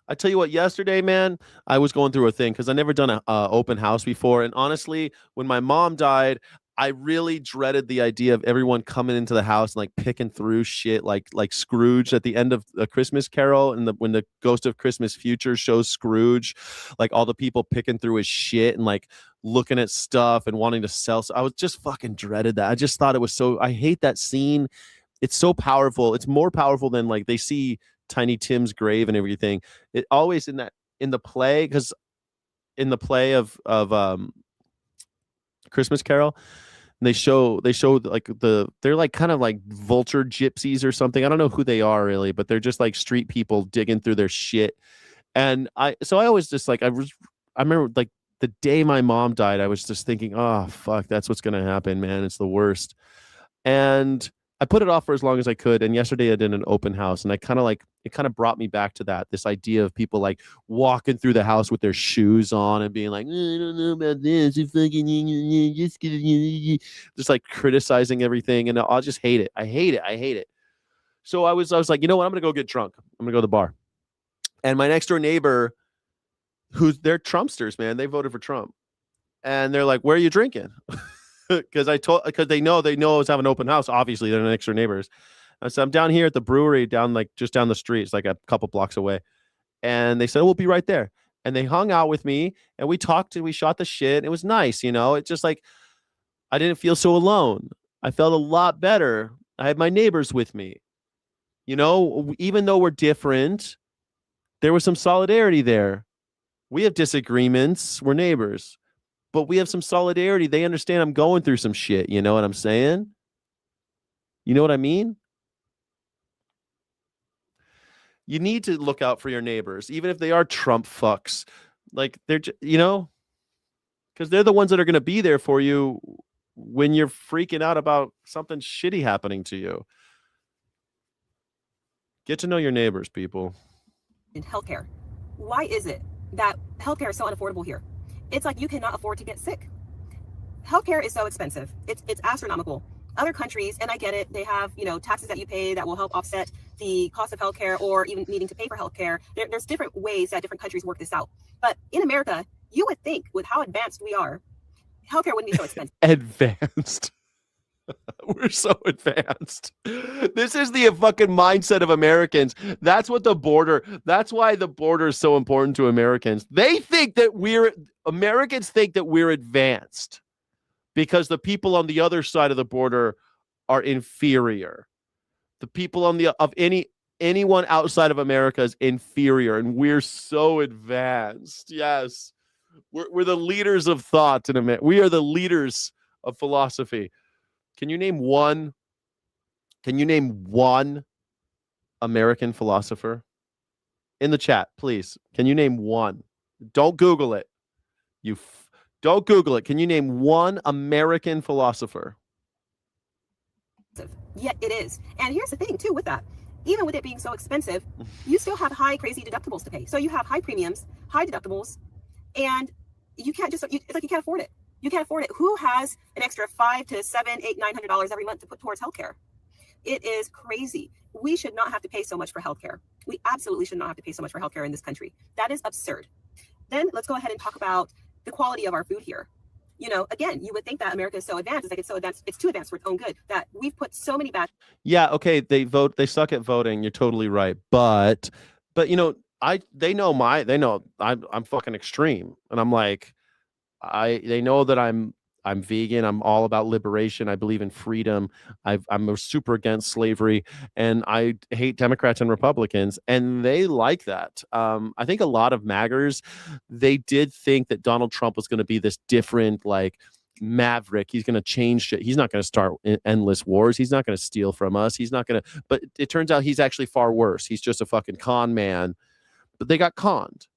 I tell you what, yesterday, man, I was going through a thing because I never done an open house before. And honestly, when my mom died, I really dreaded the idea of everyone coming into the house and like picking through shit like Scrooge at the end of A Christmas Carol, and when the Ghost of Christmas Future shows Scrooge, like all the people picking through his shit and like looking at stuff and wanting to sell. So I was just fucking dreaded that. I just thought it was so, I hate that scene. It's so powerful. It's more powerful than like they see Tiny Tim's grave and everything. It always in the play, because in the play of Christmas Carol, they show like they're like kind of like vulture gypsies or something. I don't know who they are really, but they're just like street people digging through their shit. And I always just like I remember like the day my mom died, I was just thinking, oh fuck, that's what's gonna happen, man. It's the worst. And I put it off for as long as I could. And yesterday I did an open house, and it kind of brought me back to this idea of people like walking through the house with their shoes on and being like, I don't know about this. Just like criticizing everything. And I'll just hate it. I hate it. So I was like, you know what? I'm going to go get drunk. I'm going to go to the bar. And my next door neighbor, they're Trumpsters, man. They voted for Trump. And they're like, where are you drinking? Because they know I was having an open house. Obviously, they're next door neighbors. So I'm down here at the brewery, just down the street. It's like a couple blocks away. And they said, we'll be right there. And they hung out with me and we talked and we shot the shit. It was nice, you know. It's just like I didn't feel so alone. I felt a lot better. I had my neighbors with me. You know, even though we're different, there was some solidarity there. We have disagreements. We're neighbors. But we have some solidarity. They understand I'm going through some shit. You know what I'm saying? You know what I mean? You need to look out for your neighbors, even if they are Trump fucks. Like they're, you know, because they're the ones that are going to be there for you when you're freaking out about something shitty happening to you. Get to know your neighbors, people. In healthcare, why is it that healthcare is so unaffordable here? It's like you cannot afford to get sick. Healthcare is so expensive. It's astronomical. Other countries, and I get it, they have, taxes that you pay that will help offset the cost of healthcare or even needing to pay for healthcare. There's different ways that different countries work this out. But in America, you would think with how advanced we are, healthcare wouldn't be so expensive. Advanced. We're so advanced. This is the fucking mindset of Americans. That's why the border is so important to Americans. Americans think that we're advanced because the people on the other side of the border are inferior. The people anyone outside of America is inferior, and we're so advanced. Yes. We're the leaders of thought in America. We are the leaders of philosophy. Can you name one American philosopher? In the chat, please. Can you name one? Don't Google it. Don't Google it. Can you name one American philosopher? Yet it is. And here's the thing, too, with that. Even with it being so expensive, you still have high, crazy deductibles to pay. So you have high premiums, high deductibles, and you can't it's like you can't afford it. You can't afford it. Who has an extra $500 to $700, $800, $900 every month to put towards healthcare? It is crazy. We should not have to pay so much for healthcare. We absolutely should not have to pay so much for healthcare in this country. That is absurd. Then let's go ahead and talk about the quality of our food here. Again, you would think that America is so advanced. It's like it's so advanced. It's too advanced for its own good that we've put so many bad. Yeah, okay, they suck at voting. You're totally right. But they know I'm fucking extreme. And I'm like, they know that I'm vegan. I'm all about liberation. I believe in freedom. I'm super against slavery, and I hate Democrats and Republicans, and they like that. I think a lot of MAGers, they did think that Donald Trump was going to be this different, like, maverick. He's going to change shit. He's not going to start endless wars. He's not going to steal from us. He's not going to. But it turns out he's actually far worse. He's just a fucking con man. But they got conned.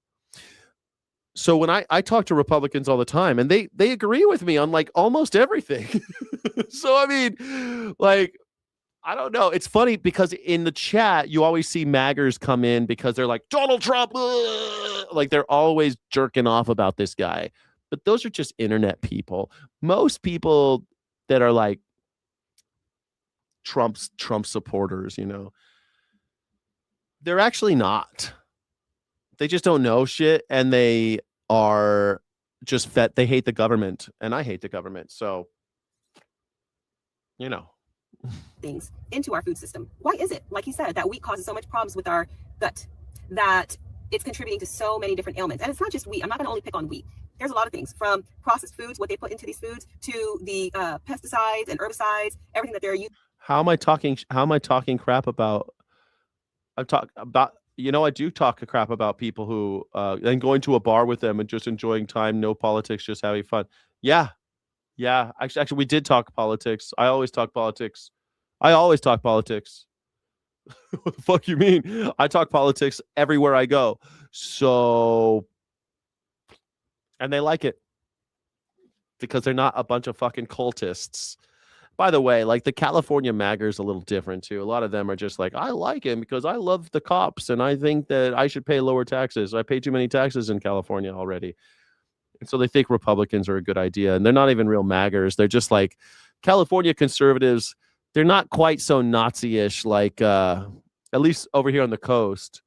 So when I talk to Republicans all the time, and they agree with me on like almost everything. So I mean, like, I don't know. It's funny because in the chat you always see MAGers come in because they're like, Donald Trump, like they're always jerking off about this guy. But those are just internet people. Most people that are like Trump supporters, they're actually not. They just don't know shit, and they are just they hate the government, and I hate the government. So, things into our food system. Why is it, like he said, that wheat causes so much problems with our gut that it's contributing to so many different ailments? And it's not just wheat. I'm not going to only pick on wheat. There's a lot of things, from processed foods, what they put into these foods, to the pesticides and herbicides, everything that they're using. How am I talking crap about? I do talk crap about people who and going to a bar with them and just enjoying time, no politics, just having fun. Yeah. Actually, we did talk politics. I always talk politics. What the fuck you mean? I talk politics everywhere I go. So, and they like it because they're not a bunch of fucking cultists. By the way, like the California MAGers a little different too. A lot of them are just like, I like him because I love the cops and I think that I should pay lower taxes. I pay too many taxes in California already. And so they think Republicans are a good idea. And they're not even real MAGers. They're just like California conservatives. They're not quite so Nazi-ish like at least over here on the coast.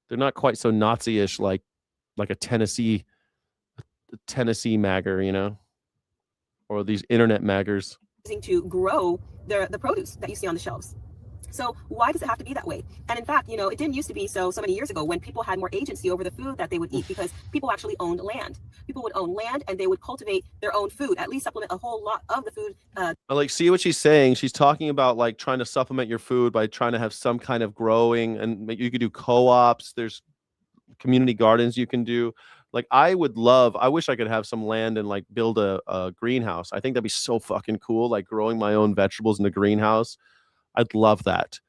They're not quite so Nazi-ish like a Tennessee MAGer, or these internet MAGers. To grow the produce that you see on the shelves. So why does it have to be that way? And in fact, it didn't used to be so many years ago when people had more agency over the food that they would eat because people actually owned land. People would own land and they would cultivate their own food, at least supplement a whole lot of the food. I like see what she's saying. She's talking about like trying to supplement your food by trying to have some kind of growing, and you could do co-ops. There's community gardens you can do. Like I wish I could have some land and like build a greenhouse. I think that'd be so fucking cool. Like growing my own vegetables in a greenhouse. I'd love that.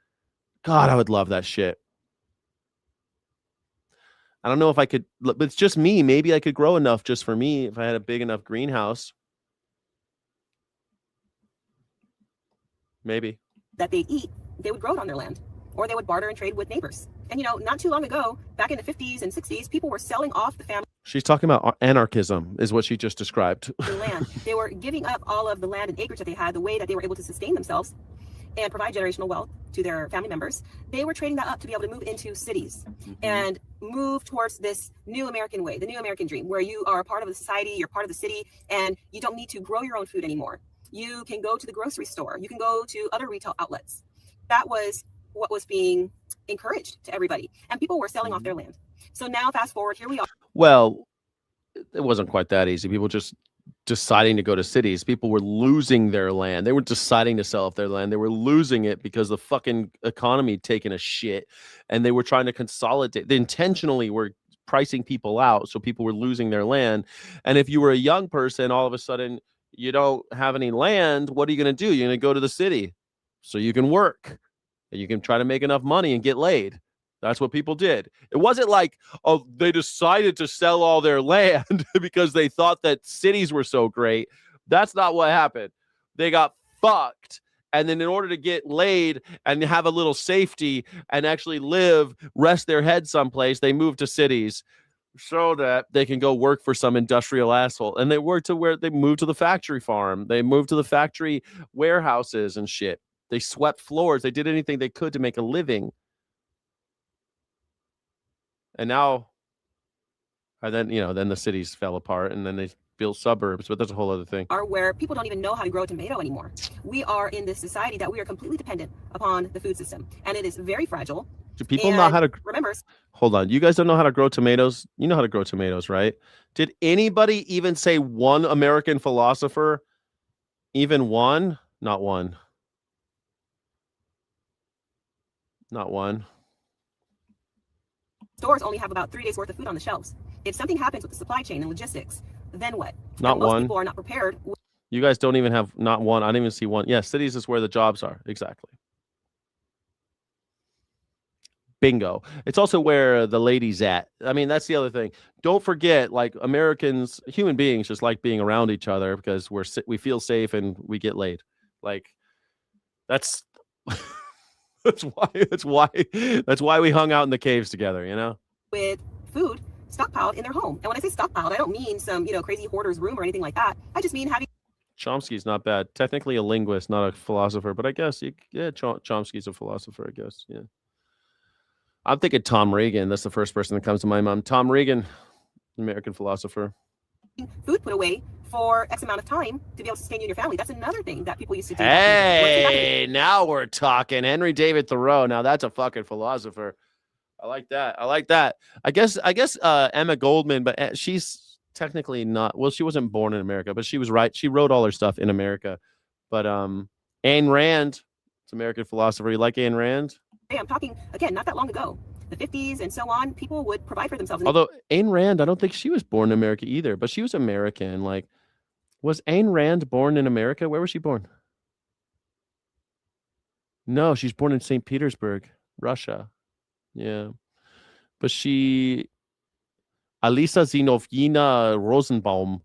God, I would love that shit. I don't know if I could, but it's just me. Maybe I could grow enough just for me if I had a big enough greenhouse. Maybe. That they eat, they would grow it on their land, or they would barter and trade with neighbors. And not too long ago, back in the 50s and 60s, people were selling off the family. She's talking about anarchism, is what she just described. Land. They were giving up all of the land and acreage that they had, the way that they were able to sustain themselves and provide generational wealth to their family members. They were trading that up to be able to move into cities and move towards this new American way, the new American dream, where you are a part of the society, you're part of the city, and you don't need to grow your own food anymore. You can go to the grocery store, you can go to other retail outlets. That was what was being encouraged to everybody, and people were selling off their land. So now fast forward, here we are. Well, it wasn't quite that easy. People just deciding to go to cities. People were losing their land. They weren't deciding to sell off their land. They were losing it because the fucking economy had taken a shit, and they were trying to consolidate. They intentionally were pricing people out, so people were losing their land. And if you were a young person, all of a sudden you don't have any land, what are you going to do? You're going to go to the city so you can work and you can try to make enough money and get laid. That's what people did. It wasn't like, oh, they decided to sell all their land because they thought that cities were so great. That's not what happened. They got fucked. And then in order to get laid and have a little safety and actually live, rest their head someplace, they moved to cities so that they can go work for some industrial asshole. And they worked to where they moved to the factory farm. They moved to the factory warehouses and shit. They swept floors. They did anything they could to make a living. And now, and then, then the cities fell apart and then they built suburbs, but that's a whole other thing. Are where people don't even know how to grow a tomato anymore. We are in this society that we are completely dependent upon the food system, and it is very fragile. Do people know how to remember? Hold on. You guys don't know how to grow tomatoes? You know how to grow tomatoes, right? Did anybody even say one American philosopher? Even one? Not one. Not one. Stores only have about 3 days worth of food on the shelves. If something happens with the supply chain and logistics, then what? Not most one. People are not prepared. You guys don't even have not one. I didn't even see one. Yeah, cities is where the jobs are. Exactly. Bingo. It's also where the ladies at. I mean, that's the other thing. Don't forget, like, Americans, human beings just like being around each other because we feel safe and we get laid. Like, that's that's why we hung out in the caves together, With food stockpiled in their home. And when I say stockpiled, I don't mean some, crazy hoarder's room or anything like that. I just mean having. Chomsky's not bad. Technically a linguist, not a philosopher, but I guess Chomsky's a philosopher, I guess. Yeah. I'm thinking Tom Reagan. That's the first person that comes to my mind. Tom Reagan, American philosopher. Food put away for X amount of time to be able to sustain you and your family. That's another thing that people used to do. Hey, now we're talking. Henry David Thoreau. Now that's a fucking philosopher. I like that. I guess Emma Goldman, but she's technically not. Well, she wasn't born in America, but she was right. She wrote all her stuff in America. But Ayn Rand, it's an American philosopher. You like Ayn Rand? I'm talking, again, not that long ago, the 50s and so on, people would provide for themselves. Although Ayn Rand, I don't think she was born in America either, but she was American. Like, was Ayn Rand born in America? Where was she born? No, she's born in St. Petersburg, Russia. Yeah. But Alisa Zinovyina Rosenbaum,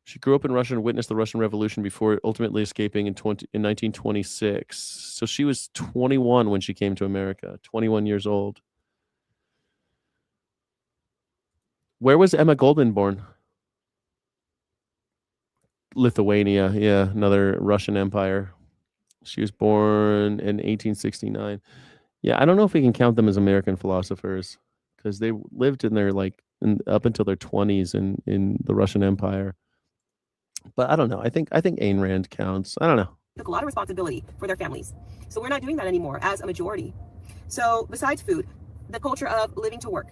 she grew up in Russia and witnessed the Russian Revolution before ultimately escaping in 1926. So she was 21 when she came to America, 21 years old. Where was Emma Goldman born? Lithuania, yeah, another Russian empire. She was born in 1869. Yeah, I don't know if we can count them as American philosophers because they lived in their up until their 20s in the Russian Empire. But I don't know. I think Ayn Rand counts. I don't know. Took a lot of responsibility for their families. So we're not doing that anymore as a majority. So besides food, the culture of living to work.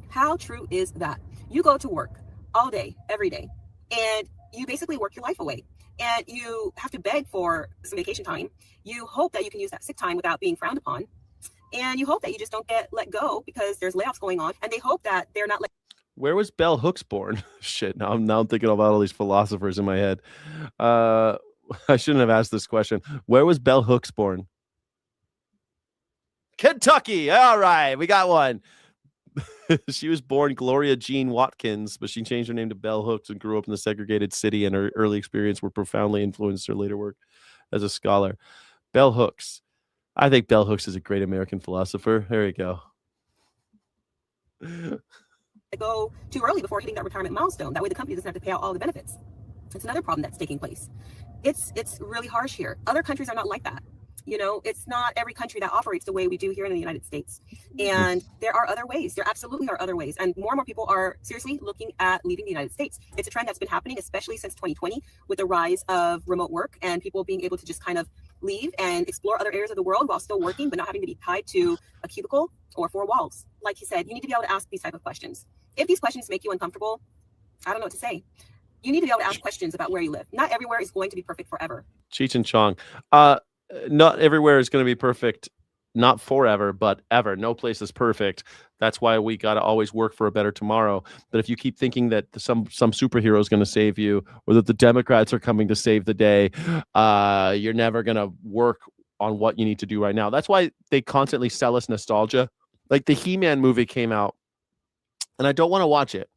How true is that? You go to work all day, every day, and you basically work your life away. And you have to beg for some vacation time. You hope that you can use that sick time without being frowned upon. And you hope that you just don't get let go because there's layoffs going on. And they hope that they're not Where was Bell Hooks born? Shit, now I'm thinking about all these philosophers in my head. I shouldn't have asked this question. Where was Bell Hooks born? Kentucky. All right, we got one. She was born Gloria Jean Watkins, but she changed her name to Bell Hooks and grew up in the segregated city, and her early experience were profoundly influenced her later work as a scholar. Bell Hooks. I think Bell Hooks is a great American philosopher. There you go. go too early before hitting that retirement milestone. That way the company doesn't have to pay out all the benefits. It's another problem that's taking place. It's really harsh here. Other countries are not like that. You know, it's not every country that operates the way we do here in the United States. And there are other ways. There absolutely are other ways. And more people are seriously looking at leaving the United States. It's a trend that's been happening, especially since 2020, with the rise of remote work and people being able to just kind of leave and explore other areas of the world while still working, but not having to be tied to a cubicle or four walls. Like he said, you need to be able to ask these type of questions. If these questions make you uncomfortable, I don't know what to say. You need to be able to ask questions about where you live. Not everywhere is going to be perfect forever. Cheech and Chong. Not everywhere is going to be perfect, not forever, but ever. No place is perfect. That's why we got to always work for a better tomorrow. But if you keep thinking that some superhero is going to save you, or that the Democrats are coming to save the day, you're never going to work on what you need to do right now. That's why they constantly sell us nostalgia. Like the He-Man movie came out, and I don't want to watch it.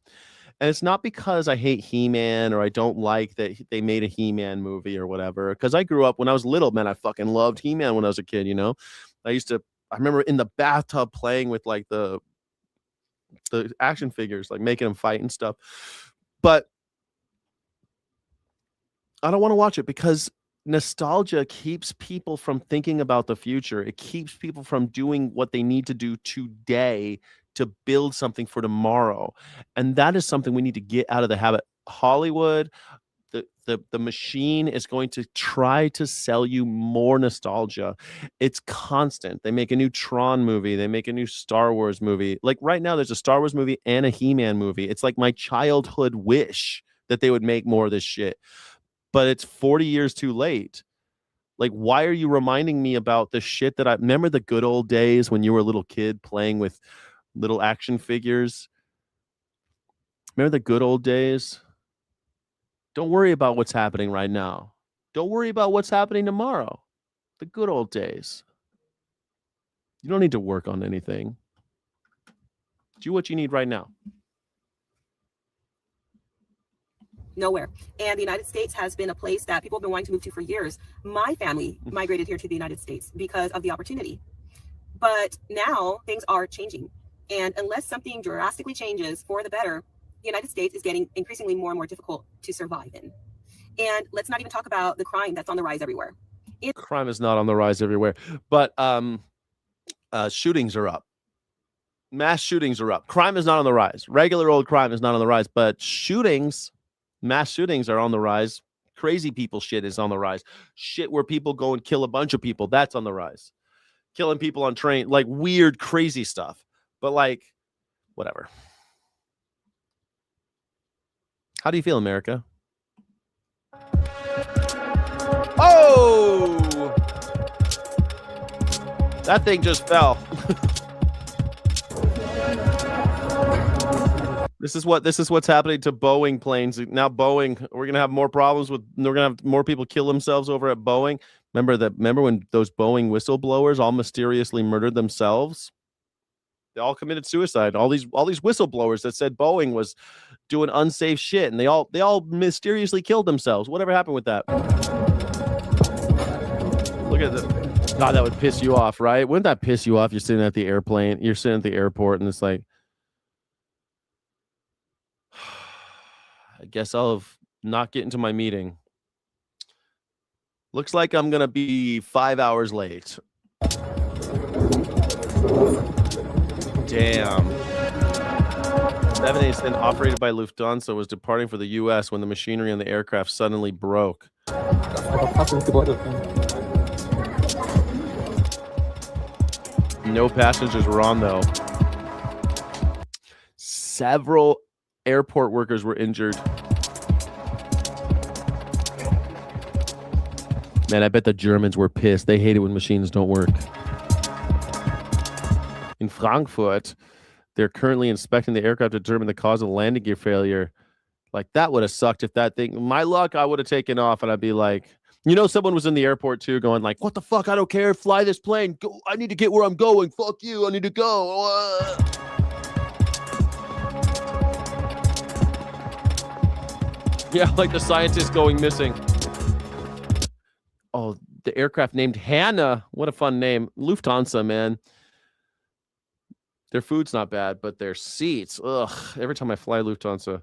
And it's not because I hate He-Man or I don't like that they made a He-Man movie or whatever. Because I grew up when I was little, man, I fucking loved He-Man when I was a kid, you know? I remember in the bathtub playing with like the action figures, like making them fight and stuff. But I don't want to watch it because nostalgia keeps people from thinking about the future. It keeps people from doing what they need to do today to build something for tomorrow. And that is something we need to get out of the habit. Hollywood, the machine is going to try to sell you more nostalgia. It's constant. They make a new Tron movie. They make a new Star Wars movie. Like right now, there's a Star Wars movie and a He-Man movie. It's like my childhood wish that they would make more of this shit. But it's 40 years too late. Like, why are you reminding me about the shit that I remember the good old days when you were a little kid playing with little action figures? Remember the good old days? Don't worry about what's happening right now. Don't worry about what's happening tomorrow. The good old days. You don't need to work on anything. Do what you need right now. Nowhere. And the United States has been a place that people have been wanting to move to for years. My family migrated here to the United States because of the opportunity. But now things are changing. And unless something drastically changes for the better, the United States is getting increasingly more and more difficult to survive in. And let's not even talk about the crime that's on the rise everywhere. Crime is not on the rise everywhere, but shootings are up. Mass shootings are up. Crime is not on the rise. Regular old crime is not on the rise, but mass shootings are on the rise. Crazy people shit is on the rise. Shit where people go and kill a bunch of people, that's on the rise. Killing people on train, like weird, crazy stuff. But like, whatever. How do you feel, America? Oh! That thing just fell. This is what's happening to Boeing planes. Now Boeing, we're going to have more problems we're going to have more people kill themselves over at Boeing. Remember when those Boeing whistleblowers all mysteriously murdered themselves? They all committed suicide. All these whistleblowers that said Boeing was doing unsafe shit, and they all mysteriously killed themselves. Whatever happened with that? Look at this. God, that would piss you off, right? Wouldn't that piss you off? You're sitting at the airplane, you're sitting at the airport, and it's like, I guess I'll not get into my meeting. Looks like I'm gonna be 5 hours late. Damn. 787 operated by Lufthansa was departing for the U.S. when the machinery on the aircraft suddenly broke. No passengers were on, though. Several airport workers were injured. Man, I bet the Germans were pissed. They hate it when machines don't work. In Frankfurt, they're currently inspecting the aircraft to determine the cause of the landing gear failure. Like, that would have sucked if that thing... My luck, I would have taken off, and I'd be like... You know, someone was in the airport, too, going like, what the fuck? I don't care. Fly this plane. Go. I need to get where I'm going. Fuck you. I need to go. Yeah, like the scientist going missing. Oh, the aircraft named Hannah. What a fun name. Lufthansa, man. Their food's not bad, but their seats, ugh. Every time I fly Lufthansa,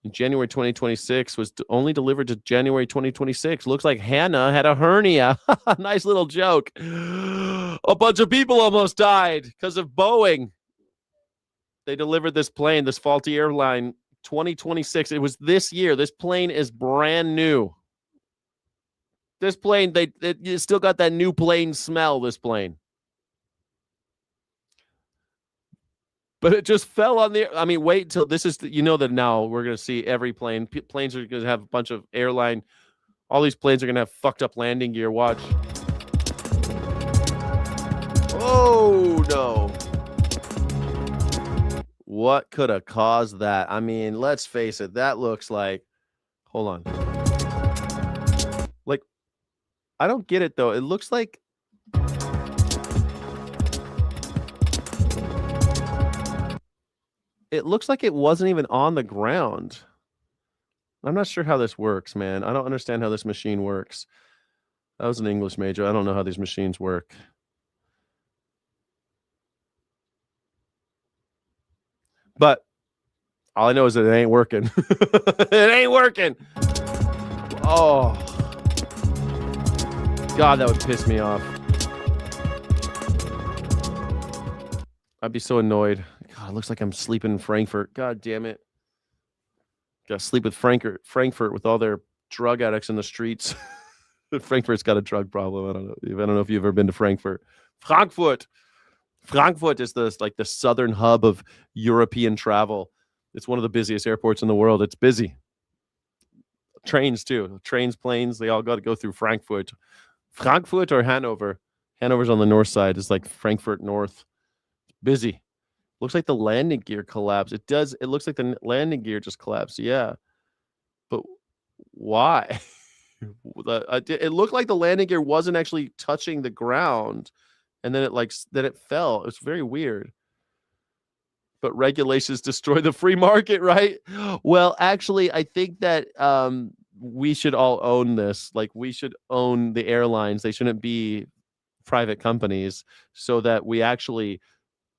in January 2026 was only delivered to January 2026. Looks like Hannah had a hernia. Nice little joke. A bunch of people almost died because of Boeing. They delivered this plane, this faulty airline, 2026. It was this year. This plane is brand new. This plane, you still got that new plane smell, this plane. But it just fell on the, I mean, wait until this is, you know that now we're going to see every plane. Planes are going to have a bunch of airline. All these planes are going to have fucked up landing gear. Watch. Oh, no. What could have caused that? I mean, let's face it. That looks like, hold on. Like, I don't get it, though. It looks like, it wasn't even on the ground. I'm not sure how this works, man. I don't understand how this machine works. I was an English major. I don't know how these machines work. But all I know is that it ain't working. It ain't working. Oh. God, that would piss me off. I'd be so annoyed. God, it looks like I'm sleeping in Frankfurt. God damn it. Gotta sleep with Frankfurt with all their drug addicts in the streets. Frankfurt's got a drug problem. I don't know if you've ever been to Frankfurt. Frankfurt is the southern hub of European travel. It's one of the busiest airports in the world. It's busy. Trains too. Trains, planes, they all got to go through Frankfurt. Frankfurt or Hanover? Hanover's on the north side. It's like Frankfurt North. Busy. Looks like the landing gear collapsed. It does. It looks like the landing gear just collapsed. Yeah. But why? It looked like the landing gear wasn't actually touching the ground. And then it fell. It's very weird. But regulations destroy the free market, right? Well, actually, I think that we should all own this. Like, we should own the airlines. They shouldn't be private companies, so that we actually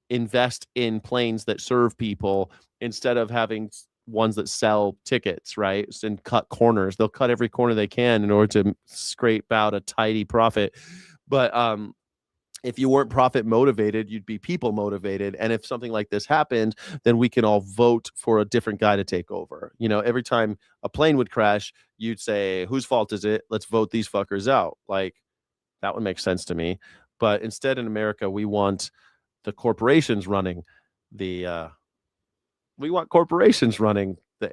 invest in planes that serve people instead of having ones that sell tickets, right? And cut corners. They'll cut every corner they can in order to scrape out a tidy profit. But if you weren't profit motivated, you'd be people motivated. And if something like this happened, then we can all vote for a different guy to take over. You know, every time a plane would crash, you'd say, whose fault is it? Let's vote these fuckers out. Like, that would make sense to me. But instead, in America, we want the corporations running the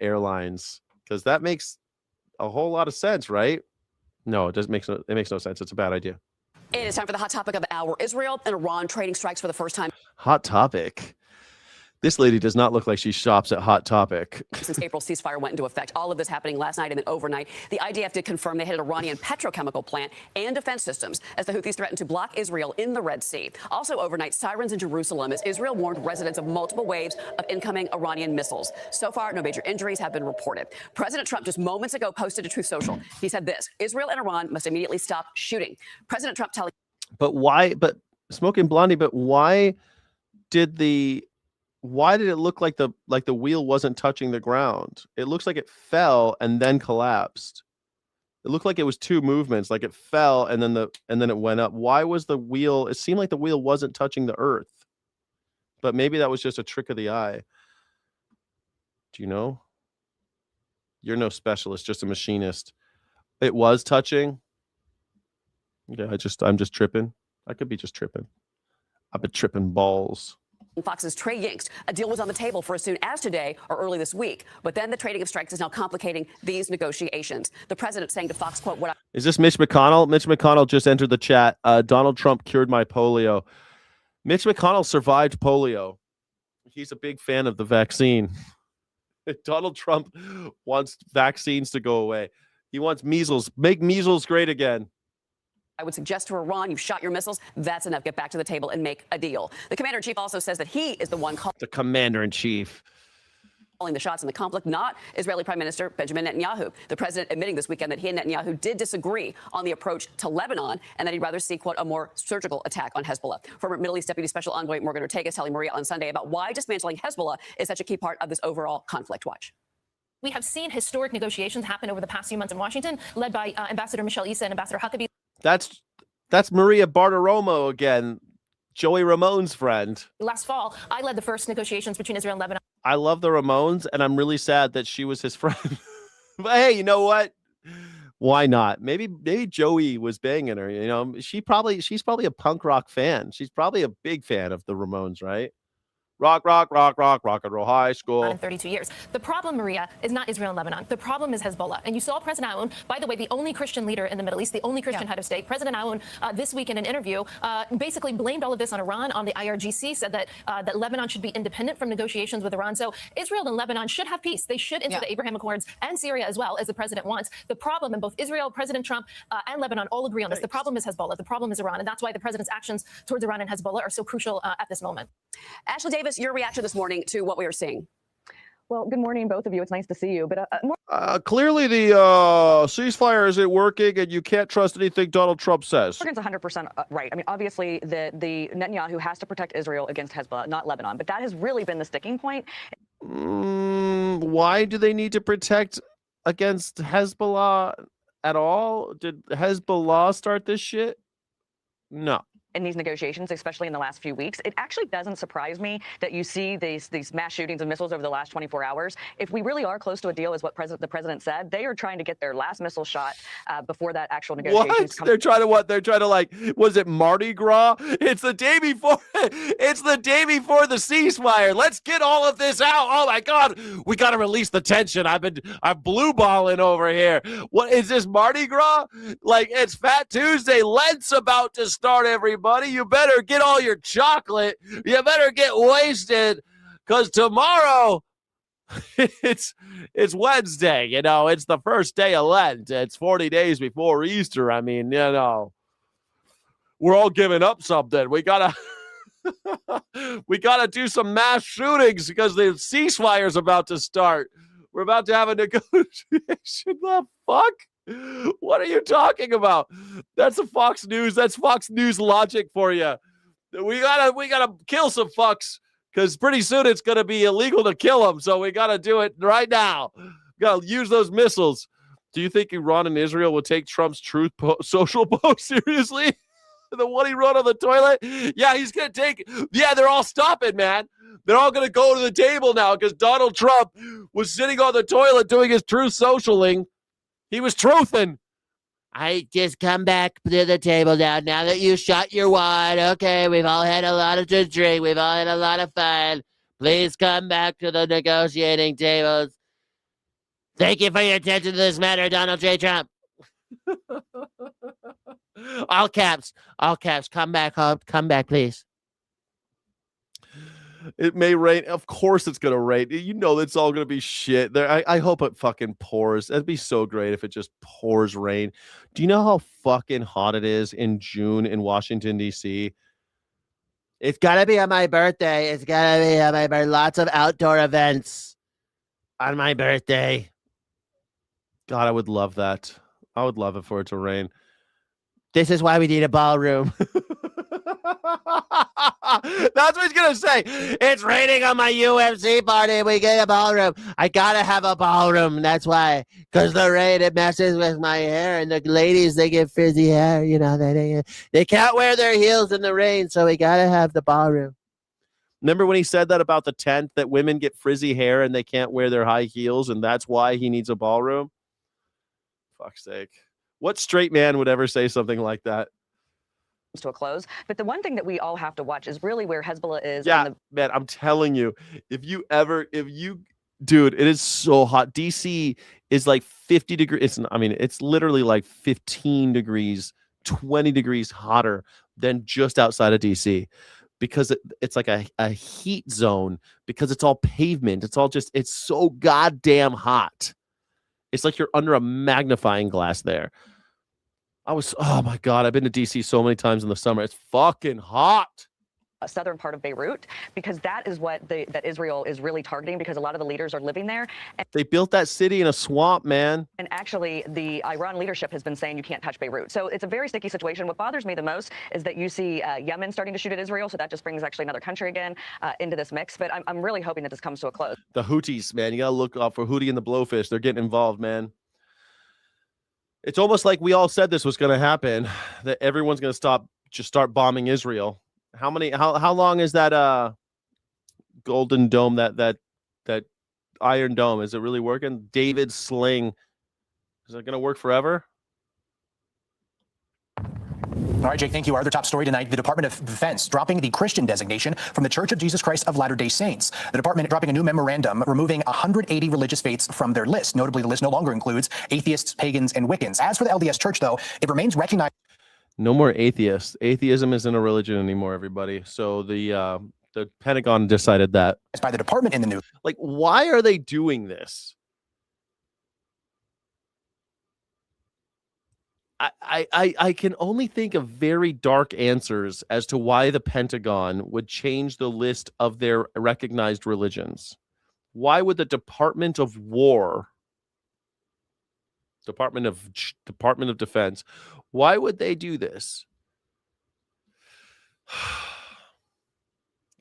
airlines, because that makes a whole lot of sense, right? No, it makes no sense. It's a bad idea. It is time for the hot topic of the hour. Israel and Iran trading strikes for the first time. Hot topic. This lady does not look like she shops at Hot Topic. Since April's ceasefire went into effect, all of this happening last night and then overnight. The IDF did confirm they hit an Iranian petrochemical plant and defense systems as the Houthis threatened to block Israel in the Red Sea. Also overnight, sirens in Jerusalem as Israel warned residents of multiple waves of incoming Iranian missiles. So far, no major injuries have been reported. President Trump just moments ago posted to Truth Social. He said this: Israel and Iran must immediately stop shooting. President Trump telling. But why? But Smoking Blondie. But why did it look like the wheel wasn't touching the ground? It looks like it fell and then collapsed. It looked like it was two movements, like it fell and then it went up. Why was the wheel? It seemed like the wheel wasn't touching the earth. But maybe that was just a trick of the eye. Do you know? You're no specialist, just a machinist. It was touching. Yeah, I'm just tripping. I could be just tripping. I've been tripping balls. Fox's Trey Yingst. A deal was on the table for as soon as today or early this week. But then the trading of strikes is now complicating these negotiations. The president saying to Fox, quote, "What is this Mitch McConnell?" Mitch McConnell just entered the chat. Donald Trump cured my polio. Mitch McConnell survived polio. He's a big fan of the vaccine. Donald Trump wants vaccines to go away. He wants measles. Make measles great again. I would suggest to Iran, you've shot your missiles. That's enough. Get back to the table and make a deal. The commander-in-chief also says that he is the one calling. The commander-in-chief. calling the shots in the conflict, not Israeli Prime Minister Benjamin Netanyahu. The president admitting this weekend that he and Netanyahu did disagree on the approach to Lebanon and that he'd rather see, quote, a more surgical attack on Hezbollah. Former Middle East Deputy Special Envoy Morgan Ortega telling Maria on Sunday about why dismantling Hezbollah is such a key part of this overall conflict. Watch. We have seen historic negotiations happen over the past few months in Washington, led by Ambassador Michelle Issa and Ambassador Huckabee. That's Maria Bartiromo again, Joey Ramone's friend. Last fall, I led the first negotiations between Israel and Lebanon. I love the Ramones, and I'm really sad that she was his friend. But hey, you know what? Why not? Maybe Joey was banging her. You know, she's probably a punk rock fan. She's probably a big fan of the Ramones, right? Rock and roll high school. In 32 years. The problem, Maria, is not Israel and Lebanon. The problem is Hezbollah. And you saw President Aoun, by the way, the only Christian leader in the Middle East, the only Christian head of state. President Aoun, this week in an interview, basically blamed all of this on Iran, on the IRGC, said that Lebanon should be independent from negotiations with Iran. So Israel and Lebanon should have peace. They should enter the Abraham Accords, and Syria as well, as the president wants. The problem, in both Israel, President Trump, and Lebanon all agree on this. The problem is Hezbollah. The problem is Iran. And that's why the president's actions towards Iran and Hezbollah are so crucial at this moment. Ashley Davis, your reaction this morning to what we are seeing. Well, good morning, both of you. It's nice to see you. But Clearly, the ceasefire isn't working, and you can't trust anything Donald Trump says. Morgan's 100% right. I mean, obviously, the Netanyahu has to protect Israel against Hezbollah, not Lebanon. But that has really been the sticking point. Why do they need to protect against Hezbollah at all? Did Hezbollah start this shit? No. In these negotiations, especially in the last few weeks, it actually doesn't surprise me that you see these mass shootings of missiles over the last 24 hours. If we really are close to a deal, is what the president said, they are trying to get their last missile shot before that actual negotiations. What? They're trying to what? They're trying to, like, was it Mardi Gras? It's the day before. It's the day before the ceasefire. Let's get all of this out. Oh my God, we got to release the tension. I'm blue balling over here. What is this, Mardi Gras? Like, it's Fat Tuesday. Lent's about to start, everybody. You better get all your chocolate. You better get wasted, because tomorrow it's Wednesday. You know, it's the first day of Lent. It's 40 days before Easter. I mean, you know, we're all giving up something. We gotta do some mass shootings because the ceasefire's about to start. We're about to have a negotiation. The fuck? What are you talking about? That's a Fox News. That's Fox News logic for you. We gotta kill some fucks, because pretty soon it's gonna be illegal to kill them. So we gotta do it right now. We gotta use those missiles. Do you think Iran and Israel will take Trump's Truth social post seriously? The one he wrote on the toilet? Yeah, he's gonna take. Yeah, they're all stopping, man. They're all gonna go to the table now because Donald Trump was sitting on the toilet doing his truth socialing. He was truthing. I just come back to the table now that you shot your wad. Okay, we've all had a lot to drink. We've all had a lot of fun. Please come back to the negotiating tables. Thank you for your attention to this matter, Donald J. Trump. All caps. Come back, please. It may rain. Of course it's going to rain. You know it's all going to be shit. I hope it fucking pours. That'd be so great if it just pours rain. Do you know how fucking hot it is in June in Washington, D.C.? It's got to be on my birthday. It's got to be on my birthday. Lots of outdoor events on my birthday. God, I would love that. I would love it for it to rain. This is why we need a ballroom. That's what he's going to say. It's raining on my UFC party. We get a ballroom. I got to have a ballroom. That's why. Because the rain, it messes with my hair. And the ladies, they get frizzy hair. You know, they can't wear their heels in the rain. So we got to have the ballroom. Remember when he said that about the tent, that women get frizzy hair and they can't wear their high heels, and that's why he needs a ballroom? Fuck's sake. What straight man would ever say something like that? To a close. But the one thing that we all have to watch is really where Hezbollah is. Yeah, man, I'm telling you, dude, it is so hot. DC is like 50 degrees. It's literally like 15 degrees, 20 degrees hotter than just outside of DC, because it's like a heat zone, because it's all pavement. It's so goddamn hot. It's like you're under a magnifying glass there. Oh my God, I've been to DC so many times in the summer. It's fucking hot. southern part of Beirut, because that is what that Israel is really targeting, because a lot of the leaders are living there. They built that city in a swamp, man. And actually, the Iran leadership has been saying you can't touch Beirut. So it's a very sticky situation. What bothers me the most is that you see Yemen starting to shoot at Israel. So that just brings actually another country again into this mix. But I'm really hoping that this comes to a close. The Houthis, man. You got to look out for Houthi and the Blowfish. They're getting involved, man. It's almost like we all said this was going to happen, that everyone's going to start bombing Israel. How long is that golden dome, that Iron Dome? Is it really working? David's sling. Is it going to work forever? All right, Jake, thank you. Our other top story tonight, the Department of Defense dropping the Christian designation from the Church of Jesus Christ of Latter-day Saints. The department dropping a new memorandum removing 180 religious faiths from their list. Notably, the list no longer includes atheists, pagans, and Wiccans. As for the LDS Church, though, it remains recognized. No more atheists. Atheism isn't a religion anymore, everybody. So the Pentagon decided that. By the department in the news. Like, why are they doing this? I can only think of very dark answers as to why the Pentagon would change the list of their recognized religions. Why would the Department of War, Department of Defense, why would they do this?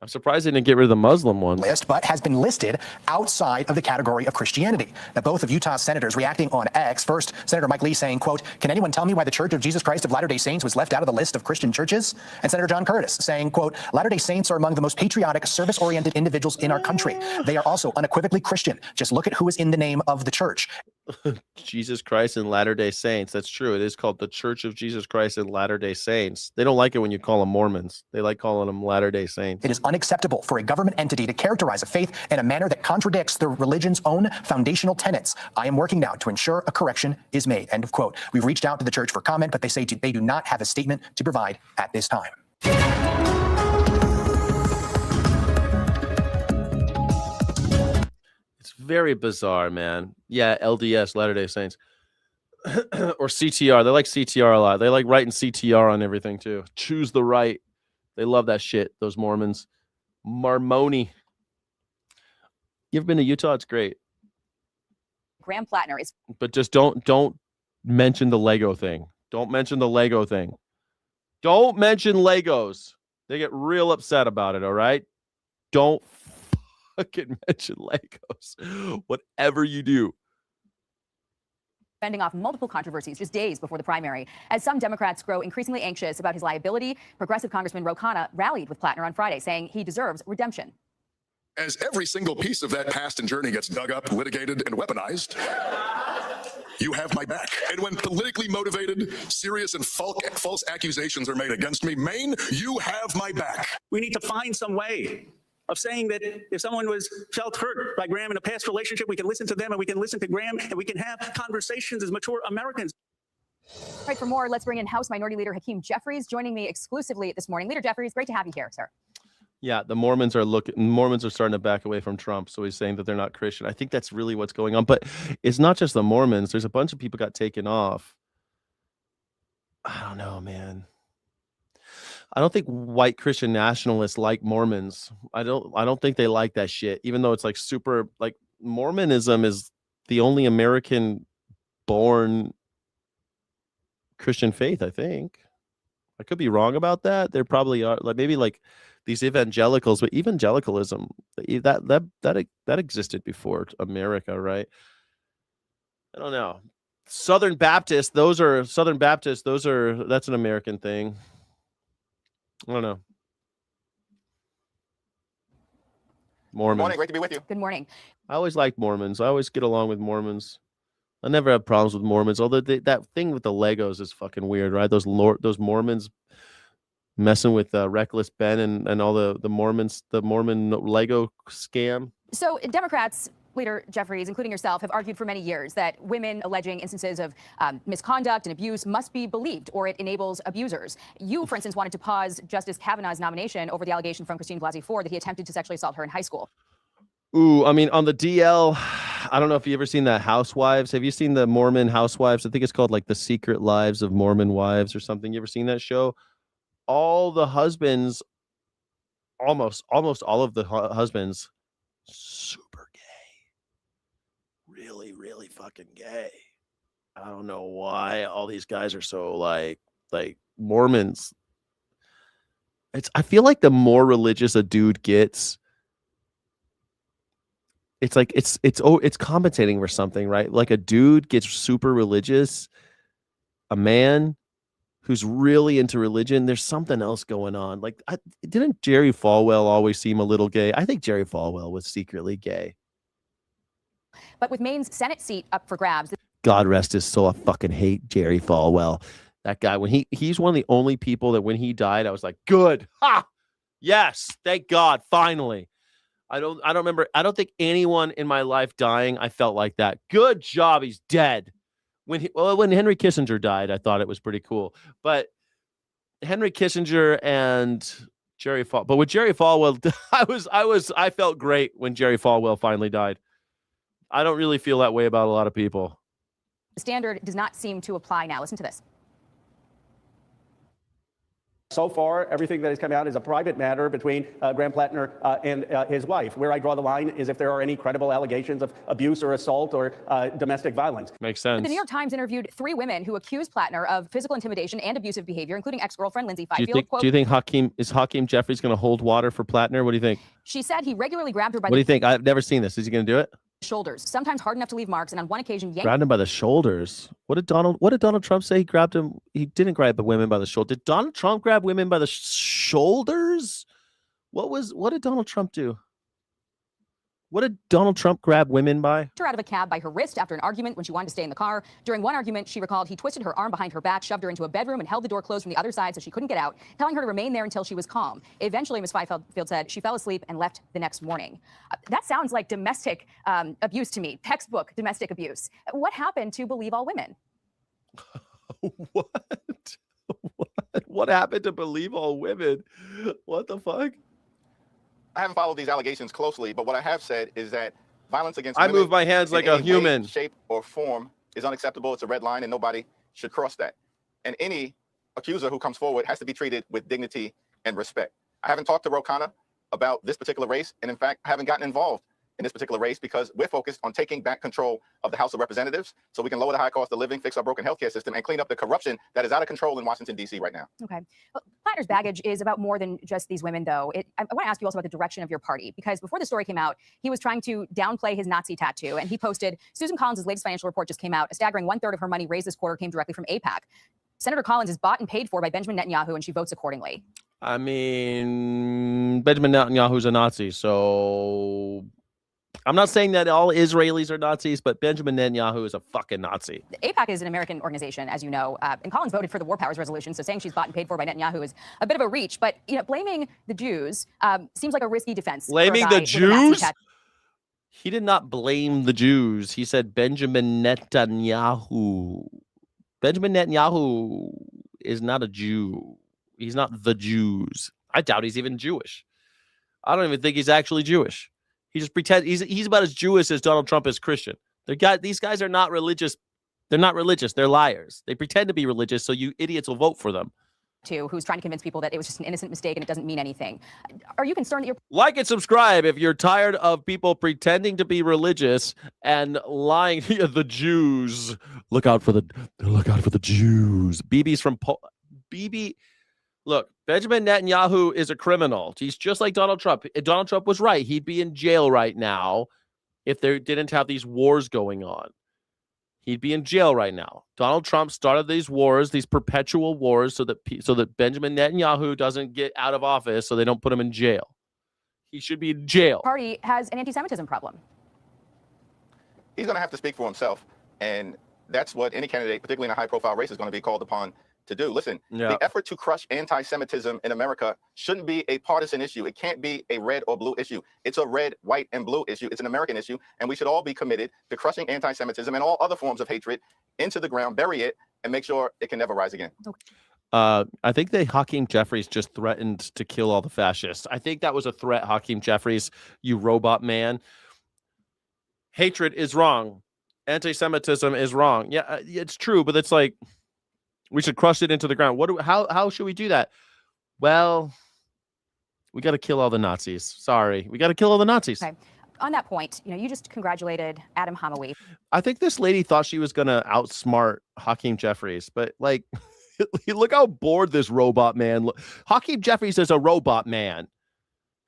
I'm surprised they didn't get rid of the Muslim one. List, but has been listed outside of the category of Christianity. Now, both of Utah's senators reacting on X. First, Senator Mike Lee saying, quote, "Can anyone tell me why the Church of Jesus Christ of Latter-day Saints was left out of the list of Christian churches?" And Senator John Curtis saying, quote, "Latter-day Saints are among the most patriotic, service-oriented individuals in our country. They are also unequivocally Christian. Just look at who is in the name of the church." Jesus Christ and Latter-day Saints. That's true. It is called the Church of Jesus Christ and Latter-day Saints. They don't like it when you call them Mormons. They like calling them Latter-day Saints. It is unacceptable for a government entity to characterize a faith in a manner that contradicts the religion's own foundational tenets. I am working now to ensure a correction is made. End of quote. We've reached out to the church for comment, but they say they do not have a statement to provide at this time. It's very bizarre, man. Yeah, LDS, Latter-day Saints. Or CTR. They like CTR a lot. They like writing CTR on everything, too. Choose the right. They love that shit, those Mormons. Marmoni. You ever been to Utah? It's great. Graham Plattner is. But just don't mention the Lego thing. Don't mention the Lego thing. Don't mention Legos. They get real upset about it, all right? Don't fucking mention Legos. Whatever you do. Fending off multiple controversies just days before the primary. As some Democrats grow increasingly anxious about his liability, Progressive Congressman Ro Khanna rallied with Plattner on Friday, saying he deserves redemption. As every single piece of that past and journey gets dug up, litigated, and weaponized, you have my back. And when politically motivated, serious, and false accusations are made against me, Maine, you have my back. We need to find some way of saying that if someone felt hurt by Graham in a past relationship, we can listen to them and we can listen to Graham and we can have conversations as mature Americans. All right, for more, let's bring in House Minority Leader Hakeem Jeffries, joining me exclusively this morning. Leader Jeffries, great to have you here, sir. Yeah, the Mormons are starting to back away from Trump. So he's saying that they're not Christian. I think that's really what's going on. But it's not just the Mormons. There's a bunch of people got taken off. I don't know, man. I don't think white Christian nationalists like Mormons. I don't think they like that shit, even though it's like super, like Mormonism is the only American born Christian faith, I think. I could be wrong about that. There probably are, like maybe like these evangelicals, but evangelicalism that existed before America, right? I don't know. Southern Baptists, that's an American thing. I don't know. Mormons. Good morning. Great to be with you. Good morning. I always liked Mormons. I always get along with Mormons. I never have problems with Mormons. Although that thing with the Legos is fucking weird, right? Those Mormons messing with Reckless Ben and all the Mormons, the Mormon Lego scam. So Democrats, Leader Jeffries, including yourself, have argued for many years that women alleging instances of misconduct and abuse must be believed, or it enables abusers. You, for instance, wanted to pause Justice Kavanaugh's nomination over the allegation from Christine Blasey Ford that he attempted to sexually assault her in high school. Ooh, I mean, on the DL, I don't know if you've ever seen that Housewives. Have you seen the Mormon Housewives? I think it's called like The Secret Lives of Mormon Wives or something. You ever seen that show? All the husbands almost all of the husbands super gay, really fucking gay. I don't know why all these guys are so like Mormons. I feel like the more religious a dude gets, it's like it's compensating for something, right? Like a dude gets super religious, a man who's really into religion, there's something else going on. Like, didn't Jerry Falwell always seem a little gay? I think Jerry Falwell was secretly gay. But with Maine's Senate seat up for grabs, God rest his soul. I fucking hate Jerry Falwell. That guy, when he's one of the only people that when he died, I was like, good. Ha! Yes, thank God, finally. I don't think anyone in my life dying, I felt like that. Good job, he's dead. When Henry Kissinger died, I thought it was pretty cool. But Henry Kissinger and Jerry Falwell. But with Jerry Falwell, I felt great when Jerry Falwell finally died. I don't really feel that way about a lot of people. the standard does not seem to apply now. Listen to this. So far, everything that has come out is a private matter between Graham Plattner and his wife. Where I draw the line is if there are any credible allegations of abuse or assault or domestic violence. Makes sense. The New York Times interviewed 3 women who accused Plattner of physical intimidation and abusive behavior, including ex-girlfriend Lindsay Fifield. Do you think Hakeem Jeffries going to hold water for Plattner? What do you think? She said he regularly grabbed her by What do you think? I've never seen this. Is he going to do it? shoulders, sometimes hard enough to leave marks, and on one occasion yanked Grabbed him by the shoulders. What did Donald Trump say? He grabbed him. He didn't grab women by the shoulder. Did Donald Trump grab women by the shoulders? What did Donald Trump do? What did Donald Trump grab women by? her out of a cab by her wrist after an argument when she wanted to stay in the car. During one argument, she recalled he twisted her arm behind her back, shoved her into a bedroom, and held the door closed from the other side so she couldn't get out, telling her to remain there until she was calm. Eventually, Ms. Fifield said she fell asleep and left the next morning. That sounds like domestic abuse to me, textbook domestic abuse. What happened to Believe All Women? What happened to Believe All Women? What the fuck? I haven't followed these allegations closely, but what I have said is that violence against I women move my hands like a human. way, shape, or form is unacceptable. It's a red line, and nobody should cross that. And any accuser who comes forward has to be treated with dignity and respect. I haven't talked to Ro Khanna about this particular race, and in fact, I haven't gotten involved in this particular race because we're focused on taking back control of the House of Representatives so we can lower the high cost of living, fix our broken healthcare system, and clean up the corruption that is out of control in Washington, D.C. right now. Okay. Well, Plattner's baggage is about more than just these women, though. I want to ask you also about the direction of your party, because before the story came out, he was trying to downplay his Nazi tattoo, and he posted, Susan Collins' latest financial report just came out. A staggering 1/3 of her money raised this quarter came directly from AIPAC. Senator Collins is bought and paid for by Benjamin Netanyahu, and she votes accordingly. I mean, Benjamin Netanyahu's a Nazi, so I'm not saying that all Israelis are Nazis, but Benjamin Netanyahu is a fucking Nazi. AIPAC is an American organization, as you know, and Collins voted for the War Powers Resolution, so saying she's bought and paid for by Netanyahu is a bit of a reach. But blaming the Jews seems like a risky defense. Blaming the Jews? He did not blame the Jews. He said Benjamin Netanyahu. Benjamin Netanyahu is not a Jew. He's not the Jews. I doubt he's even Jewish. I don't even think he's actually Jewish. He just pretends he's about as Jewish as Donald Trump is Christian. These guys are not religious. They're not religious. They're liars. They pretend to be religious, so you idiots will vote for them. Who's trying to convince people that it was just an innocent mistake and it doesn't mean anything. Are you concerned that you're like and subscribe if you're tired of people pretending to be religious and lying? The Jews. Look out for the Jews. BB's from BB. Look, Benjamin Netanyahu is a criminal. He's just like Donald Trump. Donald Trump was right. He'd be in jail right now if they didn't have these wars going on. He'd be in jail right now. Donald Trump started these wars, these perpetual wars, so that Benjamin Netanyahu doesn't get out of office, so they don't put him in jail. He should be in jail. Party has an anti-Semitism problem. He's going to have to speak for himself, and that's what any candidate, particularly in a high-profile race, is going to be called upon to do. Listen, the effort to crush anti-Semitism in America shouldn't be a partisan issue. It can't be a red or blue issue. It's a red, white, and blue issue. It's an American issue, and we should all be committed to crushing anti-Semitism and all other forms of hatred into the ground, bury it, and make sure it can never rise again. I think that Hakeem Jeffries just threatened to kill all the fascists. I think that was a threat, Hakeem Jeffries, you robot man. Hatred is wrong. Anti-Semitism is wrong. Yeah, it's true, but it's like, we should crush it into the ground. How should we do that? Well, We got to kill all the Nazis. Sorry. We got to kill all the Nazis. Okay. On that point, you just congratulated Adam Hamawi. I think this lady thought she was going to outsmart Hakeem Jeffries, but like, look how bored this robot man. Hakeem Jeffries is a robot man.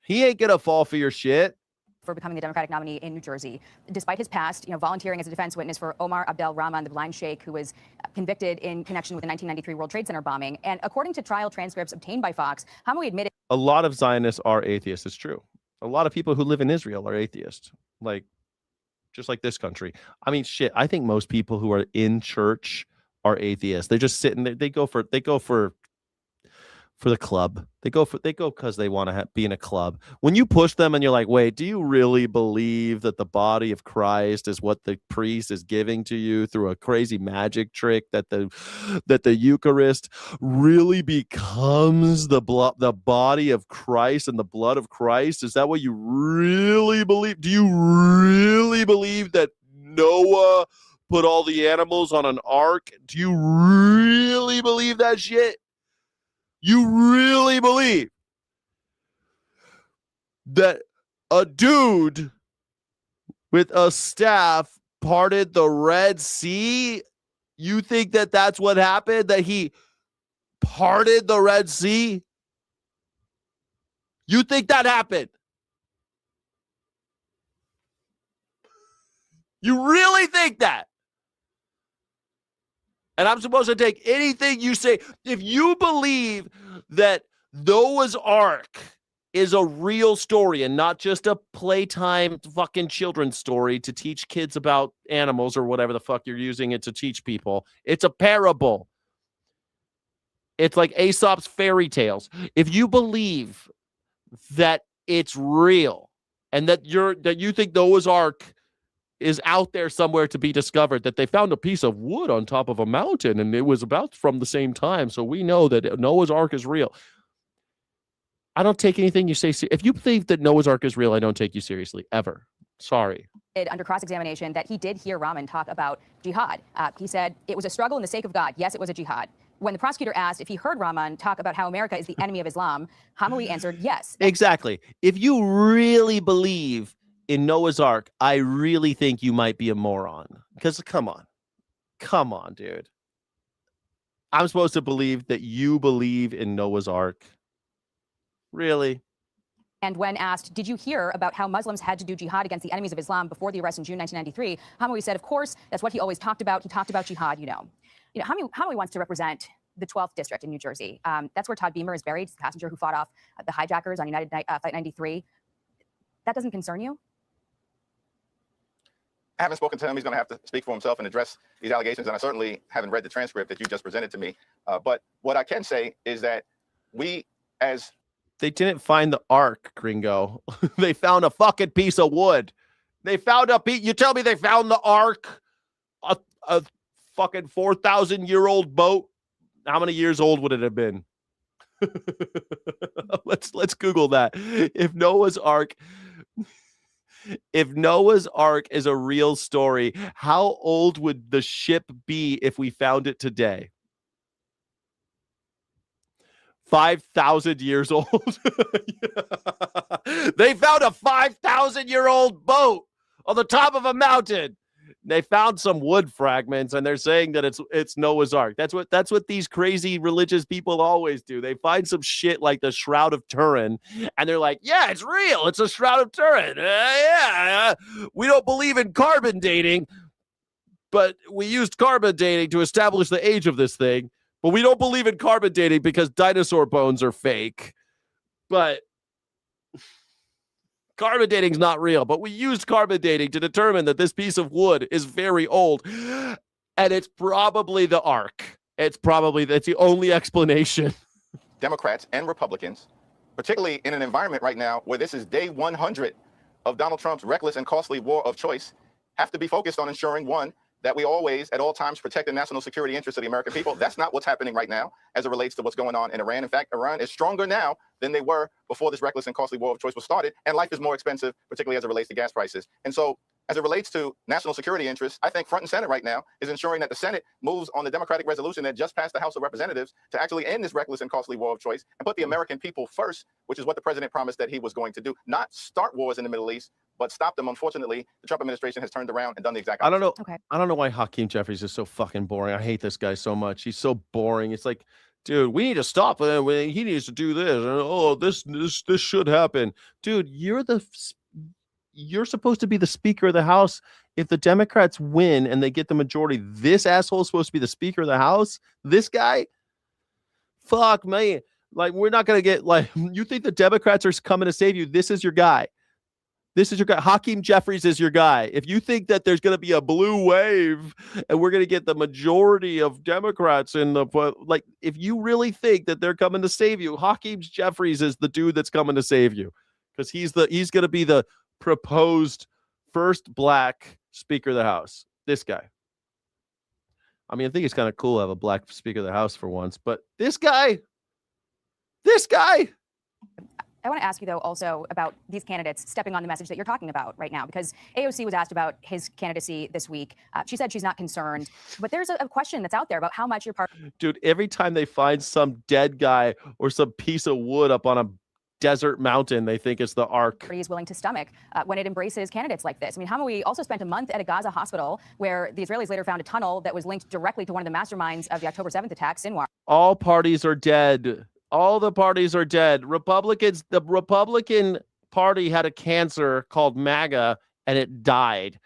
He ain't going to fall for your shit. For becoming the Democratic nominee in New Jersey, despite his past, volunteering as a defense witness for Omar Abdel Rahman, the blind sheikh who was convicted in connection with the 1993 World Trade Center bombing. And according to trial transcripts obtained by Fox, Hamawi admitted A lot of Zionists are atheists. It's true. A lot of people who live in Israel are atheists, like just like this country. I mean, shit. I think most people who are in church are atheists. They're just sitting there. They go for the club. They go because they want to be in a club. When you push them and you're like, wait, do you really believe that the body of Christ is what the priest is giving to you through a crazy magic trick, that the Eucharist really becomes the body of Christ and the blood of Christ? Is that what you really believe? Do you really believe that Noah put all the animals on an ark? Do you really believe that shit? You really believe that a dude with a staff parted the Red Sea? You think that that's what happened? That he parted the Red Sea? You think that happened? You really think that? And I'm supposed to take anything you say. If you believe that Noah's Ark is a real story and not just a playtime fucking children's story to teach kids about animals or whatever the fuck you're using it to teach people, it's a parable. It's like Aesop's fairy tales. If you believe that it's real and that you think Noah's Ark is out there somewhere to be discovered, that they found a piece of wood on top of a mountain and it was about from the same time, so we know that Noah's Ark is real. I don't take anything you say. If you believe that Noah's Ark is real, I don't take you seriously, ever. Sorry. Under cross-examination that he did hear Rahman talk about jihad. He said it was a struggle in the sake of God. Yes, it was a jihad. When the prosecutor asked if he heard Rahman talk about how America is the enemy of Islam, Hamawi answered yes. Exactly. If you really believe in Noah's Ark, I really think you might be a moron. Because come on, dude. I'm supposed to believe that you believe in Noah's Ark. Really? And when asked, did you hear about how Muslims had to do jihad against the enemies of Islam before the arrest in June 1993? Hamawi said, of course, that's what he always talked about. He talked about jihad, Hamawi wants to represent the 12th district in New Jersey. That's where Todd Beamer is buried, the passenger who fought off the hijackers on United Flight 93. That doesn't concern you? I haven't spoken to him. He's going to have to speak for himself and address these allegations. And I certainly haven't read the transcript that you just presented to me. But what I can say is that they didn't find the ark, gringo. They found a fucking piece of wood. They found you tell me they found the ark, a fucking 4,000-year-old boat. How many years old would it have been? Let's Google that. If Noah's Ark is a real story, how old would the ship be if we found it today? 5,000 years old. They found a 5,000-year-old boat on the top of a mountain. They found some wood fragments, and they're saying that it's Noah's Ark. That's what these crazy religious people always do. They find some shit like the Shroud of Turin, and they're like, "Yeah, it's real. It's a Shroud of Turin. We don't believe in carbon dating, but we used carbon dating to establish the age of this thing. But we don't believe in carbon dating because dinosaur bones are fake. But carbon dating's not real, but we used carbon dating to determine that this piece of wood is very old, and it's probably the Ark. That's the only explanation." Democrats and Republicans, particularly in an environment right now where this is day 100 of Donald Trump's reckless and costly war of choice, have to be focused on ensuring, one, that we always, at all times, protect the national security interests of the American people. That's not what's happening right now as it relates to what's going on in Iran. In fact, Iran is stronger now than they were before this reckless and costly war of choice was started, and life is more expensive, particularly as it relates to gas prices. And so As it relates to national security interests, I think front and center right now is ensuring that the Senate moves on the Democratic resolution that just passed the House of Representatives to actually end this reckless and costly war of choice and put the American people first, which is what the president promised that he was going to do. Not start wars in the Middle East, but stop them. Unfortunately, the Trump administration has turned around and done the exact opposite. I don't know. Okay. I don't know why Hakeem Jeffries is so fucking boring. I hate this guy so much. He's so boring. It's like, dude, we need to stop him. He needs to do this. And, oh, this should happen. Dude, you're supposed to be the Speaker of the House. If the Democrats win and they get the majority, this asshole is supposed to be the Speaker of the House? This guy? Fuck, man. Like, we're not going to get, like, you think the Democrats are coming to save you? This is your guy. This is your guy. Hakeem Jeffries is your guy. If you think that there's going to be a blue wave and we're going to get the majority of Democrats in the, like, if you really think that they're coming to save you, Hakeem Jeffries is the dude that's coming to save you, because he's going to be the proposed first black Speaker of the House. This guy. I mean, I think it's kind of cool to have a black Speaker of the House for once, but this guy. I want to ask you, though, also about these candidates stepping on the message that you're talking about right now, because AOC was asked about his candidacy this week. She said she's not concerned, but there's a question that's out there about how much your party. Dude, every time they find some dead guy or some piece of wood up on a desert mountain, they think it's the Ark. Is willing to stomach when it embraces candidates like this. I mean, Hamawi also spent a month at a Gaza hospital where the Israelis later found a tunnel that was linked directly to one of the masterminds of the October 7th attack, Sinwar. All parties are dead. All the parties are dead. The Republican Party had a cancer called MAGA, and it died.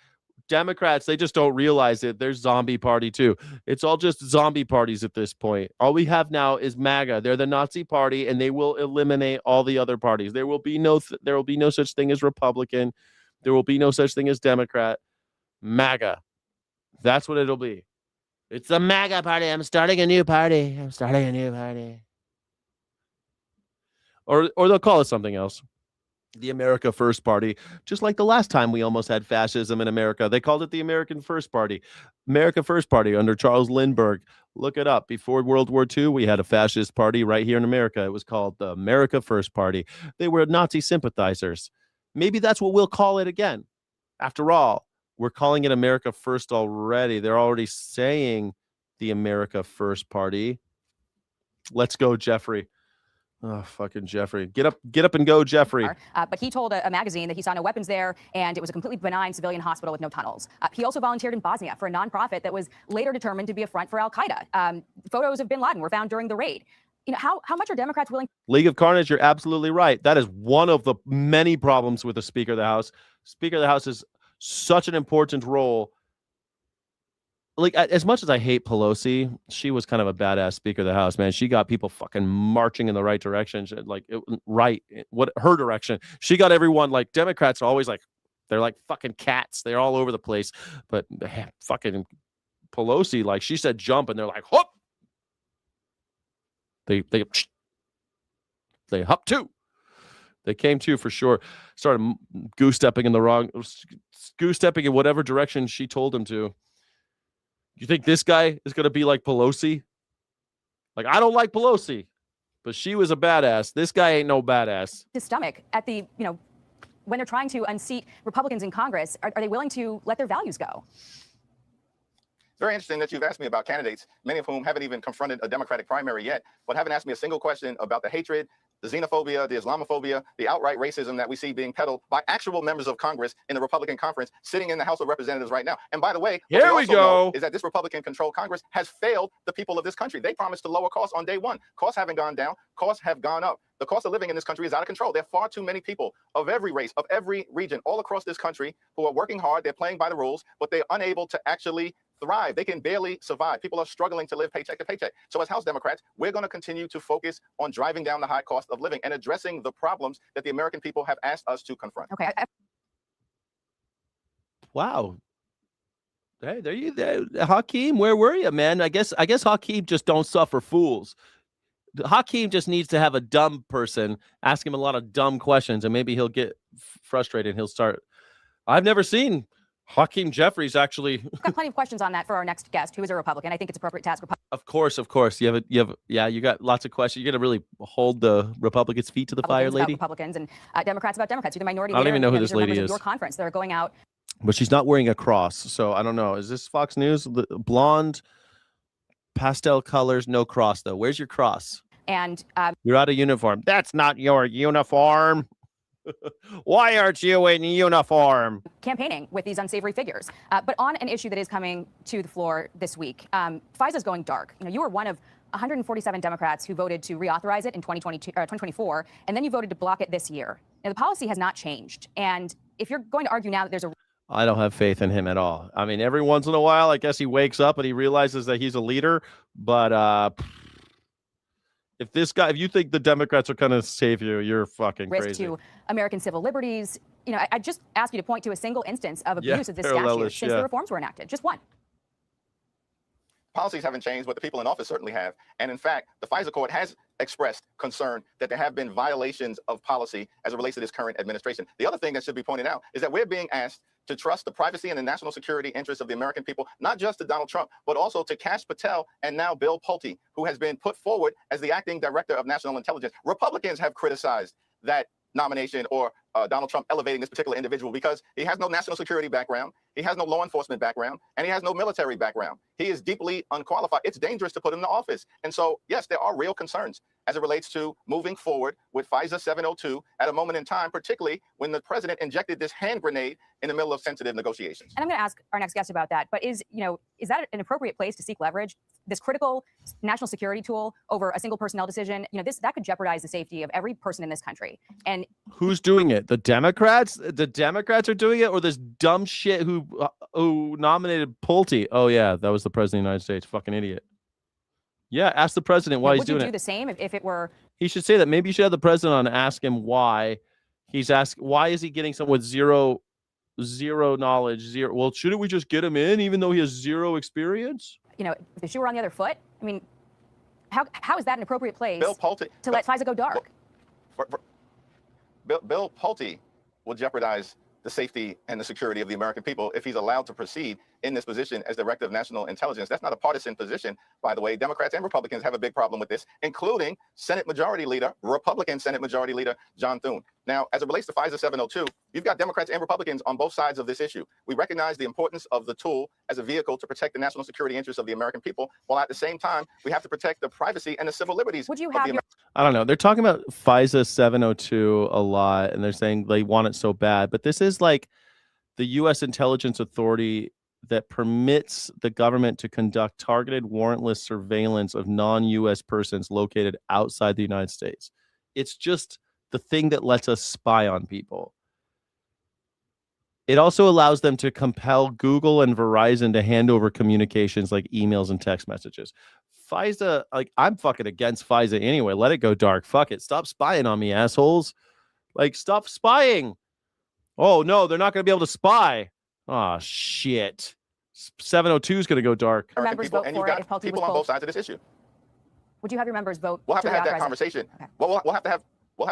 Democrats, they just don't realize it. They're zombie party too. It's all just zombie parties at this point. All we have now is MAGA. They're the Nazi party, and they will eliminate all the other parties. There will be no such thing as Republican. There will be no such thing as Democrat. MAGA. That's what it'll be. It's the MAGA party. I'm starting a new party. Or they'll call it something else. The America First Party, just like the last time we almost had fascism in America. They called it the American First Party. America First Party under Charles Lindbergh. Look it up. Before World War II, we had a fascist party right here in America. It was called the America First Party. They were Nazi sympathizers. Maybe that's what we'll call it again. After all, we're calling it America First already. They're already saying the America First Party. Let's go, Jeffrey. Oh, fucking Jeffrey. Get up and go, Jeffrey. But he told a magazine that he saw no weapons there, and it was a completely benign civilian hospital with no tunnels. He also volunteered in Bosnia for a nonprofit that was later determined to be a front for al-Qaeda. Photos of bin Laden were found during the raid. You know, how much are Democrats willing? League of Carnage, you're absolutely right. That is one of the many problems with the Speaker of the House. Speaker of the House is such an important role. Like, as much as I hate Pelosi, she was kind of a badass Speaker of the House, man. She got people fucking marching in the right direction, her direction. She got everyone, like, Democrats are always like, they're like fucking cats. They're all over the place. But fucking Pelosi, like, she said jump, and they're like, hop. They hop too. They came to for sure. Started goose-stepping in whatever direction she told him to. You think this guy is going to be like Pelosi? Like, I don't like Pelosi, but she was a badass. This guy ain't no badass. To stomach at the, when they're trying to unseat Republicans in Congress, are they willing to let their values go? It's very interesting that you've asked me about candidates, many of whom haven't even confronted a Democratic primary yet, but haven't asked me a single question about the hatred, the xenophobia, the Islamophobia, the outright racism that we see being peddled by actual members of Congress in the Republican conference sitting in the House of Representatives right now. And by the way, here we go, is that this Republican-controlled Congress has failed the people of this country. They promised to lower costs on day one. Costs haven't gone down. Costs have gone up. The cost of living in this country is out of control. There are far too many people of every race, of every region, all across this country who are working hard. They're playing by the rules, but they're unable to actually thrive. They can barely survive. People are struggling to live paycheck to paycheck. So as House Democrats, we're going to continue to focus on driving down the high cost of living and addressing the problems that the American people have asked us to confront. Okay. Wow. Hey, there you there. Hakeem, where were you, man? I guess Hakeem just don't suffer fools. Hakeem just needs to have a dumb person ask him a lot of dumb questions, and maybe he'll get frustrated and he'll start. I've never seen Hakeem Jeffries actually. We've got plenty of questions on that for our next guest, who is a Republican. I think it's appropriate to ask Republicans. Of course. You got lots of questions. You're gonna really hold the Republicans' feet to the fire, lady. Republicans and Democrats about Democrats. You're the minority. I don't even know who this lady is. is. Your conference. They're going out. But she's not wearing a cross, so I don't know. Is this Fox News? The blonde, pastel colors, no cross though. Where's your cross? And you're out of uniform. That's not your uniform. Why aren't you in uniform? Campaigning with these unsavory figures. But on an issue that is coming to the floor this week, FISA's going dark. You know, you were one of 147 Democrats who voted to reauthorize it in 2024, and then you voted to block it this year. Now, the policy has not changed. And if you're going to argue now that there's a I don't have faith in him at all. I mean, every once in a while, I guess he wakes up and he realizes that he's a leader. But if you think the Democrats are going to save you, you're fucking risk crazy. to American civil liberties, you know, I just ask you to point to a single instance of abuse of this statute since the reforms were enacted. Just one. Policies haven't changed, but the people in office certainly have. And in fact, the FISA court has expressed concern that there have been violations of policy as it relates to this current administration. The other thing that should be pointed out is that we're being asked to trust the privacy and the national security interests of the American people, not just to Donald Trump, but also to Kash Patel and now Bill Pulte, who has been put forward as the acting director of national intelligence. Republicans have criticized that nomination or Donald Trump elevating this particular individual because he has no national security background, he has no law enforcement background, and he has no military background. He is deeply unqualified. It's dangerous to put him in office. And so, yes, there are real concerns as it relates to moving forward with FISA 702 at a moment in time, particularly when the president injected this hand grenade in the middle of sensitive negotiations. And I'm going to ask our next guest about that. But is that an appropriate place to seek leverage? This critical national security tool over a single personnel decision, that could jeopardize the safety of every person in this country. And who's doing it? The Democrats? The Democrats are doing it, or this dumb shit who nominated Pulte? Oh yeah, that was the president of the United States. Fucking idiot. Yeah, ask the president why he's doing it. Would you do the same if it were? He should say that. Maybe you should have the president on and ask him why he's asking. Why is he getting someone with zero knowledge? Well, shouldn't we just get him in even though he has zero experience? If the shoe were on the other foot, I mean, how is that an appropriate place Bill Pulte, to let FISA go dark? Bill Pulte will jeopardize the safety and the security of the American people if he's allowed to proceed in this position as director of national intelligence. That's not a partisan position, by the way. Democrats and Republicans have a big problem with this, including Republican Senate Majority Leader John Thune. Now, as it relates to FISA 702, you've got Democrats and Republicans on both sides of this issue. We recognize the importance of the tool as a vehicle to protect the national security interests of the American people, while at the same time, we have to protect the privacy and the civil liberties of the American people. I don't know. They're talking about FISA 702 a lot, and they're saying they want it so bad. But this is like the U.S. intelligence authority that permits the government to conduct targeted warrantless surveillance of non-U.S. persons located outside the United States. It's just the thing that lets us spy on people. It also allows them to compel Google and Verizon to hand over communications like emails and text messages. FISA, I'm fucking against FISA anyway. Let it go dark. Fuck it. Stop spying on me, assholes. Stop spying. Oh, no, they're not going to be able to spy. Oh, shit. 702 is going to go dark. American people, and you've got people on both sides of this issue. Would you have your members vote? We'll have to have that reauthorize it? conversation. Okay. Well, we'll have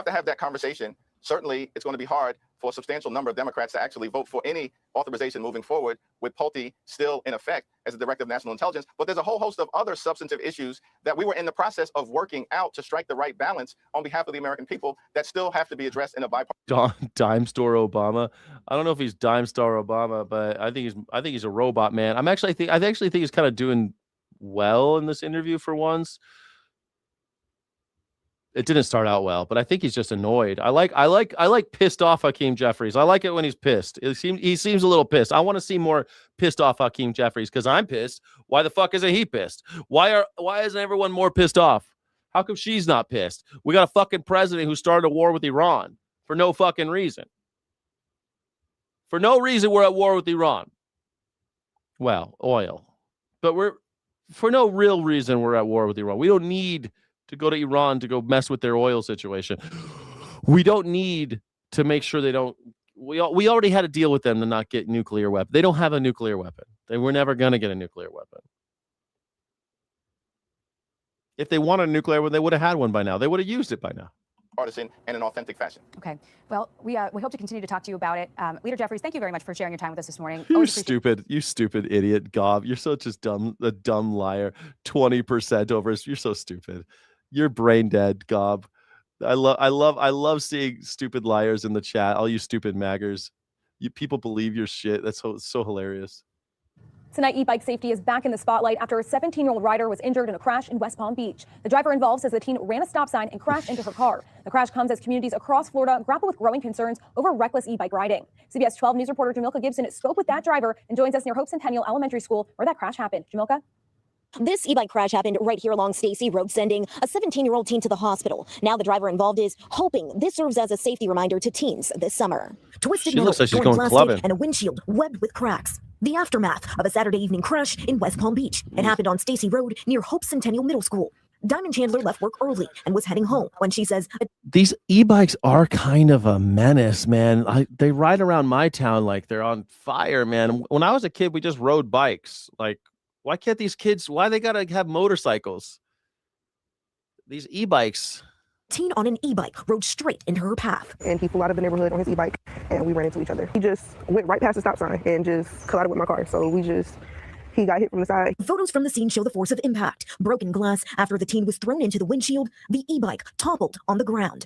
to have that conversation. Certainly, it's going to be hard for a substantial number of Democrats to actually vote for any authorization moving forward with Pulte still in effect as the director of national intelligence. But there's a whole host of other substantive issues that we were in the process of working out to strike the right balance on behalf of the American people that still have to be addressed in a bipartisan. Dime store Obama. I don't know if he's dime store Obama, but I think he's a robot man. I actually think he's kind of doing well in this interview for once. It didn't start out well, but I think he's just annoyed. I like pissed off Hakeem Jeffries. I like it when he's pissed. He seems a little pissed. I want to see more pissed off Hakeem Jeffries because I'm pissed. Why the fuck isn't he pissed? Why isn't everyone more pissed off? How come she's not pissed? We got a fucking president who started a war with Iran for no fucking reason. For no reason, we're at war with Iran. Well, oil. But for no real reason, we're at war with Iran. We don't need to go to Iran to go mess with their oil situation. We don't need to make sure they don't. We already had to deal with them to not get nuclear weapon. They don't have a nuclear weapon. They were never going to get a nuclear weapon. If they wanted a nuclear weapon, they would have had one by now. They would have used it by now. Partisan and an authentic fashion. Okay. Well, we hope to continue to talk to you about it. Leader Jeffries, thank you very much for sharing your time with us this morning. You stupid idiot, Gob. You're such a dumb liar. 20% over. You're so stupid. You're brain dead, Gob. I love seeing stupid liars in the chat. All you stupid maggers. people believe your shit. That's so hilarious. Tonight, e-bike safety is back in the spotlight after a 17-year-old rider was injured in a crash in West Palm Beach. The driver involved says the teen ran a stop sign and crashed into her car. The crash comes as communities across Florida grapple with growing concerns over reckless e-bike riding. CBS 12 News reporter Jamilka Gibson spoke with that driver and joins us near Hope Centennial Elementary School where that crash happened. Jamilka? This e-bike crash happened right here along Stacy Road, sending a 17-year-old teen to the hospital. Now the driver involved is hoping this serves as a safety reminder to teens this summer. Twisted She looks like she's going plastic clubbing. and a windshield webbed with cracks. The aftermath of a Saturday evening crash in West Palm Beach. It happened on Stacy Road near Hope Centennial Middle School. Diamond Chandler left work early and was heading home when she says These e-bikes are kind of a menace, man. They ride around my town like they're on fire, man. When I was a kid, we just rode bikes. Like, why can't these kids, why they gotta have motorcycles? These e-bikes. teen on an e-bike rode straight into her path. And he flew out of the neighborhood on his e-bike, and we ran into each other. He just went right past the stop sign and just collided with my car. So he got hit from the side. Photos from the scene show the force of impact. Broken glass after the teen was thrown into the windshield. The e-bike toppled on the ground.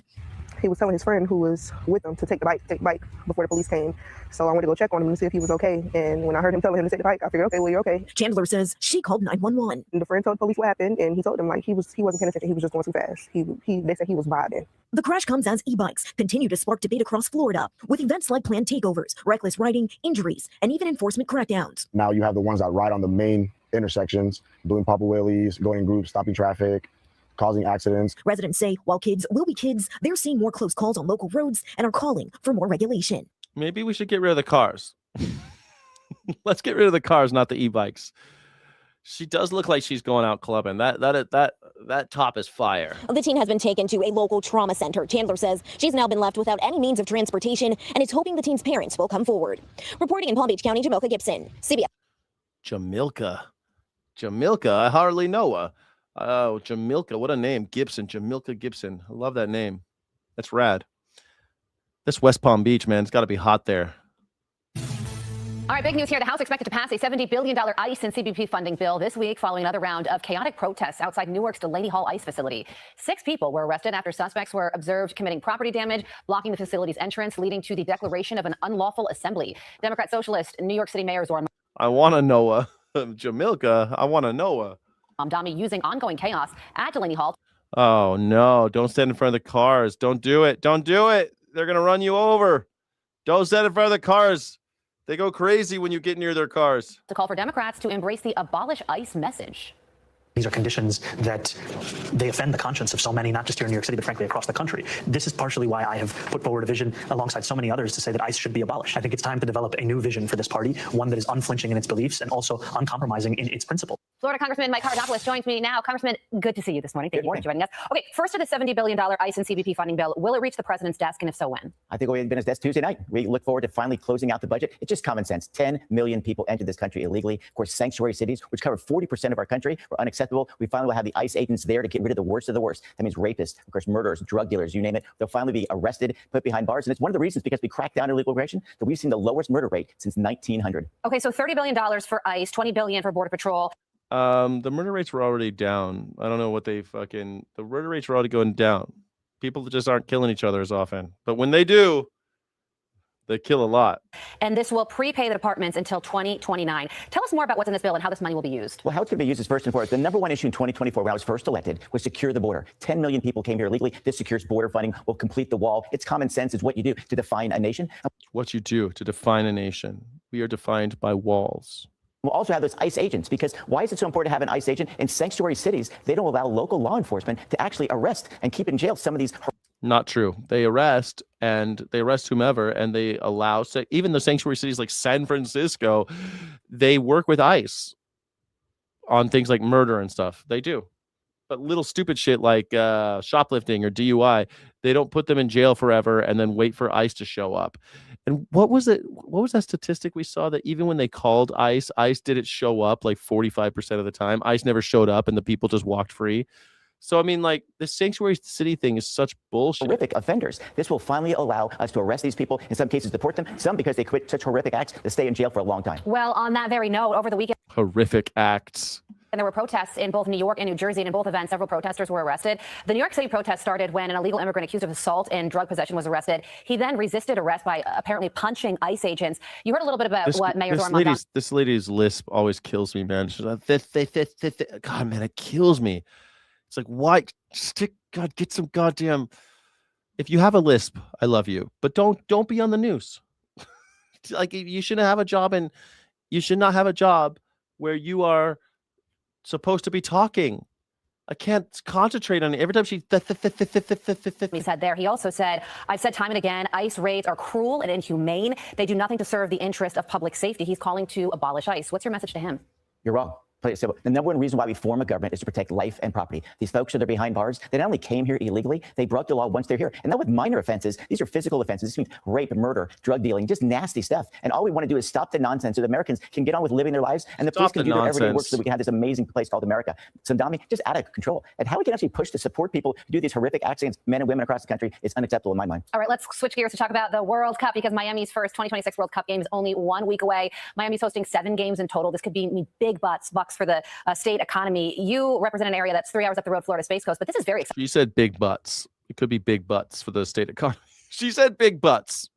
He was telling his friend who was with him to take the bike before the police came. So I went to go check on him and see if he was okay. And when I heard him telling him to take the bike, I figured, okay, well, you're okay. Chandler says she called 911. And the friend told the police what happened, and he told them he wasn't paying attention. He was just going too fast. They said he was vibing. The crash comes as e-bikes continue to spark debate across Florida, with events like planned takeovers, reckless riding, injuries, and even enforcement crackdowns. Now you have the ones that ride on the main intersections, doing papa wheelies, going in groups, stopping traffic, causing accidents. Residents say while kids will be kids, they're seeing more close calls on local roads and are calling for more regulation. Maybe we should get rid of the cars. Let's get rid of the cars, not the e-bikes. She does look like she's going out clubbing. That top is fire. The teen has been taken to a local trauma center. Chandler says she's now been left without any means of transportation and is hoping the teen's parents will come forward. Reporting in Palm Beach County, Jamilka Gibson, CBS. Jamilka, I hardly know her. Oh, Jamilka, what a name. Gibson, Jamilka Gibson. I love that name. That's rad. This West Palm Beach, man, it's got to be hot there. All right, big news here. The House expected to pass a $70 billion ICE and CBP funding bill this week following another round of chaotic protests outside Newark's Delaney Hall ICE facility. 6 people were arrested after suspects were observed committing property damage, blocking the facility's entrance, leading to the declaration of an unlawful assembly. Democrat Socialist New York City Mayor Zoran I want to know her. Jamilka, I want to know her. Mamdani using ongoing chaos at Delaney Hall. Oh, no. Don't stand in front of the cars. Don't do it. Don't do it. They're going to run you over. Don't stand in front of the cars. They go crazy when you get near their cars. To call for Democrats to embrace the abolish ICE message. These are conditions that they offend the conscience of so many, not just here in New York City, but frankly across the country. This is partially why I have put forward a vision alongside so many others to say that ICE should be abolished. I think it's time to develop a new vision for this party, one that is unflinching in its beliefs and also uncompromising in its principles. Florida Congressman Mike Hardopoulos joins me now. Congressman, good to see you this morning. Thank you for joining us. Okay, first to the $70 billion ICE and CBP funding bill. Will it reach the president's desk, and if so, when? I think it'll be on his desk Tuesday night. We look forward to finally closing out the budget. It's just common sense. 10 million people entered this country illegally. Of course, sanctuary cities, which cover 40% of our country, were unacceptable. We finally will have the ICE agents there to get rid of the worst of the worst. That means rapists, of course, murderers, drug dealers, you name it. They'll finally be arrested, put behind bars. And it's one of the reasons, because we cracked down illegal immigration, that we've seen the lowest murder rate since 1900. Okay, so $30 billion for ICE, $20 billion for Border Patrol. The murder rates were already down. I don't know what the murder rates were already going down. People just aren't killing each other as often. But when they do, they kill a lot. And this will prepay the departments until 2029. Tell us more about what's in this bill and how this money will be used. Well, how it's going to be used is first and foremost, the number one issue in 2024 when I was first elected was secure the border. 10 million people came here illegally. This secures border funding will complete the wall. It's common sense. It's what you do to define a nation. What you do to define a nation. We are defined by walls. We'll also have those ICE agents, because why is it so important to have an ICE agent? In sanctuary cities, they don't allow local law enforcement to actually arrest and keep in jail some of these. Not true. They arrest whomever, and they allow, even the sanctuary cities like San Francisco, they work with ICE on things like murder and stuff. They do. But little stupid shit like shoplifting or DUI, they don't put them in jail forever and then wait for ICE to show up. And what was it? What was that statistic we saw, that even when they called ICE, ICE didn't show up like 45% of the time. ICE never showed up and the people just walked free. So, I mean, like, the sanctuary city thing is such bullshit. Horrific offenders. This will finally allow us to arrest these people, in some cases deport them, some because they commit such horrific acts to stay in jail for a long time. Well, on that very note, over the weekend. Horrific acts. And there were protests in both New York and New Jersey, and in both events, several protesters were arrested. The New York City protest started when an illegal immigrant accused of assault and drug possession was arrested. He then resisted arrest by apparently punching ICE agents. You heard a little bit about what Mayor Zorn. This lady's lisp always kills me, man. She's like, God, man, it kills me. It's like, why? God, get some goddamn. If you have a lisp, I love you, but don't be on the news. Like, you shouldn't have a job, and you should not have a job where you are supposed to be talking. I can't concentrate on it. Every time she said there, he also said, I've said time and again, ICE raids are cruel and inhumane. They do nothing to serve the interest of public safety. He's calling to abolish ICE. What's your message to him? You're wrong. So the number one reason why we form a government is to protect life and property. These folks that are behind bars, they not only came here illegally, they broke the law once they're here. And not with minor offenses. These are physical offenses. This means rape, murder, drug dealing, just nasty stuff. And all we want to do is stop the nonsense so that Americans can get on with living their lives, and the police can do their everyday work so that we can have this amazing place called America. Sadami, just out of control. And how we can actually push to support people who do these horrific acts against men and women across the country is unacceptable in my mind. All right, let's switch gears to talk about the World Cup, because Miami's first 2026 World Cup game is only 1 week away. Miami's hosting 7 games in total. This could be big bucks for the state economy. You represent an area that's 3 hours up the road, Florida Space Coast, but this is very exciting. She said big butts. It could be big butts for the state economy. She said big butts.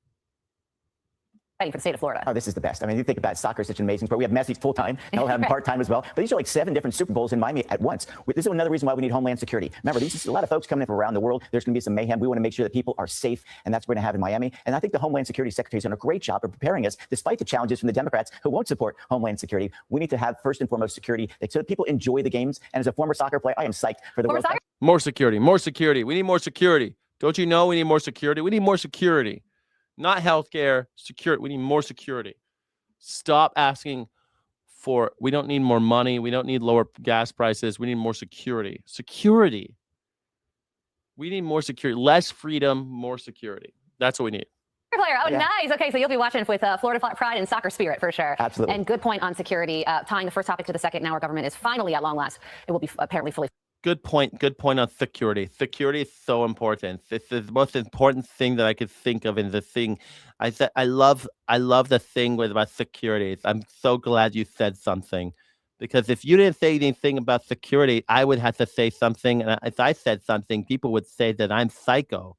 For the state of Florida. Oh, this is the best. I mean, you think about soccer, such an amazing sport. We have Messi full-time, and we'll have him part-time as well. But these are like 7 different Super Bowls in Miami at once. This is another reason why we need Homeland Security. Remember, these is a lot of folks coming in from around the world. There's going to be some mayhem. We want to make sure that people are safe, and that's what we're going to have in Miami. And I think the Homeland Security Secretary has done a great job of preparing us, despite the challenges from the Democrats who won't support Homeland Security. We need to have, first and foremost, security so that people enjoy the games. And as a former soccer player, I am psyched for the World Cup. More security. More security. We need more security. Don't you know we need more security? We need more security. Not healthcare, security. We need more security. Stop asking for, we don't need more money. We don't need lower gas prices. We need more security. Security. We need more security. Less freedom, more security. That's what we need. Player. Oh, yeah. Nice. Okay, so you'll be watching with Florida pride and soccer spirit for sure. Absolutely. And good point on security. Tying the first topic to the second, now our government is finally, at long last, it will be apparently fully. Good point. Good point on security. Security is so important. It's the most important thing that I could think of in the thing. I love the thing with about security. I'm so glad you said something, because if you didn't say anything about security, I would have to say something. And if I said something, people would say that I'm psycho.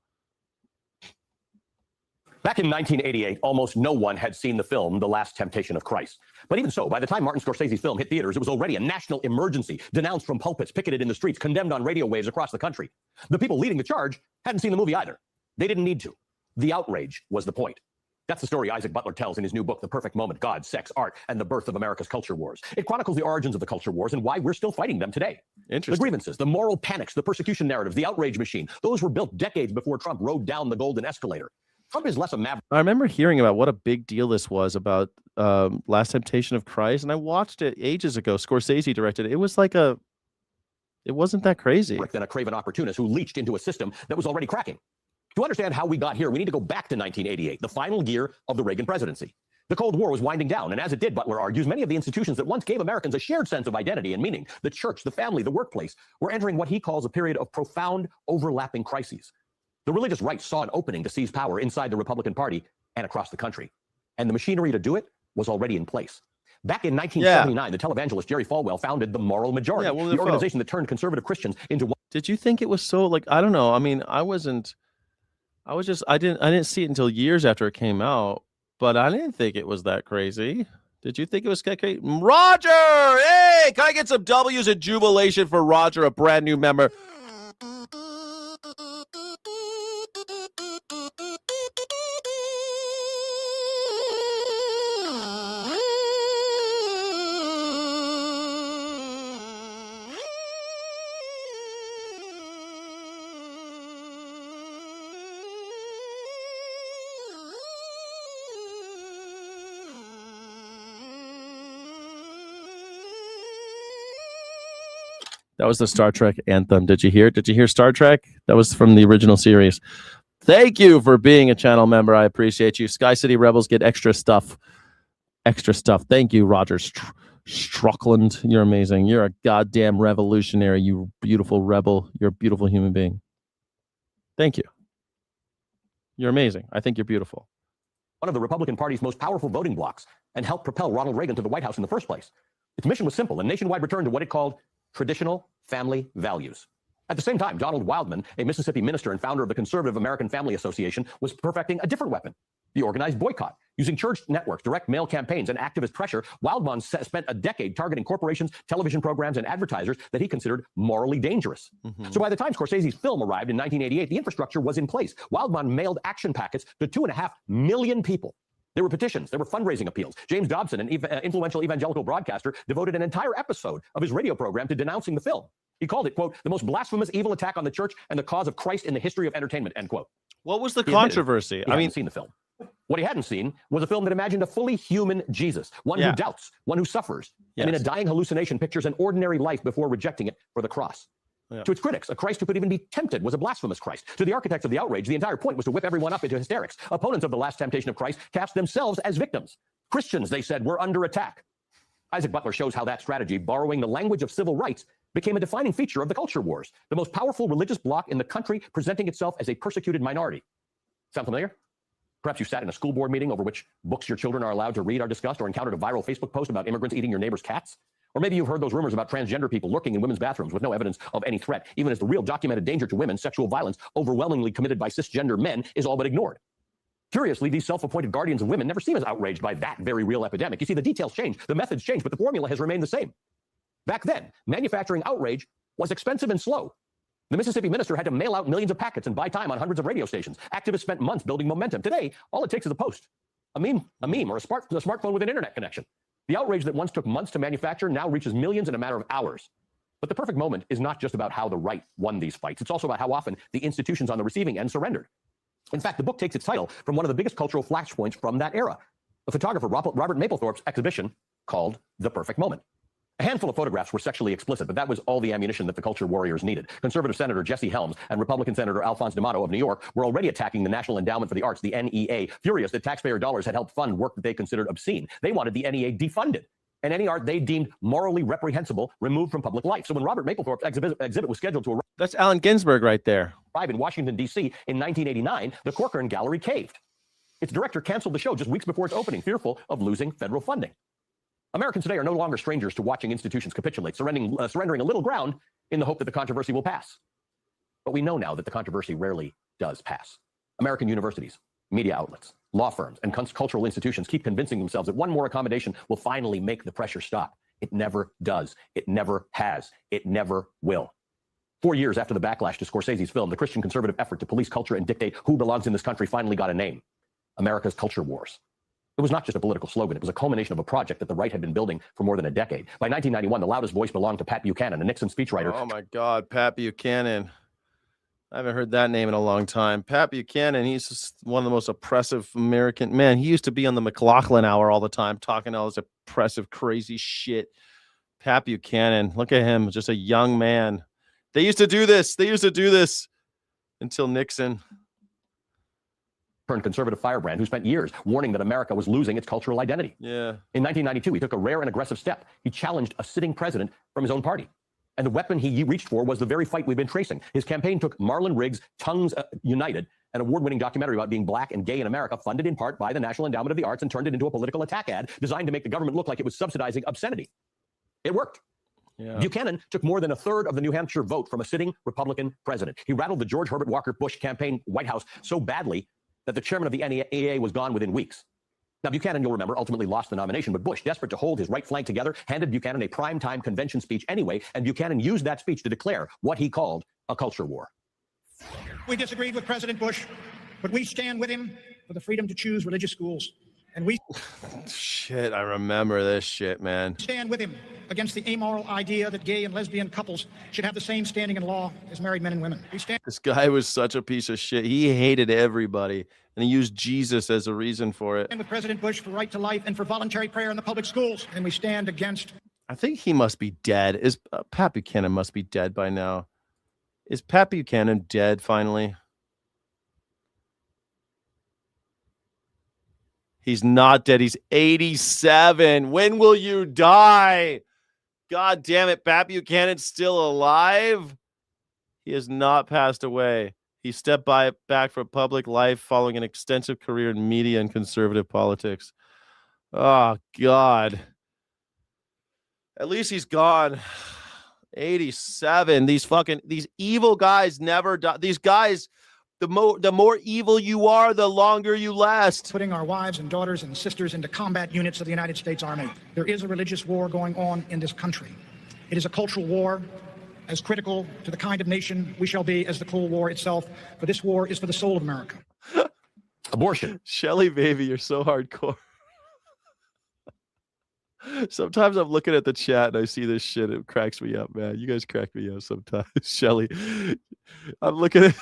Back in 1988, almost no one had seen the film The Last Temptation of Christ. But even so, by the time Martin Scorsese's film hit theaters, it was already a national emergency, denounced from pulpits, picketed in the streets, condemned on radio waves across the country. The people leading the charge hadn't seen the movie either. They didn't need to. The outrage was the point. That's the story Isaac Butler tells in his new book, The Perfect Moment, God, Sex, Art, and the Birth of America's Culture Wars. It chronicles the origins of the culture wars and why we're still fighting them today. Interesting. The grievances, the moral panics, the persecution narratives, the outrage machine, those were built decades before Trump rode down the golden escalator. Trump is less a maverick. I remember hearing about what a big deal this was about Last Temptation of Christ, and I watched it ages ago. Scorsese directed it. It was like it wasn't that crazy. Than a craven opportunist who leached into a system that was already cracking. To understand how we got here, we need to go back to 1988, the final year of the Reagan presidency. The Cold War was winding down, and as it did, Butler argues, many of the institutions that once gave Americans a shared sense of identity and meaning, the church, the family, the workplace, were entering what he calls a period of profound overlapping crises. The religious right saw an opening to seize power inside the Republican Party and across the country. And the machinery to do it was already in place. Back in 1979, the televangelist Jerry Falwell founded the Moral Majority, the organization that turned conservative Christians into one. Did you think it was so, like, I don't know. I mean, I didn't see it until years after it came out, but I didn't think it was that crazy. Did you think it was crazy? Roger! Hey, can I get some W's and jubilation for Roger, a brand new member? That was the Star Trek anthem. Did you hear? Did you hear Star Trek? That was from the original series. Thank you for being a channel member. I appreciate you. Sky City Rebels get extra stuff. Extra stuff. Thank you, Roger Struckland. You're amazing. You're a goddamn revolutionary, you beautiful rebel. You're a beautiful human being. Thank you. You're amazing. I think you're beautiful. One of the Republican Party's most powerful voting blocs and helped propel Ronald Reagan to the White House in the first place. Its mission was simple, a nationwide return to what it called traditional family values. At the same time, Donald Wildman, a Mississippi minister and founder of the Conservative American Family Association, was perfecting a different weapon, the organized boycott. Using church networks, direct mail campaigns, and activist pressure, Wildman spent a decade targeting corporations, television programs, and advertisers that he considered morally dangerous. So by the time Scorsese's film arrived in 1988, the infrastructure was in place. Wildman mailed action packets to 2.5 million people. There were petitions. There were fundraising appeals. James Dobson, an influential evangelical broadcaster, devoted an entire episode of his radio program to denouncing the film. He called it, quote, the most blasphemous evil attack on the church and the cause of Christ in the history of entertainment, end quote. What was the controversy? I mean, seen the film. What he hadn't seen was a film that imagined a fully human Jesus, one who doubts, one who suffers, and in a dying hallucination pictures an ordinary life before rejecting it for the cross. To its critics, a Christ who could even be tempted was a blasphemous Christ. To the architects of the outrage, the entire point was to whip everyone up into hysterics. Opponents of the last temptation of Christ cast themselves as victims. Christians, they said, were under attack. Isaac Butler shows how that strategy, borrowing the language of civil rights, became a defining feature of the culture wars, the most powerful religious bloc in the country presenting itself as a persecuted minority. Sound familiar? Perhaps you sat in a school board meeting over which books your children are allowed to read are discussed, or encountered a viral Facebook post about immigrants eating your neighbor's cats. Or maybe you've heard those rumors about transgender people lurking in women's bathrooms with no evidence of any threat, even as the real documented danger to women, sexual violence, overwhelmingly committed by cisgender men, is all but ignored. Curiously, these self-appointed guardians of women never seem as outraged by that very real epidemic. You see, the details change, the methods change, but the formula has remained the same. Back then, manufacturing outrage was expensive and slow. The Mississippi minister had to mail out millions of packets and buy time on hundreds of radio stations. Activists spent months building momentum. Today, all it takes is a post, a meme, or a smartphone with an internet connection. The outrage that once took months to manufacture now reaches millions in a matter of hours. But the perfect moment is not just about how the right won these fights. It's also about how often the institutions on the receiving end surrendered. In fact, the book takes its title from one of the biggest cultural flashpoints from that era, the photographer Robert Mapplethorpe's exhibition called The Perfect Moment. A handful of photographs were sexually explicit, but that was all the ammunition that the culture warriors needed. Conservative Senator Jesse Helms and Republican Senator Alphonse D'Amato of New York were already attacking the National Endowment for the Arts, the NEA, furious that taxpayer dollars had helped fund work that they considered obscene. They wanted the NEA defunded, and any art they deemed morally reprehensible removed from public life. So when Robert Mapplethorpe's exhibit was scheduled to arrive, that's Allen Ginsberg right there, in Washington, D.C. in 1989, the Corcoran Gallery caved. Its director canceled the show just weeks before its opening, fearful of losing federal funding. Americans today are no longer strangers to watching institutions capitulate, surrendering a little ground in the hope that the controversy will pass. But we know now that the controversy rarely does pass. American universities, media outlets, law firms, and cultural institutions keep convincing themselves that one more accommodation will finally make the pressure stop. It never does. It never has. It never will. 4 years after the backlash to Scorsese's film, the Christian conservative effort to police culture and dictate who belongs in this country finally got a name: America's Culture Wars. It was not just a political slogan. It was a culmination of a project that the right had been building for more than a decade. By 1991, the loudest voice belonged to Pat Buchanan, a Nixon speechwriter. Oh, my God, Pat Buchanan. I haven't heard that name in a long time. Pat Buchanan, he's just one of the most oppressive American men. He used to be on the McLaughlin Hour all the time, talking all this oppressive, crazy shit. Pat Buchanan, look at him, just a young man. They used to do this. Until Nixon. Turned conservative firebrand who spent years warning that America was losing its cultural identity. Yeah. In 1992, he took a rare and aggressive step. He challenged a sitting president from his own party. And the weapon he reached for was the very fight we've been tracing. His campaign took Marlon Riggs' Tongues United, an award-winning documentary about being black and gay in America, funded in part by the National Endowment of the Arts, and turned it into a political attack ad designed to make the government look like it was subsidizing obscenity. It worked. Yeah. Buchanan took more than a third of the New Hampshire vote from a sitting Republican president. He rattled the George Herbert Walker Bush campaign White House so badly that the chairman of the NEA was gone within weeks. Now, Buchanan, you'll remember, ultimately lost the nomination, but Bush, desperate to hold his right flank together, handed Buchanan a primetime convention speech anyway, and Buchanan used that speech to declare what he called a culture war. We disagreed with President Bush, but we stand with him for the freedom to choose religious schools. And we Shit, I remember this shit, man. stand with him against the amoral idea that gay and lesbian couples should have the same standing in law as married men and women. We stand. This guy was such a piece of shit. He hated everybody, and he used Jesus as a reason for it. And with President Bush for right to life and for voluntary prayer in the public schools. And we stand against. I think he must be dead. Pat Buchanan must be dead by now. Is Pat Buchanan dead finally? He's not dead. He's 87. When will you die? God damn it. Pat Buchanan's still alive. He has not passed away. He stepped back from public life following an extensive career in media and conservative politics. Oh, God. At least he's gone. 87. These evil guys never die. These guys, the more evil you are, the longer you last. Putting our wives and daughters and sisters into combat units of the United States Army. There is a religious war going on in this country. It is a cultural war, as critical to the kind of nation we shall be as the Cold War itself. But this war is for the soul of America. Abortion. Shelly, baby, you're so hardcore. Sometimes I'm looking at the chat and I see this shit. It cracks me up, man. You guys crack me up sometimes. Shelly, I'm looking at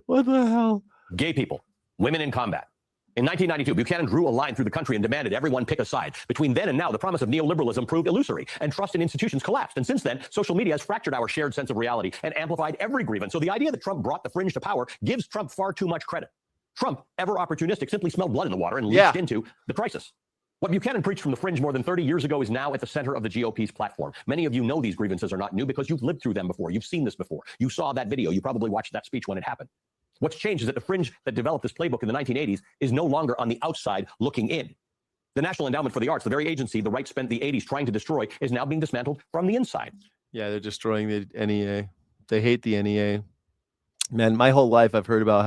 what the hell? Gay people, women in combat. In 1992, Buchanan drew a line through the country and demanded everyone pick a side. Between then and now, the promise of neoliberalism proved illusory, and trust in institutions collapsed. And since then, social media has fractured our shared sense of reality and amplified every grievance. So the idea that Trump brought the fringe to power gives Trump far too much credit. Trump, ever opportunistic, simply smelled blood in the water and leached into the crisis. What Buchanan preached from the fringe more than 30 years ago is now at the center of the GOP's platform. Many of you know these grievances are not new because you've lived through them before. You've seen this before. You saw that video. You probably watched that speech when it happened. What's changed is that the fringe that developed this playbook in the 1980s is no longer on the outside looking in. The National Endowment for the Arts, the very agency the right spent the 80s trying to destroy, is now being dismantled from the inside. Yeah, they're destroying the NEA. They hate the NEA. Man, my whole life I've heard about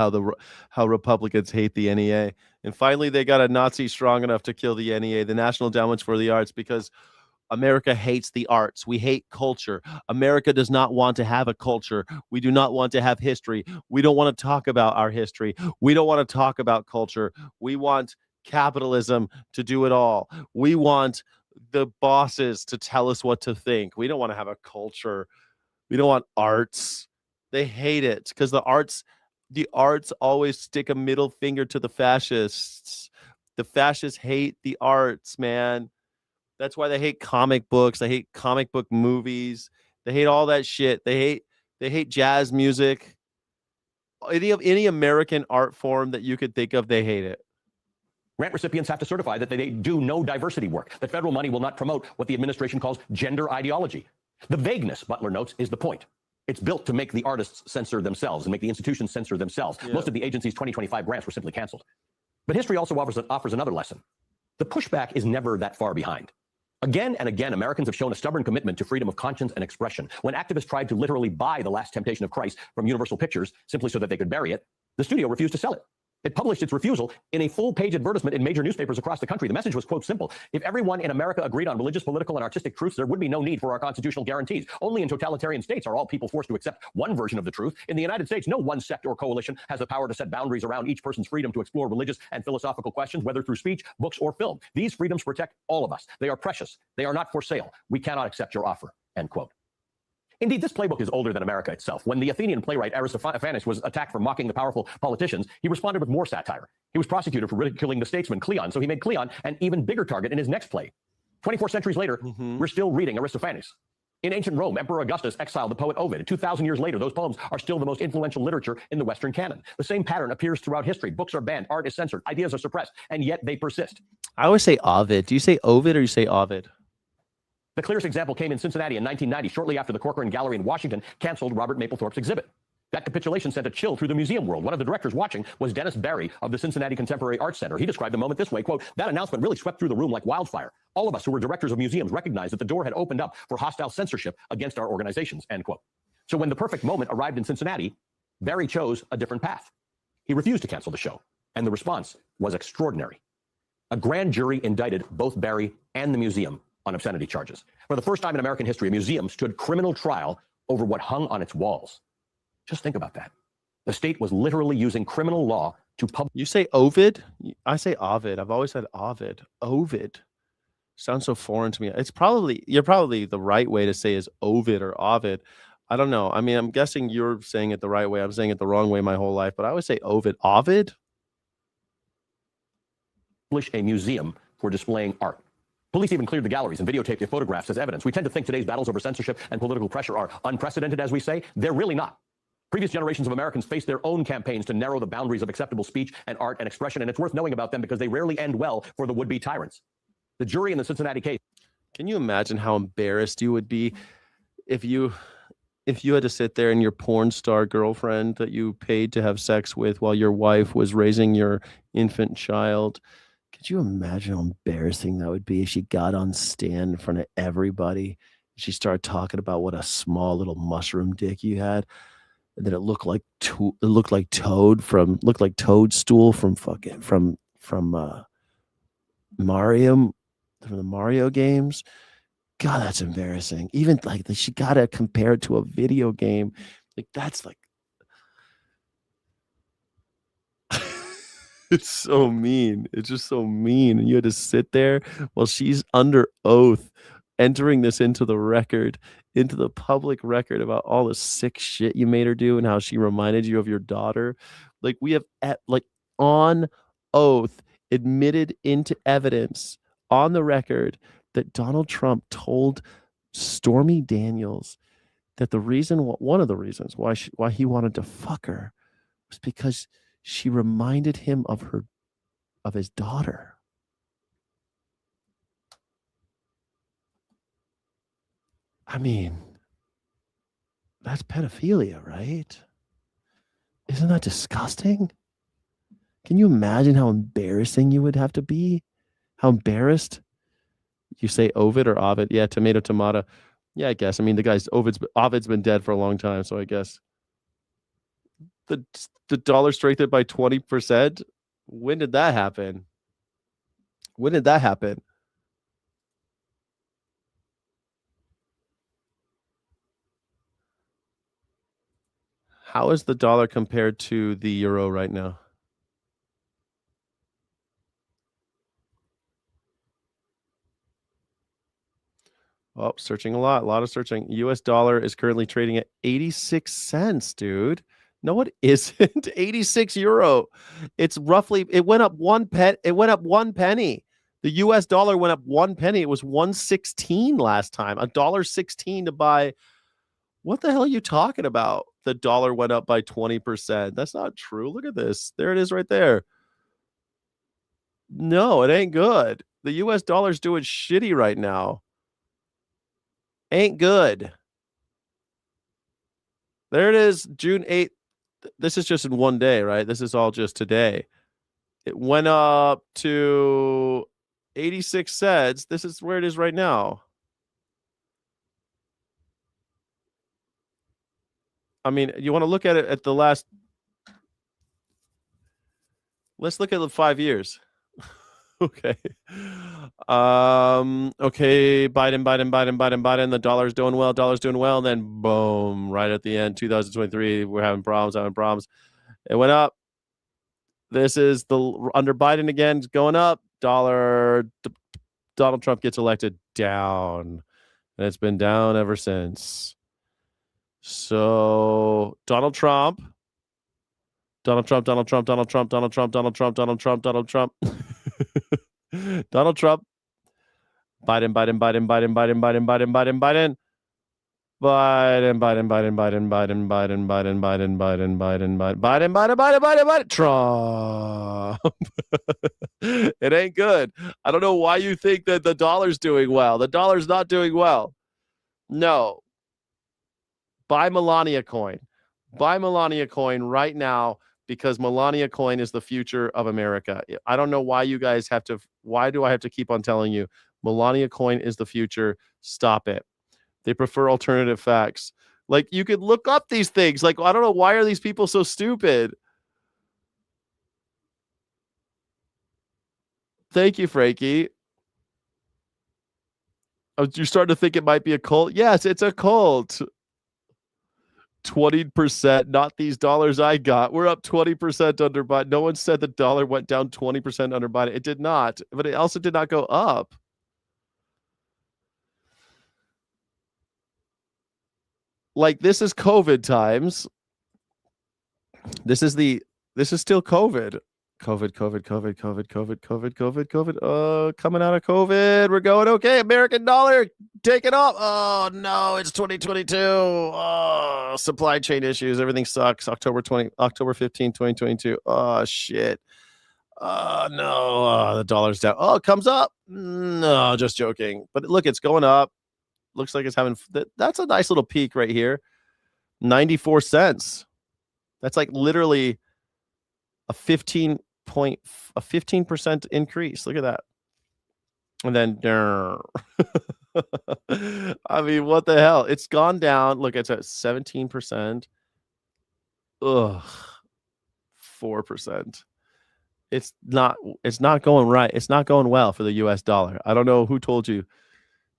how Republicans hate the NEA. And finally, they got a Nazi strong enough to kill the NEA, the National Endowments for the Arts, because America hates the arts. We hate culture. America does not want to have a culture. We do not want to have history. We don't want to talk about our history. We don't want to talk about culture. We want capitalism to do it all. We want the bosses to tell us what to think. We don't want to have a culture. We don't want arts. They hate it because the arts always stick a middle finger to the fascists. The fascists hate the arts, man. That's why they hate comic books. They hate comic book movies. They hate all that shit. They hate jazz music. Any American art form that you could think of, they hate it. Grant recipients have to certify that they do no diversity work, that federal money will not promote what the administration calls gender ideology. The vagueness, Butler notes, is the point. It's built to make the artists censor themselves and make the institutions censor themselves. Yeah. Most of the agency's 2025 grants were simply canceled. But history also offers another lesson. The pushback is never that far behind. Again and again, Americans have shown a stubborn commitment to freedom of conscience and expression. When activists tried to literally buy The Last Temptation of Christ from Universal Pictures simply so that they could bury it, the studio refused to sell it. It published its refusal in a full-page advertisement in major newspapers across the country. The message was, quote, simple. If everyone in America agreed on religious, political, and artistic truths, there would be no need for our constitutional guarantees. Only in totalitarian states are all people forced to accept one version of the truth. In the United States, no one sect or coalition has the power to set boundaries around each person's freedom to explore religious and philosophical questions, whether through speech, books, or film. These freedoms protect all of us. They are precious. They are not for sale. We cannot accept your offer, end quote. Indeed, this playbook is older than America itself. When the Athenian playwright Aristophanes was attacked for mocking the powerful politicians, he responded with more satire. He was prosecuted for ridiculing the statesman Cleon, so he made Cleon an even bigger target in his next play. 24 centuries later, we're still reading Aristophanes. In ancient Rome, Emperor Augustus exiled the poet Ovid. 2,000 years later, those poems are still the most influential literature in the Western canon. The same pattern appears throughout history. Books are banned, art is censored, ideas are suppressed, and yet they persist. I always say Ovid. Do you say Ovid or you say Ovid? The clearest example came in Cincinnati in 1990, shortly after the Corcoran Gallery in Washington canceled Robert Mapplethorpe's exhibit. That capitulation sent a chill through the museum world. One of the directors watching was Dennis Berry of the Cincinnati Contemporary Arts Center. He described the moment this way, quote, that announcement really swept through the room like wildfire. All of us who were directors of museums recognized that the door had opened up for hostile censorship against our organizations, end quote. So when the perfect moment arrived in Cincinnati, Berry chose a different path. He refused to cancel the show, and the response was extraordinary. A grand jury indicted both Berry and the museum on obscenity charges. For the first time in American history, a museum stood criminal trial over what hung on its walls. Just think about that. The state was literally using criminal law to publish. You say Ovid? I say Ovid. I've always said Ovid. Ovid. Sounds so foreign to me. You're probably the right way to say is Ovid or Ovid. I don't know. I mean, I'm guessing you're saying it the right way. I'm saying it the wrong way my whole life, but I always say Ovid. Ovid? A museum for displaying art. Police even cleared the galleries and videotaped the photographs as evidence. We tend to think today's battles over censorship and political pressure are unprecedented, as we say. They're really not. Previous generations of Americans faced their own campaigns to narrow the boundaries of acceptable speech and art and expression, and it's worth knowing about them because they rarely end well for the would-be tyrants. The jury in the Cincinnati case. Can you imagine how embarrassed you would be if you had to sit there and your porn star girlfriend that you paid to have sex with while your wife was raising your infant child? Could you imagine how embarrassing that would be if she got on stand in front of everybody? She started talking about what a small little mushroom dick you had, and then it looked like Toadstool from Mario, from the Mario games. God, that's embarrassing. Even like she got to compare it to a video game. Like that's like it's so mean. It's just so mean. And you had to sit there while she's under oath, entering this into the record, into the public record about all the sick shit you made her do and how she reminded you of your daughter. Like we have on oath admitted into evidence on the record that Donald Trump told Stormy Daniels that one of the reasons why he wanted to fuck her was because she reminded him of his daughter. I mean, that's pedophilia, right? Isn't that disgusting? Can you imagine how embarrassing you would have to be? How embarrassed? You say Ovid or Ovid? Yeah, tomato. Yeah, I guess. I mean, Ovid's been dead for a long time, so I guess. The dollar strengthened by 20%. When did that happen? How is the dollar compared to the euro right now? Oh, searching a lot of searching. US dollar is currently trading at 86 cents, dude. No, it isn't. 86 euro. It went up 1 penny. It went up 1 penny. The US dollar went up 1 penny. It was 116 last time. $1.16 to buy. What the hell are you talking about? The dollar went up by 20%. That's not true. Look at this. There it is right there. No, it ain't good. The US dollar's doing shitty right now. Ain't good. There it is, June 8th. This is just in one day, right? This is all just today. It went up to 86 cents. This is where it is right now. I mean, you want to look at it at the last. Let's look at the 5 years. Okay. Okay. Biden. The dollar's doing well. And then boom, right at the end, 2023, we're having problems. It went up. This is under Biden again, it's going up. Donald Trump gets elected, down. And it's been down ever since. So Donald Trump. Donald Trump. Biden. Trump. It ain't good. I don't know why you think that the dollar's doing well. The dollar's not doing well. No. Buy Melania coin. Buy Melania coin right now, because Melania coin is the future of America. I don't know why you guys why do I have to keep on telling you Melania coin is the future? Stop it. They prefer alternative facts. Like, you could look up these things. Like, I don't know, why are these people so stupid? Thank you, Frankie. Oh, you're starting to think it might be a cult? Yes, it's a cult. 20%, not these dollars I got. We're up 20% under Biden. No one said the dollar went down 20% under Biden. It did not, but it also did not go up. Like, this is COVID times. This is still COVID. COVID. Coming out of COVID. We're going okay. American dollar taking off. Oh no, it's 2022. Oh, supply chain issues. Everything sucks. October 15, 2022. Oh shit. Oh no. The dollar's down. Oh, it comes up. No, just joking. But look, it's going up. Looks like it's having. That's a nice little peak right here. 94 cents. That's like literally a 15% 15% increase. Look at that. And then, I mean, what the hell? It's gone down. Look, it's at 17%. Ugh, 4%. It's not going right. It's not going well for the US dollar. I don't know who told you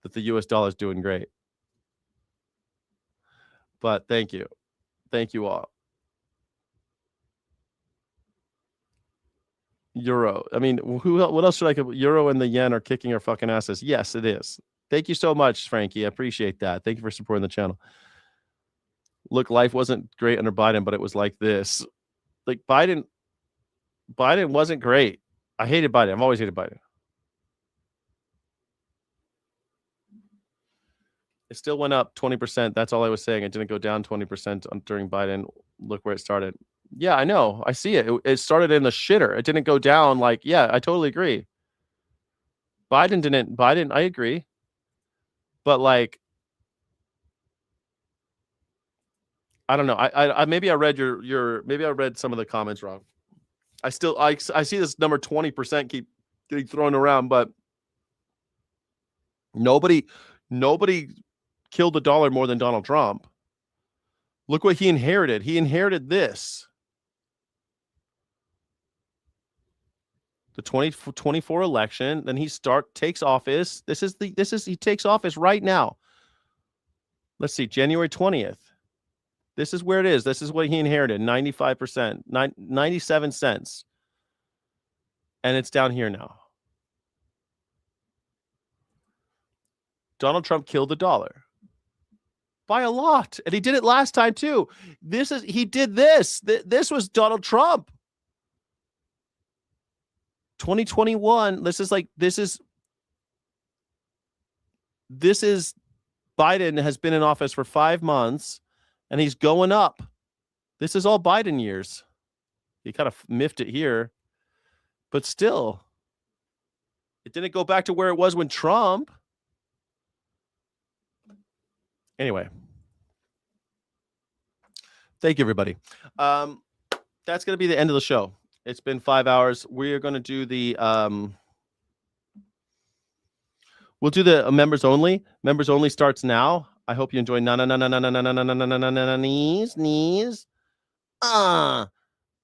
that the US dollar is doing great. But thank you. Thank you all. Euro. I mean, what else should I could? Euro and the yen are kicking our fucking asses. Yes, it is. Thank you so much, Frankie. I appreciate that. Thank you for supporting the channel. Look, life wasn't great under Biden, but it was like this. Like Biden wasn't great. I hated Biden. I've always hated Biden. It still went up 20%. That's all I was saying. It didn't go down 20% during Biden. Look where it started. Yeah, I know. I see it. It started in the shitter. It didn't go down like, yeah, I totally agree. Biden, I agree. But like, I don't know. I maybe I read maybe I read some of the comments wrong. I see this number 20% keep getting thrown around, but nobody killed the dollar more than Donald Trump. Look what he inherited. He inherited this. The 2024 election, then he takes office. He takes office right now. Let's see, January 20th. This is where it is. This is what he inherited, 95%, 97 cents. And it's down here now. Donald Trump killed the dollar by a lot. And he did it last time too. He did this. This was Donald Trump. 2021. This is Biden has been in office for 5 months and he's going up. This is all Biden years. He kind of miffed it here, but still, it didn't go back to where it was when Trump. Anyway, thank you, everybody. That's going to be the end of the show. It's been 5 hours. We are going to do the we'll do the members only. Members only starts now. I hope you enjoy knees. I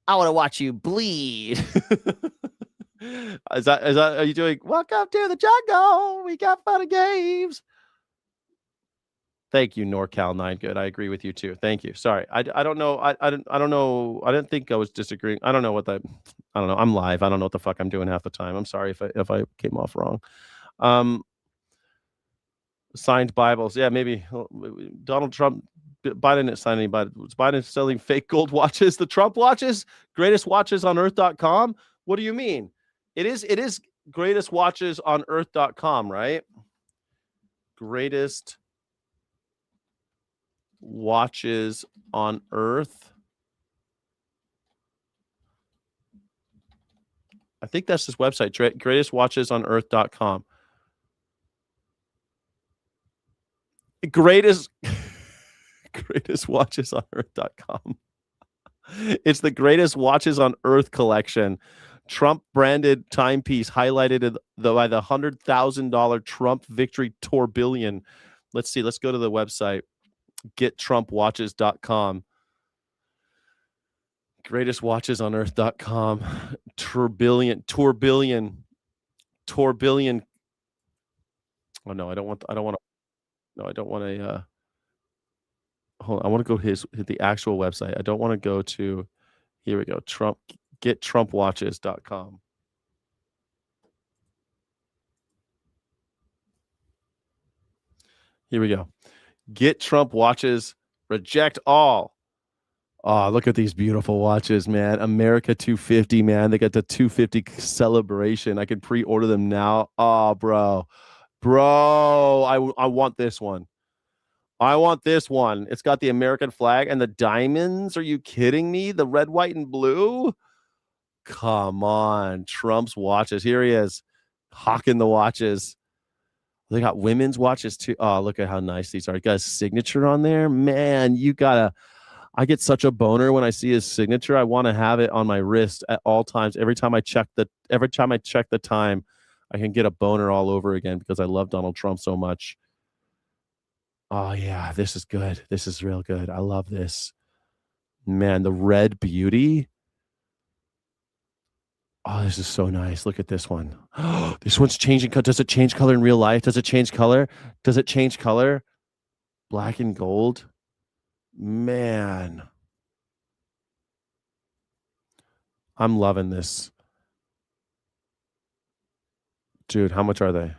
want to watch you bleed. Is that are you doing welcome to the jungle? We got fun and games. Thank you, NorCal 9 Good. I agree with you too. Thank you. Sorry. I don't know. I don't know. I didn't think I was disagreeing. I don't know. I'm live. I don't know what the fuck I'm doing half the time. I'm sorry if I came off wrong. Signed Bibles. Yeah, maybe Donald Trump. Biden didn't sign anybody. Biden selling fake gold watches. The Trump watches, greatest watches on earth.com. What do you mean? It is greatest watches on earth.com, right? Greatest watches on earth. I think that's his website, greatestwatchesonearth.com. Greatest watches on earth.com. It's the greatest watches on earth collection. Trump branded timepiece highlighted by the $100,000 Trump victory tourbillon. Let's see. Let's go to the website. GetTrumpWatches.com. Greatest watches on earth.com. Tourbillon. Oh no, I don't want a hold on. I want to go hit the actual website. I don't want to go to, here we go. GetTrumpWatches.com. Here we go. Get Trump watches, reject all. Oh, look at these beautiful watches, man. America 250, man. They got the 250 celebration. I can pre-order them now. Oh, bro, I want this one. I want this one. It's got the American flag and the diamonds. Are you kidding me? The red, white, and blue? Come on. Trump's watches. Here he is, hawking the watches. They got women's watches too. Oh, look at how nice these are. You got a signature on there. Man, I get such a boner when I see his signature. I want to have it on my wrist at all times. Every time I check the time, I can get a boner all over again because I love Donald Trump so much. Oh yeah, this is good. This is real good. I love this. Man, the red beauty. Oh, this is so nice. Look at this one. This one's changing. Does it change color in real life? Does it change color? Does it change color? Black and gold. Man. I'm loving this. Dude, how much are they?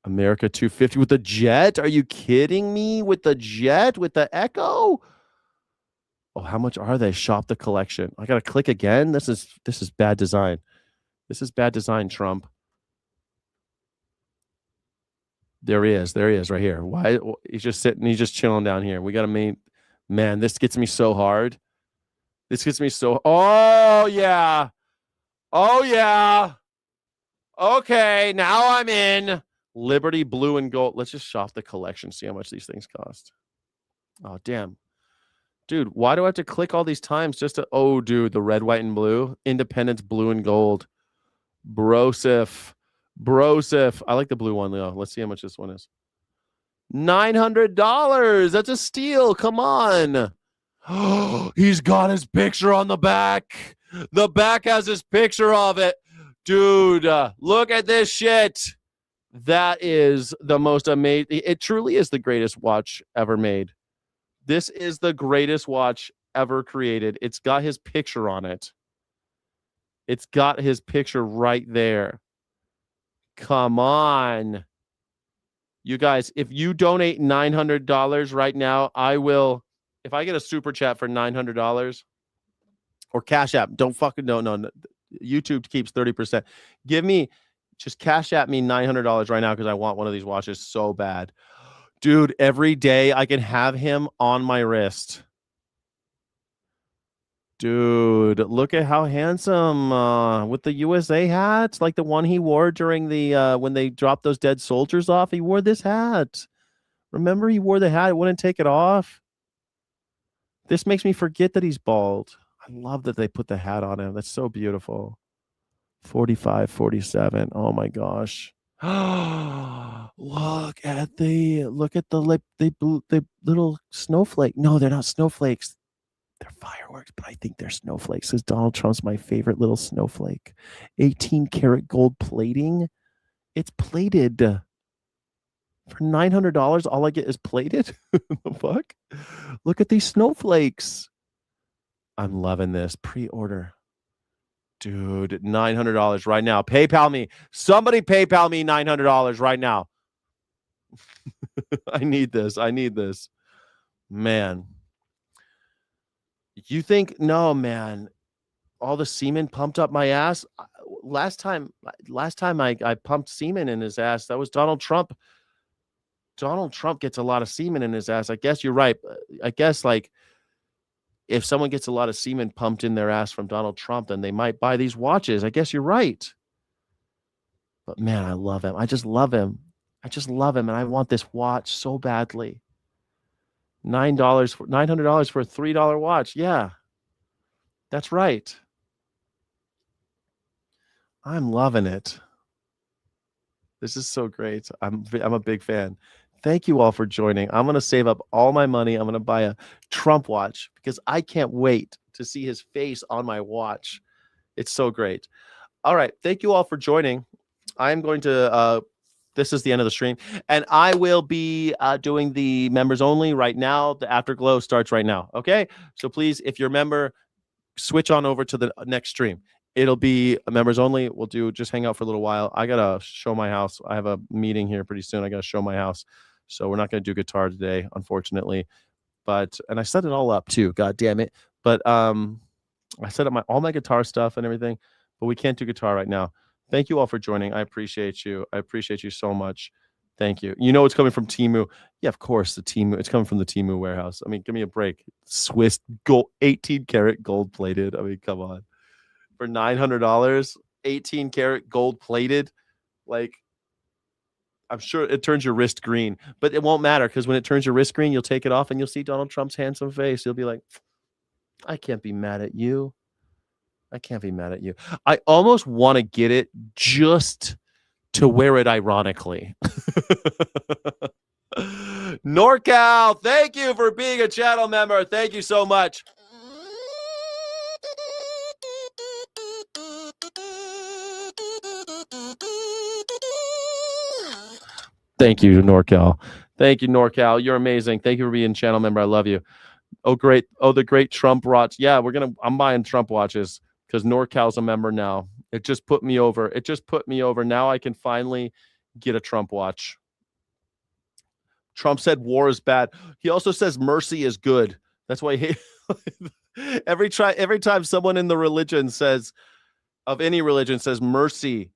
America 250 with the jet? Are you kidding me? With the jet? With the Echo? Oh, how much are they? Shop the collection. I gotta click again. This is bad design. This is bad design, Trump. There he is right here. Why he's just sitting, he's just chilling down here. We gotta man, this gets me so hard. This gets me so oh yeah. Oh yeah. Okay, now I'm in. Liberty blue and gold. Let's just shop the collection, see how much these things cost. Oh damn. Dude, why do I have to click all these times just to... Oh, dude, the red, white, and blue. Independence, blue, and gold. Brosif. I like the blue one, though. Let's see how much this one is. $900. That's a steal. Come on. He's got his picture on the back. The back has his picture of it. Dude, look at this shit. That is the most amazing... It truly is the greatest watch ever made. This is the greatest watch ever created. It's got his picture on it. It's got his picture right there. Come on. You guys, if you donate $900 right now, I will, if I get a super chat for $900 or Cash App, don't fucking, no. YouTube keeps 30%. Just Cash App me $900 right now because I want one of these watches so bad. Dude, every day I can have him on my wrist. Dude, look at how handsome with the USA hat, like the one he wore during the when they dropped those dead soldiers off. He wore this hat. Remember, he wore the hat. It wouldn't take it off. This makes me forget that he's bald. I love that they put the hat on him. That's so beautiful. 45, 47. Oh my gosh. Look at the little snowflake. No, they're not snowflakes. They're fireworks, but I think they're snowflakes because Donald Trump's my favorite little snowflake. 18 karat gold plating. It's plated. For $900, all I get is plated. The fuck? Look at these snowflakes. I'm loving this. Pre-order. Dude, $900 right now. PayPal me. Somebody PayPal me $900 right now. I need this. Man. You think, no, man, all the semen pumped up my ass. Last time I pumped semen in his ass, that was Donald Trump. Donald Trump gets a lot of semen in his ass. I guess you're right. I guess like if someone gets a lot of semen pumped in their ass from Donald Trump, then they might buy these watches. I guess you're right. But man, I love him. I just love him. And I want this watch so badly. $900 for a $3 watch. Yeah, that's right. I'm loving it. This is so great. I'm a big fan. Thank you all for joining. I'm going to save up all my money. I'm going to buy a Trump watch because I can't wait to see his face on my watch. It's so great. All right. Thank you all for joining. I'm going to this is the end of the stream, and I will be doing the members only right now. The Afterglow starts right now. Okay, so please, if you're a member, switch on over to the next stream. It'll be members only. We'll just hang out for a little while. I gotta show my house. I have a meeting here pretty soon. I gotta show my house, so we're not gonna do guitar today, unfortunately. And I set it all up too. God damn it! But I set up all my guitar stuff and everything, but we can't do guitar right now. Thank you all for joining. I appreciate you. I appreciate you so much. Thank you. You know it's coming from Temu. Yeah, of course, the Temu. It's coming from the Temu warehouse. I mean, give me a break. Swiss gold, 18 karat gold plated. I mean, come on. For $900, 18 karat gold plated. Like, I'm sure it turns your wrist green, but it won't matter because when it turns your wrist green, you'll take it off and you'll see Donald Trump's handsome face. You'll be like, I can't be mad at you. I can't be mad at you. I almost want to get it just to wear it ironically. NorCal, thank you for being a channel member. Thank you so much. Thank you, NorCal. Thank you, NorCal. You're amazing. Thank you for being a channel member. I love you. Oh, great. Oh, the great Trump watch. Yeah, I'm buying Trump watches because NorCal's a member now. It just put me over. It just put me over. Now I can finally get a Trump watch. Trump said war is bad. He also says mercy is good. That's why he every time someone in the religion says, of any religion, says mercy,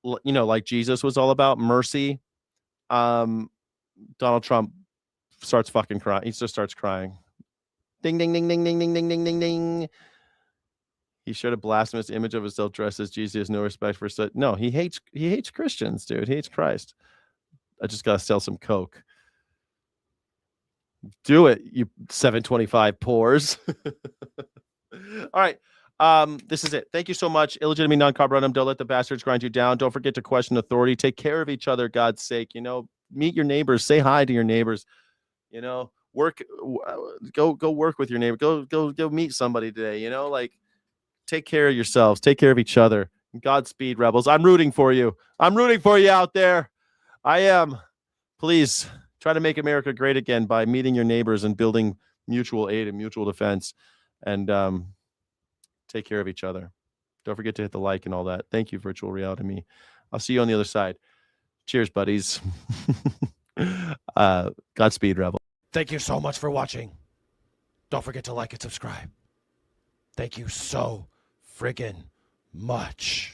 you know, like Jesus was all about mercy, Donald Trump starts fucking crying. He just starts crying. Ding, ding, ding, ding, ding, ding, ding, ding, ding, ding. He shared a blasphemous image of himself dressed as Jesus. He has no respect for such. No, he hates Christians, dude. He hates Christ. I just gotta sell some coke. Do it, you 725 pores. All right. This is it. Thank you so much. Illegitimate non-carborundum. Don't let the bastards grind you down. Don't forget to question authority. Take care of each other, God's sake. You know, meet your neighbors. Say hi to your neighbors. You know, go work with your neighbor. Go meet somebody today. You know, like, take care of yourselves. Take care of each other. Godspeed, rebels. I'm rooting for you. I'm rooting for you out there. I am. Please try to make America great again by meeting your neighbors and building mutual aid and mutual defense. And take care of each other. Don't forget to hit the like and all that. Thank you, Virtual Reality Me. I'll see you on the other side. Cheers, buddies. Godspeed, rebel. Thank you so much for watching. Don't forget to like and subscribe. Thank you so friggin' much.